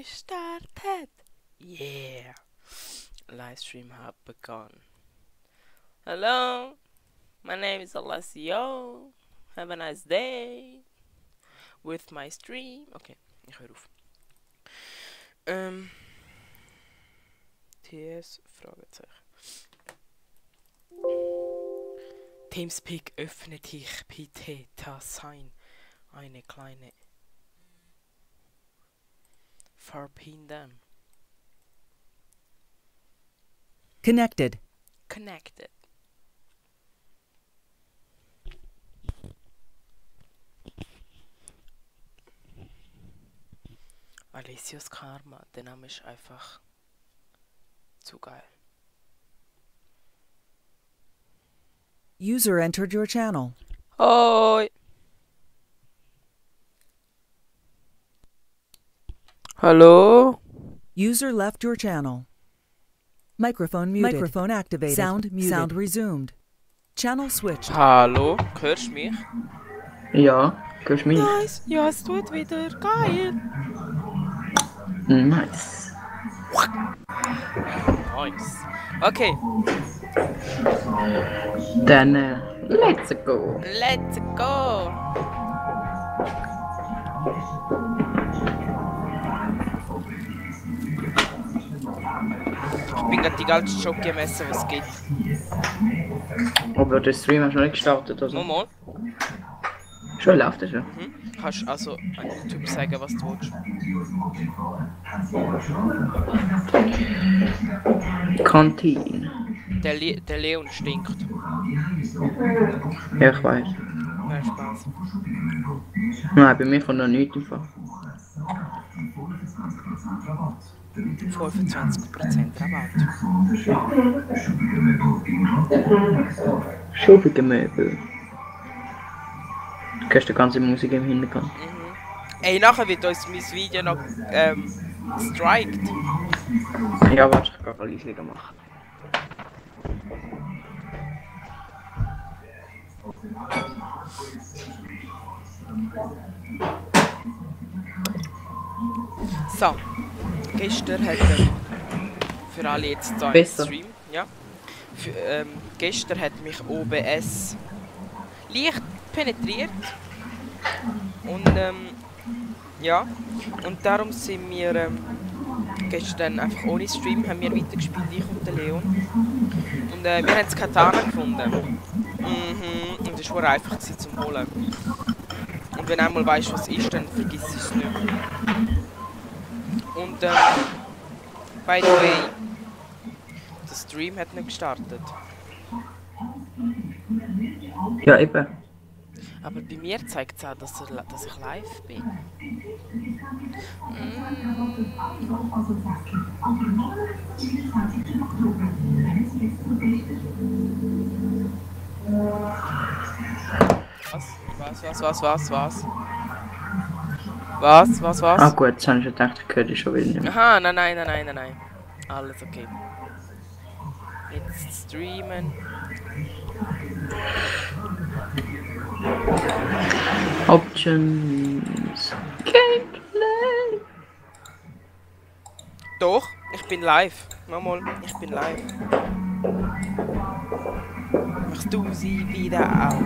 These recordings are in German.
gestartet. Yeah. Livestream hat begonnen. Hello, my name is Alessio. Have a nice day with my stream. Okay, ich höre auf. TS Fragezeichen. Teamspeak öffne dich bitte, das sein. Eine kleine Verpin them. Connected. Connected. Alessios Karma, der Name ist einfach zu geil. User entered your channel. Hoi! Hallo? User left your channel. Microphone muted. Microphone activated. Sound muted. Sound resumed. Channel switched. Hallo? Hörst du mich? Ja, hörst du mich? Nice! Ja, es tut wieder. Geil! Nice. Nice. Okay, Dann, let's go. let's go! Ich bin gerade die ganze Schoki am Essen, was es gibt. Aber der Stream hast du noch nicht gestartet, oder? Mal. Schon läuft er schon. Kannst also an YouTube sagen, was du willst. Kantine. Der Leon stinkt. Ja, ich weiß. Ja, Spaß. Nein, bei mir kommt noch nichts im Fall. 25% Rabatt. Schubige Möbel. Du hörst die ganze Musik im Hintergrund. Ey, nachher wird uns mein Video noch gestrikt. Ja, warte, ich kann leise machen. So, gestern hat er, für alle jetzt da im Besser. Stream, ja, gestern hat mich OBS leicht penetriert und ja, und darum sind wir gestern einfach ohne Stream haben wir weitergespielt, ich und der Leon, und wir haben das Katana gefunden. Und es war einfach zum Holen. Und wenn du einmal weißt, was es ist, dann vergiss es nicht mehr. Und by the way, der Stream hat nicht gestartet. Ja, eben. Aber bei mir zeigt es auch, dass ich live bin. Was? Ah gut, jetzt habe ich schon gedacht, ich höre dich schon wieder nicht mehr. Aha, nein. Alles okay. Jetzt streamen. Options. Gameplay. Doch, ich bin live. Nochmal, ich bin live. Machst du sie wieder auf?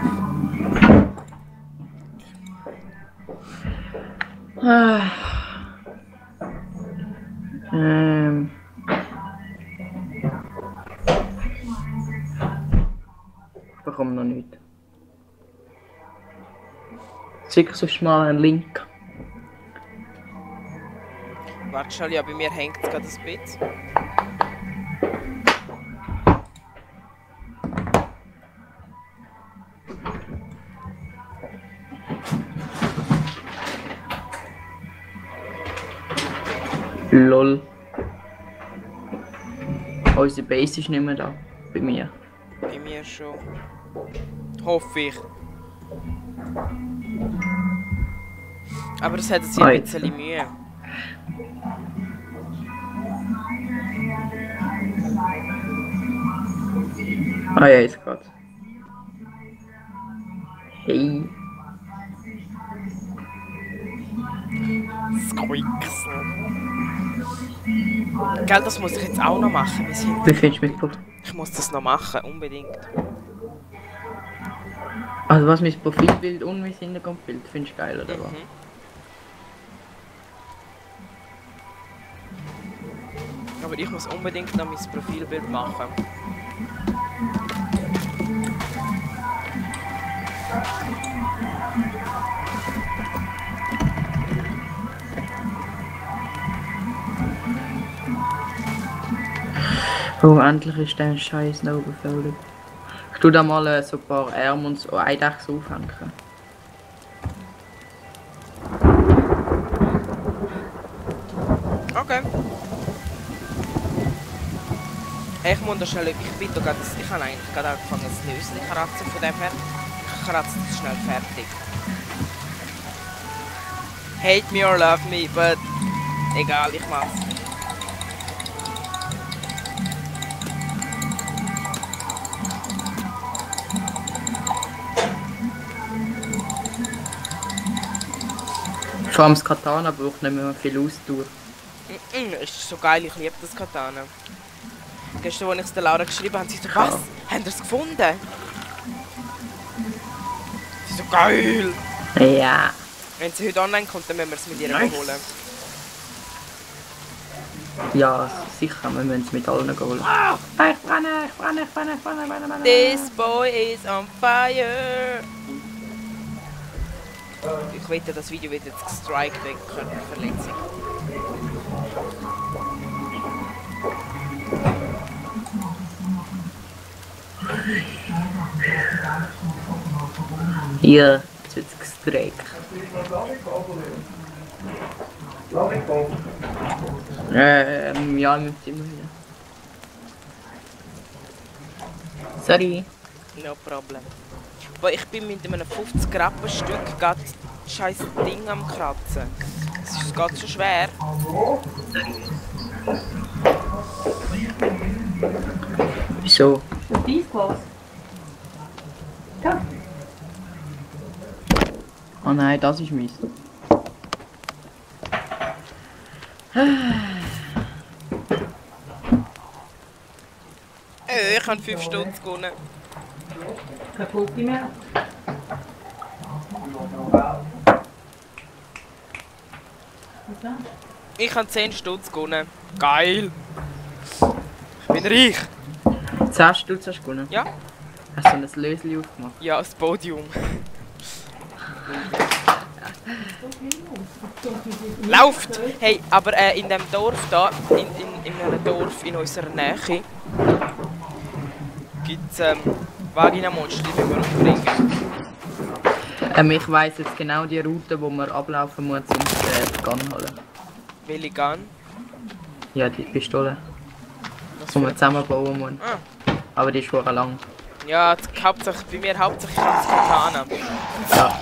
Ich bekomme noch nichts. Schick sonst mal einen Link. Warte schon, ja, bei mir hängt es gerade ein bisschen. LOL. Unsere Base ist nicht mehr da. Bei mir. Bei mir schon. Hoffe ich. Aber es hat jetzt ein bisschen Mühe. Ah ja, jetzt geht's. Hey. Squeaksel. Gell, das muss ich jetzt auch noch machen. Wie findest du mein Profil? Ich muss das noch machen, unbedingt. Also was, mein Profilbild und mein Hintergrundbild? Findest du geil, oder was? Aber ich muss unbedingt noch mein Profilbild machen. Oh, endlich ist der Scheiß noch befüllt. Ich tu da mal so ein paar Ärmel und so Eidechsen aufhängen. Okay. Hey, ich muss da schnell... Ich habe eigentlich gerade angefangen zu lösen, die Karatze von dem her. Ich kratze das schnell fertig. Hate me or love me, but... Egal, ich mach's. Vor allem das Katana braucht nicht mehr viel Ausdauer. Ist so geil, ich liebe das Katana. Gestern, als ich es der Laura geschrieben habe, sie so, was? Haben ihr es gefunden? Sie so, geil! Ja. Wenn sie heute online kommt, dann müssen wir es mit ihr holen. Ja, sicher, wir müssen es mit allen holen. Ich brenne. This boy is on fire! Ich wette, das Video wird jetzt gestrikt wegen Körperverletzung. Hier, jetzt wird es gestrikt. Ja, im Zimmer wieder. Sorry. No problem. Aber ich bin mit einem 50-Gramm-Stück gerade das scheiß Ding am Kratzen. Es ist ganz so schwer. Wieso? Dies Glas. Ja. Oh nein, das ist meins. Ich habe 5 Stunden gewonnen. Kein Profi mehr. Ich habe 10 Stunden gewonnen. Geil! Ich bin reich! 10 Stutz hast du gewonnen? Ja? Hast du ein Löschen aufgemacht? Ja, das Podium. Lauft! Hey, aber in dem Dorf da, in einem Dorf in unserer Nähe, gibt es Vagina-Monster, die wir umbringen. Ich weiss jetzt genau die Route, wo man ablaufen muss, um die Gun holen. Welche Gun? Ja, die Pistole. Was Die wir für- zusammen bauen müssen. Ah. Aber die ist schon lang. Ja, hauptsächlich, bei mir hauptsächlich das Katana. Ja.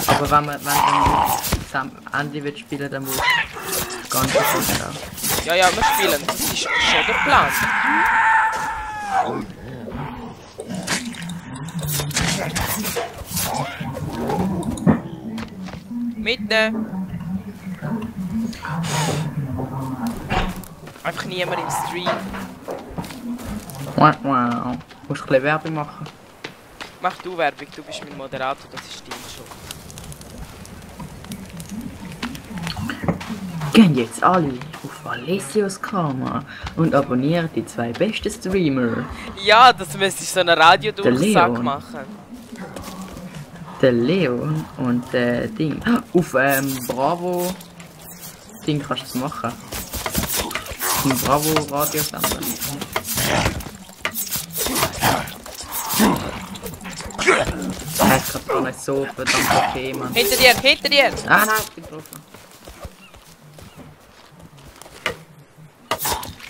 Aber wenn du zusammen Ende wird spielen, dann muss ganz gut auch. Ja, wir spielen. Das ist schon der Plan. Mitten. Einfach niemand im Stream. Wow. Musst du ein bisschen Werbung machen? Mach du Werbung, du bist mein Moderator, das ist dein Job. Gehen jetzt alle auf Alessios Kamera und abonnieren die 2 besten Streamer. Ja, das müsste ich so eine Radiodurchsage Leon. machen. Der Leon und der Ding. Auf Bravo Ding kannst du es machen. Ein Bravo Radiosender. Das ist gar nicht so verdammt okay, Mann. Hinter dir, hinter dir! Ah nein, ich bin getroffen.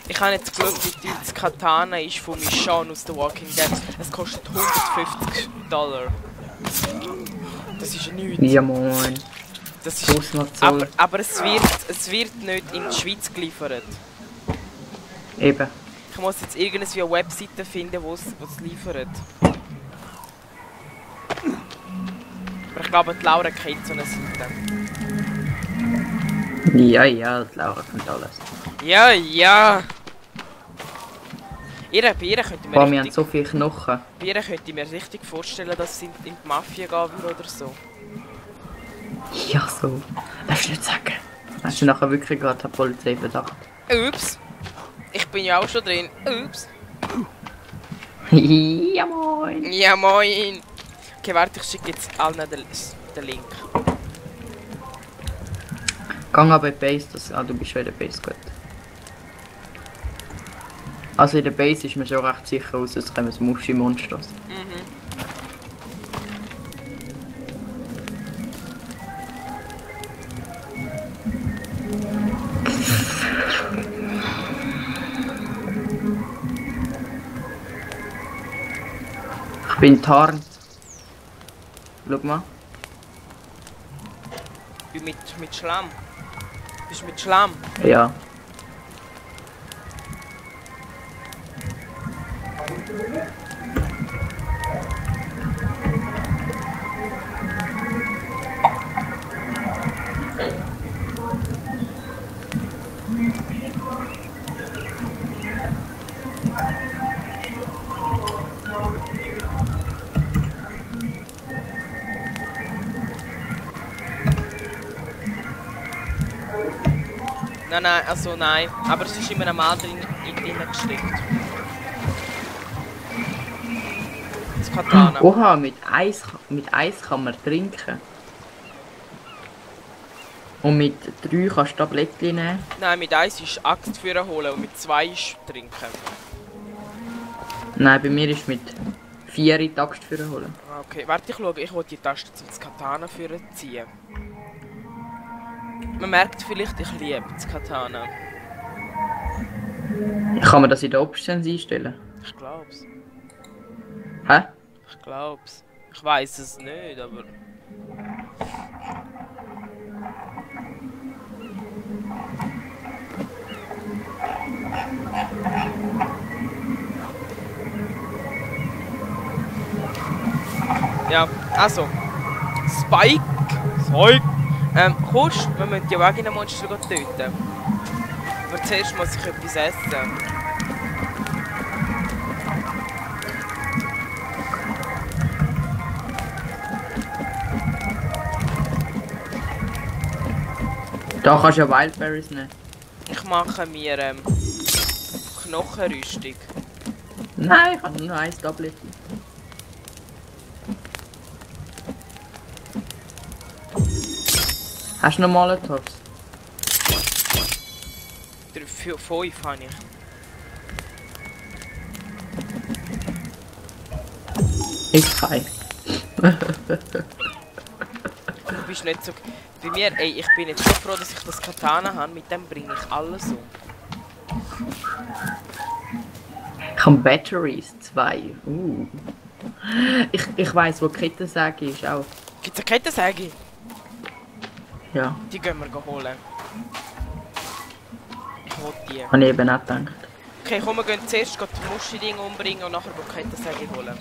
Ich habe jetzt geschaut, wie teuer das Katana ist von Michonne aus The Walking Dead. Es kostet $150. Das ist nichts. Ja moin. Das Plus ist, noch Zoll. aber es wird nicht in die Schweiz geliefert. Eben. Ich muss jetzt irgendwie eine Webseite finden, wo es liefert. Aber ich glaube, die Laura kennt so eine Seite. Ja, ja, die Laura kommt alles. Ja, ja. Bei ihr könnte Boah, mir wir haben so viele Knochen. bei ihr könnte ich mir richtig vorstellen, dass sie in die Mafia gehen würde oder so. Ja, so. Darfst du nicht sagen. Hast du nachher wirklich gerade den Polizeiverdacht? Ups. Ich bin ja auch schon drin. Ups. Ja, moin. Ja, moin. Okay, warte, ich schicke jetzt allen den Link. Gang aber in die Base, du bist schon in der Base, gut. Also in der Base ist man schon recht sicher aus, dass kommen Muschi-Monsters. Mhm. Ich bin tarnt. Schau mal. Ich bin mit Schlamm. Bist du mit Schlamm? Ja. Nein, also nein. Aber es ist immer ein Mal drin gesteckt. Das Katana. Oha, mit Eis kann man trinken. Und mit 3 kannst du Tablettchen nehmen. Nein, mit 1 ist Axt für holen und mit 2 ist trinken. Nein, bei mir ist mit 4 die Axt für holen. Ah, okay, warte, ich schaue. Ich will die Taste zum Katana für ziehen. Man merkt vielleicht, ich liebe das Katana. Kann man das in den Options einstellen? Ich glaub's. Hä? Ich glaub's. Ich weiß es nicht, aber. Ja, also. Spike! Kommst, wir müssen die Vagina-Monster töten. Aber zuerst muss ich etwas essen. Da kannst du ja Wildberries nehmen. Ich mache mir Knochenrüstung. Nein, ich habe nur 1 Tablet. Hast du noch Molotovs? 5 habe ich. Ich kein. Du bist nicht so. Bei mir, ey, ich bin jetzt so froh, dass ich das Katana habe. Mit dem bringe ich alles um. Ich habe Batteries 2. Ich weiss, wo die Kettensäge ist auch. Gibt es eine Kettensäge? Ja, Die gehen wir holen. Ich will die. habe ich eben auch gedacht. Okay, komm, wir gehen zuerst die Muschi-Ding umbringen und nachher die Kettensäge holen.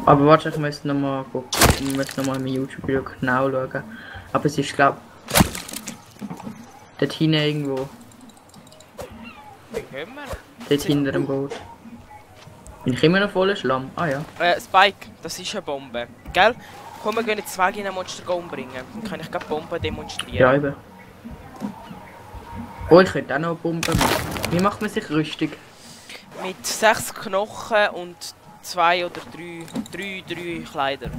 Aber warte, ich muss nochmal gucken. Ich muss nochmal in mein YouTube-Video genau schauen. Aber es ist, glaube ich, dort hinten irgendwo. Wie gehen wir? Dort hinter dem Boot. Bin ich immer noch voller Schlamm? Ah ja. Spike, das ist eine Bombe. Gell? Komm, wir gehen jetzt Vagina-Monster umbringen. Dann kann ich gerade Bomben demonstrieren. Ja, eben. Oh, ich könnte auch noch eine Bombe machen. Wie macht man sich rüstig? Mit 6 Knochen und 2 oder 3 Kleider.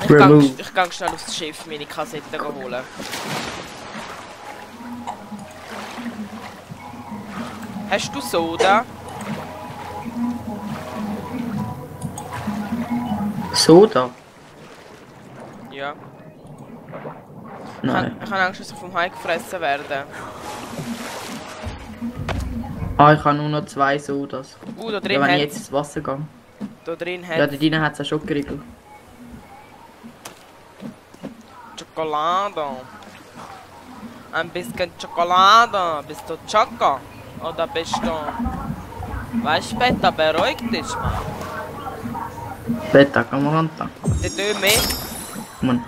Ich gehe schnell aufs Schiff meine Kassetten holen. Hast du Soda? Soda? Ja. Nein. Ich habe Angst, dass ich vom Hai gefressen werde. Ah, ich habe nur noch 2 Sodas. Da Ja, drin wenn ich hat jetzt ins Wasser gehe. da drin Ja, hat da drinnen hat es einen Schokoriegel. Schokolade. Ein bisschen Schokolade. Bist du Choco? Oder bist du Weißt du, Beta, beruhig dich mal. Beta, komm mal runter. Der Döme, Mann.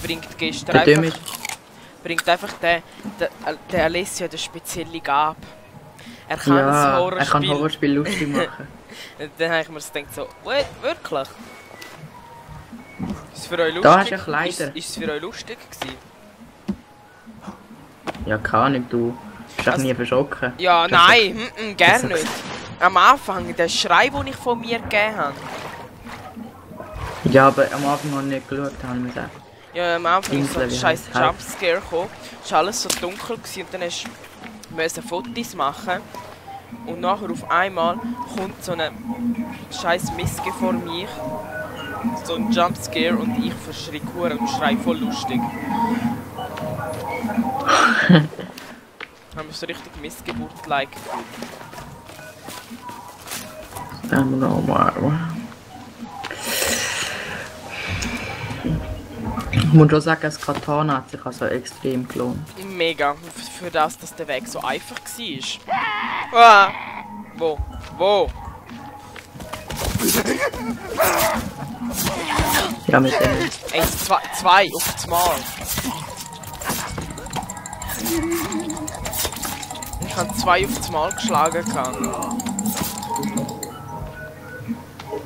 bringt gestern Der Döme einfach... Bringt einfach der Alessio eine spezielle Gabe. Er kann ein ja, er Horrorspiel... kann Horrorspiel lustig machen. Und dann habe ich mir gedacht so, what? Wirklich? Ist es für euch lustig? Da hast du ja Kleider. Ist es für euch lustig gewesen? Ja, keine Ahnung, du bist auch Also- nie verschrocken. Ja, Du hast nein, gar Also- nicht. Am Anfang, der Schrei, den ich von mir gegeben habe. Ja, aber am Anfang habe ich nicht geschaut, habe ich gesagt. Ja, am Anfang ist so ein Wie scheiß heisst- Jumpscare gekommen. Es war alles so dunkel gewesen und dann hast du Fotos machen. Und nachher auf einmal kommt so eine scheiß Miske vor mich. So ein Jumpscare und ich verschreck hure und schrei voll lustig. Haben wir so richtig Missgeburt-like gefühlt. Dann nochmal. Ich muss schon sagen, das Katana hat sich also extrem gelohnt. Mega, für das, dass der Weg so einfach war. Ah. Wo? Wo? Ja, mit dem. Ey, zwei auf das Mal. Ich habe 2 auf das Mal geschlagen.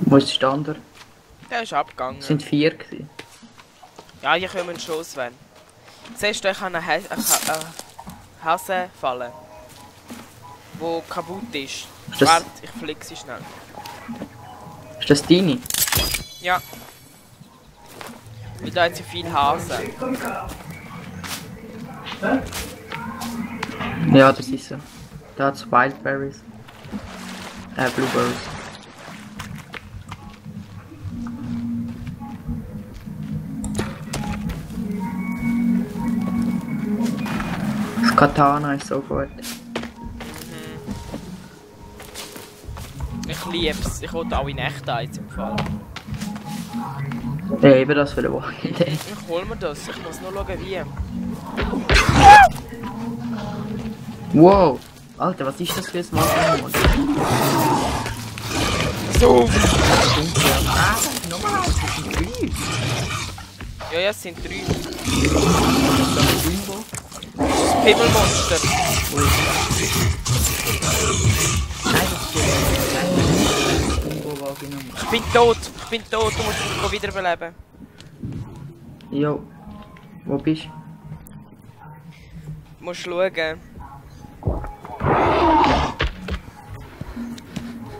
Wo ist der Standard? Der ist abgegangen. Es sind 4 gewesen. Ja, hier können wir schon auswählen. Siehst du, ich habe eine Hasenfalle, die kaputt ist. Ist das- Warte, ich fliege sie schnell. Ist das deine? Ja. Weil da hat sie viel Hasen. Ja, das ist so. Da hat es Wildberries. Blueberries. Das Katana ist so gut. Ich liebe es. Ich wollte auch in echt eins im Fall. Ja, eben das für den Walking Dead. Ich hol mir das. Ich muss nur schauen, wie. Wow! Alter, was ist das für ein Walking Dead? So! Ah, nochmal, das sind 3. Ja, ja, es sind 3. Bimbo. Das Pimmelmonster. Nein, das ist Bimbo wahrgenommen. Ich bin tot. Du musst mich wiederbeleben. Jo. Wo bist du? Du musst schauen.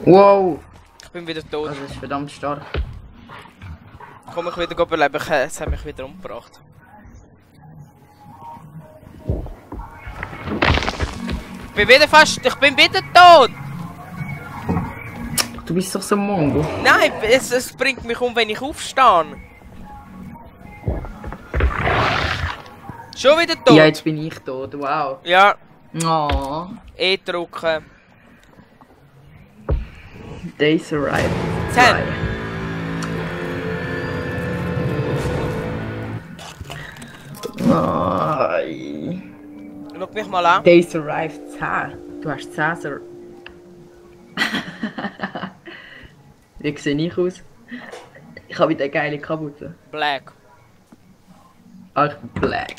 Wow! Ich bin wieder tot. Also, das ist verdammt stark. Komm ich wieder beleben. Es hat mich wieder umgebracht. Ich bin wieder tot! Du bist doch so ein Mongo. Nein, es bringt mich um, wenn ich aufstehe. Schon wieder tot? Ja, jetzt bin ich tot. Wow. Ja, Oh. E drücken. Days arrived. 10. Nein. Schau mich mal an. Days arrived 10. Du hast 10 Sir. Wie sehe ich aus? Ich habe wieder eine geile Kapuze. Black. Ah, ich bin black.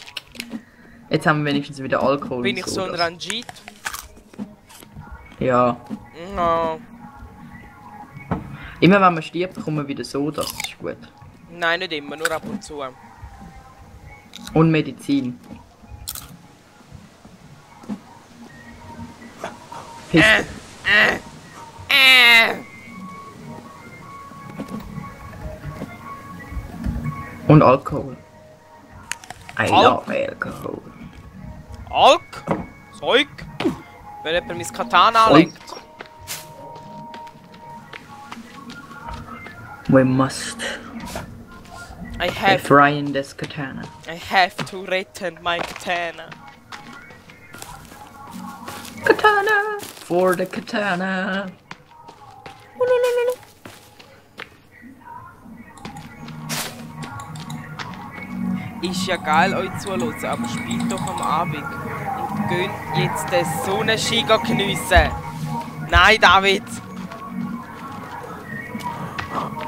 Jetzt haben wir wenigstens wieder Alkohol. Bin und ich so ein das- Ranjit? Ja. No. Immer wenn man stirbt, bekommt man wieder so, das ist gut. Nein, nicht immer, nur ab und zu. Und Medizin. Piste. Und Alkohol. I love Alkohol. Alk? Zeug? Wenn jemand mein Katana Zeug. anlenkt. We must I have befreien das Katana. to return my katana. Katana! For the Katana! Ist ja geil euch zuhören, aber spielt doch am Abend. Und gönnt jetzt den Sonnenschein geniessen. Nein, David!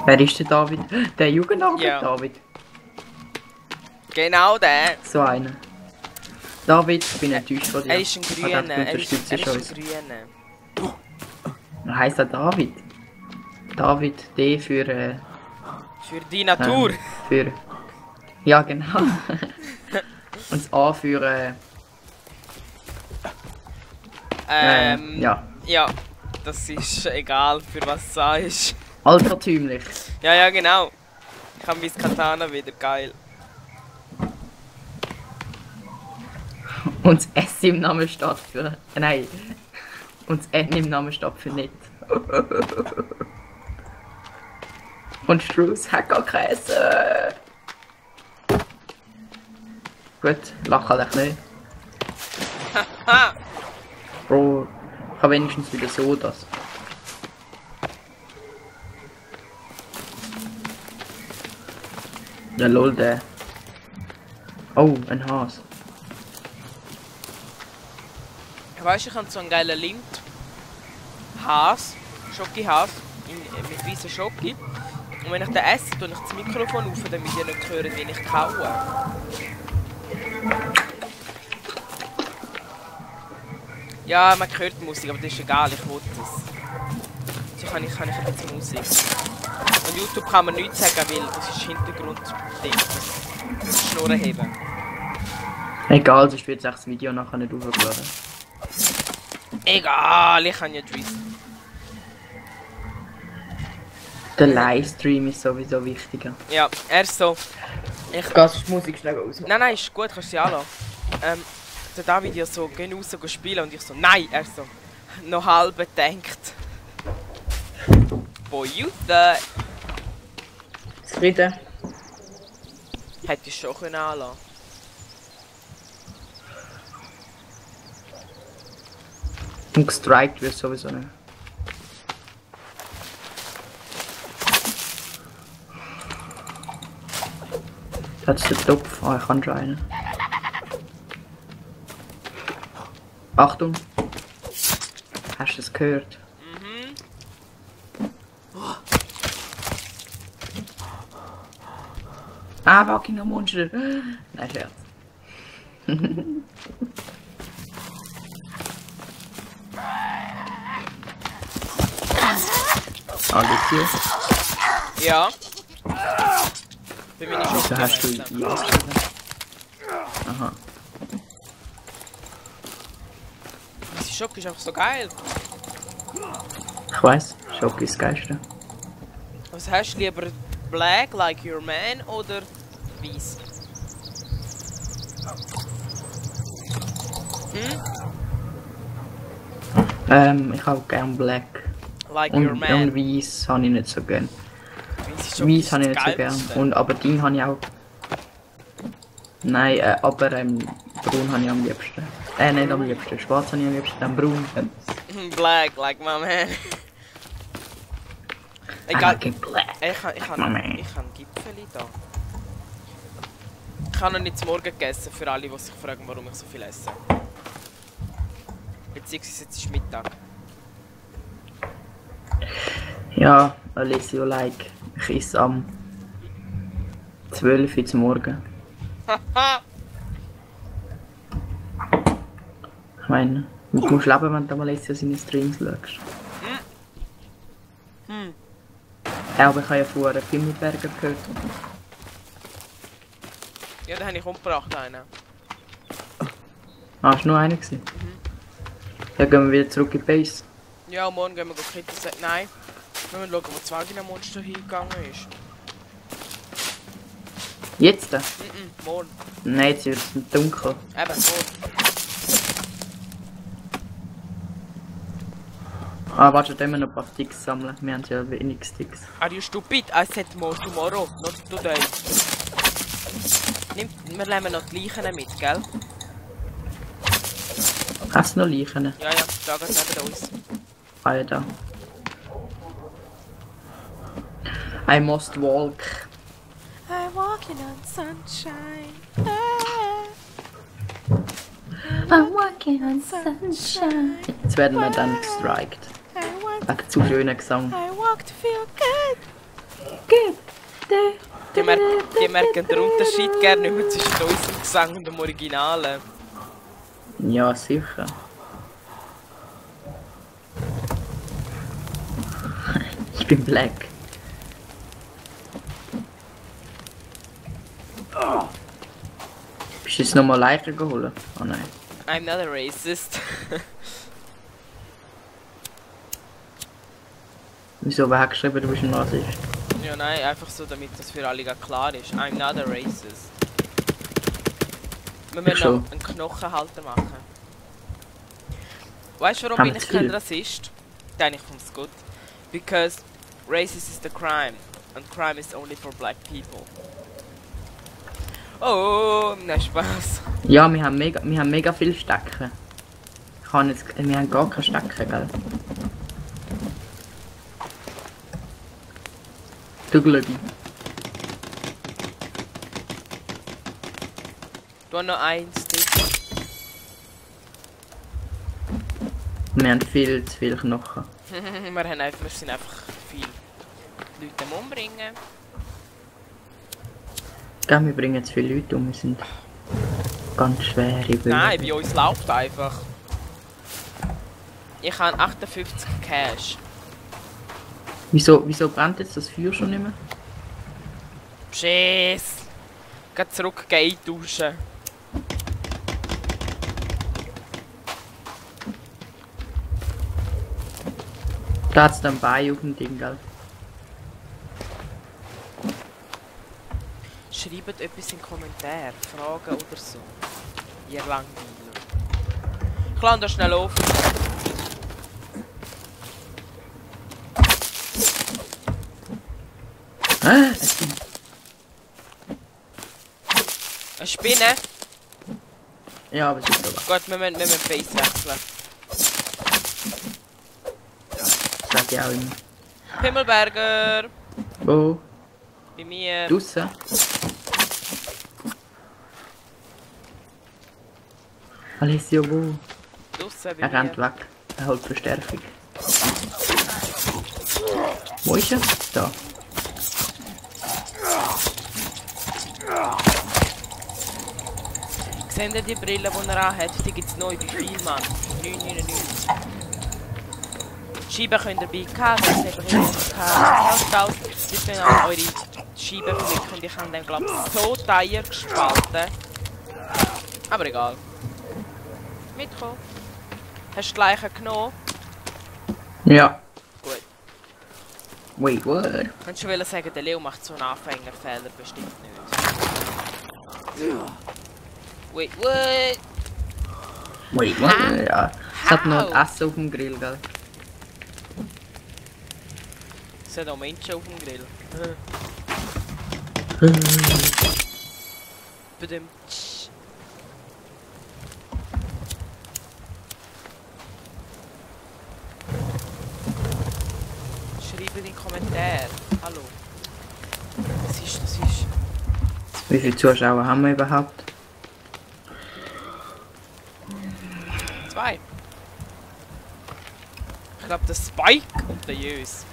Wer ist der David? Der Jugendarbeit Ja. David. Genau der. So einer. David, ich bin enttäuscht von dir. Er ist ein Ich Grüner. dachte, du Er ist unterstützt ein uns. Grüner. Er heisst er David. David D für Für die Natur. für. Ja genau. Und das A für ja. Ja, das ist egal, für was es da ist. Altertümlich. Ja, ja, genau. Ich habe mein Katana wieder, geil. Und das S im Namen steht für. Nein. Und das N im Namen steht für nicht. Und Strauss hat gar Käse. Gut, lach halt nicht. Ha! Bro, ich habe wenigstens wieder so das. Der lol, der. Oh, ein Has. Weißt du, ich habe so einen geilen Lind. Has, Schoki-Has, mit weißer Schoki. Und wenn ich den esse, tue ich das Mikrofon auf, damit ihr nicht hören, wie ich kaue. Ja, man hört die Musik, aber das ist egal, ich will das. So kann ich ein bisschen Musik. An YouTube kann man nichts sagen, weil das ist Hintergrundding. Schnurren heben. Egal, sonst wird das Video nachher nicht hochgeladen. Egal, ich kann nicht wissen. Der Livestream ist sowieso wichtiger. Ja, er ist so. Kannst du die Musik schnell aus? Nein, ist gut, kannst du sie anlassen. Der David ja so, geh raus, geh spielen und ich so, nein, er so, noch halb denkt. Boy, you the... Zufrieden? Hätte ich schon können anlassen. Und gestrikt wird sowieso nicht. Das ist der Topf. Ah, ich kann schon einen. Achtung! Hast du es gehört? Ah, Vagina Monster! Nein, Scherz. Alicia, Ja. Für meine wieso Schokolade. hast du I ausgeschrieben? Aha. Diese Schokolade ist einfach so geil. Ich weiss, Schoki ist das Geilste. Was hast du lieber? Black, like your man, oder weiß? Ich habe gern Black. Like your Und man. Weiss habe ich nicht so gern. Weiss Weiss habe ich nicht so das gern. Geilste. Und Aberdeen habe ich auch. Nein, aber Braun habe ich am liebsten. Nicht am liebsten. Schwarz habe ich am liebsten. Dann Braun. Black, like my man. I Egal, like it black. ich kann Gipfeli da. Ich habe noch nicht zum Morgen gegessen, für alle, die sich fragen, warum ich so viel esse. Beziehungsweise jetzt ist Mittag. Ja, Alessio like. Ich esse am 12 Uhr zum Morgen. Haha! Ich meine, du musst leben, wenn du am Alessio seine Streams schaust. Ja, aber ich habe ja vorher Pimmelberger gehört. Ja, den habe ich umgebracht, einen. Ah, ist nur einer gewesen? Dann gehen wir wieder zurück in die Base. Ja, und morgen gehen wir Kitten. Nein. Wir müssen schauen, wo das Vagina-Monster hingegangen ist. Jetzt? Morgen. Nein, jetzt wird es dunkel. Eben, morgen. Ah, warte, da müssen wir noch ein paar Sticks sammeln. Wir haben ja wenig Sticks. Are you stupid? I said more tomorrow, not today. Wir nehmen noch die Leichen mit, gell? Hast du noch Leichen? Ja, ja, da geht neben uns. Ah ja, da. I must walk. I'm walking on sunshine. I'm walking on sunshine. Jetzt werden wir dann gestrikt. Wegen zu schönen Gesang. I walk to feel good. Good. Die merken den Unterschied gerne nicht mehr zwischen unserem Gesang und dem Originalen. Ja, sicher. Ich bin black. Bist du jetzt nochmal leichter geholt? Oh nein. I'm not a racist. Wieso wer hat geschrieben, du bist ein Rassist? Ja, nein, einfach so, damit das für alle klar ist. I'm not a racist. Wir müssen schon. noch einen Knochenhalter machen. Weißt du, warum Haben bin wir ich zu kein viel? Rassist? Denke ich find's gut. Because racist is the crime. And crime is only for black people. Oh, nein, Spaß. Ja, wir haben mega viel Stecken. Wir haben gar keine Stecken, gell? Du Glöbi. Du hast noch ein Stick. Wir haben viel zu viel Knochen. wir sind einfach viele Leute am Umbringen. Gell, wir bringen zu viele Leute um, wir sind ganz schwere Böse. Nein, bei uns läuft einfach. Ich habe 58 Cash. Wieso brennt jetzt das Feuer schon nicht mehr? Schiss! Geh zurück, geh duschen. Da hat's dann bei auf dem Ding, gell? Schreibt etwas in den Kommentaren, Fragen oder so. Ihr Langweiler. Ich lande schnell auf. Hä? Eine Spinne? Ja, aber es ist aber. Gut, wir müssen Face wechseln. Das sag ich auch immer. Himmelberger! Wo? Bei mir. Draussen? Alessio, wo? Draussen bei Er rennt mir. weg. Er holt Verstärkung. Wo ist er? Da. Seht ihr die Brille, die er anhat? Die gibt es neu bei viel, Mann. 9,99. Scheiben könnt ihr bei KW7 Sie können auch eure Scheiben flicken und ich habe den, glaube ich, so teuer gespalten. Aber egal. Mitkommen. Hast du gleich genommen? Ja. Gut. Wait, what? Kannst du schon sagen, der Leo macht so einen Anfängerfehler bestimmt nicht. Wait, what? Wait, what? Ja. Es hat noch How? Essen auf dem Grill, gell? Es sind auch Menschen auf dem Grill. Bedimmt. Schreibt in den Kommentaren. Hallo. Das ist. Wie viele Zuschauer haben wir überhaupt? 2. Ich glaube, der Spike und der Jös.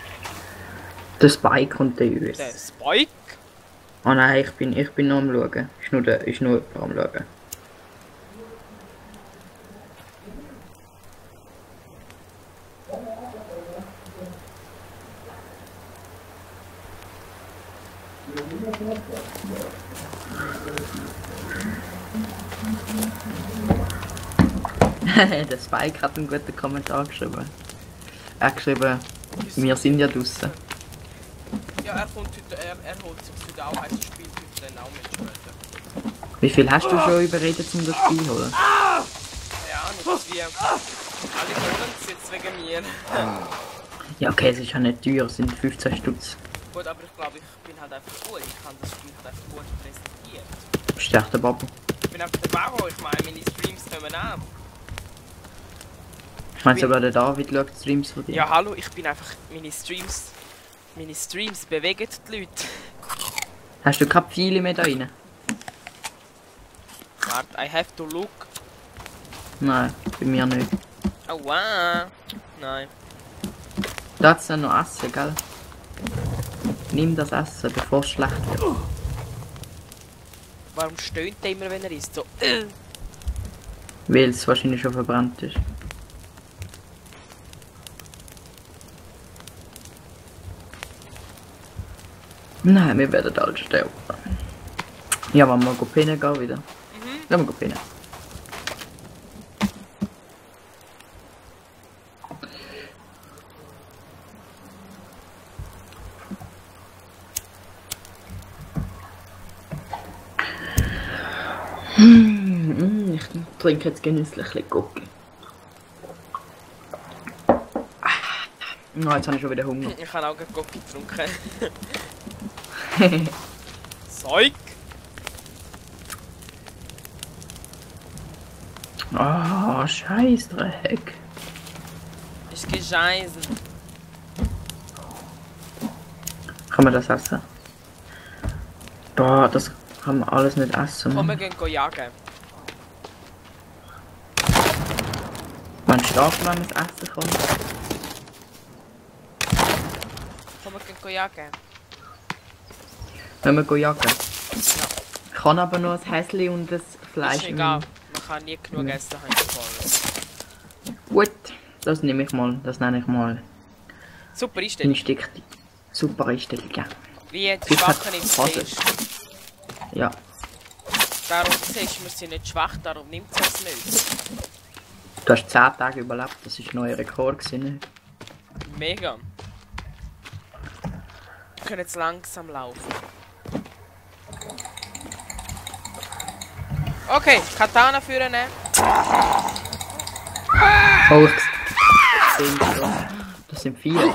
Der Spike und der Jus. Der Spike? Oh nein, ich bin noch am Schauen. Ist nur jemand am Schauen. Der Spike hat einen guten Kommentar geschrieben. Er hat geschrieben, wir sind ja draussen. Ja, er kommt heute, er holt sich heute auch ein Spiel heute dann auch mit später. Wie viel hast du schon überredet, um das Spiel zu holen? Ja, nicht wie. Alle holen es jetzt wegen mir. Ja okay, es ist ja nicht teuer, es sind 15 Stutz. Gut, aber ich glaube, ich bin halt einfach gut. Ich kann das Spiel halt einfach gut präsentieren. Bist du echt der Babo? Ich bin einfach der Baro, ich meine, meine Streams kommen an. Ich meine sogar der David schaut Streams von dir. Ja, hallo, ich bin einfach. Meine Streams bewegen die Leute. Hast du keine Pfeile mehr da rein? Warte, I have to look. Nein, bei mir nicht. Oh wow. Nein. Da hat's dann noch Essen, gell? Nimm das Essen, bevor es schlecht wird. Warum stöhnt er immer, wenn er isst? So, Weil es wahrscheinlich schon verbrannt ist. Nein, wir werden alle sterben. Ja, wenn wir pennen gehen wieder. Lass mal pennen. Ich trinke jetzt genüsslich ein bisschen Gucki. Oh, jetzt habe ich schon wieder Hunger. ich habe auch gerade Gocki getrunken. Zeug! Oh, Scheißdreck. Ist gescheißen. Kann man das essen? Boah, das kann man alles nicht essen. Komm, wir Mann. gehen jagen. Man schlafen, wenn man das Essen kommt. Komm, wir gehen jagen. Wenn wir jagen. Ich kann aber nur ein Häsli und das Fleisch. Ist egal. Man kann nie genug essen, habe ich gefallen. Gut, das nehme ich mal. Das nenne ich mal. Super Einstellung. Instinkt. Super Einstellung, ja. Wie die Schwachen im Phase. Tisch. Ja. Darum siehst du, wir sind nicht schwach, darum nimmt es uns nicht. Du hast 10 Tage überlebt, das ist ein neuer Rekord gewesen. Mega. Wir können jetzt langsam laufen. Okay, Katana führen. Oh, ich sehe ihn schon. Das sind 4.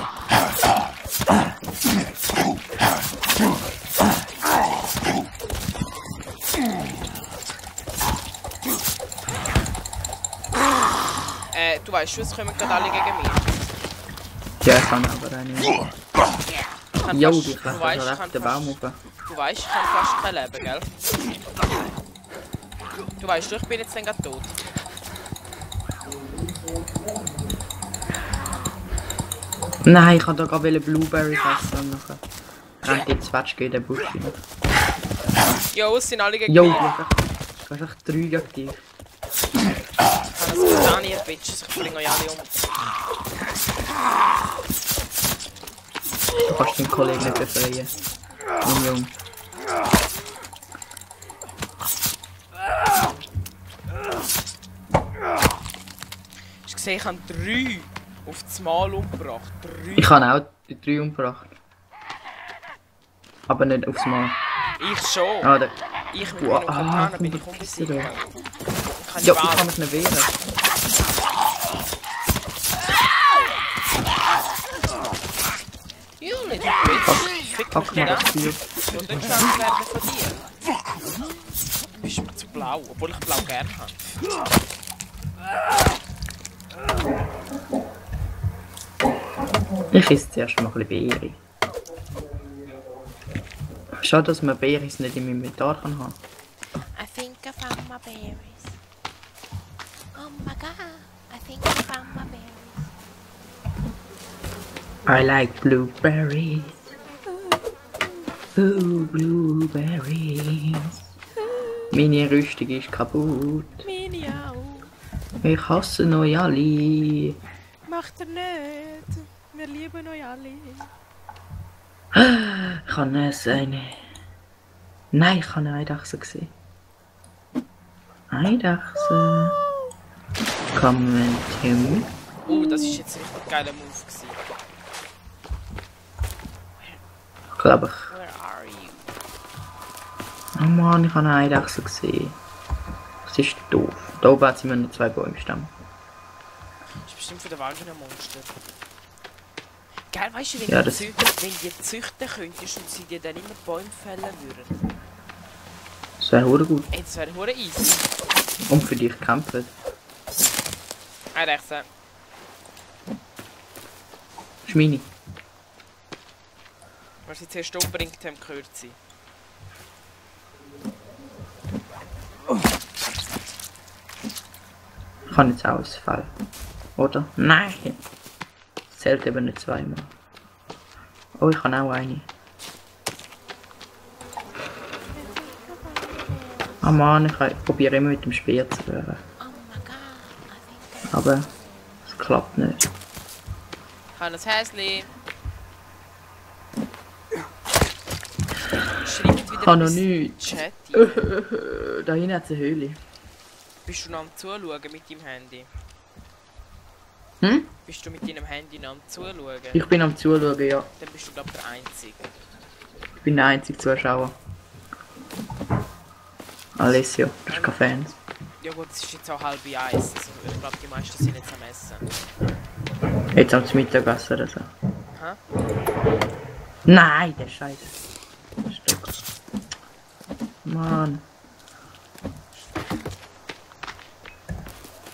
Du weißt, es kommen gerade alle gegen mich. Ja, ich kann aber eine. Ich kann Jo, fast- die du klettert weißt, schon ich kann recht den Baum fast- hoch. Du weißt, ich kann fast kein Leben, gell? Du weißt, ich bin jetzt dann gerade tot. Nein, ich wollte da gerade Blueberries essen und nachher rennt die Zwetschge in den Busch rein. Jo, es sind alle gegen Jo, mich. du hast echt 3 gegen dich. Ich kann das Katana, ihr Bitches, ich bringe euch alle um. Du kannst den Kollegen nicht befreien. Jung. Hast du gesehen, ich habe 3 auf das Mal umgebracht. 3. Ich habe auch die 3 umgebracht. Aber nicht aufs Mal. Ich schon. Ah, der... Ich mit Wow, meinem Katana komm, bin du ich Pisser, unbesiegt. du. Ich kann Ja, nicht ich kann wählen. mich nicht wehren. Junge, du Bitch. Fick Pack mich mal nicht das an. Bier. Und dann stand werden von dir. Du bist mir zu blau, obwohl ich blau gerne habe. Ich esse zuerst mal ein bisschen Beere. Schade, dass man Beeres nicht im Inventar kann haben. I think I found my berries. Oh my god, I think I found my berries. I like blueberries. Ooh, blueberries. Meine Rüstung ist kaputt. Meine auch. Ich hasse euch alle. Macht er nicht. Wir lieben euch alle. Ich habe eine... Nein, ich habe eine Eidachse gesehen. Eidachse. Kommen to me. Oh, das ist jetzt ein richtig geiler Move gewesen. Glaube ich. Where are you? Oh Mann, ich habe eine Eidachse gesehen. Das ist doof. Da oben hat sie mir noch 2 Bäume stehen. Das ist bestimmt für den Wagenmonster. Geil, weißt du, wenn, Ja, die das- wenn die züchten könntest und sie dir dann immer Bäume fällen würden. Das wäre hure gut. Ey, das wäre hure easy. Und für dich kämpfen. Eidechse. Das ist meine. Was sie zuerst umbringt, haben gehört sie. Ich habe jetzt auch ein Fall. Oder? Nein! zählt eben nicht zweimal. Oh, ich kann auch eine. Ah Mann, ich probiere immer mit dem Speer zu rühren. Oh my god, I think Aber es klappt nicht. Ich habe ein Häschen. Schreibt wieder Kann noch etwas nichts. Chat. Da hinten hat es eine Höhle. Bist du noch am Zuschauen mit deinem Handy? Hm? Bist du mit deinem Handy noch am Zuschauen? Ich bin am Zuschauen, ja. Dann bist du glaube der Einzige. Ich bin der einzige Zuschauer. Alessio, du hast keine Fans. Ja gut, es ist jetzt auch 12:30. Also ich glaube die meisten sind jetzt am Essen. Jetzt am Mittagessen oder so. Hä? Nein, der Scheiße. Stock. Mann.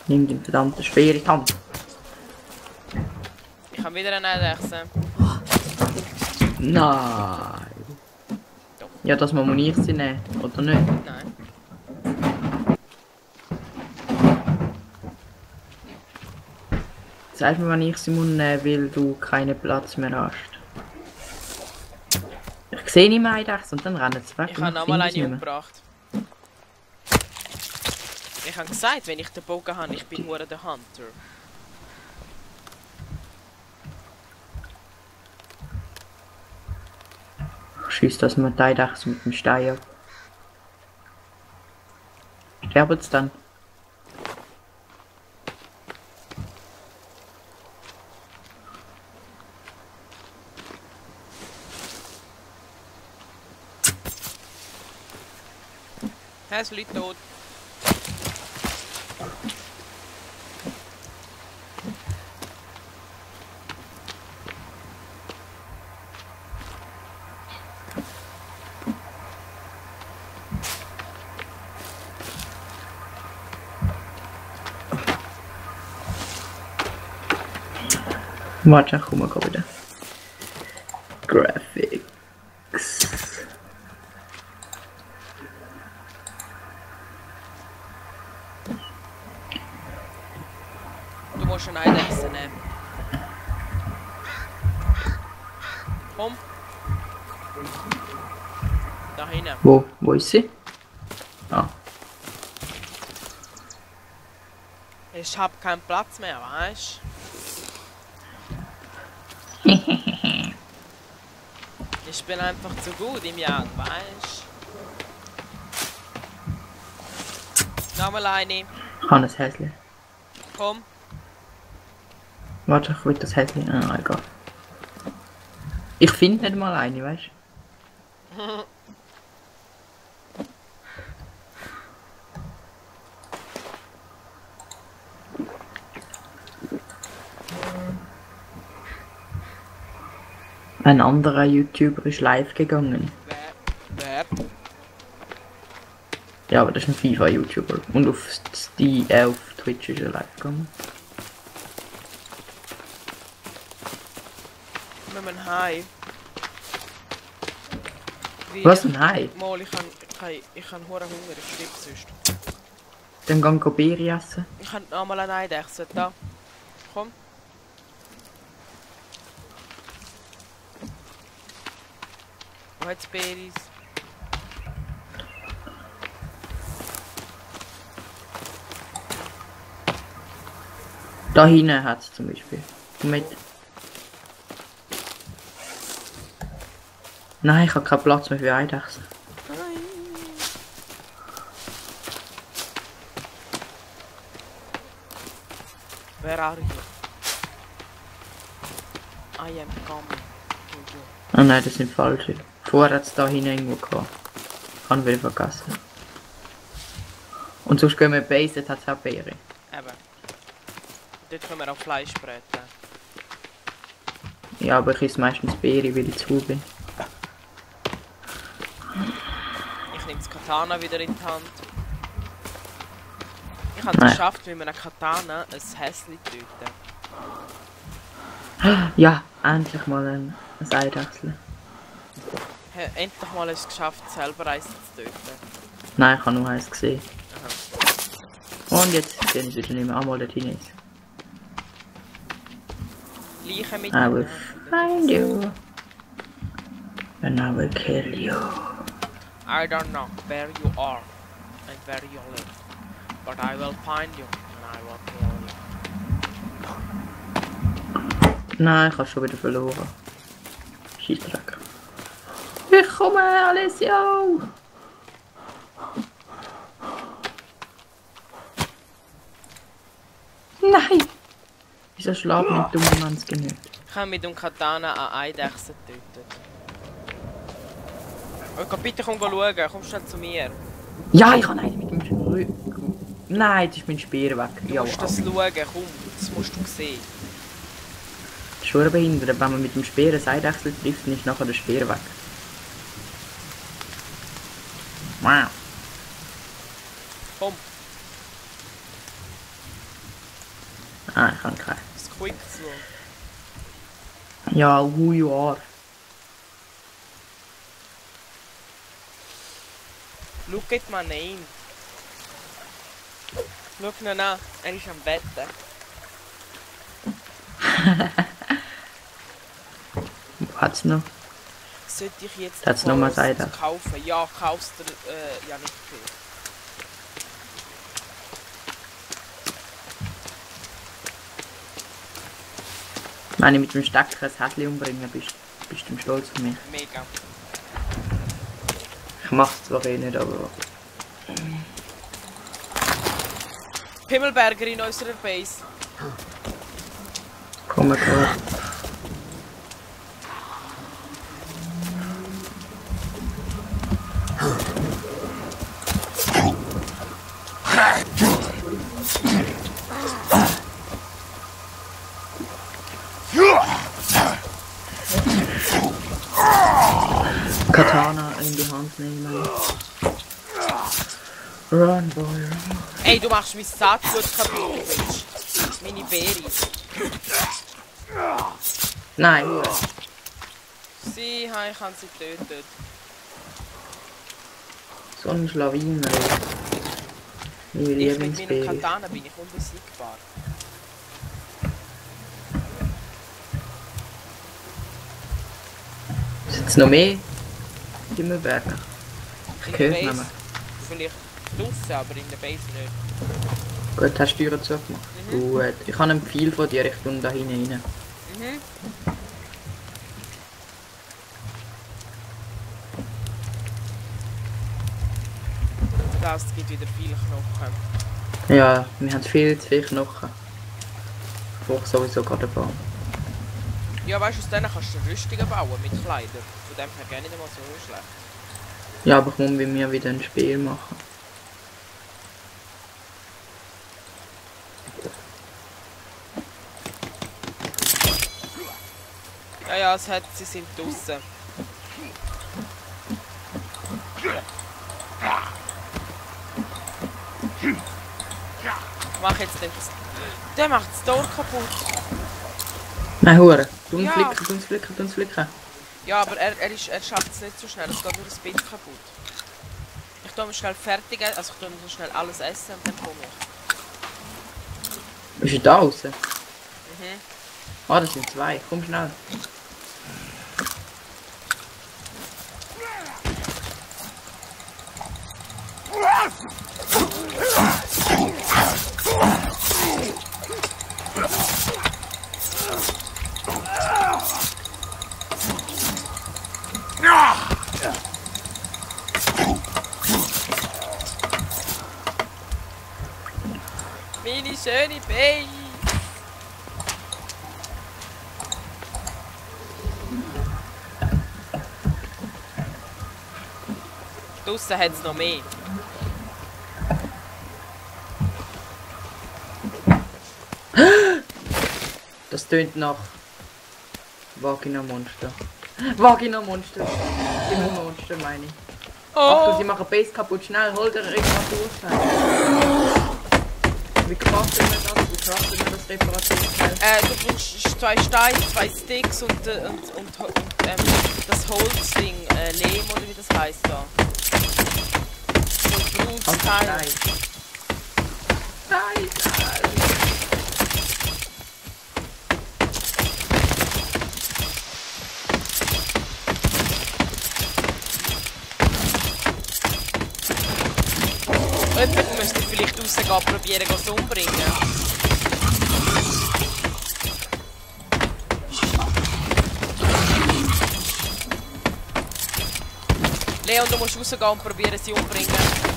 Nimm den verdammten Speer in die Hand. Ich habe wieder einen Eidechsen. Nein. Doch. Ja, das muss ich sie nehmen, oder nicht? Nein. Sag mir, wenn ich sie muss nehmen, weil du keinen Platz mehr hast. Ich sehe nicht mehr Eidechsen und dann rennen sie weg. Ich und habe nochmal finde sie eine nicht mehr. umgebracht. Ich habe gesagt, wenn ich den Bogen habe, ich bin nur der Hunter. Schieß das mit der Eidechsen mit dem Stein ab. Sterben sie dann? Häsli tot. Warte, ich komme wieder. Graphics. Du musst einen Eidechsen nehmen. Komm. Da hinten. Wo ist sie? Ah, Ich hab keinen Platz mehr, weißt Ich bin einfach zu gut im Jagen, weißt Nochmal eine. ich habe ein Häschen. Komm. Warte, ich will das Häschen. Ah, egal. Ich finde nicht mal eine, weißt du? Ein anderer YouTuber ist live gegangen. Wer? Ja, aber das ist ein FIFA-YouTuber. Und auf Twitch ist er live gegangen. Wir müssen heim. Was ein Hai? Mal, ich kann hure Hunger, ich stirb sonst. Dann gehen wir Beere essen. Ich kann nochmal einen Eidechsen, da. Komm. Wo hat's Beeris? Da hinten hat es zum Beispiel. Komm mit. Nein, ich habe keinen Platz mehr für Eidechsen. Where are you? I am coming to you. Ah nein, das sind falsche. Vorher hat es da hinten irgendwo gehabt. Kann wieder vergessen. Und sonst gehen wir Base, dort hat es auch Beere. Eben. Dort können wir auch Fleisch braten. Ja, aber ich esse meistens Beere, weil ich zu faul bin. Ich nehme das Katana wieder in die Hand. Ich habe es Nein. geschafft, mit einem Katana ein Häschen zu töten. Ja, endlich mal ein Eidechsel. Endlich mal hast du es geschafft, selber eins zu töten. Nein, ich habe nur eins gesehen. Aha. Und jetzt sehen sie wieder nicht mehr einmal dort hinein. Leichen mit. I will find you. And I will kill you. I don't know where you are and where you live, but I will find you and I will kill you. Nein, ich habe schon wieder verloren. Scheissdreck. Ich komme, Alessio! Nein! Wieso schlafen nicht dumme Manns genügt? Ich habe mit dem Katana eine Eidechse getötet. Oh, bitte komm schauen, komm schnell zu mir. Ja, ich habe einen mit dem Nein, das ist mein Speer weg. Du musst das schauen, komm, das musst du sehen. Schon behindert, wenn man mit dem Speer ein Eidechsel trifft, dann ist nachher der Speer weg. Wow. Komm, Ah, ich kann keinen. das Quick zu. Ja, who you are. Look at my name. Schau ihn an, er ist am Betten. Hat's noch? Sollte ich jetzt Hat's noch mal Forest Seide? kaufen? Ja, kaufst du ja nicht viel. Wenn ich mit dem Stecker ein Häschen umbringe, bist du stolz auf mich. Mega. Ich mach's zwar eh nicht, aber... Pimmelberger in unserer Base. Komm, klar. Katana in die Hand nehmen. Run, boy, run. Ey, du machst mein Saatgut kaputt, Bitch. Meine Beere. Nein, Hure. Ich habe sie getötet. So ein Schlawiner. Meine Ich mit meinem Lieblingsbaby. Katana bin ich unbesiegbar. Ist jetzt noch mehr? Himmelberger. In Gehört der nicht Base. Vielleicht draussen, aber in der Base nicht. Gut, hast du die Türen zugemacht? Gut. Ich habe einen Pfeil von dir, ich tue da hinein. Mhm. Das gibt wieder viele Knochen. Ja, wir haben viel zu viel Knochen. Ich brauche sowieso gerade einen Baum. Ja, weißt du, aus denen kannst du Rüstungen bauen mit Kleidern. Von dem her gar nicht einmal so schlecht. Ja, aber ich muss bei mir wieder ein Spiel machen. Ja, ja, sie sind draussen. Ich mach jetzt den... Der macht das Tor kaputt. Nein, Hure. Tun Ja. flicken, tun flicken, tun flicken. Ja, aber er schafft es nicht so schnell. Es geht nur ein bisschen kaputt. Ich tue mir schnell fertig, also ich tue mir so schnell alles essen und dann komme ich. Ist er da draußen? Mhm. Ah, das sind zwei. Komm schnell. Meine schöne Baby. Draussen hat es noch mehr. Das tönt nach Vagina-Monster. Vagina-Monster. Monster meine ich. Achtung, sie machen Base kaputt. Schnell, hol dir Reparaturteil. Wie craften wir das? Wie craften wir das Reparaturteil? Du brauchst 2 Steine, 2 Sticks und das Holzding, Lehm oder wie das heisst da. So Brutsteil. Nein, nein. Jemand müsste vielleicht rausgehen, probieren, es umbringen. Leon, du musst rausgehen und probieren, sie umbringen.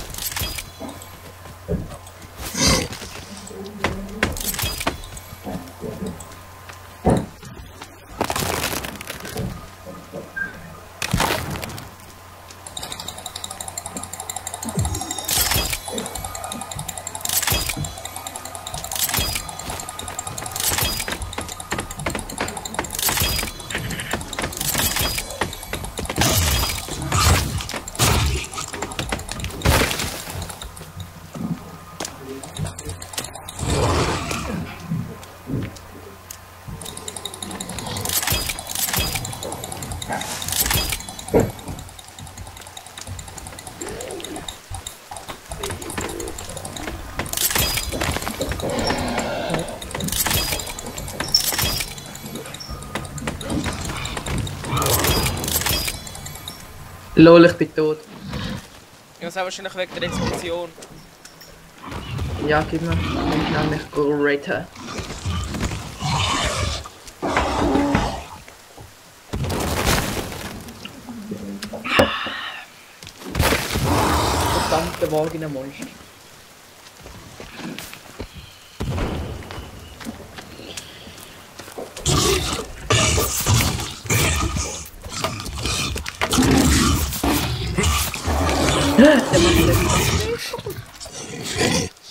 Lol, ich bin tot. Ja, das ist wahrscheinlich wegen der Explosion. Ja, gib mir. Ich kann mich retten. Verdammte Vagina-Monster.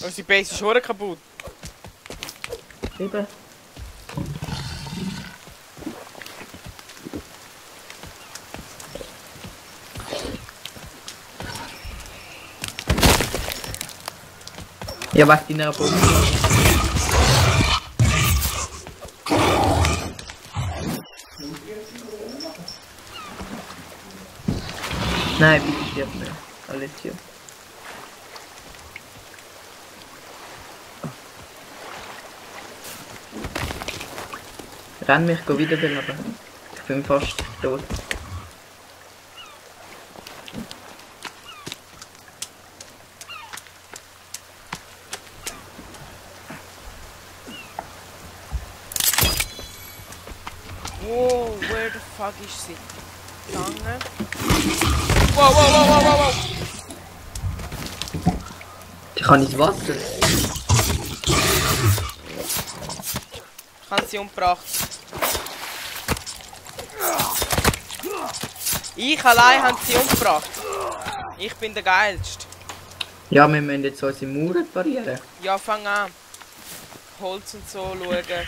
Unsere Base ist schon kaputt. Eben. Ja, wegen deiner Bombe. Nein, bitte stirb nicht. Alles hier. Renn mich wiederbeleben. Ich bin fast tot. Wow, where the fuck ist sie gegangen? Wow, wow, wow, wow, wow, wow! Ich kann ins Wasser. Ich habe sie umgebracht. Ich allein habe sie umgebracht. Ich bin der Geilste. Ja, wir müssen jetzt unsere Mauer reparieren. Ja, fang an. Holz und so schauen.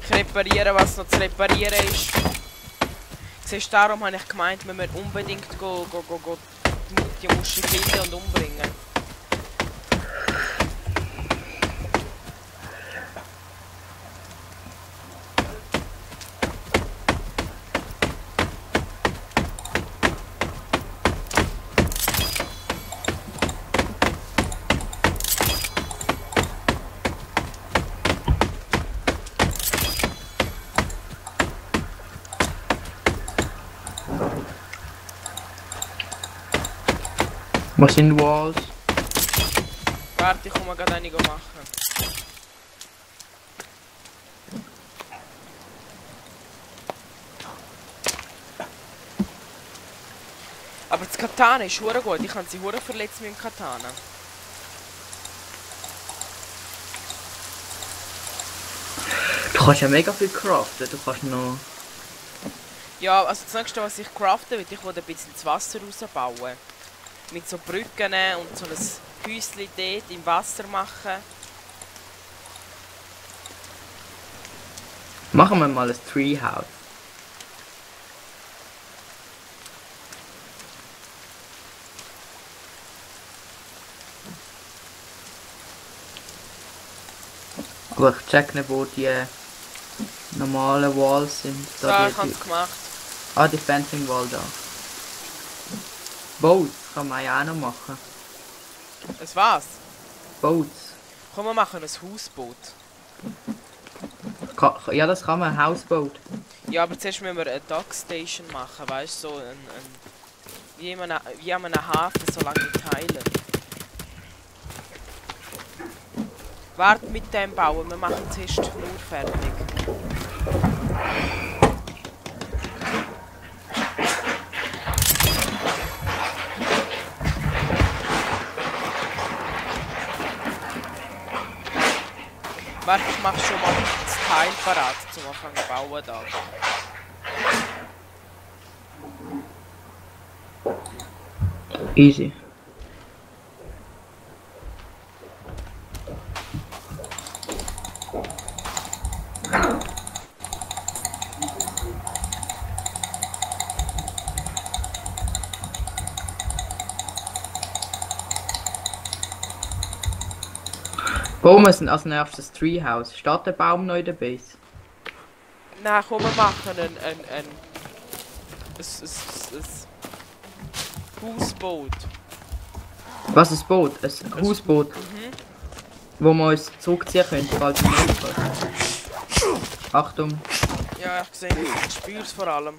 Ich repariere, was noch zu reparieren ist. Siehst du, darum habe ich gemeint, wir müssen unbedingt die Muschi finden und umbringen. Was sind Walls? Warte, ich komme gerade einige machen. Aber das Katana ist hure gut. Ich kann sie hure verletzen mit dem Katana. Du kannst ja mega viel craften. Du kannst noch... Ja, also das nächste, was ich craften will, ich will ein bisschen das Wasser rausbauen. Mit so Brücken und so ein Häuschen dort im Wasser machen. Machen wir mal ein Treehouse. Aber ich check nicht, wo die normalen Walls sind. So, ich habe es gemacht. Ah, die Fencing Wall da. Boats kann man ja auch noch machen. Es war's. Boats. Komm, wir machen ein Hausboot. Ja, das kann man, ein Hausboot. Ja, aber zuerst müssen wir eine Dockstation machen, weißt du, so wie an einem Hafen, so lange Teile. Warte mit dem Bauen, wir machen zuerst die Mauer fertig. Warte, ich mach schon mal das Teil parat zum Anfang zu bauen da. Easy. Bauen wir als nächstes Treehouse. Steht der Baum noch in der Base? Nein, komm, wir machen ein Hausboot. Was, ein Boot? Ein Hausboot? Wo wir uns zurückziehen können, falls wir nicht können. Achtung. Ja, ich sehe es, ich spüre es vor allem.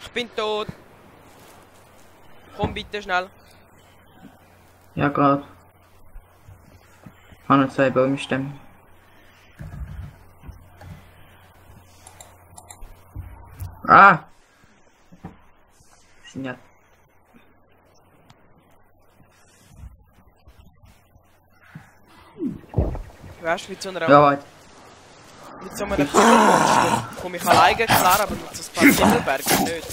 Ich bin tot. Komm bitte schnell. Ja, gerade. Ich habe noch 2 Baumstämme. Ah! Das sind ja... Weißt du, mit so einer Ja, Monster komme ich alleine klar, aber mit so ein paar Himmelbergen nicht.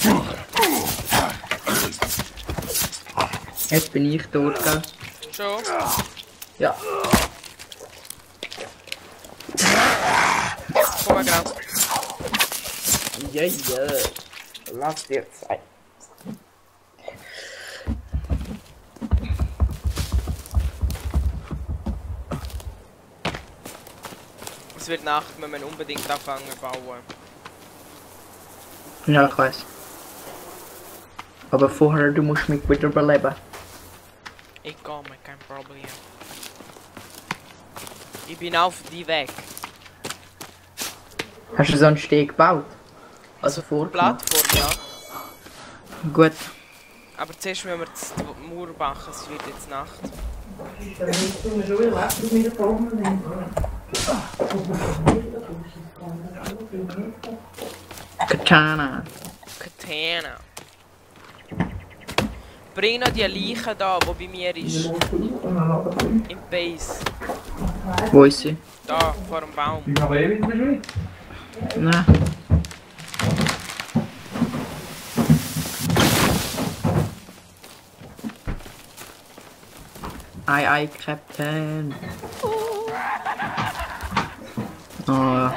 jetzt bin ich tot, gell? Schon? Ja. Komm mal genau. Ja, ja. Lass dir Zeit. Es wird Nacht, wir müssen unbedingt anfangen zu bauen. Ja, ich weiß. Aber vorher, du musst mich wieder beleben. Ich komme, kein Problem. Ich bin auf die Weg. Hast du so einen Steg gebaut? Also vor Plattform, ja. Gut. Aber zuerst müssen wir die Mauer machen, es wird jetzt Nacht. Katana. Katana. Bring noch die Leiche da, die bei mir ist. Im Base. Wo ist sie? Da, vor dem Baum. Nein. Ei, ei, Captain. Oh ja.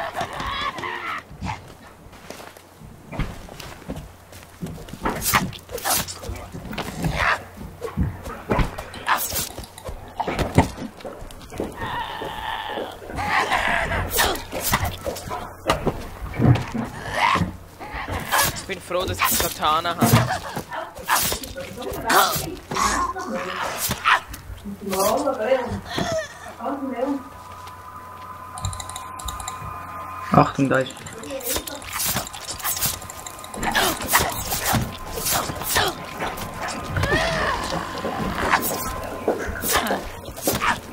Ich bin froh, dass ich Katana habe. Achtung, da ist.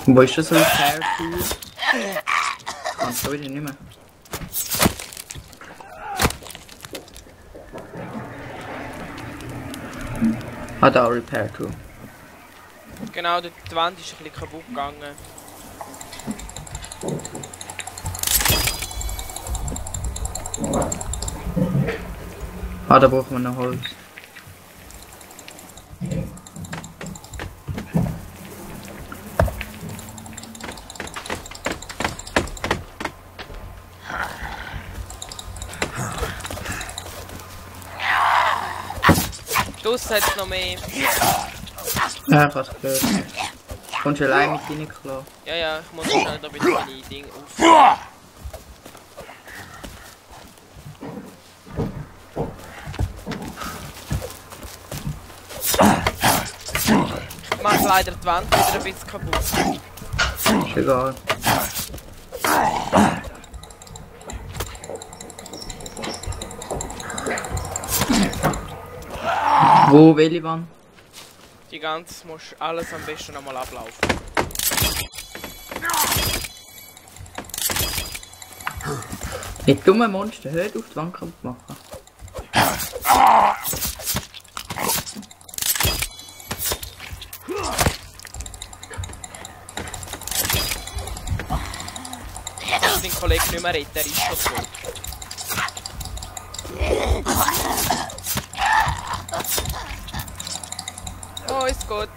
Wo ist das Repair Tool? Kannst du wieder nicht mehr. Ah, da Repair Tool. Genau, die Wand ist ein bisschen kaputt gegangen. Ah, da brauchen wir noch Holz. Draussen hat es noch mehr. Ja, ich hab's gehört. Kommst du allein mit rein, klar? Ja, ja, ich muss schnell da wieder meine Dinge auf. leider die Wand wieder ein bisschen kaputt. Ist egal. Wo, welche Wand? Die ganze musst alles am besten nochmal ablaufen. Die dummen Monster, hört auf die Wand kaputt machen. Ich den Kollegen nicht mehr retten, der ist schon tot. Oh, ist gut.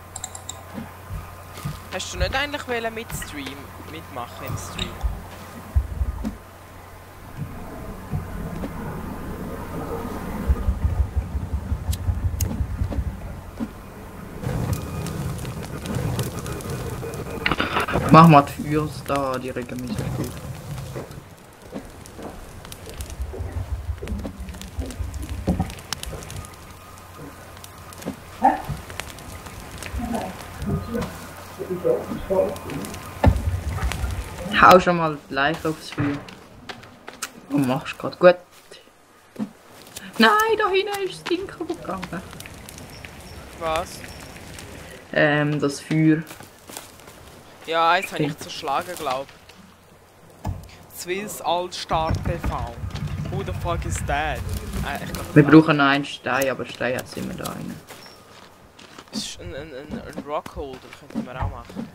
Hast du nicht eigentlich mitmachen im Stream? Mach mal die Fürs da, die regen mich so gut. Hau schon mal die Leiche aufs Feuer. Und machst grad gut. Nein, da hinten ist das Ding kaputt gegangen. Was? Das Feuer. Ja, eins habe ich zerschlagen, glaub. Swiss Altstar TV. Who the fuck is that? Ich glaub, Wir brauchen noch einen Stein, aber Stein hat es immer da rein. das ist ein Rockholder, könnten wir auch machen.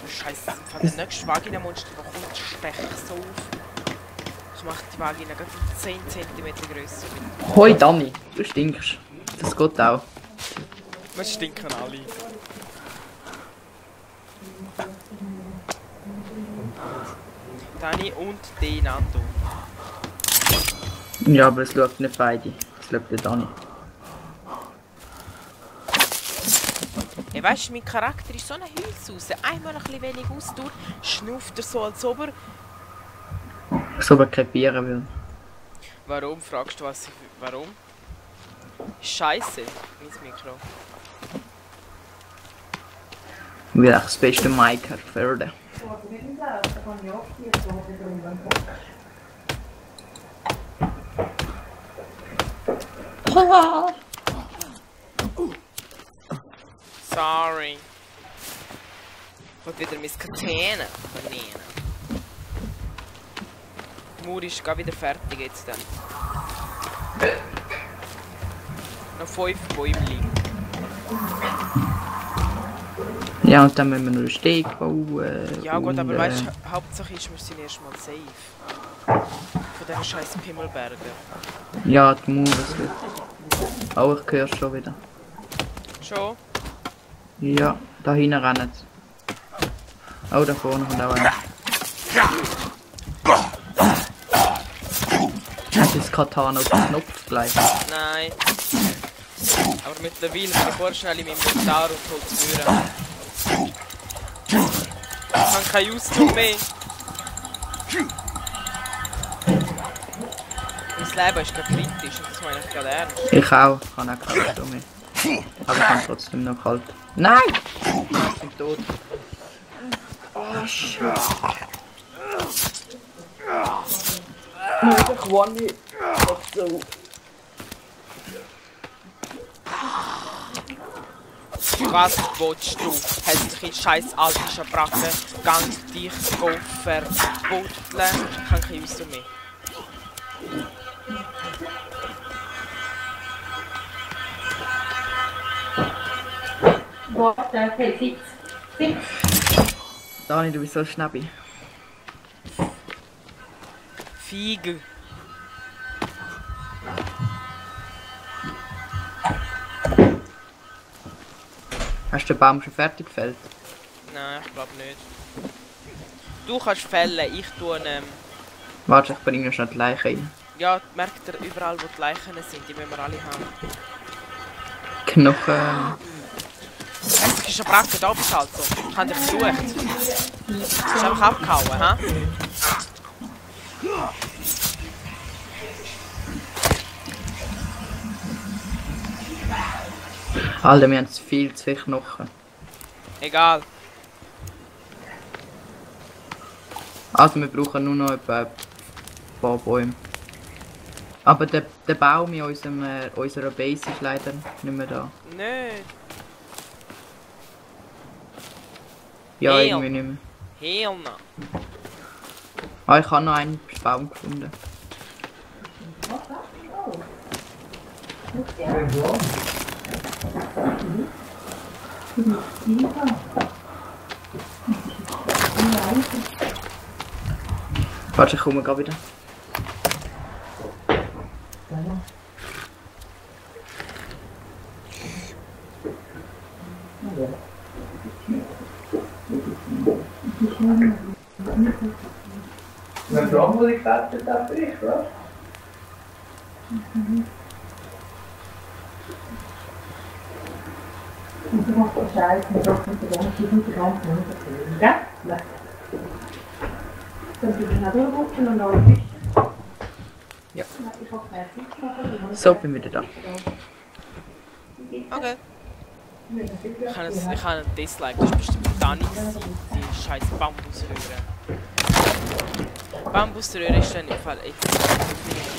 Scheiße, von der nächsten Vagina-Monster, der kommt, steche ich so auf. Ich mache die Vagina gerade 10 cm grösser. Hoi Dani, du stinkst. Das geht auch. Wir stinken alle. Dani und die Nando. Ja, aber es schaut nicht beide. Es schaut der Dani. Hey, weißt du, mein Charakter ist so eine Hülse. Einmal ein bisschen wenig Ausdauer, schnauft er so, als ob er... So aber krepieren will. Warum? Fragst du was? Warum? Scheiße, mein Mikro. Ich will auch das beste Mic fördern. Sorry. Ich will wieder mein Katana vernehmen. Die Mauer ist gerade wieder fertig jetzt dann. Noch 5 Bäumchen. Ja, und dann müssen wir noch einen Steg bauen. Ja gut, aber und, weißt du, Hauptsache ist, wir sind erstmal safe. Von diesen scheiß Pimmelbergen. Ja, die Mauer ist gut. Oh, ich höre schon wieder. Schon? Ja, da hinten rennen sie. Oh, da vorne kommt auch einer. Hast du das Katana auf den Knopf gleich? Nein. Aber mittlerweile bin ich vorschnell in meinem Inventar und hol es führen. Ich habe keinen Auszug mehr. Mein Leben ist gerade kritisch und das meine ich gerade ernst. Ich auch. Ich habe auch keinen Auszug mehr. Aber ich kann trotzdem noch kalt. Nein! Ich bin tot. Oh, Scheiße. Ich one hit. So. Was willst du? Hässliche scheiß alte Schabracke, gang dich verputteln. Ich habe keinen Auszug mehr. Warte, okay, sitz. Dani, du bist so schnabbi. Fiege. Hast du den Baum schon fertig gefällt? Nein, ich glaube nicht. Du kannst fällen, ich tue Warte, ich bringe schnell die Leiche rein. ja, merkt ihr überall wo die Leichen sind, die müssen wir alle haben. Knochen. Hässliche Schabracke, da bist du halt so. Ich habe dich gesucht. Du bist einfach abgehauen, ha? Alter, wir haben viel zu viel Knochen. Egal. Also wir brauchen nur noch etwa ein paar Bäume. Aber der Baum in unserer Base ist leider nicht mehr da. Nicht. Ja, Hell. irgendwie nicht mehr. Hell no. Ah, ich habe noch einen Baum gefunden. Warte, ich komme gerade wieder. Mijn vrouw moet ik dat bericht, hoor. Und du machst auch Scheiß, mit doch mit der ganzen Mund. Ja? Dann tust du noch durchrutschen und noch ein Ja. Ich hoffe, er sieht So, bin wieder da. Okay. Ich habe einen Dislike, das ist bestimmt Dani, die scheiß Bambusröhre. Bambusröhre ist dann im Fall echt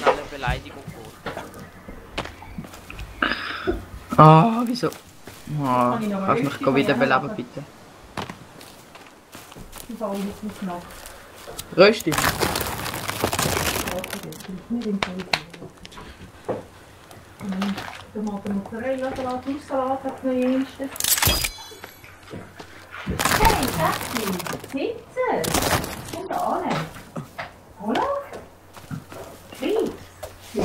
eine Beleidigung geworden. Ah, wieso? Ah, kannst du mich wieder beleben, bitte? Ich habe alles nicht gemacht. Rösti. Du machst den Mozzarella-Salat, Haussalat, das Neueste. Hey, Sassi, Pizza! Komm da an! Hallo? Schweiz? Ja,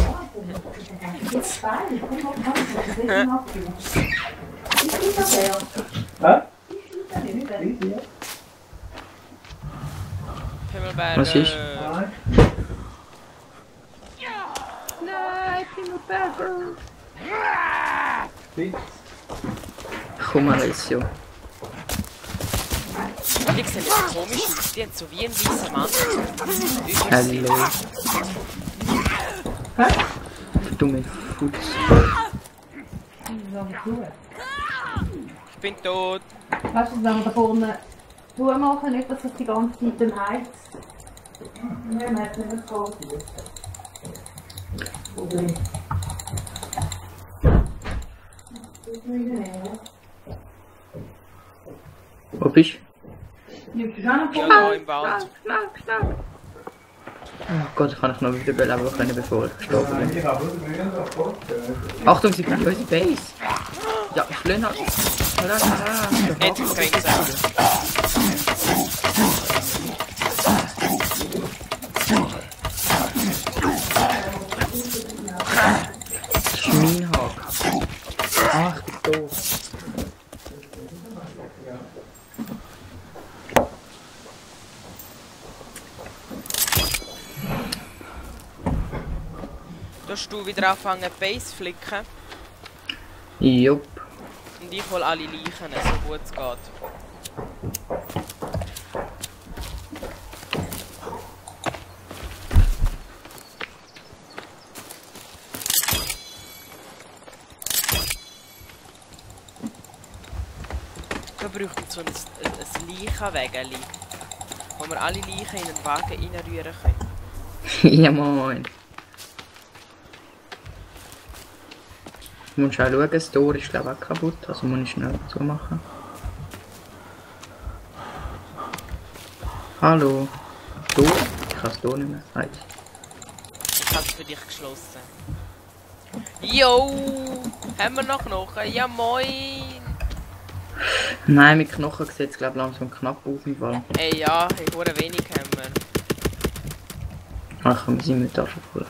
das ist fein. Komm mal, komm, das ist nicht nachgehen. Ist das der? Hä? Ist das nicht der? Pimmelberger. Was ist? Nein, Pimmelberger. Komm, Alessio. Die sehen jetzt komisch aus, die haben so wie ein weißer Mann. Hallo. Dumme Fuchs. Ich bin tot. Weißt du, wenn wir da vorne zumachen, nicht, dass es die ganze Zeit dann heizt? Nein, man hat nicht mehr kalt. Wo bist du? Ja, im Wald. Oh Gott, ich kann ich noch wieder beleben können, bevor ich gestorben bin. Ich habe übrigens auch vorgestellt. Achtung, sie bleiben unsere Base. Ja, schlön halt. Nicht Grenze. Das ist mein Haken. Ach, ich bin doof. Darfst du wieder anfangen Base flicken? Jupp. Und ich hol alle Leichen, so gut es geht. Wir bräuchten so ein Leichenwägeli, wo wir alle Leichen in den Wagen reinrühren können. Ja, moin. Du musst auch schauen, das Tor ist glaube ich auch kaputt, also muss ich schnell zumachen. Hallo. Tor? Ich kann das Tor nicht mehr. Nein. Ich habe es für dich geschlossen. Jo, haben wir noch Knochen? Ja moin! Nein, mit Knochen sieht es glaube ich langsam knapp aus im Fall. Ey ja, ich hure wenig haben wir. Ach, wir sind mit da schon voll.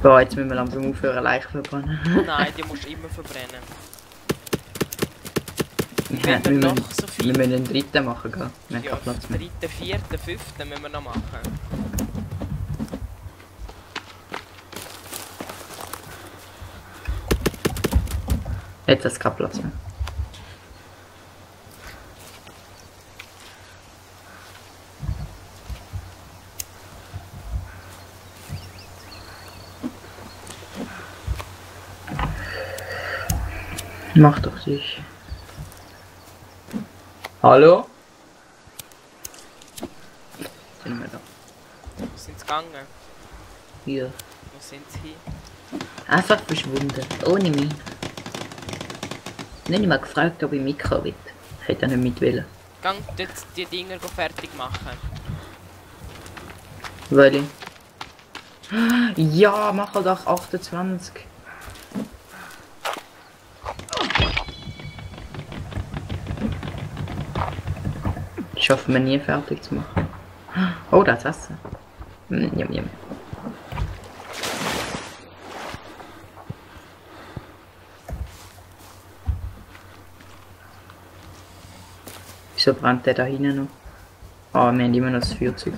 Boah, jetzt müssen wir langsam aufhören, Leichen verbrennen. Nein, die musst du immer verbrennen. Ja, Wenn wir wir noch müssen, so viel... wir müssen den dritten machen, gell? Wir haben Ja, keinen Platz mehr. 3., 4., 5. müssen wir noch machen. Jetzt hat es keinen Platz mehr. Mach doch sich. Hallo? Sind wir da? Wo sind sie gegangen? Hier. Wo sind sie hin? Einfach verschwunden. Ohne mich. Nicht mal gefragt, ob ich mitkommen will. Ich hätte nicht mit wollen. Gang dort die Dinger fertig machen. Weil ich... Ja, mach halt auch 28. Schaffen wir nie fertig zu machen. Oh, das Essen. Jum, jum. Wieso brennt der da hinten noch? Ah, wir haben immer noch das Feuerzeug.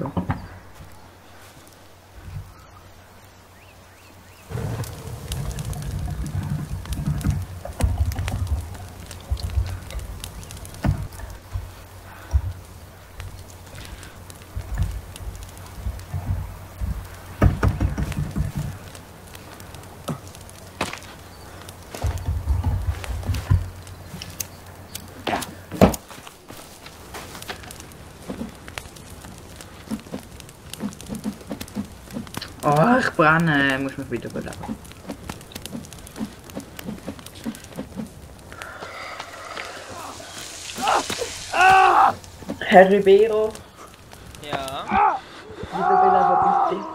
Oh, ich brenne, muss mich wieder beleben. Herr Ribeiro, Ja. wieder beleben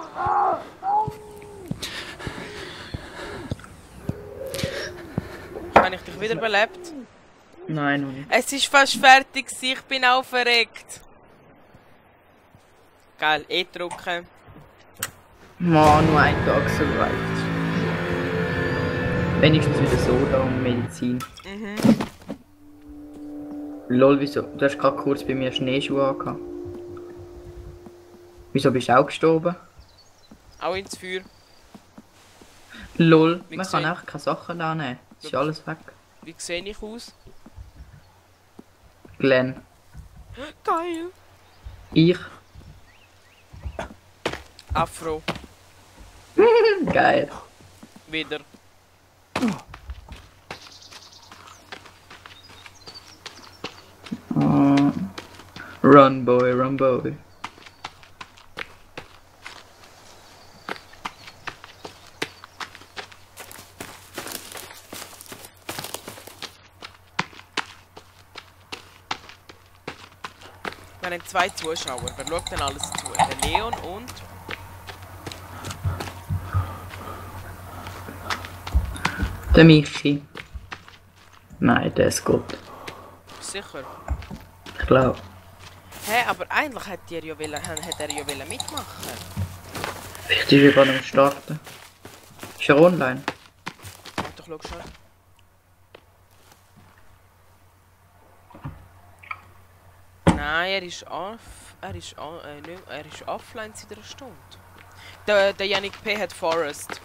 bitte. Habe ich dich wiederbelebt? Nein, noch nicht. Es ist fast fertig, ich bin aufgeregt. Geil, drücken. Mann, nur ein Tag survived. Wenigstens wieder Soda und Medizin. Mhm. Lol, wieso? Du hast gerade kurz bei mir Schneeschuhe angehabt. Wieso bist du auch gestorben? Auch ins Feuer. Lol, Wie man gesehen. kann einfach keine Sachen annehmen. Ist alles weg. Wie sehe ich aus? Glenn. Geil. Ich. Afro. Geil. Wieder. Oh. Run boy, run boy. Wir haben 2 Zuschauer. Wer schaut denn alles zu? Der Leon und... Der Michi. Nein, der ist gut. Sicher. Ich glaube. Hä, aber eigentlich hätte er ja mitmachen. Vielleicht ist er gerade am Starten. Ist er online? Warte, doch, schau schon. Nein, er ist offline seit einer Stunde. Der Yannick P. hat Forest.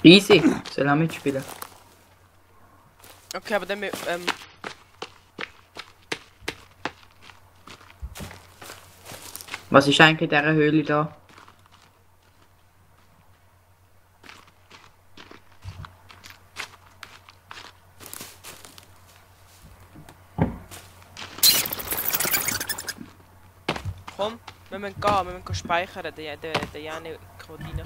Easy. Soll auch mitspielen. Okay, aber dann Was ist eigentlich in dieser Höhle da? komm, wir müssen gehen speichern, der Yannick will reinkommen.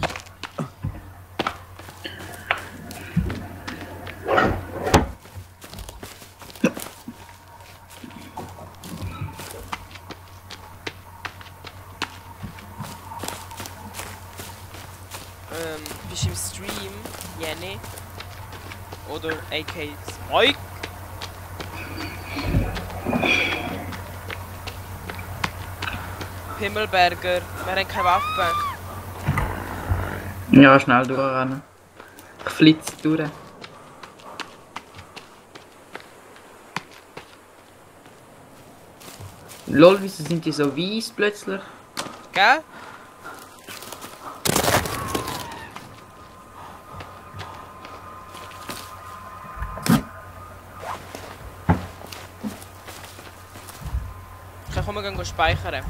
Bist du im Stream, Jenny? Oder AK Spike? Himmelberger, wir haben keine Waffe. Ja, schnell durchrennen. Ich flitze durch. Lol, wieso sind die so weiss plötzlich? Gell? Okay, komm, wir gehen speichern.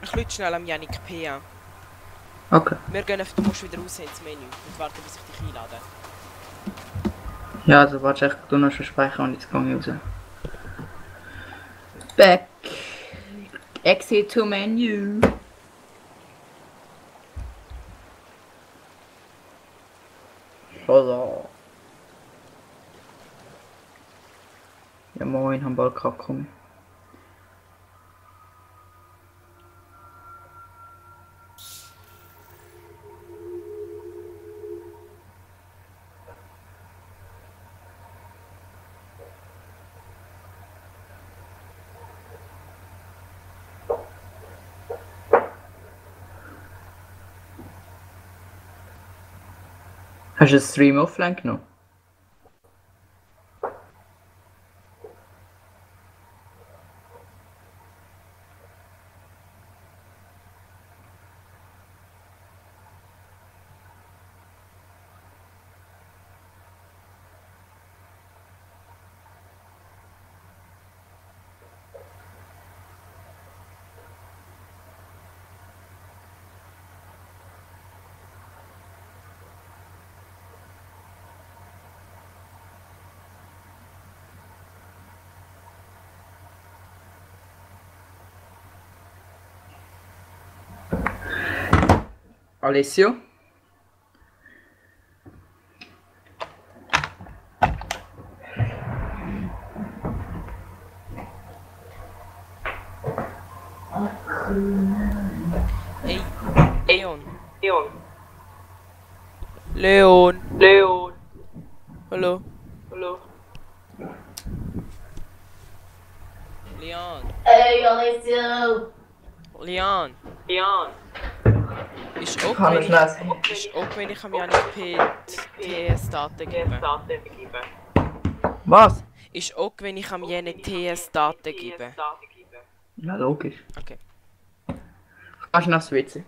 Ich rufe schnell am Yannick P. an. Okay. Wir gehen auf, du musst wieder raus ins Menü und warten, bis ich dich einlade. Ja, also warte, ich tu noch schon speichern und jetzt gehe ich raus. Back. Exit to Menu. Hallo. Ja moin, haben bald gekommen. Hast du den Stream offline genommen? Alessio? Ey, Leon. Leon. Hallo. Leon. Hey, Alessio! Leon. Ist auch, Kann wenn ich ich, ist auch wenn ich am Yannick P. TS-Daten gebe. Was? Ist auch wenn ich am Yannick TS-Daten gebe. Ja, logisch. Okay. Kannst du noch aufs WC?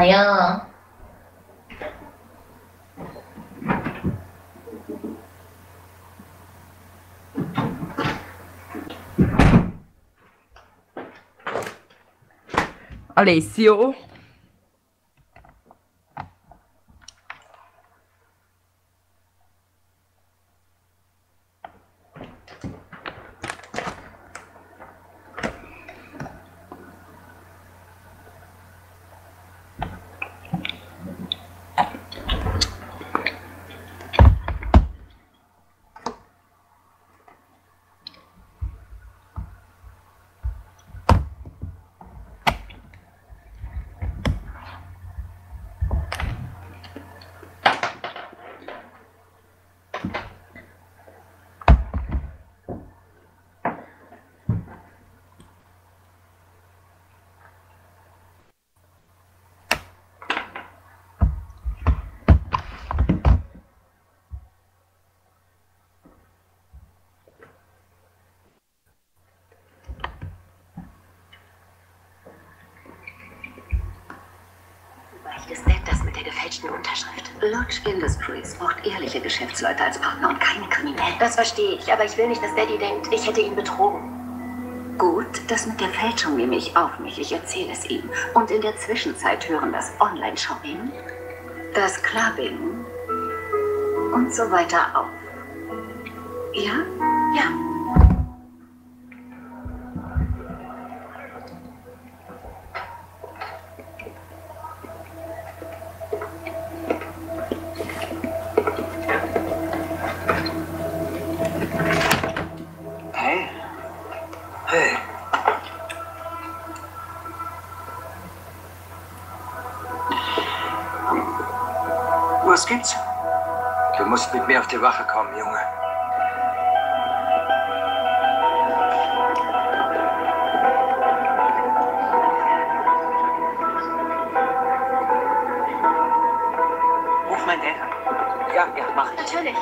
Naja. Alessio? Ist nett, das mit der gefälschten Unterschrift. Lodge Industries braucht ehrliche Geschäftsleute als Partner und keine Kriminellen. Das verstehe ich, aber ich will nicht, dass Daddy denkt, ich hätte ihn betrogen. Gut, das mit der Fälschung nehme ich auf mich. Ich erzähle es ihm. Und in der Zwischenzeit hören das Online-Shopping. das Clubbing und so weiter auf. Ja? Ja. Hey. Hey. Was gibt's? Du musst mit mir auf die Wache kommen, Junge. Ruf mein Dad an. Ja, mach ich. Natürlich.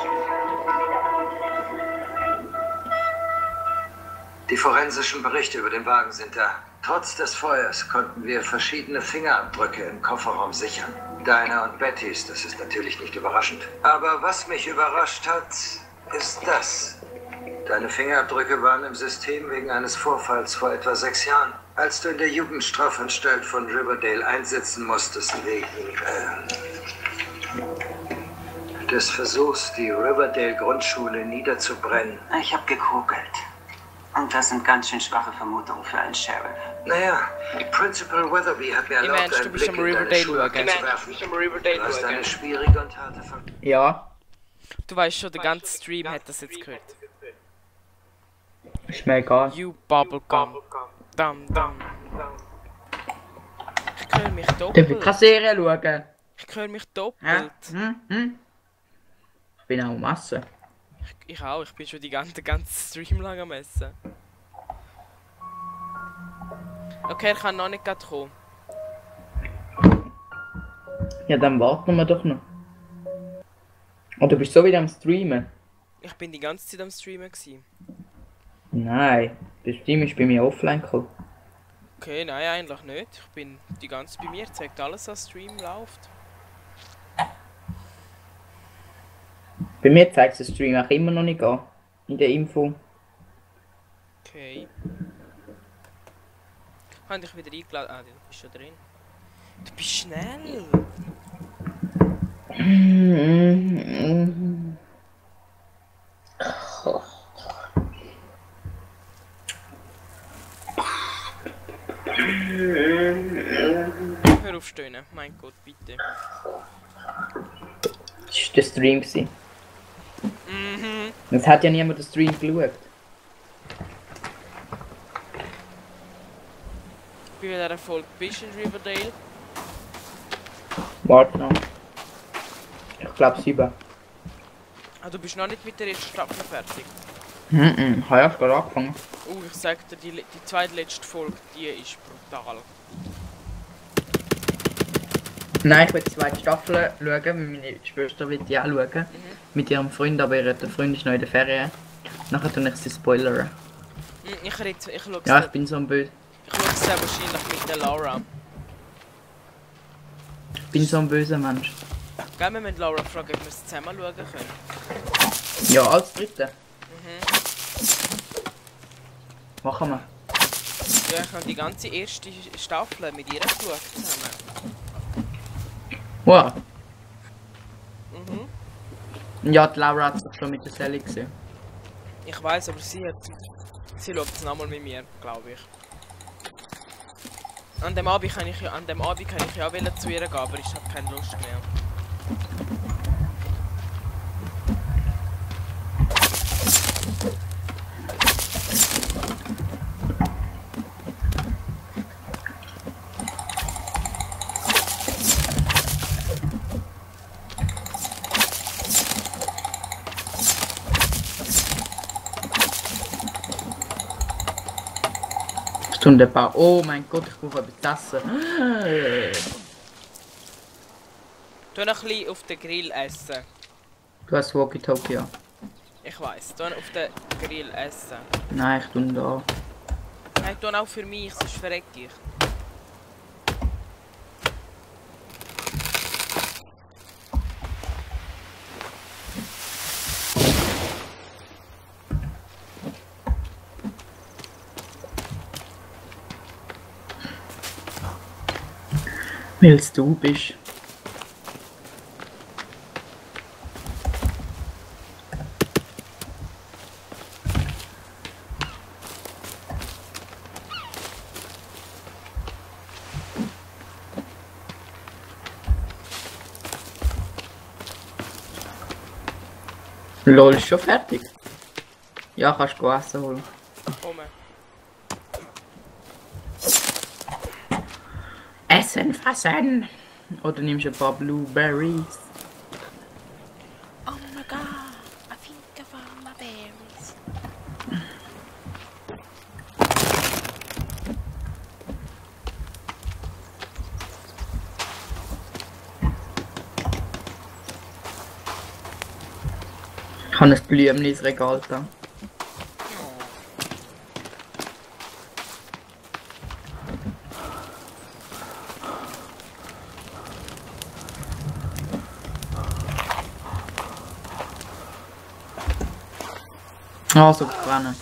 Die forensischen Berichte über den Wagen sind da. Trotz des Feuers konnten wir verschiedene Fingerabdrücke im Kofferraum sichern. Deiner und Bettys, das ist natürlich nicht überraschend. Aber was mich überrascht hat, ist das. Deine Fingerabdrücke waren im System wegen eines Vorfalls vor etwa 6 Jahren, als du in der Jugendstrafanstalt von Riverdale einsitzen musstest wegen des Versuchs, die Riverdale-Grundschule niederzubrennen. Ich habe gekokelt. Und das sind ganz schön schwache Vermutungen für einen Sheriff. Naja, Principal Weatherby hat mir erlaubt, einen Blick in deine Schule zu werfen. Du hast eine schwierige und harte Vergangenheit. Ja, Du weißt schon, der ganze Stream hat das jetzt gehört. ist mir egal. You Bubblegum. Dam, dam. Ich höre mich Darf ich doppelt. keine Serie schauen? Ich höre mich Hä? doppelt. Ich bin auch am Essen. Ich auch, ich bin schon den ganzen Stream lang am Essen. Okay, er kann noch nicht gerade kommen. Ja, dann warten wir doch noch. Oh, du bist so wieder am Streamen? Ich bin die ganze Zeit am Streamen gewesen. Nein, der Stream ist bei mir offline gekommen. Okay, nein, eigentlich nicht. Ich bin die ganze bei mir, zeigt alles, was Stream läuft. Bei mir zeigt der Stream auch immer noch nicht an. In der Info. Okay. Habe dich wieder eingeladen? Ah, du bist schon drin. Du bist schnell! Hör auf stöhnen, mein Gott, bitte. Das war der Stream. Es hat ja niemand den Stream geschaut. Bei welcher Folge bist du in Riverdale? Warte noch. Ich glaube 7. Ah, du bist noch nicht mit der ersten Staffel fertig. Ich habe erst gerade angefangen. Ich sag dir, die zweitletzte Folge, die ist brutal. Nein, ich will die zweite Staffel schauen, weil meine Schwester will die auch schauen. Mit ihrem Freund, aber der Freund ist noch in der Ferien. Nachher tue ich sie spoilern. Ich schaue Ja, ich bin so ein Böse. Ich schaue es sehr wahrscheinlich mit der Laura. Ich bin so ein böser Mensch. Gell, wir müssen Laura fragen, ob wir es zusammen schauen können. Ja, als Dritte. Machen wir. Ja, ich habe die ganze erste Staffel mit ihr geschaut zusammen. Wow. Ja, die Laura hat es schon mit der Sally gesehen. Ich weiß, aber sie schaut es nochmal mit mir, glaube ich. An dem Abend kann ich ja auch zu ihr gehen, aber ich habe keine Lust mehr. Stunde paar. Oh mein Gott, ich brauche etwas zu essen. Tu noch ein bisschen auf den Grill essen. Du hast Walkie-Talkie, ja. Ich weiß, tu auf den Grill essen. Nein, ich tue da. Hey, tu auch für mich, sonst verreck ich. Weil du bist. Lol, ist schon fertig. Ja, kannst du Essen holen. Komme. Essen, fressen! Oder nimmst du ein paar Blueberries? Oh my god, I think I found my berries. Ich habe ein Blümchen ins Regal da. Ah, so brennen.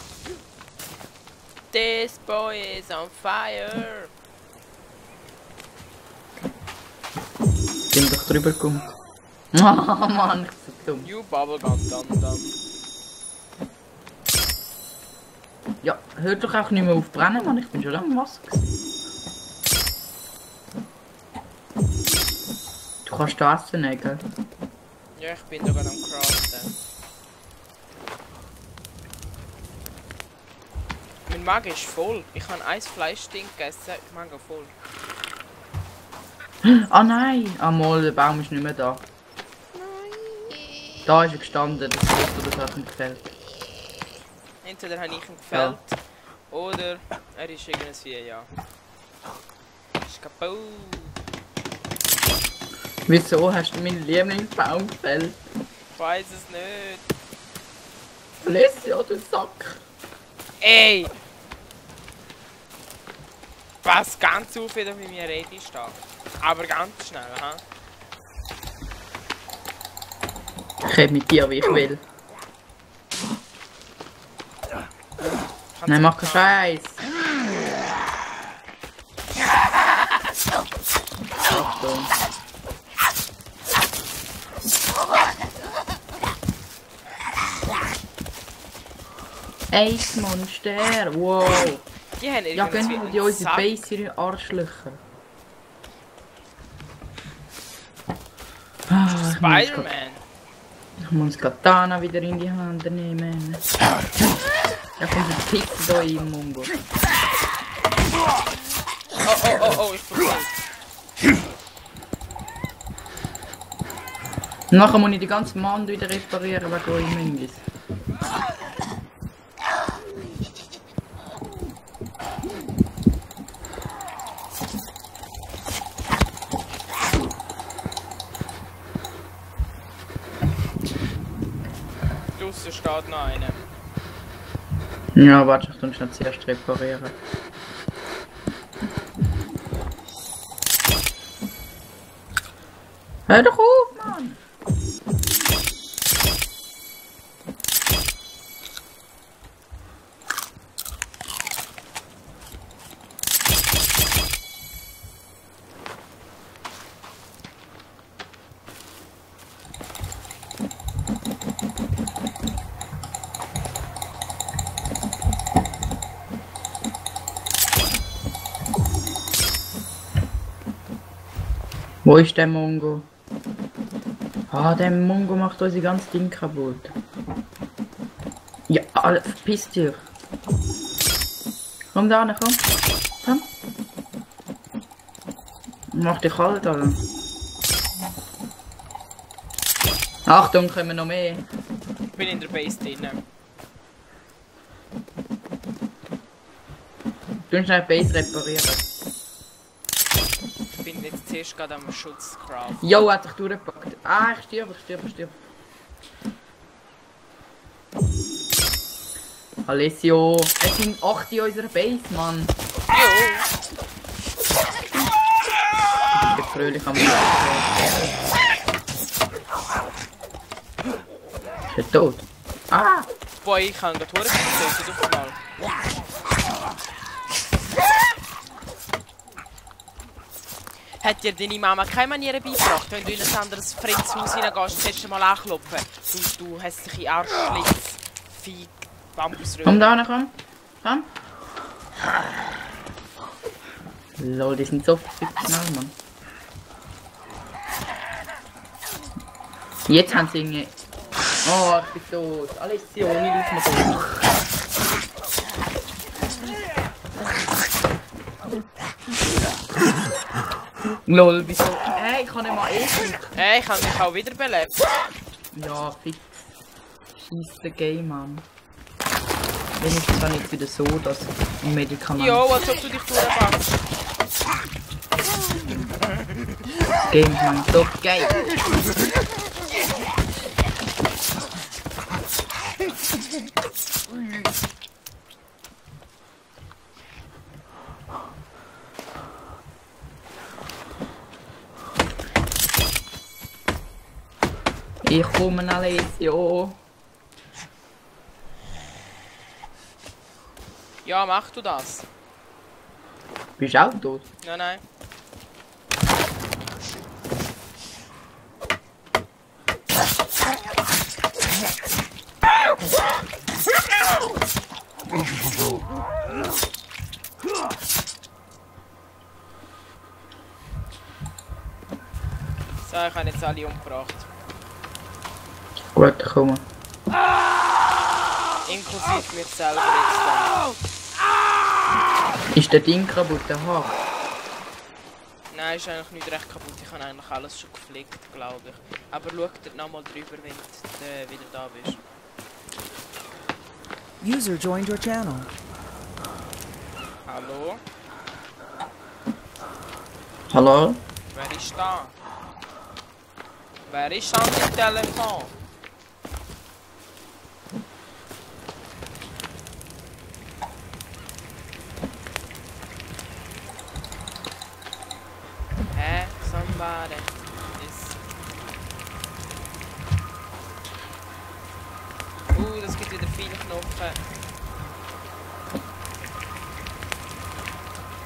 This boy is on fire. Bin doch drüber gekommen. Ah, Mann, ich bin so dumm. You bubblegum dum dum. Ja, hört doch auch nicht mehr auf brennen, Mann. Ich bin schon lange im Wasser gewesen. Du kannst das essen, ne, gell? Ja, ich bin sogar am Craften. Mein Magen ist voll. Ich habe ein Fleischding gegessen. Ich bin mega voll. Ah nein! Ah mal, der Baum ist nicht mehr da. Da ist er gestanden, das Foto, das hat ihm gefällt. Entweder habe ich ihn gefällt oder er ist irgendwie, ja. Ist kaputt. Wieso hast du meinen Lieblingsbaum gefällt? Ich weiß es nicht. Alessio, du Sack! Ey! Pass ganz auf, wie du bei mir redest. Aber ganz schnell, ha? Ich rede mit dir, wie ich will. Nein, mach keinen Scheiß! Achtung! Eismonster! Wow! Die haben Ja, irgendwie gehen die unsere Sack. Base in die Arschlöcher. Ah, Spider-Man! ich muss das Katana wieder in die Hand nehmen. Ja, komm, du Pizza da im Mungo. Oh, ich bin tot. Nachher muss ich die ganze Mann wieder reparieren wegen euch Mingis. Draussen steht noch einer. Ja, warte, ich muss noch zuerst reparieren. Hör doch auf, Mann! Wo ist der Mongo? Ah, der Mongo macht unser ganzes Ding kaputt. Ja, alle, verpiss dich. Komm da, komm. Komm. Mach dich kalt, Alter. Achtung, kommen noch mehr. Ich bin in der Base drin. Du musst schnell die Base reparieren. Ich bin jetzt zuerst gerade am Schutzcraft. Jo, hat sich durchgepackt. Ah, ich stirb. Alessio, es sind 8 in unserer Base, Mann. Ich bin fröhlich am Laufen. Ist er tot? Ah! Boah, ich kann gerade hochgezogen, doch mal. Hat dir deine Mama keine Manieren beigebracht, wenn du in ein anderes fremdes Haus hineingehst, zuerst einmal anklopfen? Du hässliche Arschlitz, Vieh, Bambusröhre. Komm da, komm. Komm. Lol, die sind so schnell, Mann. Jetzt haben sie irgendwie Oh, ich bin tot. Alessio, nicht auf mich tot. Lol, wieso? Hey, ich kann nicht mal essen. Hey, ich habe mich auch wiederbelebt. Ja, fix. Scheisse Game, Mann. Wenigstens habe ich wieder so, dass ein Medikament... Jo, als ob du dich durchmachst. Das Game ist man so geil. Ich komme Alessio. Ja, mach du das. Bist du auch tot? Nein, nein. So, ich habe jetzt alle umgebracht. Gut, komm. Inklusive mir selber jetzt dann. Ist der Ding kaputt, der Haar? Nein, ist eigentlich nicht recht kaputt. Ich habe eigentlich alles schon gepflegt, glaube ich. Aber schau dir nochmal drüber, wenn du wieder da bist. User joined your channel. Hallo? Hallo? Wer ist da? Wer ist an dem Telefon? Hä? Somebody is... Das gibt wieder viele Knochen.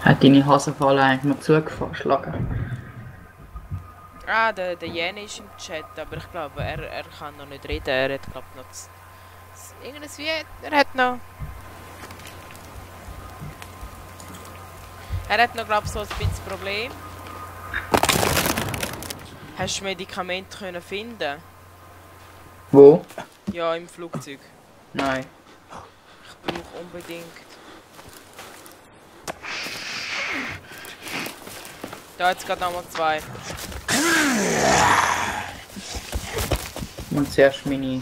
Hat deine Hasenfalle eigentlich mal zugeschlagen? Ah, der Jenny ist im Chat, aber ich glaube, er kann noch nicht reden. Er hat, glaube noch... Irgendwas wie... Er hat noch... Er hat noch, glaube ich, so ein bisschen Problem. Hast du Medikamente können finden? Wo? Ja, im Flugzeug. Nein. Ich brauche unbedingt... Da jetzt gerade nochmal 2. Ich muss zuerst meine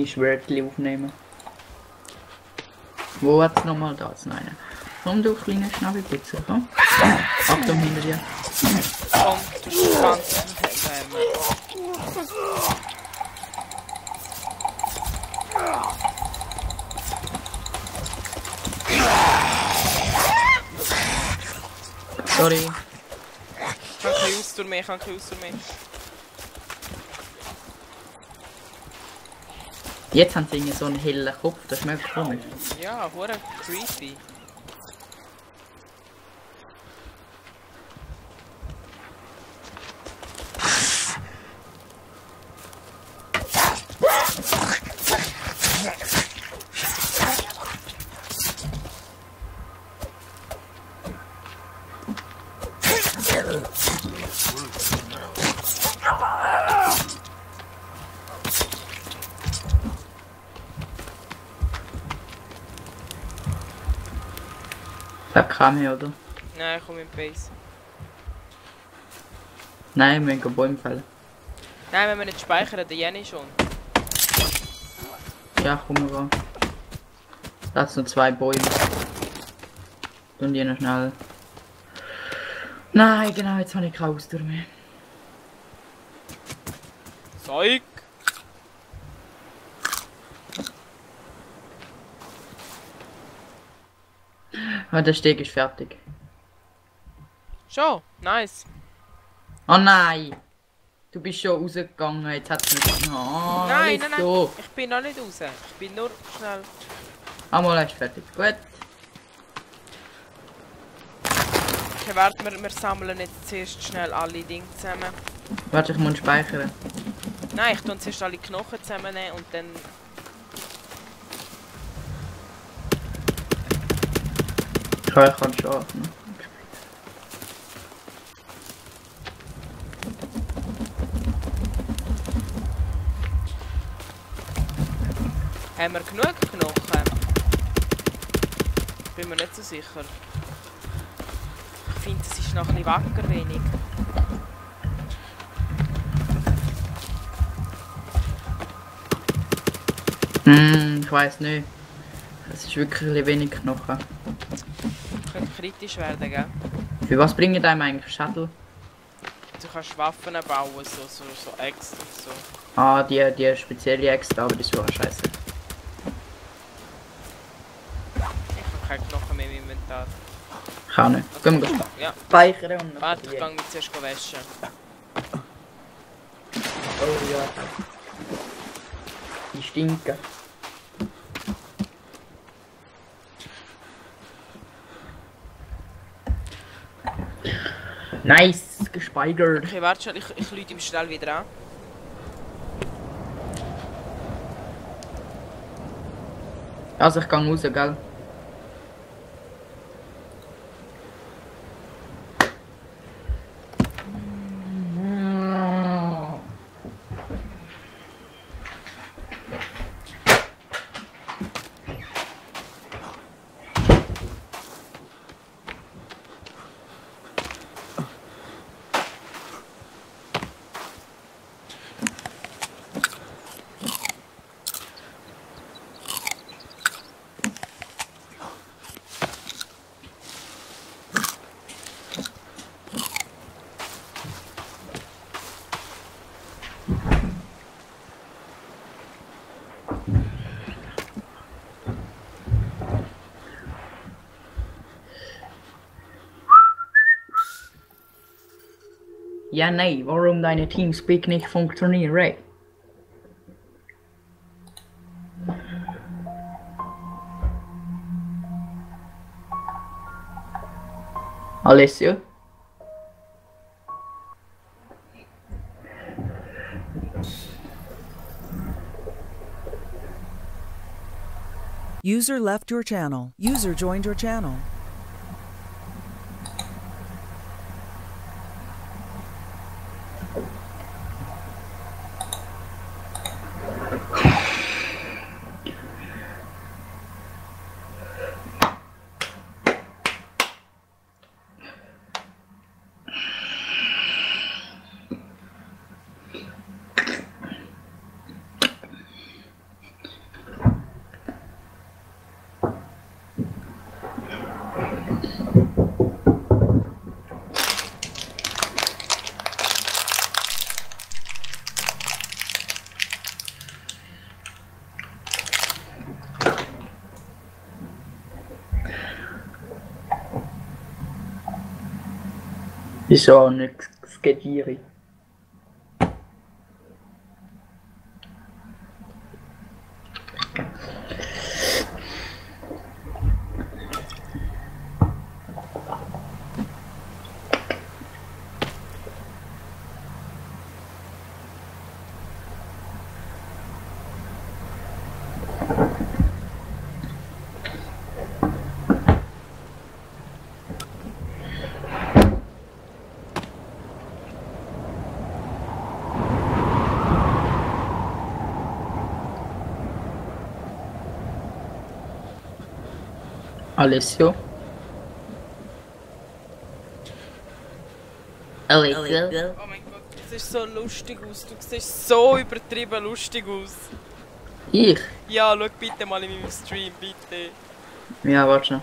Schwertli aufnehmen. Wo hat es nochmal das? Nein. Komm du kleine Schnabelpizza, komm. Achtung hinter dir. Komm, du spannst wärmen. Sorry. Ich kann kein Ausdauer mehr, ich kann kein Ausdauer mehr. Jetzt haben sie irgendwie so einen hellen Kopf, das ist mega komisch. Ja, hure creepy. Da kam her, oder? Nein, ich komme in Base. Nein, wir müssen Bäume fällen. Nein, wenn wir nicht speichern, der Jenny schon. Ja, komm mal. Da sind noch 2 Bäume. Und die noch schnell. Nein, genau, jetzt habe ich keine Ausdauer mehr. Zeug! Ah, der Steg ist fertig. Schon, nice. Oh nein! Du bist schon rausgegangen, jetzt hat es nicht... Oh, Nein, nein, so. Ich bin noch nicht raus. Ich bin nur schnell... Einmal ist fertig. Gut. Okay, warte, wir sammeln jetzt zuerst schnell alle Dinge zusammen. Warte, ich muss speichern. Nein, ich tue zuerst alle Knochen zusammennehmen und dann... Ja, ich kann schlafen. Haben wir genug Knochen? Bin mir nicht so sicher. Ich finde, es ist noch ein bisschen wacker wenig. Ich weiß nicht. Es ist wirklich ein bisschen wenig Knochen. Könnte kritisch werden, gell? Für was bringen einem eigentlich Schädel? Du kannst Waffen bauen, so Äxte und so. Ah, die spezielle Äxte, aber die ist auch scheiße. Ich habe keine Knochen mehr im Inventar. Ich auch nicht. Gehen wir Ja. speichern und Warte, ich gehe mich zuerst waschen. Oh ja. Die stinken. Nice, gespeichert. Okay, warte schon, ich lüte ihm schnell wieder an. Also ich gehe raus, gell? Ja, nee, warum deine Teamspeak nicht funktioniert? Alessio? User left your channel. User joined your channel. Wieso auch nicht Skedieri? Alessio? Alessio? Oh mein Gott, du siehst so lustig aus. Du siehst so übertrieben lustig aus. Ich? Ja, schau bitte mal in meinem Stream, bitte. Ja, warte schon.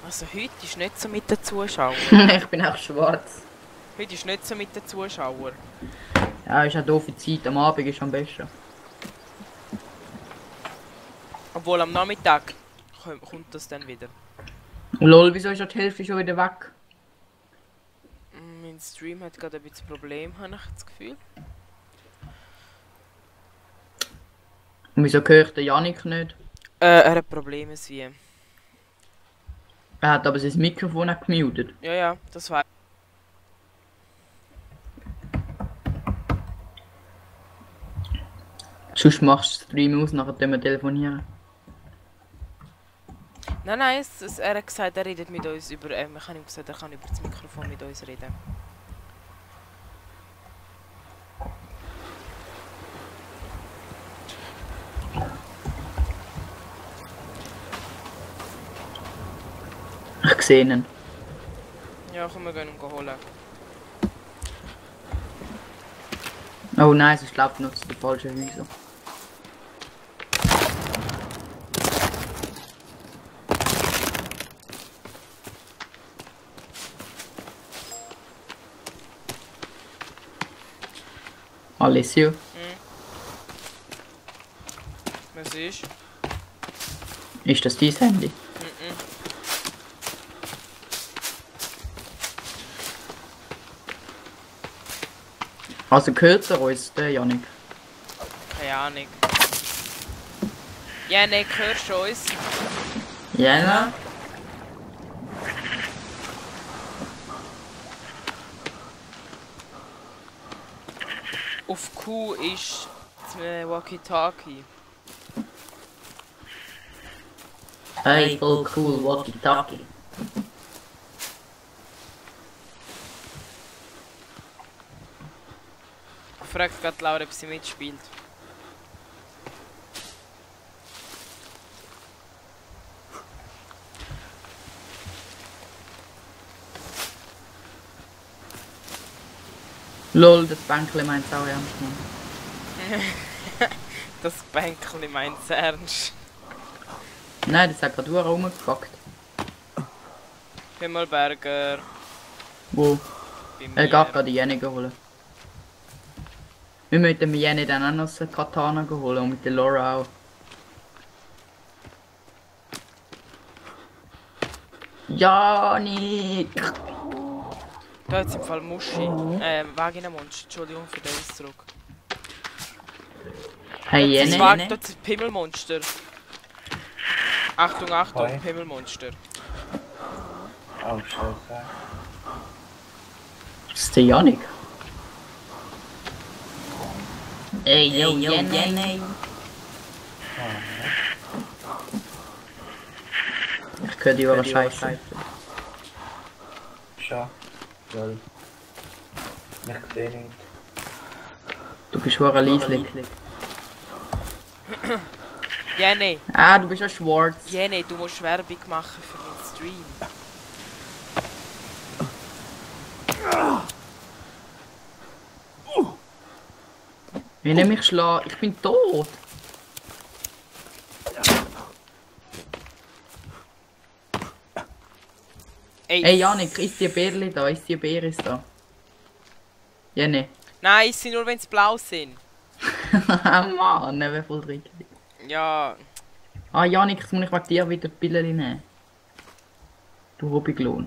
Also heute ist nicht so mit den Zuschauern. Ich bin auch schwarz. Heute ist nicht so mit den Zuschauern. Ja, ist eine doofe Zeit. Am Abend ist am besten. Obwohl am Nachmittag kommt das dann wieder. Lol, wieso ist ja die Hälfte schon wieder weg? Mein Stream hat gerade ein bisschen Problem, habe ich das Gefühl. Und wieso hört der Janik nicht? Er hat Probleme wie. Er hat aber sein Mikrofon auch gemutet. Ja, ja, das war. Sonst machst du den Stream aus, nachher können wir telefonieren. Nein, nein, er hat gesagt, er redet mit uns über. Ich habe ihm gesagt, er kann über das Mikrofon mit uns reden. Ich sehe ihn. Ja, komm, wir gehen ihn holen. Oh nein, ich glaube, noch zu den falschen Häusern. Alessio. Was ist? Ist das dein Handy? Also gehört er uns, der Janik? Keine Ahnung. Janik, hörst du uns? Ja. Auf Q ist das Walkie-Talkie. Hey, voll cool, walkie-talkie. Ich frage gerade Laura, ob sie mitspielt. Lol, das Bänkle meint's auch ernst, Mann. Das Bänkchen meint's ernst. Nein, das hat gerade nur rumgepackt. Himmelberger. Wo? Bei Er mir. geht gerade die Jenny holen. Wir müssen mit Jenny dann auch noch das Katana holen und mit der Laura auch. Janik! Da jetzt im Fall Muschi. Vagina-Monster. Entschuldigung für den Ausdruck. Hey Jenny! Das ist Pimmelmonster. Achtung, Achtung, Hi. Pimmelmonster. Oh, scheiße. Das ist der Janik. Ey, yo, Jenny! Ich höre die eure Scheiße. Schau. Lol. Ich sehe nicht. Du bist schon ein Liesling. Jenny, Ah, du bist ja schwarz. Jenny, du musst Werbung machen für meinen Stream. Wie nehme ich schlagen? Ich bin tot. Ey Janik, ist die Bärli da? Ist die Bär ist da? Jenny. Nein, ich sie nur, wenn sie blau sind. Mann, wie voll drin. Ja, Ah Janik, jetzt muss ich wegen dir wieder die Pille nehmen. Du Hobbyklon.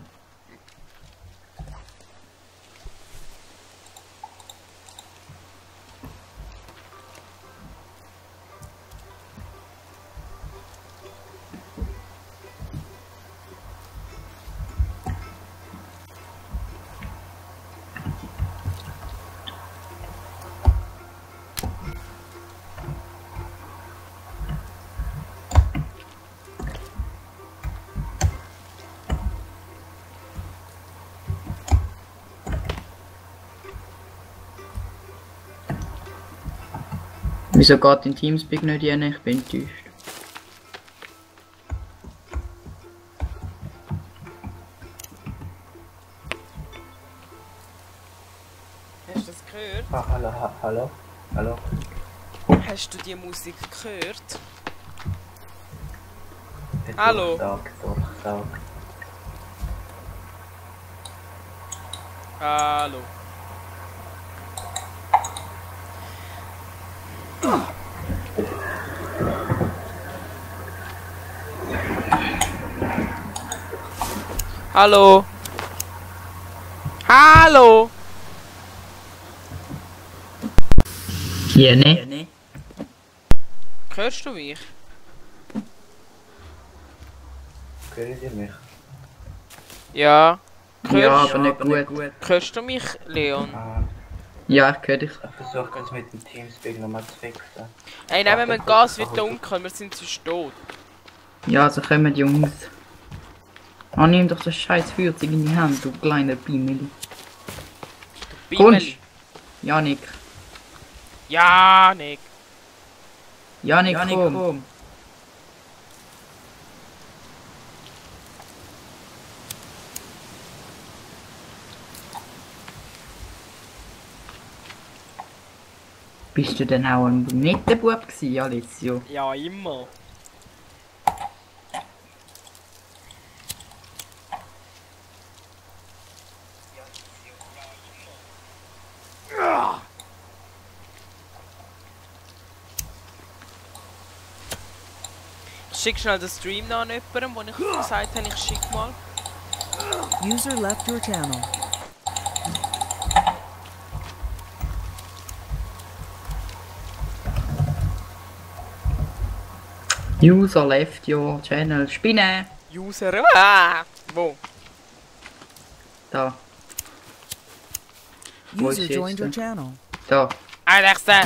Wieso geht in Teamspeak nicht rein? Ich bin enttäuscht. hast du das gehört? Ah, hallo, hallo, hallo. Hast du die Musik gehört? Der Hallo. Durchsag. Hallo. Hallo. Hallo. Jenny? Hörst du mich? Hören Sie mich? Ja. Ja, Hörst, aber nicht gut. hörst du mich, Leon? Ah, Ja, ich höre dich. ich versuche es mit dem Teamspeak nochmal zu fixen. Ey, nein, wenn wir Gas wird dunkel, wir sind sonst tot. Ja, so kommen die Jungs. Ah, nimm doch das scheiß Feuerzeug in die Hand, du kleiner Bimmeli. Bimmeli. Janik. Ja, Nick. Janik, komm. Bist du denn auch ein netter Bub gewesen, Alessio? Ja, immer. Ich schick schnell den Stream noch an jemandem, wo ich gesagt habe, ich schick mal. User left your channel. User left your channel. Spinne! User, wo? Da. Wo User ist joined your jetzt? channel. Da. Alexa!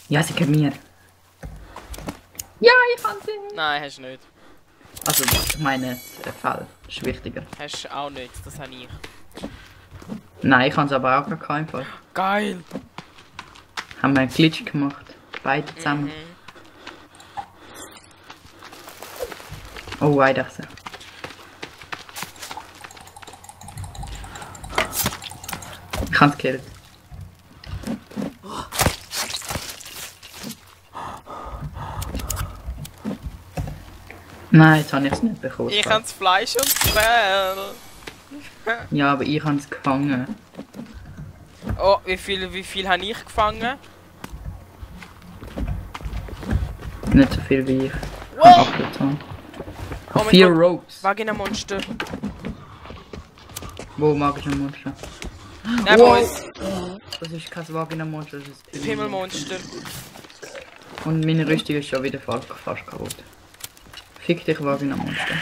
Ja, sie gehört mir. Ja, ich kann sie. Nein, hast du nicht. Also, ich meine, der Fall ist wichtiger. Hast du auch nicht, das habe ich. Nein, ich kann es aber auch gar keinen Fall. Geil! Haben wir einen Glitch gemacht. Beide zusammen. Oh, Eidechse. Ich kann es killen. Nein, jetzt habe ich es nicht bekommen. Ich habe das Fleisch und das Fell. Ja, aber ich habe es gefangen. Oh, wie viel habe ich gefangen? Nicht so viel wie ich. Wow. Oh, mein 4 Gott. Ropes. Vagina-Monster. Wo magische Monster? Nein, Boys. Das ist kein Vagina-Monster, das ist ein Pimmelmonster. Und meine Rüstung ist schon wieder fast kaputt. Fick dich, Vagina-Monster.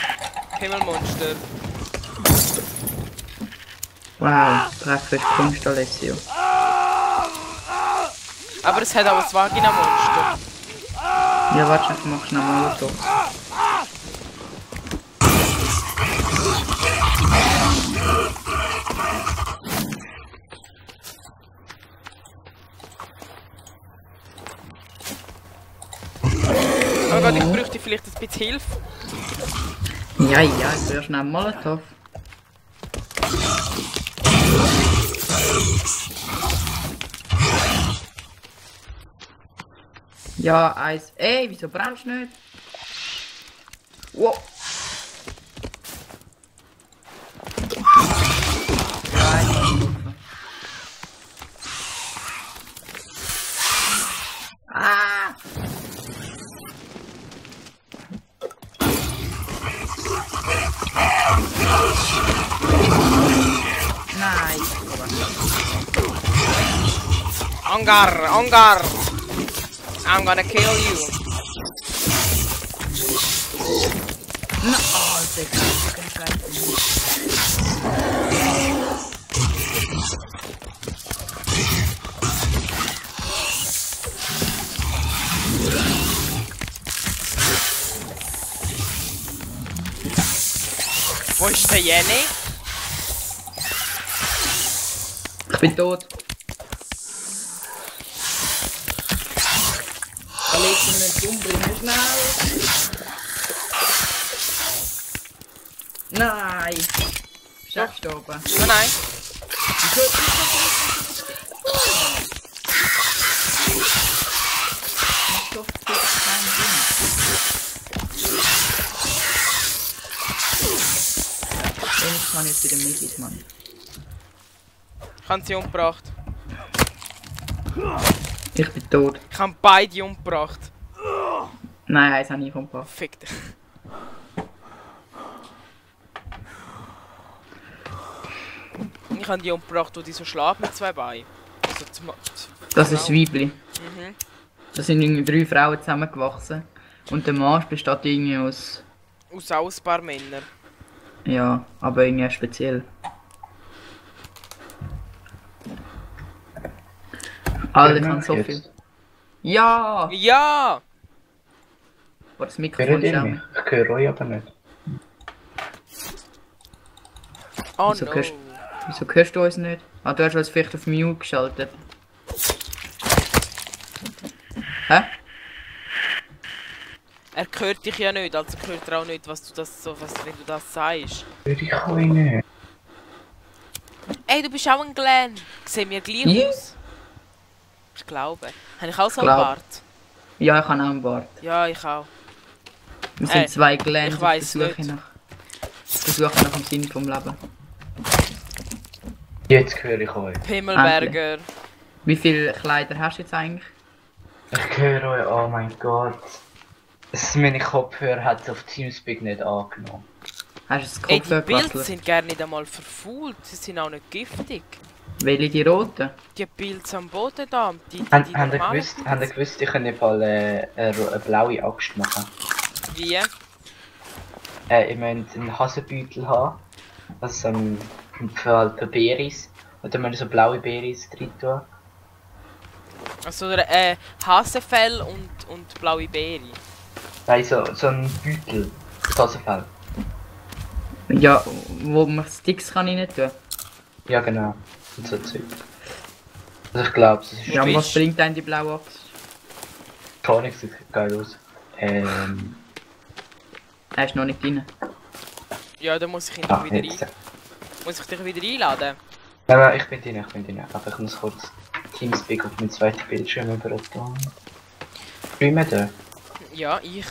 Pimmelmonster. Wow, Treffer ist Kunst, Alessio. Aber es hat auch ein Vagina-Monster. Ja, warte, ich mach schnell mal Molotov. Oh Gott, ich bräuchte vielleicht ein bisschen Hilfe. Ja, ich will schnell Molotov. Ja, Eis. Ey, wieso brennst du nicht? Wow. Ah! Nein. Ongar, Ongar! I'm gonna kill you. No, oh, Wo ist der Jenny? ich bin tot. Alessio, nicht umbringen, schnell! Nein! Bist du gestorben? Nein, nein. Mach doch bitte keinen Sinn. Ich kann jetzt wieder Mickys, Mann. Ich habe sie umgebracht. Ich bin tot. Ich habe beide umgebracht. Nein, eins habe ich umgebracht. Fick dich. Ich habe die umgebracht, die so schlafen mit 2 Beinen. Also Das ist das Weibli. Mhm. Da sind irgendwie 3 Frauen zusammengewachsen. Und der Mann besteht irgendwie aus... Aus ein paar Männern. Ja, aber irgendwie speziell. Alter, ich kann so viel. Ja! Ja! Boah, das Mikrofon Hört ist ihr auch... mich? Ich höre euch aber nicht. Oh Wieso no. Wieso hörst du uns nicht? Ah, du hast uns vielleicht auf Mute geschaltet. Hä? Er hört dich ja nicht, also hört er auch nicht, was du das so, wenn du das sagst. Höre ich euch nicht? Ey, du bist auch ein Glenn. Sehen wir gleich Ja. aus? Ich glaube. Habe ich auch so einen Glaub. Bart? Ja, ich habe auch einen Bart. Ja, ich auch. Wir sind Ey, zwei Glenn. ich weiss Versuche nicht. nach dem Sinn vom Leben. Jetzt höre ich euch. Pimmelberger. Wie viele Kleider hast du jetzt eigentlich? Ich höre euch, oh mein Gott. Meine Kopfhörer hat es auf Teamspeak nicht angenommen. Hast du das Ey, die Kopfhörer Pilze gewechselt? sind gar nicht einmal verfault. Sie sind auch nicht giftig. Welche die roten? Die Pilze am Boden da, die Habt ihr normalen gewusst, ich kann im Fall eine blaue Axt machen? Wie? Ich möchte einen Hasenbeutel haben. Also für Beeris. Und dann müssen so blaue Beeris drin tun. Also Hasenfell und blaue Beere. Nein, so ein Beutel. Hasenfell. Ja, wo man Sticks kann rein tun. Ja genau. Und so Zeug. Also ich glaube, das ist Ja, bist was bringt denn die blaue Axt? gar nicht, sieht geil aus. Er ist noch nicht drin. Ja, dann muss ich ihn doch wieder jetzt. Muss ich dich wieder einladen? Nein, ich bin drin. Aber ich muss kurz Teamspeak auf meinen zweiten Bildschirm übertragen. Streamen da? Ja, ich.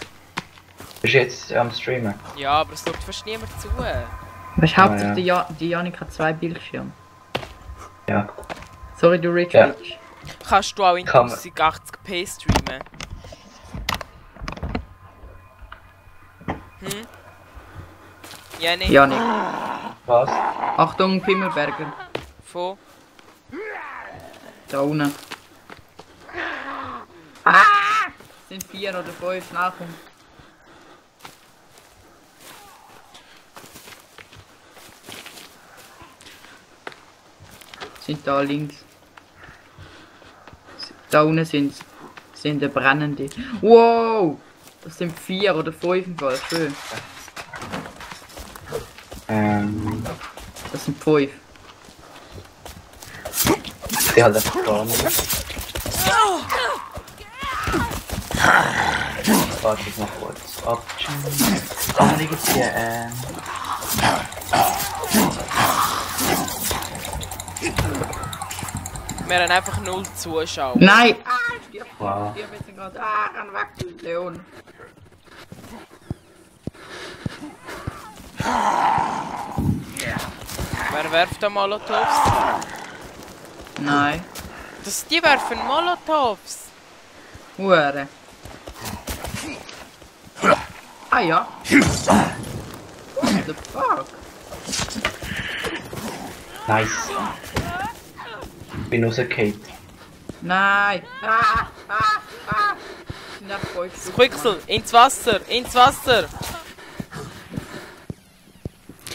Bist du jetzt am Streamen? Ja, aber es schaut fast niemand zu. Weißt du, hauptsächlich die Janik hat 2 Bildschirme. Ja. Sorry, du Rich Ja. Rich. Kannst du auch in Kann man. 1080p streamen? Hm? Jenny? Janik. Was? Achtung, Pimmelberger. Von? Da unten. Es sind 4 oder 5, schnell komm. Sind da links. Da unten sind der brennende. Wow! Das sind 4 oder 5 im Fall, schön. Das sind 5. Die halt einfach gar nicht. Warte ich noch kurz ab. Da liegt hier, Wir haben einfach 0 Zuschauer. Nein! wow. Ich bin gerade. Renn weg, Leon. Wer werft da Molotovs? Nein. Die werfen Molotovs! Hure. Ah ja. What the fuck? Nice. Bin rausgefallen. Nein. Sind einfach 5 Stück. Squixel, ins Wasser! Ins Wasser!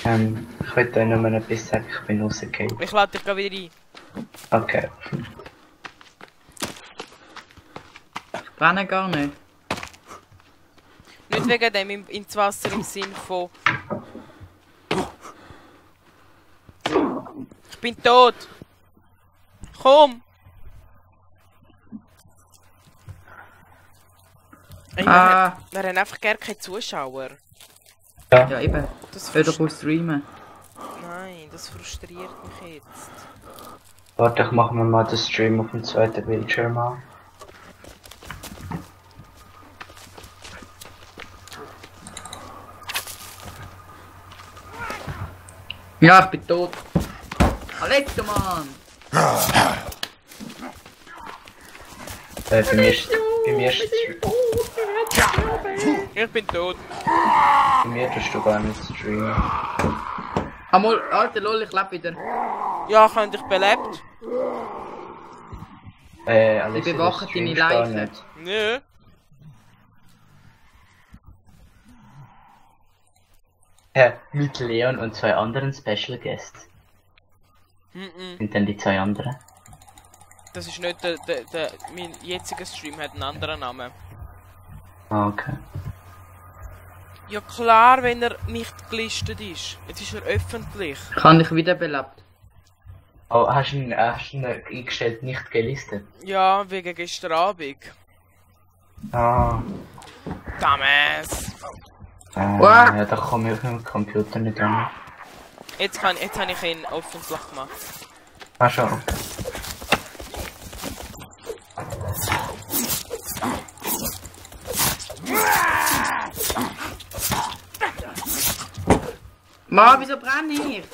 Ich will dir nur etwas sagen, ich bin rausgefallen. Ich lade dich wieder ein. Okay. Ich brenne gar nicht. Nicht wegen dem ins Wasser im Sinn von. Ich bin tot! Komm! Ey, wir haben einfach gar keine Zuschauer. Ja, eben. Das Hör doch auf streamen. Nein, das frustriert mich jetzt. Warte, ich mache mir mal den Stream auf dem zweiten Bildschirm an. Ja, ich bin tot. Letzter Mann! Bei mir ist Ich bin tot. bei mir tust du gar nicht streamen. Amol, alter Lol, ich lebe wieder. Ja, ich habe dich belebt. Alice, Die bewachen du deine streamst gar Leiche. nicht. Nö. Mit Leon und 2 anderen Special Guests. Sind denn die 2 anderen? Das ist nicht mein jetziger Stream hat einen anderen Namen. Ah, okay. Ja klar, wenn er nicht gelistet ist. Jetzt ist er öffentlich. Ich habe dich wiederbelebt. Oh, hast du ihn eingestellt, nicht gelistet? Ja, wegen gestern Abend. Ah. Damals. Wow. Ja, da komme ich auf dem Computer nicht an. Jetzt habe ich ihn öffentlich gemacht. Ah, schon. Mann, wieso brenne ich?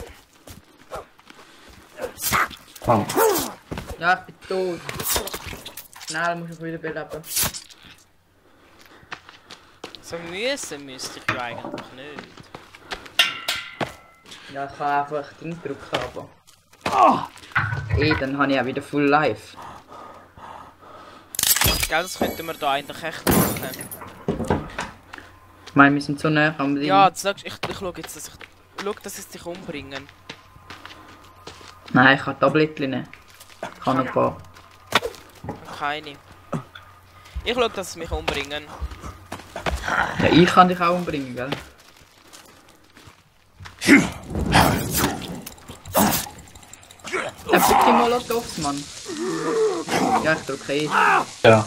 Komm. Ja, ich bin tot. Schnell, muss ich wieder beleben. So müssen müsste ich ja eigentlich nicht. Ja, ich kann einfach Ding drücken, aber... Dann habe ich auch wieder Full Life. Gell, das könnten wir da eigentlich echt machen. Ich meine, wir sind so nah am Ding. Ja, jetzt sagst, ich schaue jetzt, dass dass sie dich umbringen. Nein, ich kann Tablettchen nehmen. Ich kann noch ein paar. Keine. Ich schaue, dass sie mich umbringen. Ja, ich kann dich auch umbringen, gell? Ja, bitte Molotovs, Mann. Ja, ich drücke eh. Ja.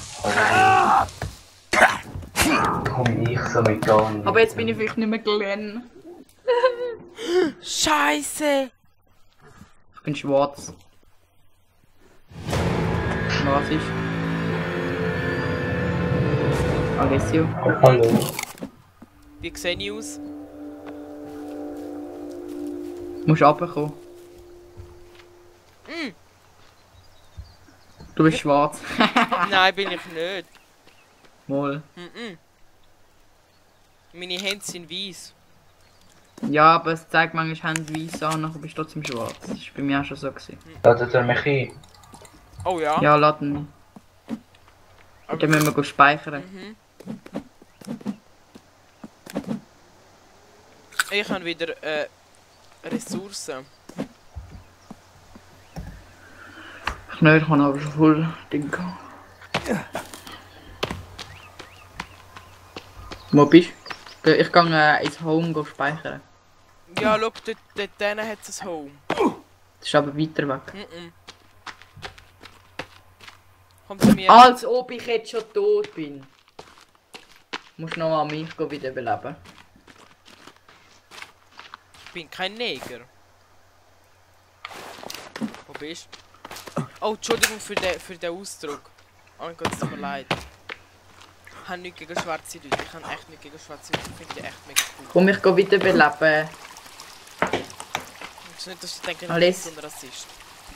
Komm ich so mit gar nicht. Aber jetzt bin ich vielleicht nicht mehr Glenn. Scheiße! Ich bin schwarz. Was ist? Alessio. Hallo. Wie sehe ich aus? Du musst runterkommen. Mm. Du bist schwarz. Nein, bin ich nicht. Mal. Meine Hände sind weiß. Ja, aber es zeigt manchmal Hände weiß an, nachher bist du trotzdem schwarz. Das war bei mir auch schon so. Ladet er mich ein? Oh ja? Ja, laden. Und dann müssen wir speichern. Ich habe wieder Ressourcen. Ich nicht, ich habe aber schon voll Ding gehabt. Wo bist du? Ich gehe ins Home speichern. Ja, schau, dort hat es ein Home. Das ist aber weiter weg. Komm zu mir. Als ob ich jetzt schon tot bin. Du musst noch an mich wieder beleben. Ich bin kein Neger. Wo bist du? Oh, Entschuldigung für den Ausdruck. Oh mein Gott, es tut mir leid. Ich habe nichts gegen schwarze Leute. Ich habe echt nichts gegen schwarze Leute. Ich finde die echt mega cool. Komm, ich wieder beleben. Es ist nicht, dass ich denke, ich Alles. bin ein Rassist.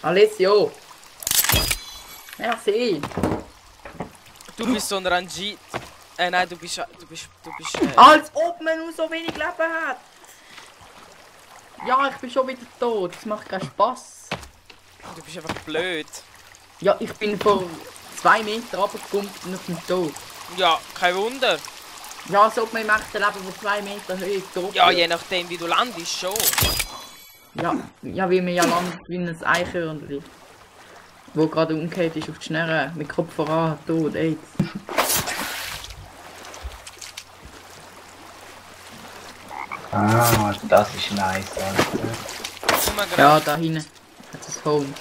Alessio! Merci! Du bist so ein Ranjit. Nein, du bist. Als ob man nur so wenig Leben hat! Ja, ich bin schon wieder tot. Das macht keinen Spaß. Du bist einfach blöd. Ja, ich bin vor 2 Metern runtergekommen und ich bin tot. Ja, kein Wunder. Ja, als ob man im echten Leben von 2 Meter Höhe tot Ja, wird. je nachdem wie du landest schon. Ja, wie man ja landet wie ein Eichhörnchen. Wo gerade umgekehrt ist auf die Schnurre, mit Kopf voran, tot, AIDS. Ah, das ist nice, Alter. Ja, da hinten hat es ein Home.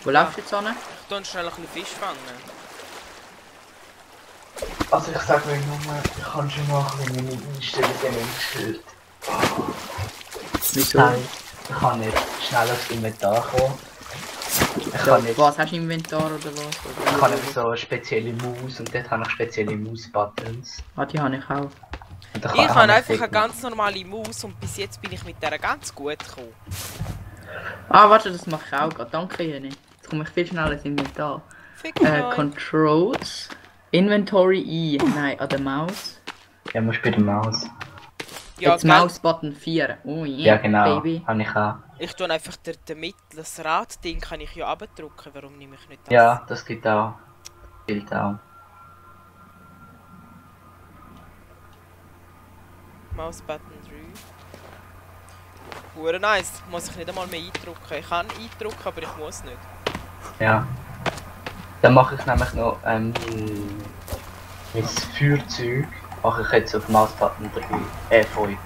Wo läufst du jetzt an? Ich tue schnell ein bisschen Fisch fangen. Also ich sag mir nur, ich kann schon mal ein bisschen meine Einstellungen umgestellt. Wieso? Nein, ich kann nicht schnell aufs Inventar kommen. Ich Ja, kann nicht. was hast du im Inventar oder was? Ich habe eben so eine spezielle Maus und dort habe ich spezielle Maus-Buttons. Ah, die habe ich auch. Und da Ich habe einfach dort eine ganz normale Maus und bis jetzt bin ich mit der ganz gut gekommen. Ah, warte, das mache ich auch gerade. Danke, Jenny. Jetzt komme ich viel schneller ins Inventar. Fick euch. Controls. Inventory I. Nein, an der Maus. Ja, musst bei der Maus. Ja, Jetzt gell? Maus-Button 4. Oh yeah, Ja, genau. baby. Habe ich auch. Ich tue einfach das Rad-Ding kann ich ja abdrücken. Warum nehme ich nicht das? Ja, das gibt auch. Gilt auch. Maus-Button 3. Hure nice. Muss ich nicht einmal mehr eindrücken. Ich kann eindrücken, aber ich muss nicht. Ja. Dann mache ich nämlich noch mein Feuerzeug. Mache ich jetzt auf Mausbutton 3. 5.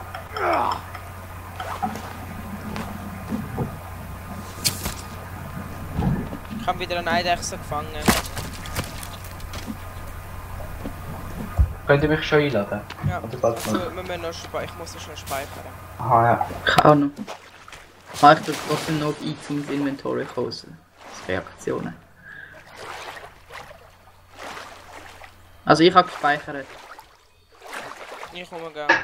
Ich habe wieder eine Eidechse gefangen. Könnt ihr mich schon einladen? Ja. Oder bald noch? Wir müssen noch ich muss noch schnell speichern. Aha, ja. Ich auch noch. Kann ich das trotzdem noch ins Inventory kosten? Das Reaktionen. Also ich habe gespeichert. Ich komme gerne.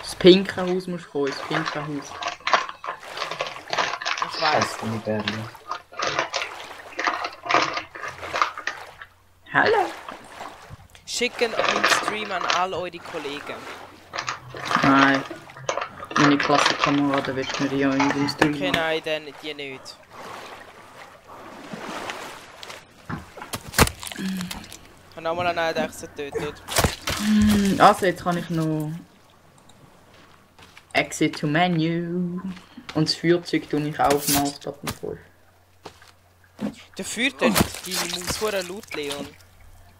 Das pinke Haus muss kommen, das pinke Haus. Ich weiß. Scheiße, die Berlin. Hallo! Schicken meinen Stream an all eure Kollegen. Nein. Meine Klassenkameraden wird mir ja in dem Stream. Okay, nein, dann die nicht. Ich habe nochmal einen Eidechse getötet. Also jetzt kann ich noch Exit to Menu und das Feuerzeug tue ich auf Mouse Button 5. Dafür tut deine Maus hure laut, Leon.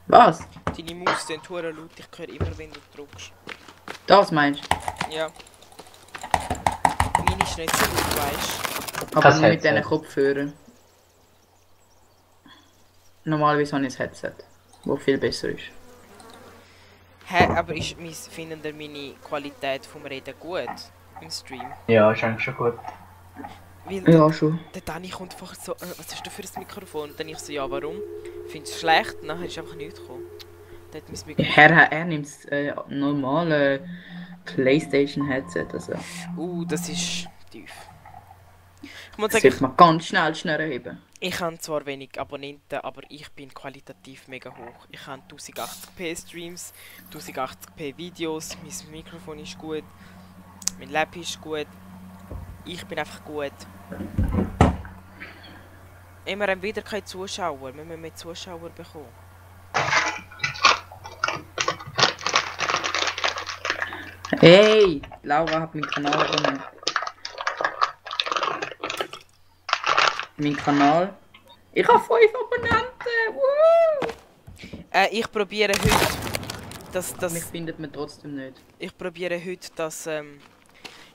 Was? Deine Maus tut hure laut, ich höre immer, wenn du drückst. Das meinst du? Ja. Meine ist nicht so laut, weißt Aber Das nur mit Headset. diesen Kopfhörern. Normalerweise habe ich ein Headset, das viel besser ist. Hä, aber finden ihr meine Qualität vom Reden gut im Stream? Ja, ist eigentlich schon gut. Weil Ja, schon. der Dani kommt einfach so, was hast du für ein Mikrofon? Und dann ich so, ja warum? Findest du es schlecht? Und nachher ist einfach nichts gekommen. Dann hat mein Mikrofon... Er nimmt das normale PlayStation-Headset. Also. Das ist tief. Ich muss Das sagen, sollte man ganz schnell heben. ich habe zwar wenig Abonnenten, aber ich bin qualitativ mega hoch. Ich habe 1080p Streams, 1080p Videos, mein Mikrofon ist gut, mein Lab ist gut. Ich bin einfach gut. Wir haben wieder keine Zuschauer. Wir müssen mehr Zuschauer bekommen. Hey! Laura hat meinen Kanal abonniert. Mein Kanal. Ich habe 5 Abonnenten! Woo! Ich probiere heute, Mich findet man trotzdem nicht. ich probiere heute das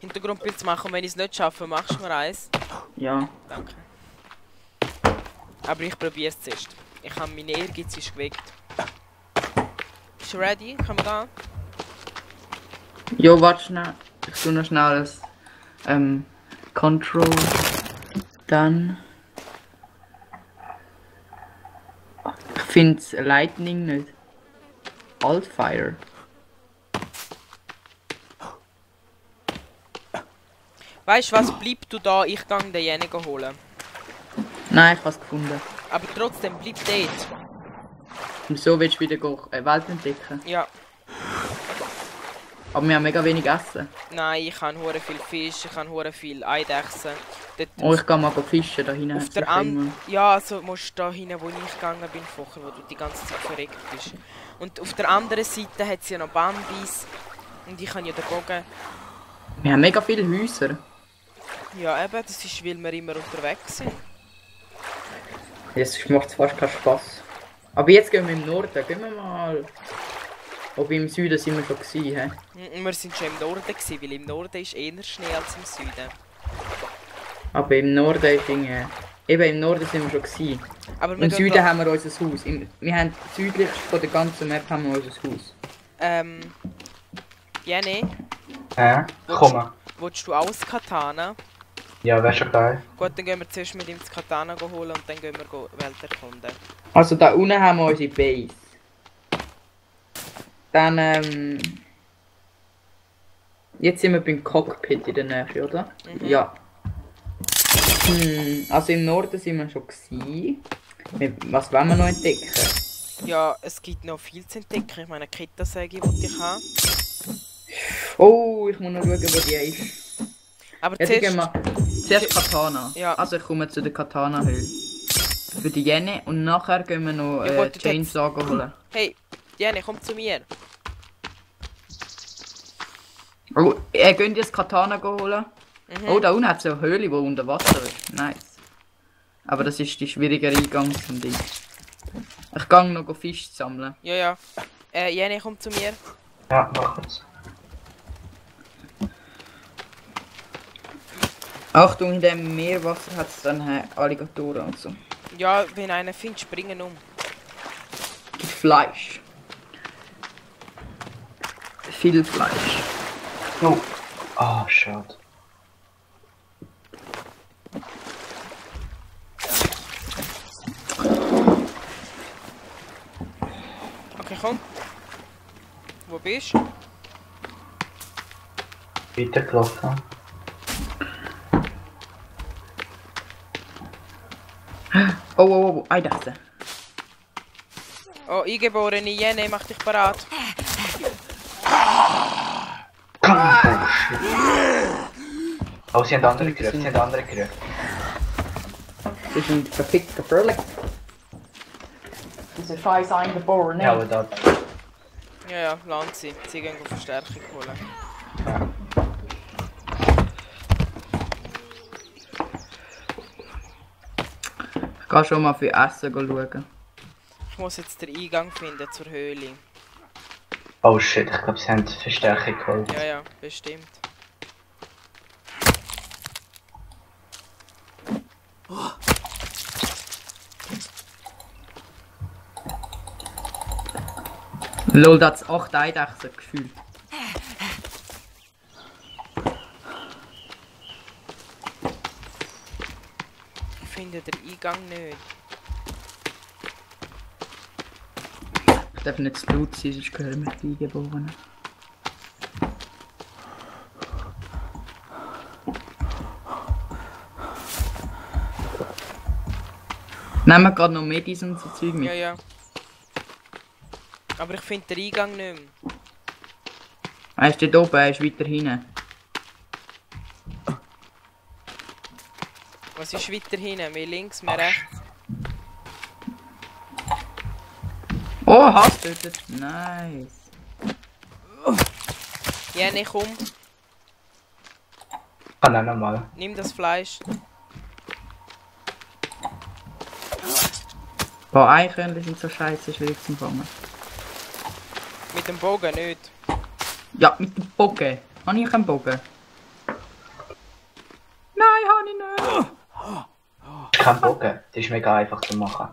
Hintergrundbild zu machen. Und wenn ich es nicht schaffe, machst du mir eins. Ja. Danke. Aber ich probiere es zuerst. Ich habe meine Ehrgeiz ist geweckt. Bist du ready? Kann man gehen? Jo, warte schnell. Ich tue noch schnell das Control. Dann. Ich finde Lightning nicht. Altfire. Weißt du was? Bleib du da, ich gehe denjenigen holen. Nein, ich habe es gefunden. Aber trotzdem, bleib dort. Und so willst du wieder Welt entdecken. Ja. Aber wir haben mega wenig Essen. Nein, ich habe hure viel Fisch, ich habe hure viel Eidechsen. Dort Oh, ich gehe mal fischen, da hinten auf hat's der sicher immer- an Ja, also musst du da hinten, wo ich gegangen bin vorher, wo du die ganze Zeit verreckt bist. Und auf der anderen Seite hat sie ja noch Bambis. Und ich habe ja den Bogen. Wir haben mega viele Häuser. Ja eben, das ist, weil wir immer unterwegs sind. Jetzt macht es fast keinen Spaß. Aber jetzt gehen wir im Norden, gehen wir mal. Ob im Süden sind wir schon gewesen, hä? Wir sind schon im Norden gewesen, weil im Norden ist eher Schnee als im Süden. Aber im Norden ist irgendwie... Eben im Norden sind wir schon gewesen. Aber wir Im gehen Süden grad- haben wir unser Haus. Wir haben südlich von der ganzen Map haben wir unser Haus. Jenny, Komm. willst du auch das Katana? Ja, wäre schon geil. Gut, dann gehen wir zuerst mit ihm das Katana holen und dann gehen wir Welt erkunden. Also da unten haben wir unsere Base. Dann jetzt sind wir beim Cockpit in der Nähe, oder? Mhm. Ja. Also im Norden sind wir schon gewesen. Was wollen wir noch entdecken? Ja, es gibt noch viel zu entdecken. Ich meine, Kettensäge, die ich habe. Oh, ich muss noch schauen, wo die ist. Aber Jetzt gehen zuerst... wir zuerst Katana. Ja. Also ich komme zu der Katana-Höhle. Für die Jenny und nachher gehen wir noch Ja, gut, Chainsaw holen. Hey, Jenny, komm zu mir. Oh, gehen die das Katana holen? Mhm. Oh, da unten hat es eine Höhle, die unter Wasser ist. Nice. Aber das ist die schwierigere Eingang zum Ding. Ich gehe noch Fisch sammeln. Ja, ja. Jenny, komm zu mir. Ja, mach es. Achtung, in dem Meerwasser hat es dann Alligatoren und so. Ja, wenn einer findet, springen um. Gibt Fleisch. viel Fleisch. Oh. Ah, schade. Okay, komm. Wo bist du? Weitergelaufen. Oh, Eidechse. Oh, eingeborene Jene, mach dich parat. Oh, sie haben andere gerührt, Das ist ein verfickter Fröhlich. Diese scheiß Eingeborene. Ja, aber da. Ja, land sie. Sie gehen auf Verstärkung holen. Ich gehe schon mal für Essen schauen. Ich muss jetzt den Eingang finden zur Höhle. Oh shit, ich glaube, sie haben Verstärkung geholt. Ja, bestimmt. Lol, da hat's 8 Eidechsen gefühlt. Ich finde den Eingang nicht. Ich darf nicht zu laut sein, sonst gehören wir die Eingeborenen. Nehmen wir gerade noch Medis und so Zeug mit. Ja. Aber ich finde den Eingang nicht mehr. Er ist dort oben, er ist weiter hinten. Was ist weiter hinten? Mehr links, mehr rechts? Oh, hast du das? Nice. Jene, komm. Kann auch nochmal. Nimm das Fleisch. Boah, Eichhörnchen sind so scheiße schwierig zu fangen. Mit dem Bogen nicht. Ja, mit dem Bogen. Habe ich einen Bogen? Nein, habe ich nicht. Kein Bogen, das ist mega einfach zu machen.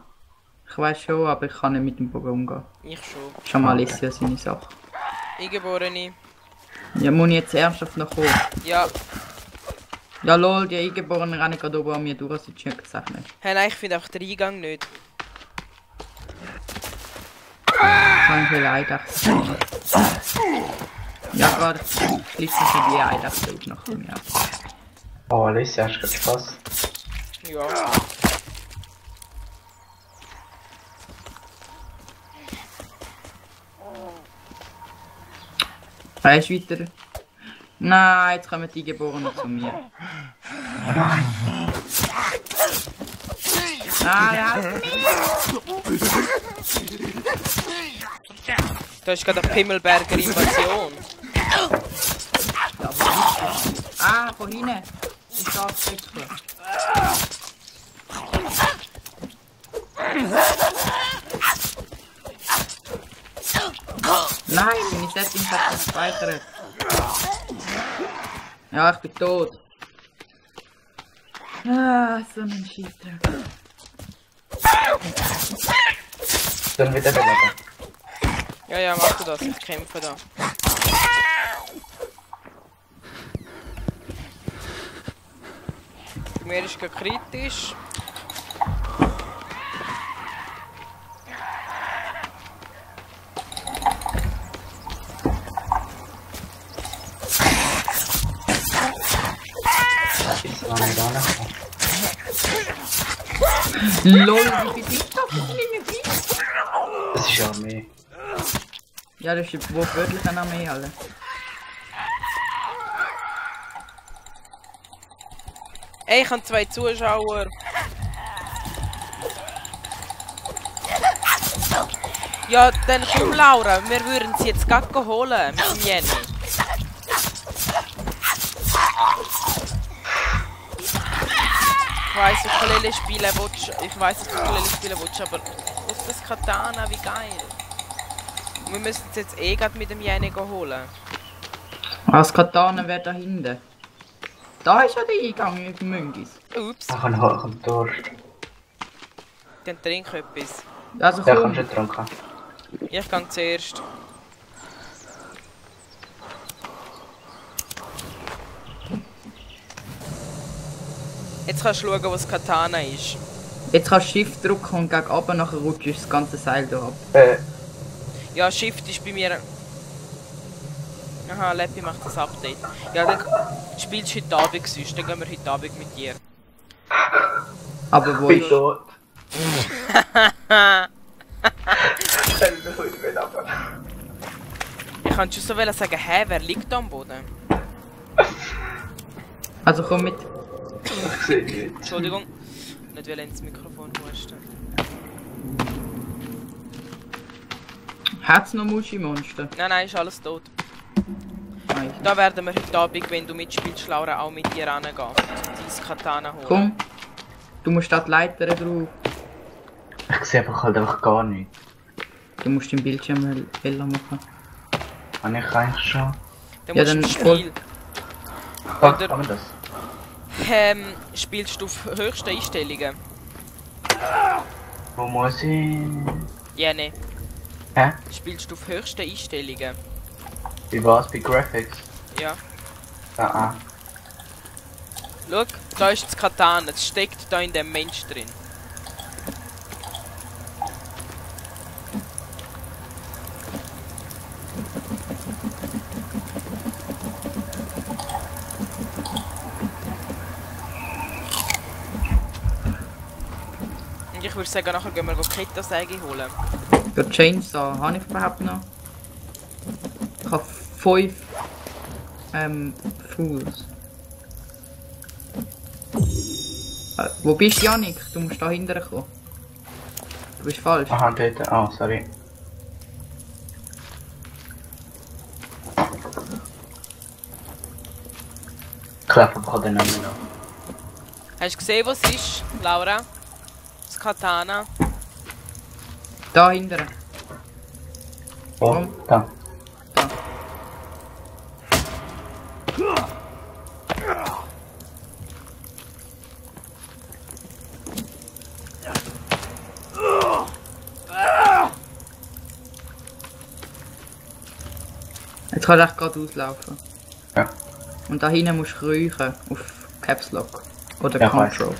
Ich weiß schon, aber ich kann nicht mit dem Bogen umgehen. Ich schon. Schon mal ist ja seine Sache. Eingeborene. Ja, muss ich jetzt ernsthaft noch kommen? Ja. Ja lol, die Eingeborenen rennen gerade oben an mir durch, sie checkt es echt nicht. Hey, nein, ich finde einfach den Eingang nicht. Ich habe viele Eidechsen. Ja, gerade schließen sie die Eidechsen auch noch von mir ab. Oh, Alice, hast du gerade Spaß? Ja. Er ist weiter. Nein, jetzt kommen die Eingeborenen zu mir. Nein, Da ist gerade eine Pimmelberger Invasion. Ah, von hinten. Ich darf wechseln. Nein, meine Settings hat gespeichert. Ja, ich bin tot. Ah, so ein Scheissdreck. Dann wieder beleben. Ja, mach du das, ich kämpfe da. Mir ist gerade kritisch. Jetzt war nicht angekommen. LOL, wie viel ist das? Das ist ja mehr. Ja, das ist wortwörtlich eine Armee, alle. Ey, ich habe 2 Zuschauer. Ja, dann komm Laura, wir würden sie jetzt gerade holen mit dem Jenny. Ich weiss, Ukulele spielen willst, aber auf das Katana, wie geil. Wir müssen es jetzt eh gerade mit dem Jenny holen. Das Katana wäre da hinten. Da ist ja der Eingang mit dem Müngis. Ups, Ich habe Durst. dann trink etwas. Also Ja, komm. kannst du trinken. Ich gehe zuerst. Jetzt kannst du schauen, wo das Katana ist. Jetzt kannst du Shift drücken und gegen oben nachher rutschst du das ganze Seil hier ab. Ja, Shift ist bei mir... Aha, Leppi macht das Update. Ja, dann spielst du heute Abend sonst, dann gehen wir heute Abend mit dir. Aber wo Bin ist... tot. Ich kann schon so sagen, hä, wer liegt da am Boden? Also komm mit. Ich sehe nicht. Entschuldigung, nicht will ins Mikrofon husten. Hat's noch Muschi-Monster? Nein, ist alles tot. Nein. Da werden wir heute Abend, wenn du mitspielst, Laura, auch mit dir rangehen. Dein Katana holen. Komm. Du musst da die Leiter drauf. Ich sehe einfach gar nicht. Du musst den Bildschirm heller machen. Habe ich eigentlich schon? Dann Ja, musst du dann im Spiel. Kann Oder man das? Spielst du auf höchsten Einstellungen? Wo muss ich? Ja, ne. Hä? Spielst du auf höchsten Einstellungen? Wie war's bei Graphics? Ja. Ah. Schau, da ist das Katana, es steckt da in dem Mensch drin. Und ich würde sagen, nachher gehen wir Kettensäge holen. Für Chainsaw habe ich überhaupt noch. Ich habe 5 Fools. Wo bist du, Janik? Du musst da hinten kommen. Du bist falsch. Aha, dort. Oh, sorry. Klappt aber den Namen noch. Hast du gesehen, was es ist, Laura? Das Katana. Da hinten. Oh, Komm. da. Da. Jetzt kann ich gerade auslaufen. Ja. Und da hinten musst du räuchen auf Caps Lock. Oder Ja, Control.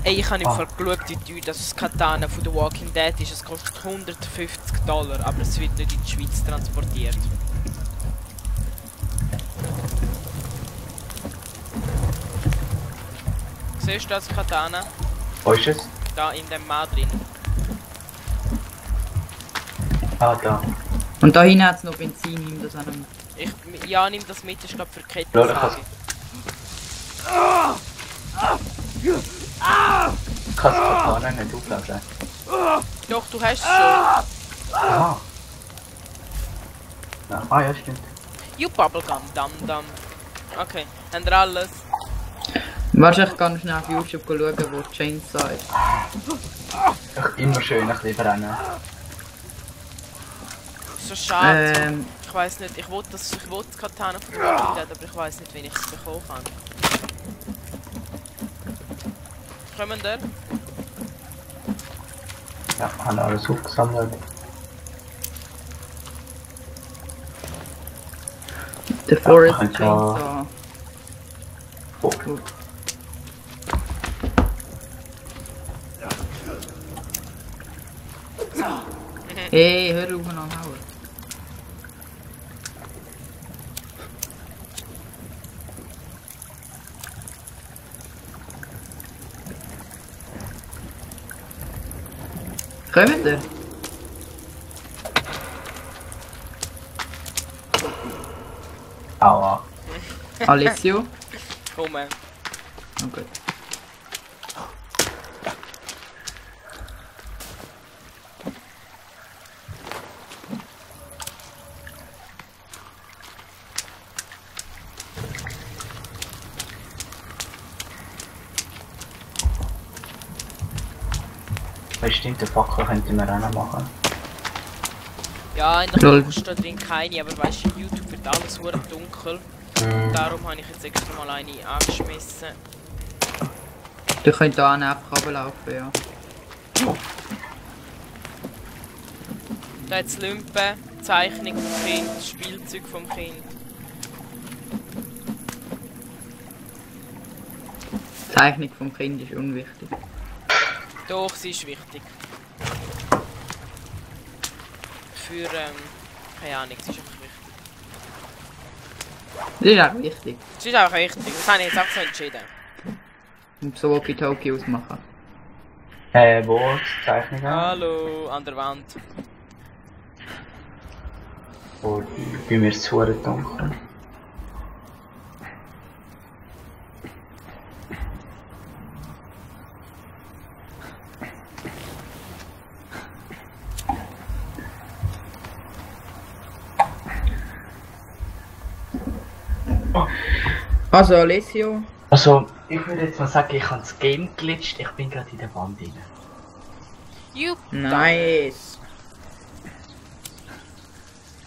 Ey, ich habe im Fall geschaut, wie teuer das Katana von The Walking Dead ist. Es kostet $150, aber es wird nicht in die Schweiz transportiert. Siehst du das Katana? Wo ist es? Da in dem Mann drin. Ah, da. Und da hinten hat es noch Benzin, nimm das auch noch mit. Ja, nimm das mit, ich glaube für Ja, Kettensäge. Ich kann das Katana nicht aufladen. Doch, du hast es schon. Aha. Ja. Ah ja, stimmt. You Bubblegum, dum. Okay, haben wir alles? Wahrscheinlich ganz schnell auf YouTube schauen, wo Chainsaw ist. Immer schön ein bisschen brennen. So schade. Ich weiß nicht, ich wollte das Katana von The Walking Dead, aber ich weiß nicht, wie ich es bekommen kann. Kommen wir? Ja, haben alles aufgesammelt. The Forest Ja, Chainsaw. Oh. Hey, hör auf an hauen. Kommt ihr? Aua. Alessio? Komm. Okay. Bestimmt, den Fackel könnten wir auch noch machen. Ja, in der Lol. Kiste da drin keine, aber weißt du, in YouTube wird alles sehr dunkel. Darum habe ich jetzt extra mal eine angeschmissen. Ihr könnt da einfach runterlaufen, ja. Da hat es Lümpen, Zeichnung vom Kind, Spielzeug vom Kind. Zeichnung vom Kind ist unwichtig. Doch, sie ist wichtig. Für, keine Ahnung, sie ist einfach wichtig. Das ist auch wichtig. Sie ist einfach wichtig, das habe ich jetzt auch so entschieden. Und so Walkie-Talkie ausmachen. Wo? Die Zeichnung? Hallo, an der Wand. Oh, bei mir ist es verdammt dunkel. Also Alessio. Also, ich würde jetzt mal sagen, ich habe das Game glitscht, ich bin gerade in der Wand rein. You Nice.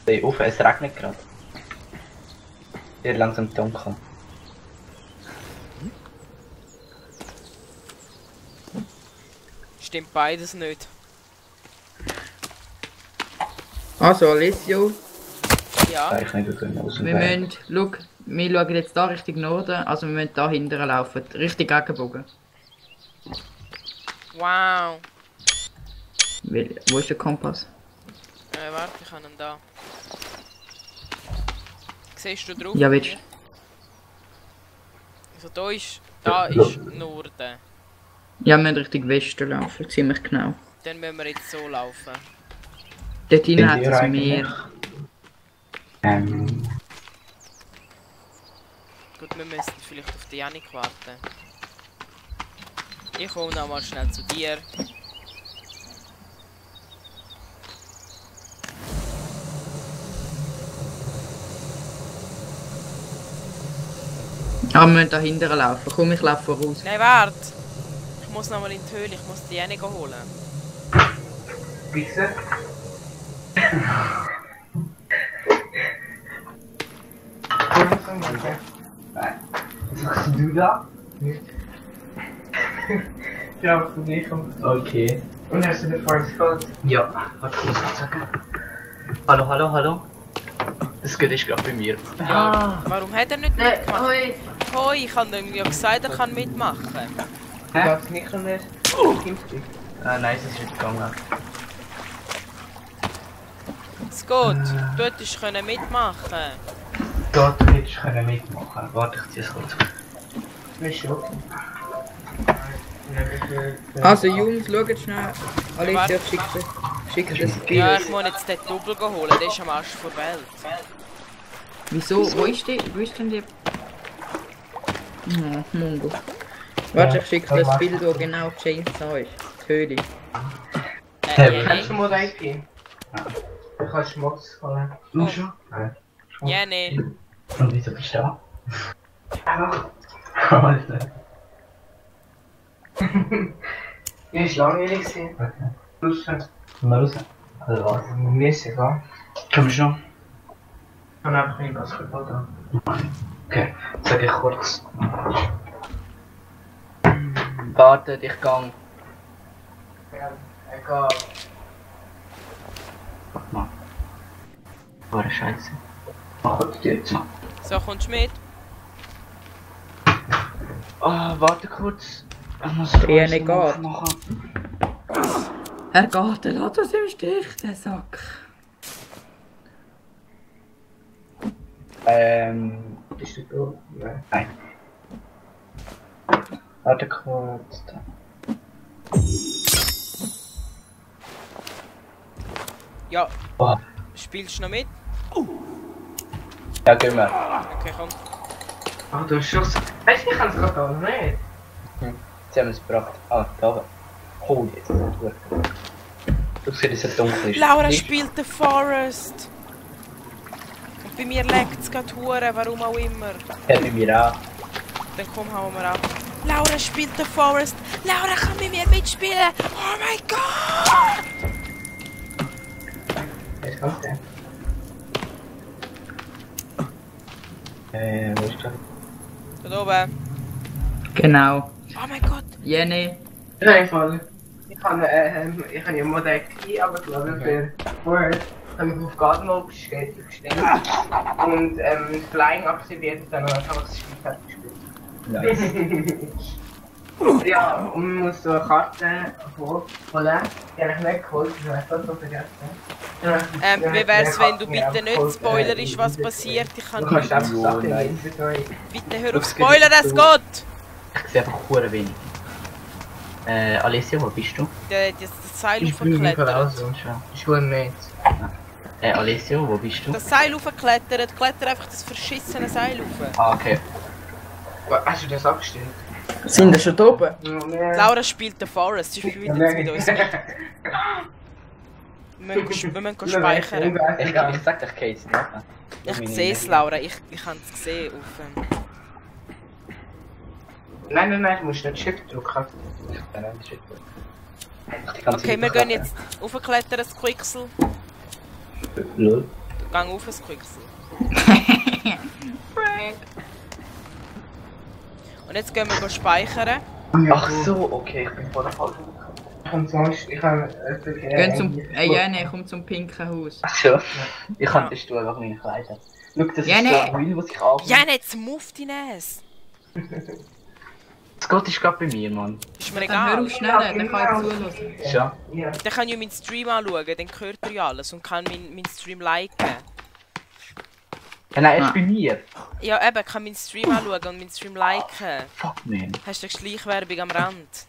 Hey, auf, es regnet gerade. Wird langsam dunkel. Stimmt beides nicht. Also Alessio. Ja. Zeichnungen können aus dem Wir Weg. müssen, look, wir schauen jetzt da Richtung Norden, also wir müssen da hinterher laufen, richtig Gegenbogen. Wow. Wo ist der Kompass? Warte, ich habe ihn da. Siehst du drauf? Ja, willst Also da ist Norden. Ja, wir müssen Richtung Westen laufen, ziemlich genau. Dann müssen wir jetzt so laufen. Dort hinten hat Sind ihr es eigentlich? Meer. Gut, wir müssen vielleicht auf die Janik warten. Ich komme noch mal schnell zu dir. Ah, wir müssen da hinterher laufen. Komm, ich laufe voraus. Nein, warte! Ich muss noch mal in die Höhle, ich muss die Janik holen. Bitte? Nein. Was machst du da? Ja, für dich und... Okay. Und hast du den Forest Gold? Ja, warte, ich muss was sagen. Hallo, hallo, hallo. Das geht ist gerade bei mir. Ja, warum hat er nicht mitgemacht? Hoi, ich habe ihm ja gesagt, er kann mitmachen. Hä? Gab's nicht mehr? Nein, es ist nicht gegangen. Scott, du hättest können mitmachen. Dort hättest du können mitmachen. Warte, ich zieh es kurz. Ist schon. Also Jungs, schaut schnell. Alessio, schickt das Bild. Ja, ich muss jetzt den Double holen, der ist am Arsch der Welt. Wieso? Wo ist denn die? Oh, Mungo. Warte, ich schicke das Bild, wo genau Chainsaw ist. Die Höhle. Kannst du mal reingehen? Du kannst Schmutz holen. Du schon? Ja, nee. Und wieso bist du da? Alter. Ja, ist langweilig gewesen. Okay. Lust. Mal raus. Also was? Mir ist egal. Komm schon. Ich habe einfach nicht was gefunden. Okay, sag ich kurz. Wartet, ich gang. Ja, egal. Warte mal. War eine Scheiße. Mach kurz die jetzt. So, kommst du mit? Ah, warte kurz. Ich muss Ja, nicht geht. machen. Er geht, er lässt uns im Stich, der Sack. Bist du da? Nein. Warte kurz. Ja. Oh. Spielst du noch mit? Ja, gehen wir. Okay, komm. Ach, du hast schon so... Weißt du, ich kann es gerade auch nicht. Jetzt haben wir es gebracht. Ah, da oben. Oh, jetzt ist es gut. Du siehst, dass es dunkel ist. Laura Siehst? spielt The Forest. Und bei mir leckt es gerade Hure, warum auch immer. Ja, bei mir auch. Dann komm, hauen wir ab. Laura spielt The Forest. Laura kann mit mir mitspielen. Oh mein Gott! Jetzt kommt der. Wo ist der? Da oben. Genau. Oh mein Gott. Jenny. Nein, voll. Ich habe ja Modell Key, aber glaube ich für Word habe ich auf Garden Mode gestellt. Und Flying aktiviert, dann habe ich das Spiel fertig gespielt. Nice. Ja, und man muss so eine Karte holen. Die habe ich nicht geholt, das habe ich so vergessen. Wie wär's, wenn du bitte nicht spoilerst, was passiert? Ich kann Du kannst nicht. einfach Sachen lesen. Bitte hör auf Spoiler, es geht! Ich sehe einfach hure wenig. Alessia, wo bist du? Das Seil Ich bin nicht aufgeklettert. raus. Ich will nicht. Alessia, wo bist du? Das Seil aufgeklettert, kletter einfach das verschissene Seil auf. Ah, okay. Hast du das abgestellt? Sind wir schon da oben? Laura spielt The Forest, sie spielt jetzt mit uns. Wir müssen speichern. Ich sag dir, ich gehe jetzt nicht. Ich sehe es, Laura, ich habe es gesehen auf. Nein, du musst nicht Shift drücken. Okay, wir gehen jetzt aufklettern, das Quixel. Lol. Gang auf, das Quixel. Und jetzt gehen wir speichern. Ach so, okay, ich bin vor der Fall. Gehen zum. Jene, komm zum pinken Haus. Ach so. Ich kann den Stuhl einfach nicht kleiden. Schau, das ist Jene. so ein Wheel, was ich anfange. Ja, jetzt muff die Näs! Scott ist gerade bei mir, Mann. Ist mir Dann hör egal. auf schneller, dann kann ich zuhören. Ja. Der kann ja meinen Stream anschauen, dann hört er ja alles und kann meinen Stream liken. Nein, er ist bei mir. Ja, eben, kann meinen Stream anschauen und meinen Stream liken. Fuck, man. Hast du Schleichwerbung am Rand?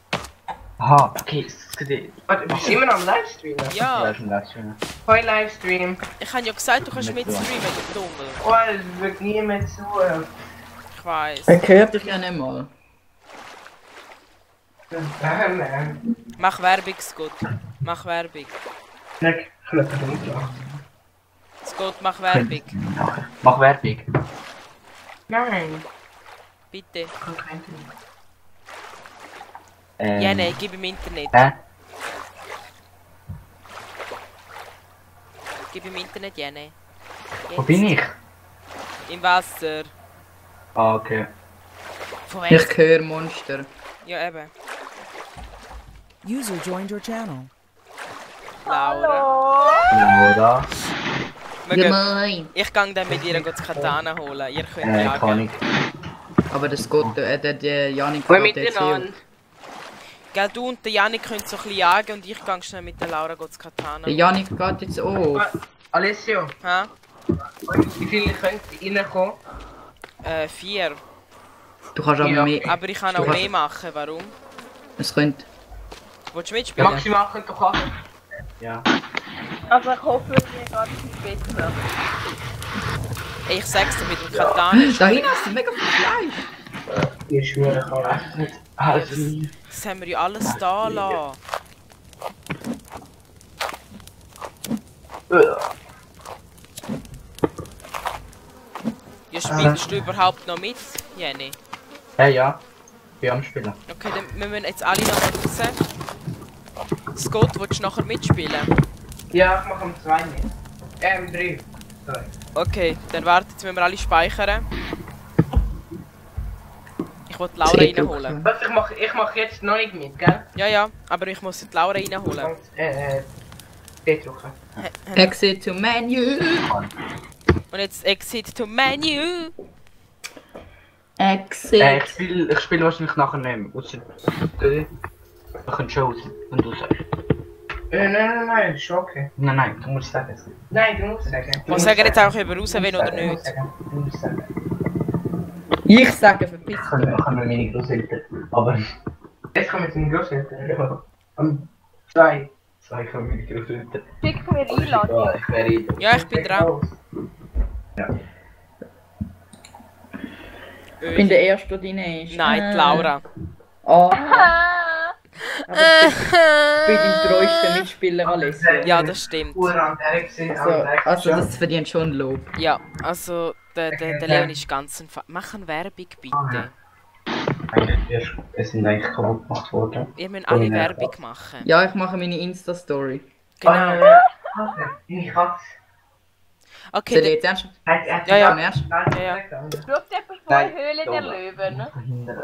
Aha, okay, es geht. Warte, bist du immer noch am Livestream? Ja, Ja, ist ein Livestream. Hoi Livestream. ich habe ja gesagt, du kannst mitstreamen, du Dummel. Oh, es wird niemand zu. Ich weiss. Er hört dich ja nicht mal. Mach Werbung, Scott. Mach Werbung. Nicht klopfen nicht an. Scott, mach Werbung. Mach Werbung. Nein. Bitte. Kann kein Ding. Jene, gib ihm Internet. Hä? Gib ihm Internet, Jene. Wo bin ich? Im Wasser. Ah, okay. Von wem? Ich höre Monster. Ja, eben. User joined your channel. Laura. Laura. Wir Ja, gehen- moin. Ich gehe dann mit ihr das Katana holen. Ihr könnt Kann jagen. ich. Aber das geht, der Janik Hoi geht jetzt miteinander. hier. Gell, du und der Janik könnt so ein bisschen jagen und ich gehe schnell mit der Laura das Katana. Der Janik geht jetzt auf. Alessio, Ha? wie viele könnt reinkommen? 4. Du kannst aber Ja. mehr. Aber ich kann auch mehr machen. Warum? Es könnte. Willst du mitspielen? Maximal könnt ihr kommen. Ja. Also ich hoffe, mir geht es besser. Ey, ich sag's dir, mit dem Katana ist Da hinten hast du mega viel Fleisch. Ihr schwöre, ich kann echt nicht. Also, das haben wir ja alles da lassen. Ja, spielst du überhaupt noch mit, Jenny? ja. Ich bin am Spielen. Okay, dann wir müssen jetzt alle noch mal raus. Scott, willst du nachher mitspielen? Ja, ich mache um 2 mit. 3. Sorry. Okay, dann warte, jetzt müssen wir alle speichern. Ich will die Laura Sehr reinholen. Was, ich mach jetzt noch nicht mit, gell? Ja, ja, aber ich muss die Laura reinholen. Und, D drücken. Exit to menu. Und jetzt Exit to Menu. Exit. Ich spiele wahrscheinlich nachher nicht mehr. Ausser du. Wir können schon raus. Wenn du sagst. Nein, ist okay. Nein, du musst sagen. Nein, du musst sagen. Wir sagen jetzt einfach über raus, wenn oder nicht. Du musst sagen. Ich sage verpiss Ich kann nur meine Großeltern. Aber Jetzt kommen wir zu den Großeltern. Um 2. zwei kann meine Großeltern. Schick mir Einladung. Ja, ich wäre Ja, ich bin dran. Ich bin der Erste, der drin ist. Nein, die Laura. Oh. Ah, Aber ich bin dein treuester Mitspieler, Alessio. Ja, das stimmt. Also das verdient schon Lob. Ja, also der Leon ist ganz ein Mach eine Werbung, bitte. Es sind eigentlich kaputt gemacht worden. Wir müssen alle Werbung machen. Ja, ich mache meine Insta-Story. Genau. Ich hab's. Soll ich Okay, jetzt ernsthaft? Ja, ja. Ernst? Ja. schaut jemand vor Höhle der Löwen, ne? Verhindern.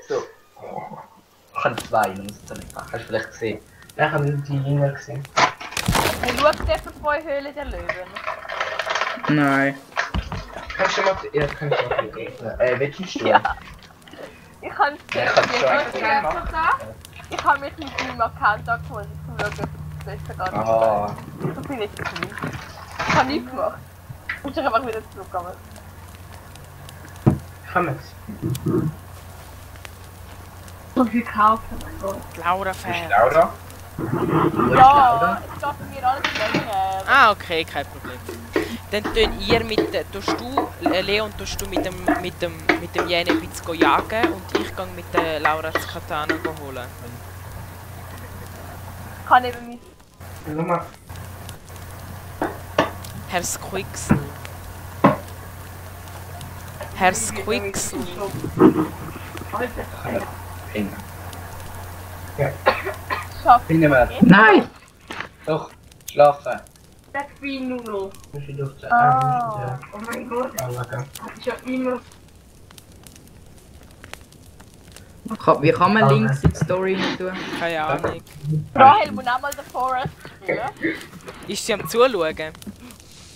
So. Ich kann zwei, du musst es nicht machen. Hast du vielleicht gesehen? Ich hab die Linie gesehen. Schaut jemand vor Höhle der Löwen? Nein. Kannst du mal... Ja, kannst du mal. Willst du einen Stuhl? Ja. Ich kann Ich kann schon gerne machen. Ich habe mich mit meinem Account angemeldet, um zu schauen, ob es besser geht. Ah. So bin ich gewesen. Ich habe nichts gemacht. Ich muss einfach wieder zurückkommen. Komm jetzt. So viel kaufen, mein Gott. Laura-Fan. Laura? Ja, es geht bei mir alles länger. Ah, okay, kein Problem. Dann tun ihr tust du, Leon, tust du mit dem Jene ein bisschen jagen und ich gehe mit der Laura das Katana holen. Ich kann eben mit. Nummer. Herr Squixel. Herr Squixel. Finger. Schaffen. Finden wir. Nein! Doch, schlafen. Das bin nur noch. Muss ich durch Oh mein Gott. Ich hab immer. Wie kann man Links in die Story nicht tun? Keine Ahnung. Rahel muss auch mal den Forest spielen. Ist sie am Zuschauen?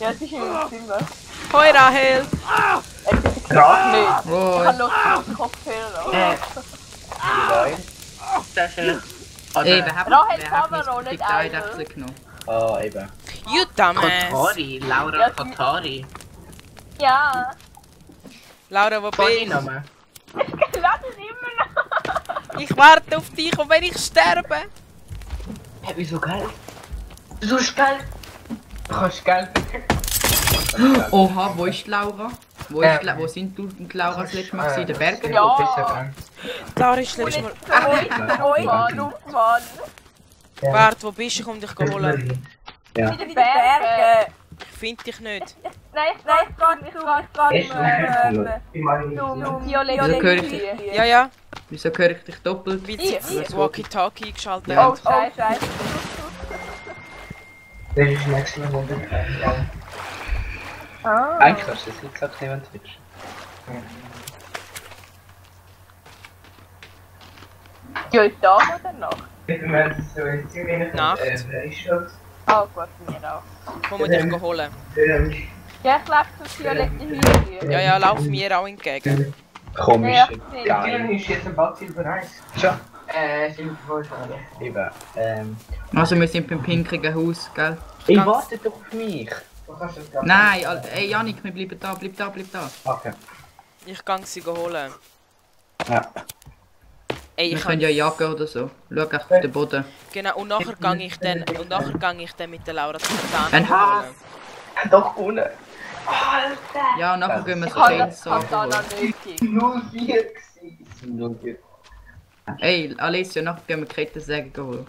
Ja, sie ist in meinem Zimmer. Hoi Rahel! Gerade nicht. Ich Oh, kann noch den Kopfhörer an. Das ist ein... eben, hab Rahel ich Favaro, die nicht Eidechse Idol. genommen. Ah, eben. You dumbass! Kotari, Laura Ja, Kotari. Ja. Laura, wo bist du? Vorname. Lass es immer noch. Ich warte auf dich und wenn ich sterbe. Hä, wieso Geld? Du hast Geld? Du kannst Geld. Oha, wo ist die Laura? Wo sind du und Laura das letzte Mal gewesen? Der Berg? Ja. Laura ist letztes Mal... Mann. Warte, wo bist du? Ich komm dich holen. Ja. In den Bergen. Ich finde dich nicht. Nein, ich gehe zum Violett. Wieso höre ich dich? Ja, ja. Wieso höre ich dich doppelt? Weil sie das Walkie-Talkie eingeschaltet Ja. Oh, hat. scheiße. Das ist maximal 100. Ah. Eigentlich kannst du das jetzt auch nicht, wenn du willst. Ja, ist da oder noch? Nacht. Oh gut, mir auch. Komm wir dich holen. Ja, ich laufe zum Violett hier. Ja, ja, lauf mir auch entgegen. Komisch. Ja, Geil. ist jetzt ein Bad Silber 1. Schon. Silber 2 schon. Eben. Also wir sind beim pinkigen Haus, gell? Ich warte doch auf mich. Nein, ey Janik, wir bleiben da, bleib da. Okay. Ich gehe sie holen. Ja. Ey, Wir ich können ja jagen oder so. Schau einfach auf den Boden. Genau, und nachher gehe ich dann mit der Laura zum Ein Katana Haar! holen. Doch ohne. Ja, und nachher gehen wir Ich so habe das Chainsaw Katana holen. nötig. 04 Ey, Alessio, nachher gehen wir Kettensäge holen.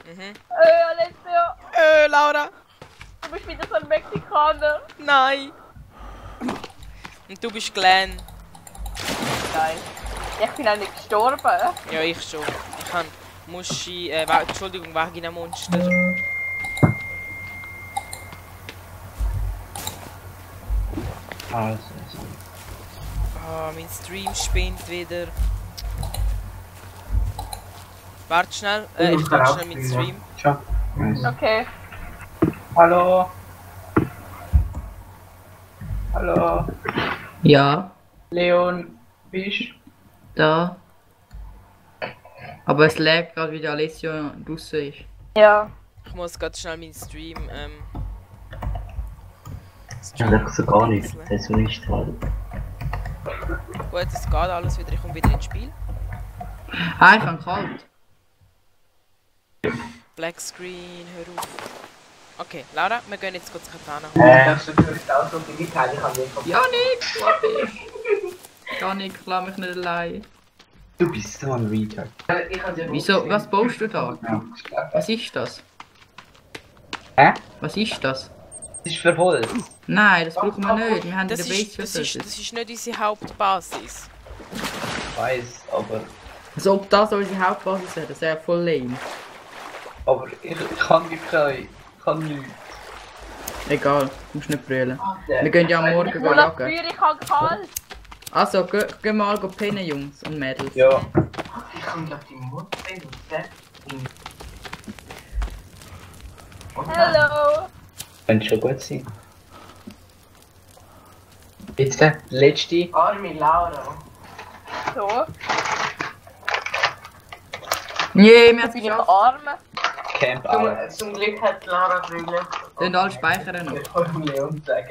Alessio, Laura! du bist wieder so ein Mexikaner. Nein! Und du bist Glenn. Nein. Ich bin auch nicht gestorben. Ja, ich schon. Ich habe Muschi, Entschuldigung, Vagina Monster. Also. Ah, mein Stream spinnt wieder. Warte schnell, ich kann schnell meinen Stream. Schon. Nice. Okay. Hallo. Hallo. Ja, Leon, bist du? da. Aber es lebt gerade, wie der Alessio draussen ist. Ja. Ich muss gerade schnell meinen Stream, Ja, das so gar nicht. Das ist so nicht toll. Gut, es geht alles wieder, ich komme wieder ins Spiel. Ah, ich habe kalt. Black Screen, hör auf. Okay, Laura, wir gehen jetzt kurz Katana holen. Das ist natürlich auch so die Mitteilung, ich habe nicht Janik, wo bist du? Janik, lass mich nicht allein. Du bist so ein Retard. Wieso, was baust du da? Ja. Was ist das? Hä? Was ist das? Das ist für Holz. Nein, das brauchen wir nicht. Wir haben Das den Base ist, das, für ist, das ist nicht unsere Hauptbasis. Ich weiß, aber. Als ob das unsere Hauptbasis wäre, das wäre voll lame. Aber ich kann nicht. Egal, du musst nicht brüllen. Wir gehen ja am Morgen Ich will das jagen. Feuer, ich habe kalt. Also, geh mal pennen, Jungs und Mädels. Ja. Ich komme auf die Mutter und Hallo. Könnte schon gut sein. Jetzt der letzte. Arme Laura. So. Nee, wir haben es Bin ich geschafft. Arme? Camp Alex. Zum Glück hat Lara Brille. Sind alle speichern noch. Ich kann vom Leon sagen.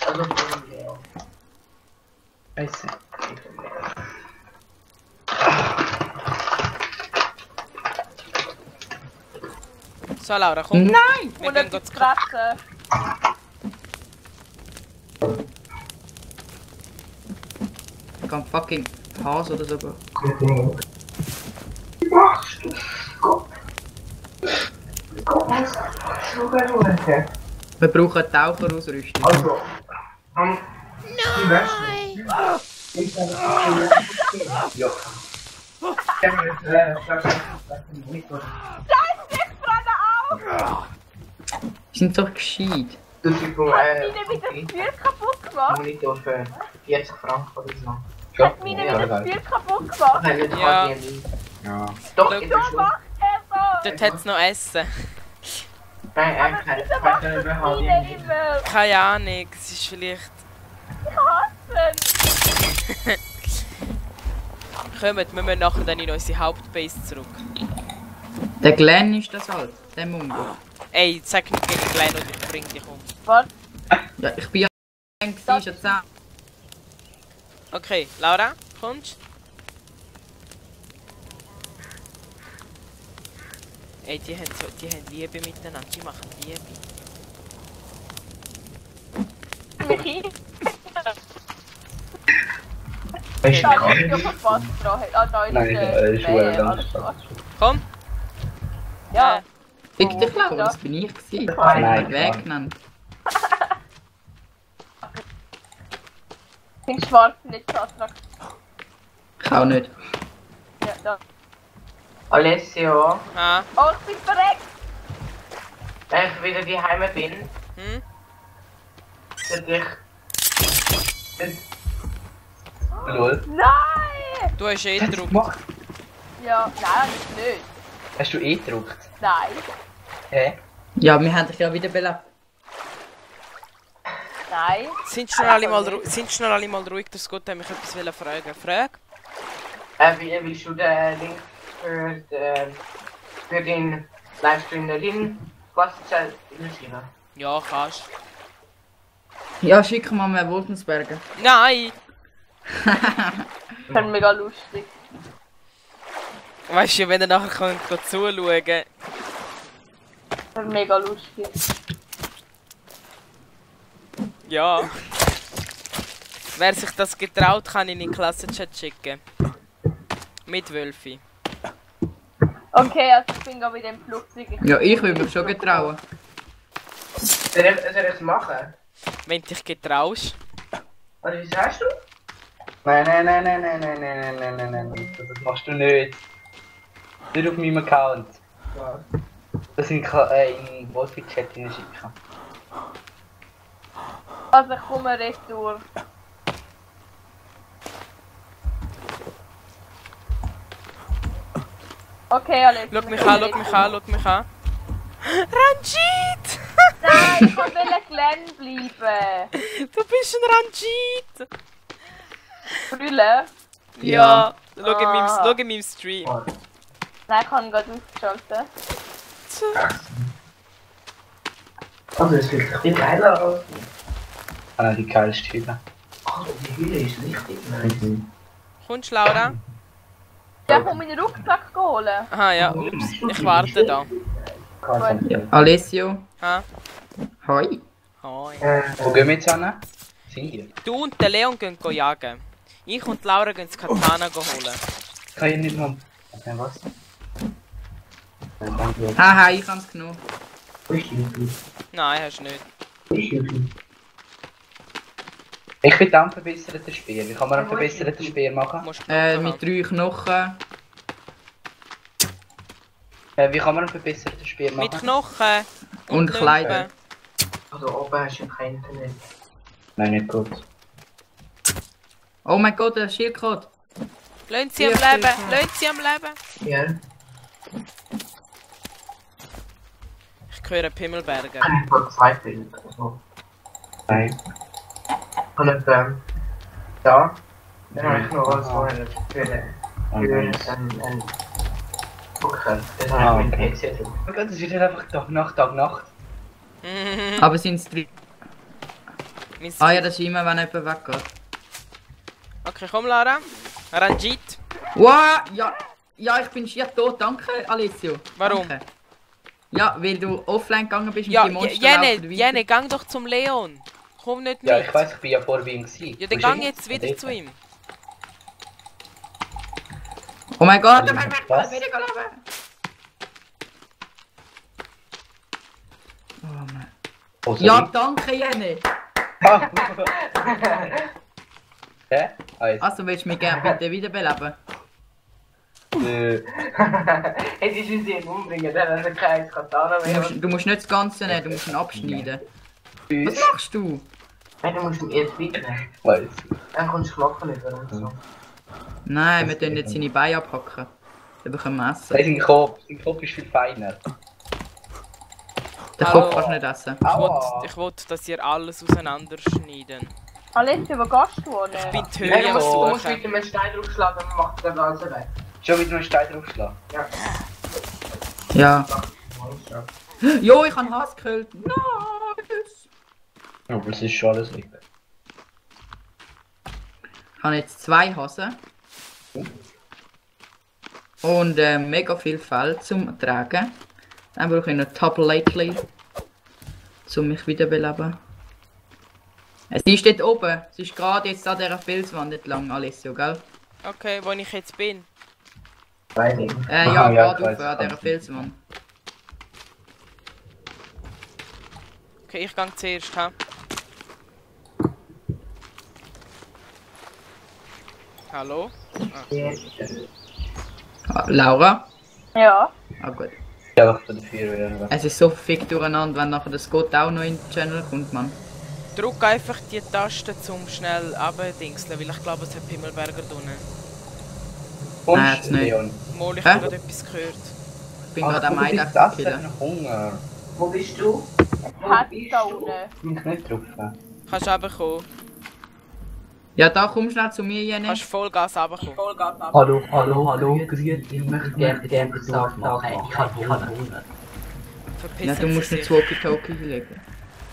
Also vom Leon. Weißt du? So, Laura, komm. Nein! Wir Und gehen etwas zu fressen. Ich kann fucking Hase oder so. Was machst du? Gott. Gott, was? Schau mal. Wir brauchen Taucherausrüstung. Also. Nein! Ja. Die sind doch gescheit. Du bist vom Hat meine wieder das Spiel kaputt gemacht? Monitor für 40 Franken oder so. Hat meine wieder das Spiel kaputt gemacht? Nein, das Ja. kann ich nicht. Ja. Doch, Schau. in der Was Schule. macht er so? Dort hat es noch Essen. Nein, Wieso macht das meine immer? Keine Ahnung, es ist vielleicht... Ich hasse ihn. Kommt, wir müssen nachher dann in unsere Hauptbase zurück. Der Glenn ist das halt. Der Mungo. Ey, sag nicht gegen Glenn und ich bring dich um. Was? Ja, ich bin ja schon 10. Okay, Laura, kommst du? Ey, die haben Liebe miteinander, die machen Liebe. Weißt Da du? ist ja verpasst. Da ist Nein, ist alles gut. gut. Komm! Ja. Fick dich, Laura, das bin ich gewesen. Nein, Weg genannt. Ich finde schwarz nicht so attraktiv. Ich auch nicht. Ja, da. Alessio, Ah, Oh, ich bin verreckt! wenn ich wieder daheim bin, hm? würde ich. Lol. Nein! Du hast eh Was hast du gedruckt. gemacht? Ja, nein, nicht. Hast du eh gedruckt? Nein. Hä? Ja, wir haben dich ja wieder belebt. Nein. Sind schon alle mal ruhig, das Gott hat mich etwas fragen. Frag? Wie willst du den Link für den Livestream dahin? Was ist das geschrieben? Ja, kannst. Ja, schick mal mehr Wolfensberger. Nein! Das ist mega lustig. Weißt du, wenn ihr nachher könnt zuschauen. Das ist mega lustig. Ja. Wer sich das getraut, kann in den Klassenchat schicken. Mit Wölfi. Okay, also ich bin gerade wieder im Flugzeug. Ja, ich will mich schon getrauen. Soll ich es machen? Wenn du dich getraust. Oder wie sagst du? Nein. Das machst du nicht. Nicht auf meinem Account. Was? Das in Wolfi-Chat hinschicken. Also ich komme retour. Okay, Alex. Schau mich an. Ranjit! Nein, ich will Glenn bleiben. Du bist ein Ranjit! Brüllen? Ja. Schau Ah. in meinem Stream. Nein, ich habe ihn gerade ausgeschaltet. Also, es fühlt sich viel geiler aus. Ah, die geilste Hülle. Also, die Hülle ist richtig nice. Kommst du, Laura? Ja, ich muss meinen Rucksack holen. Aha, ja, ups. Ich warte da. Gut. Ja. Alessio. Ha? Hoi. Hoi. Wo gehen wir jetzt hin? Sind hier. Du und der Leon gehen jagen. Ich und Laura gehen das Katana holen. Kann ich nicht noch... Okay, was? Haha, ich hab's genommen. Nein, hast du nicht. Ich will dann verbesserten Speer. Wie kann man einen verbesserten Speer machen? Musst Knochen Mit 3 Knochen. Wie kann man einen verbesserten Speer haben. machen? Mit Knochen. Und Lumpen. Kleider. Also, oben hast du kein Internet. Nein, nicht gut. Oh mein Gott, der Schildkröte. Lassen sie am Leben. Lassen sie am Leben. Ja. Ich höre Pimmelberger. Ich habe 2 Bilder. Also, Nein. und da. Dann habe ich noch was vorher für ein Okay, das Ah, habe ich mit okay. dem PC drauf. Oh Gott, das wird halt einfach Tag, Nacht. Aber sind es 3? Mein Ah ja, das ist immer, wenn jemand weggeht. Okay, komm Lara. Ranjit. Wow, ja. Ja, ich bin schier tot, danke Alessio. Warum? Danke. Ja, weil du offline gegangen bist Ja, und die Monster laufen weiter. Jene, gang doch zum Leon. Komm nicht mit. Ja, ich weiß, ich bin ja vorher bei ihm gewesen. Ja, dann gang jetzt wieder zu ihm. Oh mein Gott, Was? wieder gelaufen. Oh Mann. Oh, sorry. Ja, danke Jene. Hä? Also willst du mich gerne bitte wiederbeleben? Jetzt ist uns ihn umbringen, dann hat er kein Katana mehr. Du musst nicht das Ganze nehmen, du musst ihn abschneiden. Was machst du? Nein, du musst ihn erst mitnehmen. Weiß. Dann kommst du Knochen über und so. Nein, wir können jetzt seine Beine abhacken. Dann bekommen wir essen. Nein, sein Kopf ist viel feiner. Den Kopf kannst du nicht essen. Ich will, dass ihr alles auseinanderschneiden. Alessio, wo gehst du wohnen? Ich bin die Nein, Höhe du musst suchen. mit einem Stein draufschlagen, dann macht er alles weg. Schon wieder einen Stein draufschlagen? Ja. Ja. Jo, ich habe Hass gekillt. Nice. Aber es ist schon alles weg. Ich habe jetzt 2 Hasen. Und mega viel Fell zum Tragen. Dann brauche ich noch Double Lately, um mich wiederbeleben. Es ist dort oben. Es ist gerade jetzt an dieser Felswand entlang, Alessio, gell? Okay, wo ich jetzt bin. Beide. Ja, Aha, ja, gerade ich oben weiss, an dieser Felswand. Okay, ich gang zuerst, ha? Hallo? Ah, Laura? Ja. Ah gut. Ja, doch, von der Feuerwehr. Es ist so fick durcheinander, wenn nachher das Scott auch noch in den Channel kommt, man. Drück einfach die Taste zum schnell abdingseln, weil ich glaube, es hat Pimmelberger drinnen. Nein, jetzt nicht. Leon. Mal, ich Hä? habe gerade etwas gehört. Ich bin gerade am Eidechsen Das killen. hat Hunger. Wo bist du? Hat da unten. Bin ich nicht drauf. Kannst du runterkommen? Ja, da komm schnell zu mir, Jenny. Kannst Vollgas runterkommen? Hallo, grüß. Ich möchte gerne den Saft machen. Ich habe Hunger. Verpissen Ja, du musst Sie nicht sich. das Walkie-Talkie legen.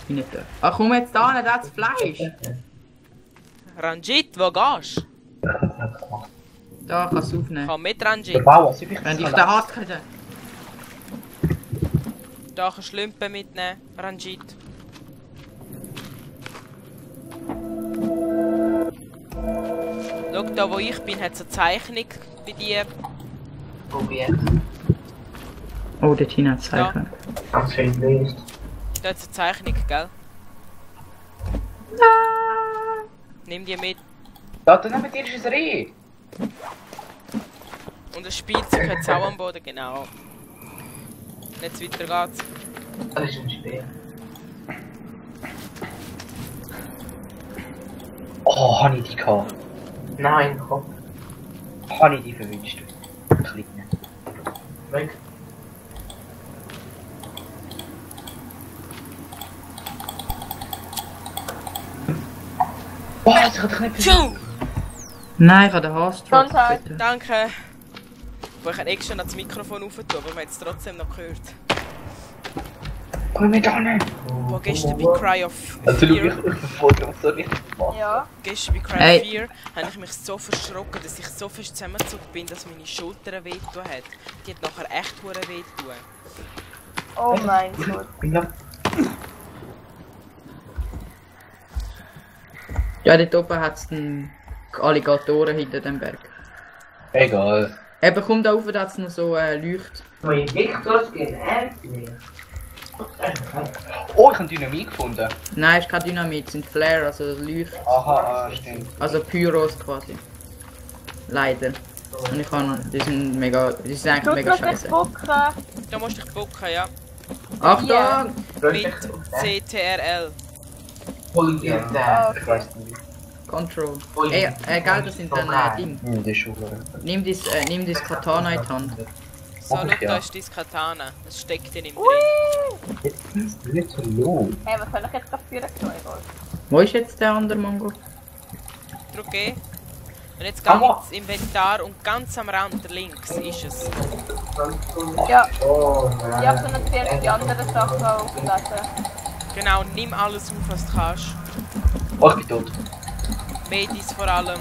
Ich nicht da. Ach komm jetzt da, nicht das Fleisch. Ranjit, wo gehst du? Da kannst du aufnehmen. Komm mit, Der Ranjit. Bauer, sie mich Wenn dich der hart kriegen. Da kannst du Schlümpen mitnehmen, Ranjit. Schau, da wo ich bin, hat es eine Zeichnung bei dir. Probiert. Oh, der Tina hat Zeichen. Ganz schön gelöst. Da hat es eine Zeichnung, gell? Nimm die mit. Da neben dir ist ein Reh. Und das Spielzeug hat es auch am Boden, genau. Jetzt weiter geht's. Das ist ein Spiel. Oh, habe ich die gehabt. Nein, komm. Habe ich die verwünscht. Kleine. Weg. Oh, ich habe dich nicht Tschu! Nein, ich habe den Haarstrap. Gesundheit. bitte. Danke. Wo ich extra noch das Mikrofon aufgetan, aber man hat es trotzdem noch gehört. Komm mit an. Wo gehst du bei Cry of Also, schau, ich Fear? verfolge uns so richtig was. Ja. Gehst du bei Cry Hey. of Fear, habe ich mich so verschrocken, dass ich so fest zusammengezogen bin, dass meine Schulter wehgetan hat. Die hat nachher echt hure wehgetan. Oh mein Gott. Ja. Ja, dort oben hat es Alligatoren hinter dem Berg. Egal. Eben, komm da rauf, da hat es noch so Leucht. Mein Victor genervt mich. Oh, ich habe Dynamit gefunden. Nein, es ist kein Dynamit, es sind Flare, also Leucht. Aha, stimmt. Also Pyros quasi. Leider. Und ich kann, die sind mega, die sind eigentlich Tut mega noch nicht scheiße. gucken. Da musst du dich bucken, ja. Achtung! Mit CTRL. Poliert Ich weiß nicht. Control. Ey, gell, das sind dann Ding. Hm, das ist schon gut. Nimm das Katana in die Hand. So, Mach schau, ich, ja. da ist dein Katana. Das steckt in ihm drin. Jetzt ist es nicht so low. Hey, was soll ich jetzt gerade führen? Wo ist jetzt der andere Mongo? Drück E. Und jetzt gehe ich ins Inventar und ganz am Rand links ist es. Ja. Ich habe so noch zuerst die anderen Sachen aufgelesen. Genau, nimm alles auf, was du kannst. Oh, ich bin tot. Medis vor allem.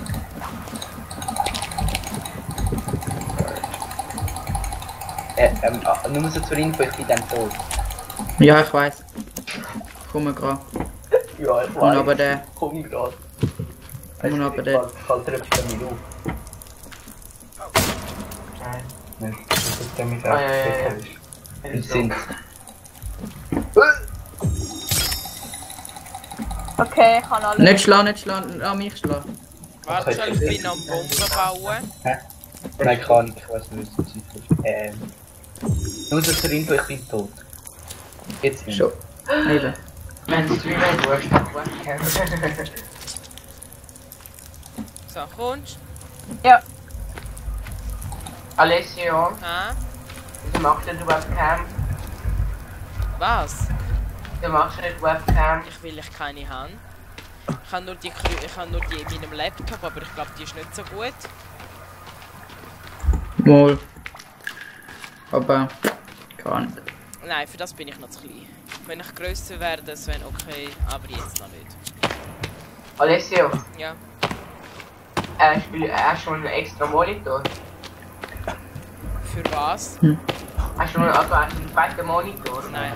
Nur so zur Info, ich bin dann tot. Ja, ich weiß. Komm gerade. Ja, ich weiß. Und aber der. Komm gerade. Und aber der. Ich halte etwas bei mir auf. Nein, das ist damit auch wir sind. Okay, ich kann alles. Nicht schlagen, lass mich schlagen. Warte schon, ich bin am Bomben bauen. Hä? Nein, kann nicht, ich weiß nicht, was es nur so zur Info, ich bin tot. Jetzt nicht. Schon. Eben. Wenn es wieder ein Wurst So, kommst Ja. Alessio, du? Ah? du machst nicht Webcam. Was? Du machst nicht Webcam. Weil ich keine habe. Ich habe nur die in meinem Laptop, aber ich glaube, die ist nicht so gut. Mal. Aber. Keine Ahnung. Nein, für das bin ich noch zu klein. Wenn ich grösser werde, das wäre okay, aber jetzt noch nicht. Alessio, Ja. hast du einen extra Monitor? Für was? Hast du einen zweiten Monitor? Nein.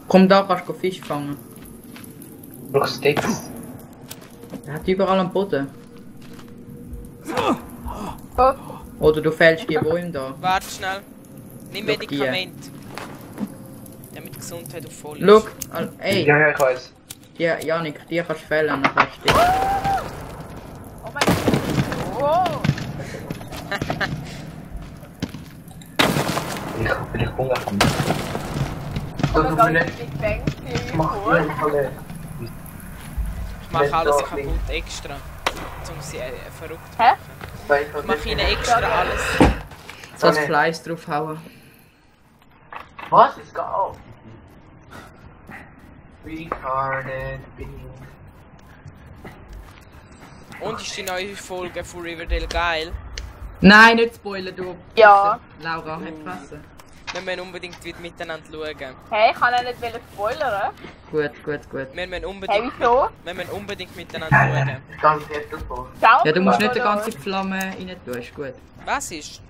Komm da, kannst du Fisch fangen. Brauchst Sticks? Er hat überall am Boden. Oh. Oder du fällst die Bäume da. Warte schnell. Nimm Schau Medikament. Damit die Gesundheit auf voll ist. Schau, ey. Ja, ich weiß. Die, Janik, die kannst du fällen, dann kannst du Oh mein Gott. Ich Hunger haben. Oh mein Gott, ich denke, Ich mach cool. Ich mache alles kaputt extra. Um sie verrückt zu Hä? machen. Ich mache ihnen extra alles. so das Fleisch draufhauen. Was? Es geht auf. Retarded Bean. Und ist die neue Folge von Riverdale geil? Nein, nicht spoilern, du. Ja. Laura hat gefressen. Wir müssen unbedingt wieder miteinander schauen. Hey, ich kann ja nicht spoilern. Gut. Wir müssen Hey, unbedingt, wieso? wir müssen unbedingt miteinander schauen. Ganz jetzt davon. Ciao. Ja, du musst nicht die ganze Flamme rein tun, ist gut. Was ist?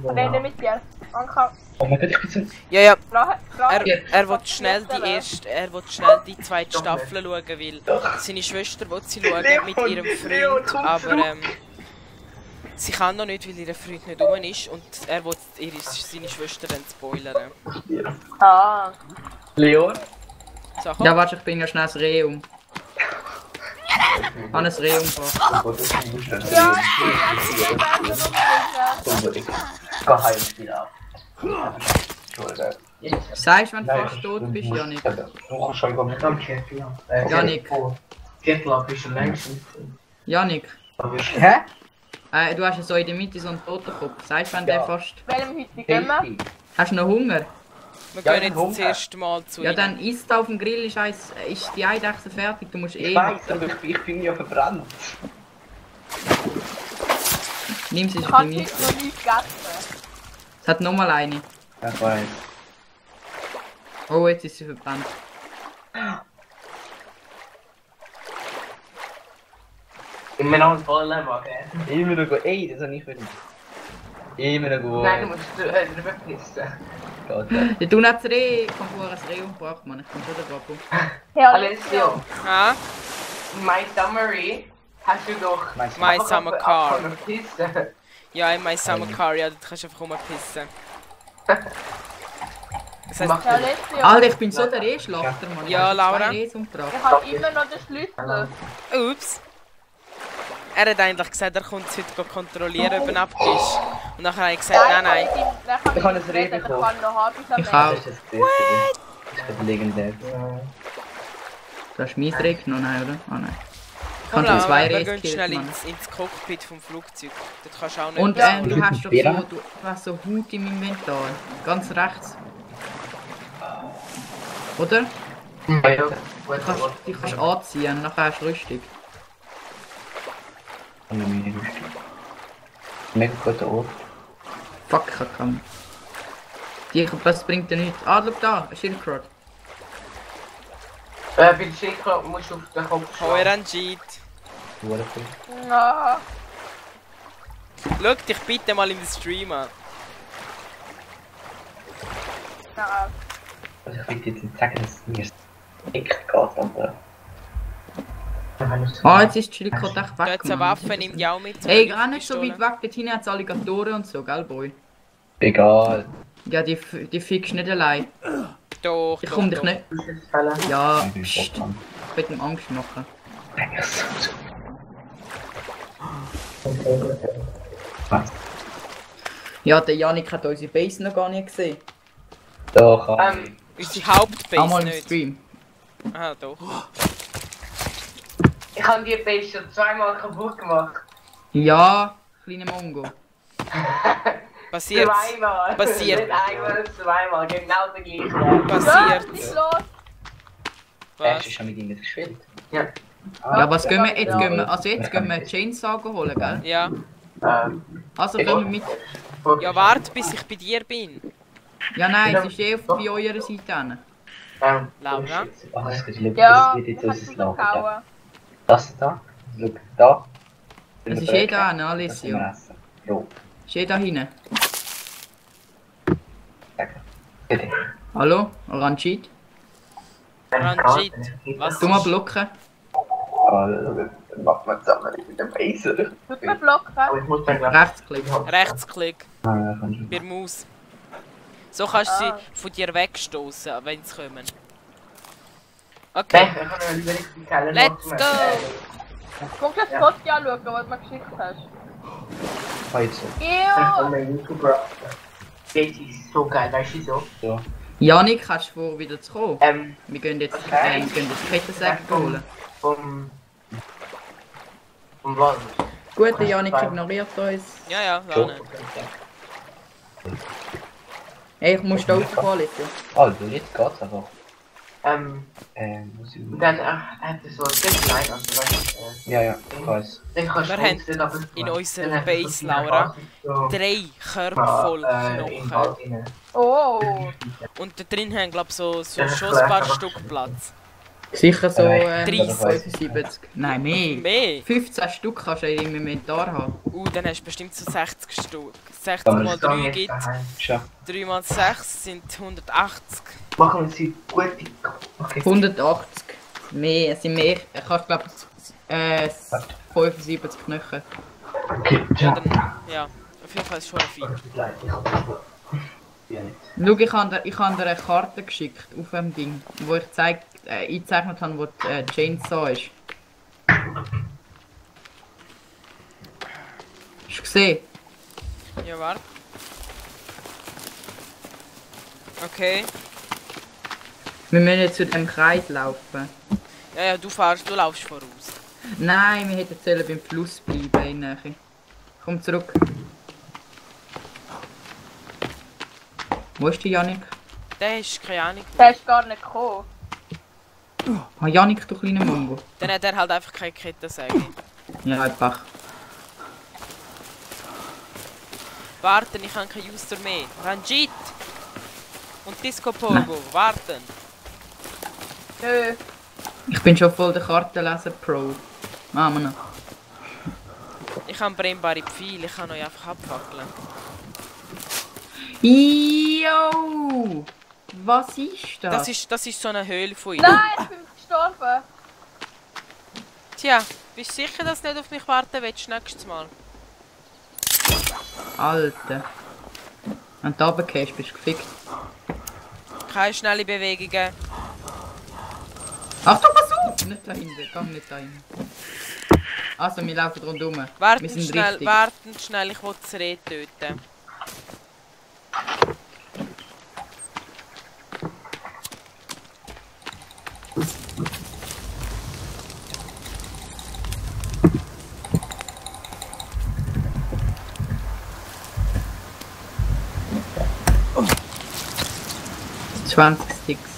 Rede mit dir. Anka. Oh mein Gott, ich bin so... Ja. Frage. Er will schnell die zweite Staffel schauen, weil seine Schwester will sie schauen mit ihrem Freund, aber sie kann noch nicht, weil ihr Freund nicht rum ist und er will seine Schwester dann spoilern. Ah. Leon? So, komm. Ja, warte, ich bringe schnell das Reh um. Kann ein Reh umfahren. Ja, Ich geh heim, spiel ab. Sagst du, wenn du fast tot bist, Janik? Du kannst schon über mich. Danke, ja. Janik. Viertel ist schon längst. Janik. Hä? Du hast ja so in der Mitte so einen Totenkopf. Sagst du, wenn der fast... welchem heute gehen wir? Hast du noch Hunger? Wir gehen jetzt das erste Mal zu Ja, ihnen. dann isst auf dem Grill, ist die Eidechse fertig, du musst Ich weiß, aber ich bin ja verbrannt. Nimm sie Ich für habe mich. heute noch nichts gegessen. Es hat nochmal eine. Ich weiß. Oh, jetzt ist sie verbrannt. Immer noch ein voller Wagen. Immer noch gut. Ey, das habe ich wieder. Immer noch gut. Nein, du musst drüber pissen. Ja, du hast das Reh. Ich habe vorher ein Reh umgebracht, Mann. Ich komme schon da drauf. Ja, Alessio, Ah, My Summary hast du doch... My Summer Car. Pissen. Ja, in My Summer Car, ja, da kannst du einfach rumpissen. Das heisst, Mach Ja, Alessio. Alter, ich bin so der Rehschlachter, Mann. Ja, Ich habe Laura. 2 Rehs umgebracht. Ich habe immer noch den Schlüssel. ups. Er hat eigentlich gesagt, er kommt es heute kontrollieren, ob er abgibst. Und nachher habe ich gesagt, nein. Ich habe ein Reh bekommen. Ich kann noch haben bis am Ich Ende. auch. Das ist das Beste. Das ist legendär. Du hast mein Reh genommen, nein, oder? Ah, nein. Ich Komm, habe schon 2 wir Rehs gehen schnell gekillt, Mann. ins Cockpit vom Flugzeug. Dort kannst du auch nicht... Und Ja. du hast doch so, du hast so Haut im Inventar. Ganz rechts. Oder? Ja, ja, gut. Die kannst du anziehen, nachher hast du Rüstung. Und eine meine Rüstung. Mega guter Ort. Fuck, ich kann. Das bringt dir nichts. Ah, schau da, ein Schildkröte. Bei der Schildkröte musst du auf den Kopf Hoi Ranjit. Ja. Schau dich bitte mal in den Stream an. Ja. Also ich will jetzt nicht sagen, dass es mir echt geht, aber... Ah, jetzt ist die Schildkröte echt Du weg. hast eine Waffe, nimm die auch mit. Ey, gar nicht so weit weg, dort hinten hat es Alligatoren und so, gell, Boy? Egal. Ja, die fickst nicht allein. Doch, Ich komm dich nicht. Ja, Ich pst. Ich will ihm Angst machen. Was? Ja, der Janik hat unsere Base noch gar nicht gesehen. Doch, Unsere Hauptbase Einmal im nicht. Stream. Ah, doch. Ich habe die Base schon zweimal kaputt gemacht. Ja, kleine Mongo. Passiert. Zweimal. Passiert. Nicht einmal, zweimal. Genau der gleiche. Passiert. Nicht los. Hast du schon mit ihm nicht gespielt? Ja. Ja, was gehen wir jetzt? Jetzt gehen wir Chainsaw holen, gell? Ja. Also können wir mit. Ja, warte, bis ich bei dir bin. Ja, nein, es ist eh bei eurer Seite hin. Laura? Ach, das wird Ja, jetzt kannst unser du Lager. Ja. verkauen. Das da. Schau, da. Es ist eh da hin, Das Alessio. wir essen. Jo. Ist eh da hinten. Danke. Bitte. Hallo? Ranjit? Ranjit, was Du mal ist? blocken. Dann machen wir zusammen mit dem Baser. Tut mir blocken. Aber ich muss dann gleich... Rechtsklick. Rechtsklick, Ah, kann schon. bei der Maus. So kannst du sie von dir wegstoßen, wenn sie kommen. Nein, Okay, ich kann mir lieber nicht die Keller let's machen. go! Guck das Foto anschauen, was du mir geschickt hast. Heute so. Ich kann Ew! mir YouTube Base ist so geil, weißt du so? Ja. Janik, hast du vor, wieder zu kommen? Wir gehen jetzt Kettensäge holen. Vom Wald. Gut, der Janik ignoriert uns. Ja, ja, Jo. lerne. Hey, ich muss da raufkommen, Alessio. Also, jetzt geht's einfach. Muss ich... Und dann hat er so ein Deadline, also weißt du, Ja, ja, ich weiß. dann kannst Wir du haben uns nicht aber... in unserer Base, Laura, 3 Körper voll Knochen. Oh! Und da drin haben, glaube ich, so schon ein paar Stück Platz. Sicher so 30. 75. Nein, mehr. Mehr? 15 Stück kannst du ja im Inventar haben. Dann hast du bestimmt so 60 Stück. 60 Aber mal 3 gibt Schon. 3 mal 6 sind 180. Machen sie gute... Okay. 180. Mehr, es sind mehr. Ich habe glaube 75 Knochen. Okay, Ja, dann, ja, auf jeden Fall ist schon viel. Schau, ich habe dir eine Karte geschickt auf dem Ding, wo ich eingezeichnet habe, wo die Chainsaw ist. Hast du gesehen? Ja, warte. Okay. Wir müssen jetzt zu dem Kreis laufen. Ja, du laufst voraus. Nein, wir hätten sollen beim Fluss bleiben. In der Nähe. Komm zurück. Wo ist der Janik? Der ist keine Ahnung. Der ist gar nicht gekommen. Ah, Janik, du kleiner Mongo. Dann hat er halt einfach keine Kettensäge. Ja, einfach. Warten, ich habe keinen User mehr. Ranjit! Und Disco Pogo, warten! Nö. Ich bin schon voll der Kartenleser Pro. Machen wir noch. Ich habe brennbare Pfeile, ich kann euch einfach abfackeln. Yo! Was ist das? Das ist so eine Höhle von ihnen. Nein, ich bin gestorben. Tja, bist du sicher, dass du nicht auf mich warten willst nächstes Mal? Alter. Wenn du runtergehst, bist du gefickt. Keine schnelle Bewegungen. Achtung, pass auf! Nicht da hinten, geh nicht da hinten. Also, wir laufen rundherum. Wir Warten sind schnell, richtig. warten schnell, ich will das Reh töten. Oh. 20 Sticks.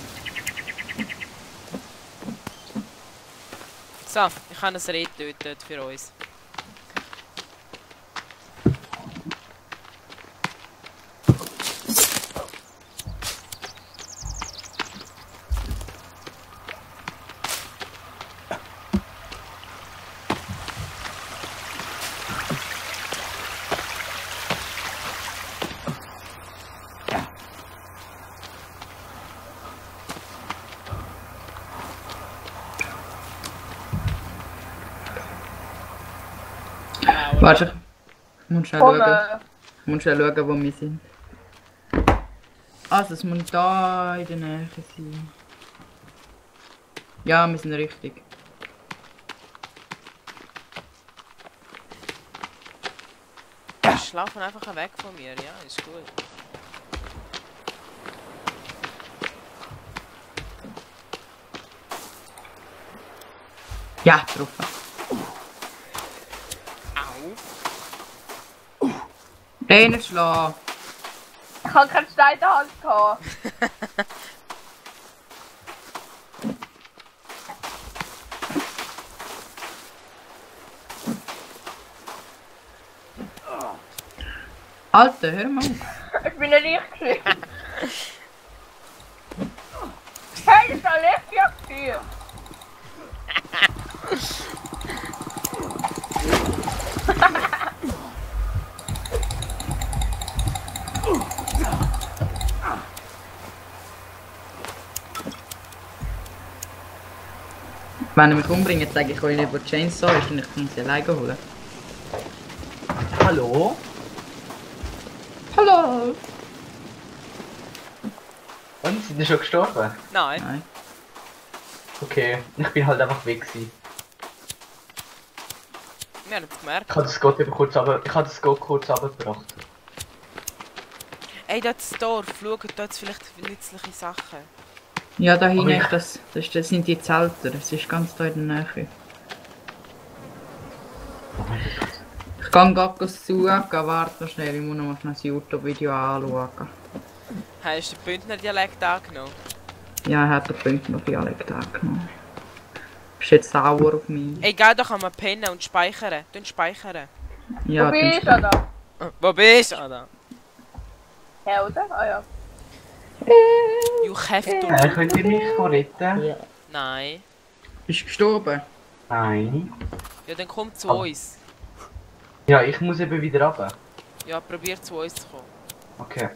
So, ich habe ein Reh getötet für uns. Warte, ich muss schnell schauen. Ich muss schnell schauen, wo wir sind. Also, es muss da in der Nähe sein. Ja, wir sind richtig. Die schlafen einfach weg von mir, ja, ist gut. Ja, getroffen. Den schlagen. Ich habe keinen Stein in der Hand gehabt. Alter, hör mal auf. Ich bin ein Lichtschliff. Hey, das ist ein Lichtschliff. Wenn ihr mich umbringt, sage ich euch nicht, wo die Chainsaw ist und ich kann sie alleine holen. Hallo? Hallo! Und, sind die schon gestorben? Nein. Nein. Okay, ich bin halt einfach weg gewesen. Wir haben es gemerkt. Ich habe das Gott eben kurz runtergebracht. Ey, das Dorf, schaut, da hat vielleicht nützliche Sachen. Ja, da hinten, das sind die Zelte, das ist ganz da in der Nähe. Ich kann gerade suchen, warte noch schnell, ich muss noch ein YouTube-Video anschauen. Hast du den Bündner Dialekt angenommen? Ja, er hat den Bündner Dialekt angenommen. Bist jetzt sauer auf mich? Ey, geh doch einmal pennen und speichern. Speichern. Ja, wo bist du da? Wo bist du da? Ja, oder? Ah ja. You have to... Könnt ihr mich retten? Ja. Nein. Bist du gestorben? Nein. Ja, dann komm zu uns. Ja, ich muss eben wieder runter. Ja, probier zu uns zu kommen. Okay.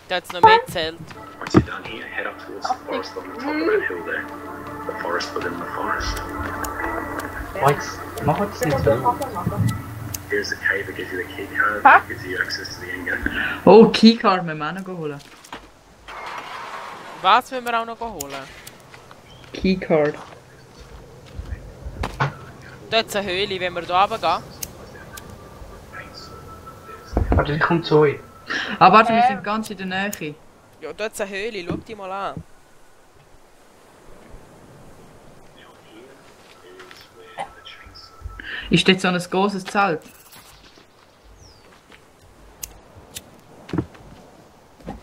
Da hat's noch mehr Zelt. Once you're done here, head up towards the forest on the top of that hill there. The forest within the forest. Jetzt, mach jetzt nicht so. Here's the cave that gives you the key card, that gives you access to the end game. Oh, Keycard müssen wir auch noch holen. Was müssen wir auch noch holen? Keycard. Da hat's eine Höhle, wenn wir da runtergehen. Warte, ich komme zu euch. Ah, warte, wir sind ganz in der Nähe. Ja, da hat's eine Höhle, schau die mal an. Ist jetzt so ein großes Zelt?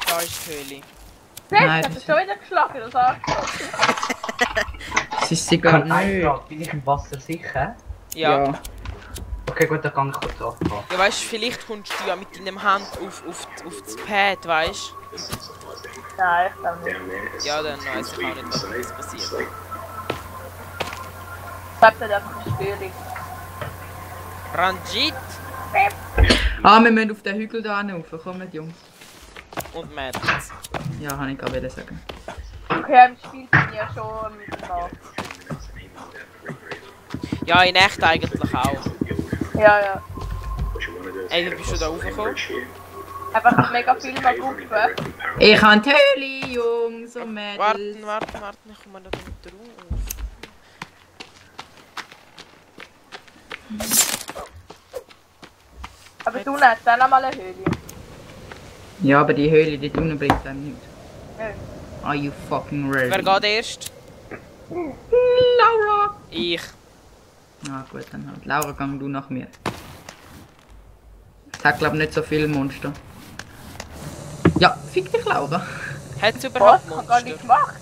Da ist die Höhle. Nein, Das ist schon wieder geschlagen, das Arschloch. Das ist sicher nicht. Bin ich im Wasser sicher? Ja. Okay, gut, dann kann ich kurz abfahren. Ja, weißt du, vielleicht kommst du ja mit deinem Hand auf das Pad, weißt du? Nein, ich glaube nicht. Ja, dann weiß ich auch nicht, was passiert. Ich hab nicht einfach eine Störung. Ranjit Ah, wir müssen auf den Hügel da rauf. Kommt, Jungs. und Mädels. Ja, kann ich gerade sagen. Okay, im Spiel bin ich ja schon mitgemacht. Ja, in echt eigentlich auch. Ja, ja. Ey, wie bist du da raufgekommen? Einfach mega viel mal Gruppe. Ich habe die Höhle, Jungs und Mädels. Warten, ich komme da nicht drauf. Aber du nicht, dann einmal eine Höhle. Ja, aber die Höhle, die unten bringt einem nichts. Ja. Are you fucking ready? Wer geht erst? Laura! Ich. Ah gut, dann halt. Laura, gang du nach mir. Es hat glaub nicht so viele Monster. Ja, fick dich, Laura. Hat es überhaupt Was? Ich hab gar nicht Monster? gemacht.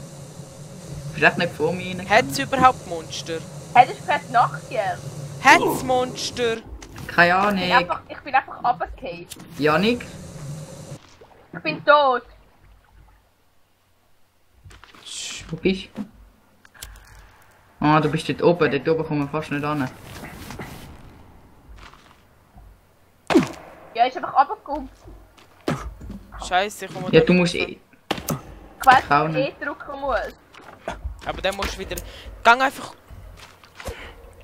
Bist echt nicht vor mir rein? Hat es überhaupt Monster? Hättest du gerade nachgehört? Hat es Monster? Keine Ahnung. Ich bin einfach runtergefallen. Janik? Ich bin tot. Wo bist du? Ah, du bist dort oben. Dort oben kommen wir fast nicht an. Ja, ist einfach runtergekommen. Scheiße, ich komme Ja, da du nicht musst raus. eh... Ich weiss, Auch dass ich nicht. drücken muss. Aber dann musst du wieder... Gang einfach...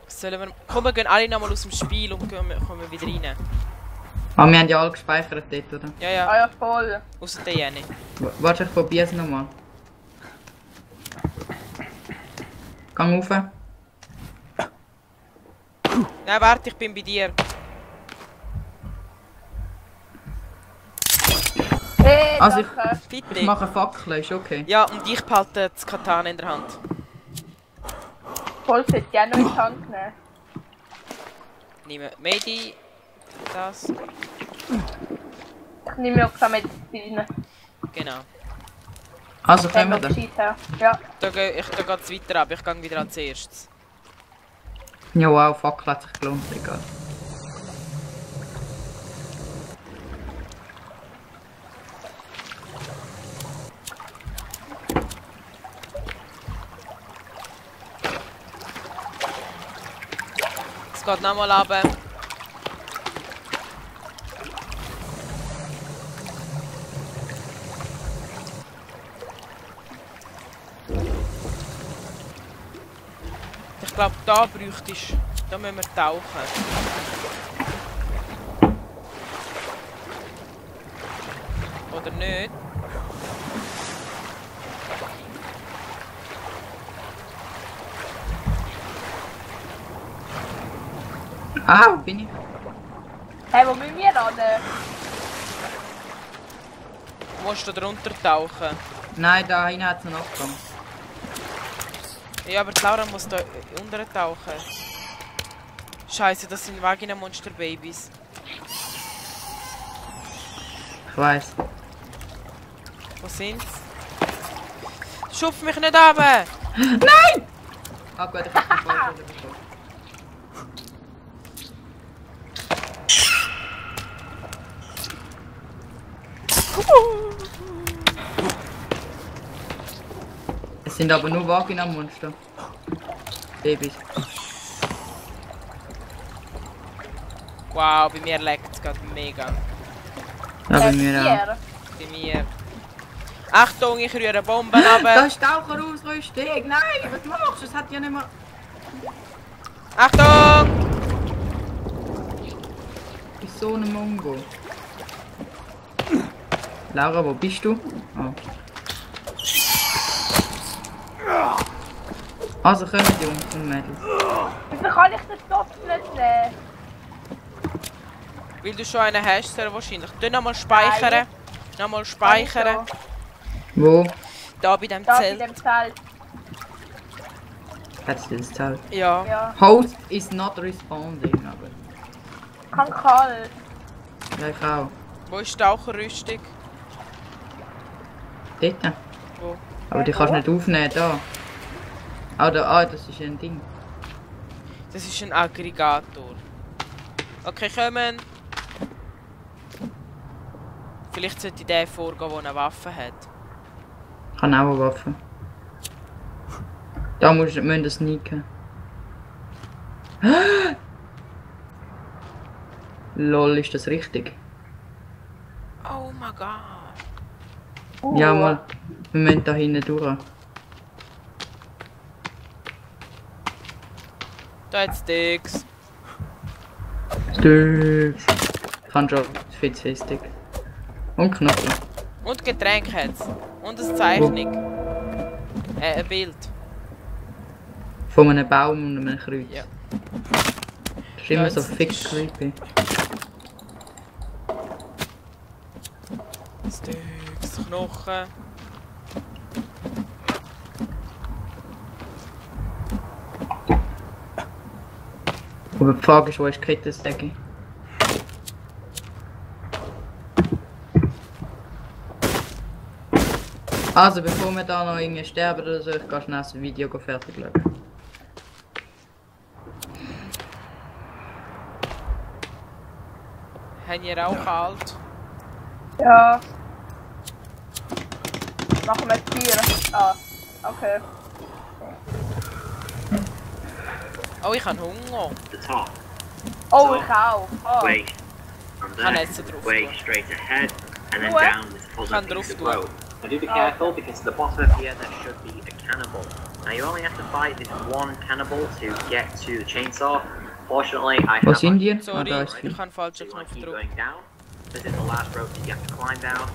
Sollen wir... Komm, wir gehen alle nochmal aus dem Spiel und kommen wieder rein. Ah, wir haben ja alle gespeichert dort, oder? Ja, ja. Ah ja, voll. Außer der Jenny. Warte, ich probiere es nochmal. Gang rauf. Nein, warte, ich bin bei dir. Hey, Also danke. Bitte. Ich mache Fackeln, ist okay. Ja, und ich behalte das Katana in der Hand. Voll sollte ich auch noch in die Hand nehmen. Nehme Medi. Das. Ich nehme mir auch keine Medizin. Genau. Also können wir da. Ja. Da geht es weiter ab. Ich gehe wieder als erstes. Ja, wow, Fackel hat sich gelohnt, egal. Es geht nochmal runter. Ich glaube, da bräuchtest du. Da müssen wir tauchen. Oder nicht? Ah, wo bin ich? Hey, wo müssen wir ran? Musst du drunter tauchen? Nein, da hinten hat es einen Abgang. Ja, aber die Laura muss da unten tauchen. Scheiße, das sind Vagina-Monster-Babys. Ich weiß. Wo sind's? Schupf mich nicht runter! Nein! Ah gut, ich hab den Ball wieder bekommen. Es sind aber nur Vagina-Monster. Babys. Wow, bei mir leckt es gerade mega. Ja, bei mir auch. Bei mir. Achtung, ich rühre Bomben runter. Da ist Taucherausrüstung! Nein, was machst du? Das hat ja nicht mehr... Achtung! Du bist so ein Mongo. Laura, wo bist du? Oh. Also kommen die Jungs und Mädels. Wieso kann ich den Topf nicht nehmen? Weil du schon einen hast, sehr wahrscheinlich. Du nochmal speichern. Nochmal speichern. Wo? Da bei dem Da Zelt. bei dem Zelt. Hat's das Zelt? Ja. Ja. Host is not responding, aber... Kann kalt. Ja, ich auch. Wo ist die Taucherrüstung? Dort. Wo? Aber die kannst du nicht aufnehmen, da. Ah, da, ah, das ist ein Ding. Das ist ein Aggregator. Okay, kommen. Vielleicht sollte der vorgehen, der eine Waffe hat. Ich habe auch eine Waffe. Da müssen wir sneaken. Lol, ist das richtig? Oh mein Gott. Ja, mal. Wir müssen da hinten durch. Da hat Sticks. Sticks. Ich kann schon viel Stick. Und Knochen. Und Getränk hat's. Und eine Zeichnung. Ein Bild. Von einem Baum und einem Kreuz. Ja. Das ist immer Ja, so jetzt fix ist- creepy. Sticks, Knochen. Aber die Frage ist, wo ist die Kettensäge? Also bevor wir da noch irgendwie sterben oder so, ich gehe schnell das Video fertig schauen. Haben ihr auch kalt? Ja. Machen wir 4. Ah, okay. Oh, ich habe Hunger. The top. Oh, ich auch. Oh. Way from Kann there, essen drauf way tun. straight ahead, and then What? down this puzzle Kann piece drauf of tun. rope. Now do be Oh. careful because at the bottom of here there should be a cannibal. Now you only have to fight this one cannibal to get to the chainsaw. Fortunately, I Wo have sind die? Sorry, da ist ich viel. habe einen falschen So you want Knopf to keep gedrückt. going down. This is the last rope that you have to climb down.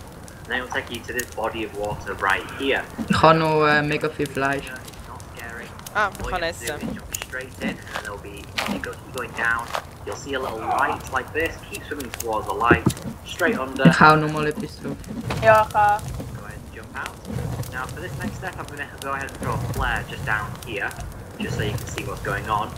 And then it will take you to this body of water right here. Ich habe noch mega viel Fleisch. It's not scary. Ah, All ich you kann have to do essen. is jump straight in, and then there'll be keep going down. You'll see a little light like this. Keep swimming towards the light. Straight under. Ich hau noch mal etwas drauf. Ja, ich kann. Go ahead and jump out. Now for this next step, I'm going to go ahead and throw a flare just down here, just so you can see what's going on.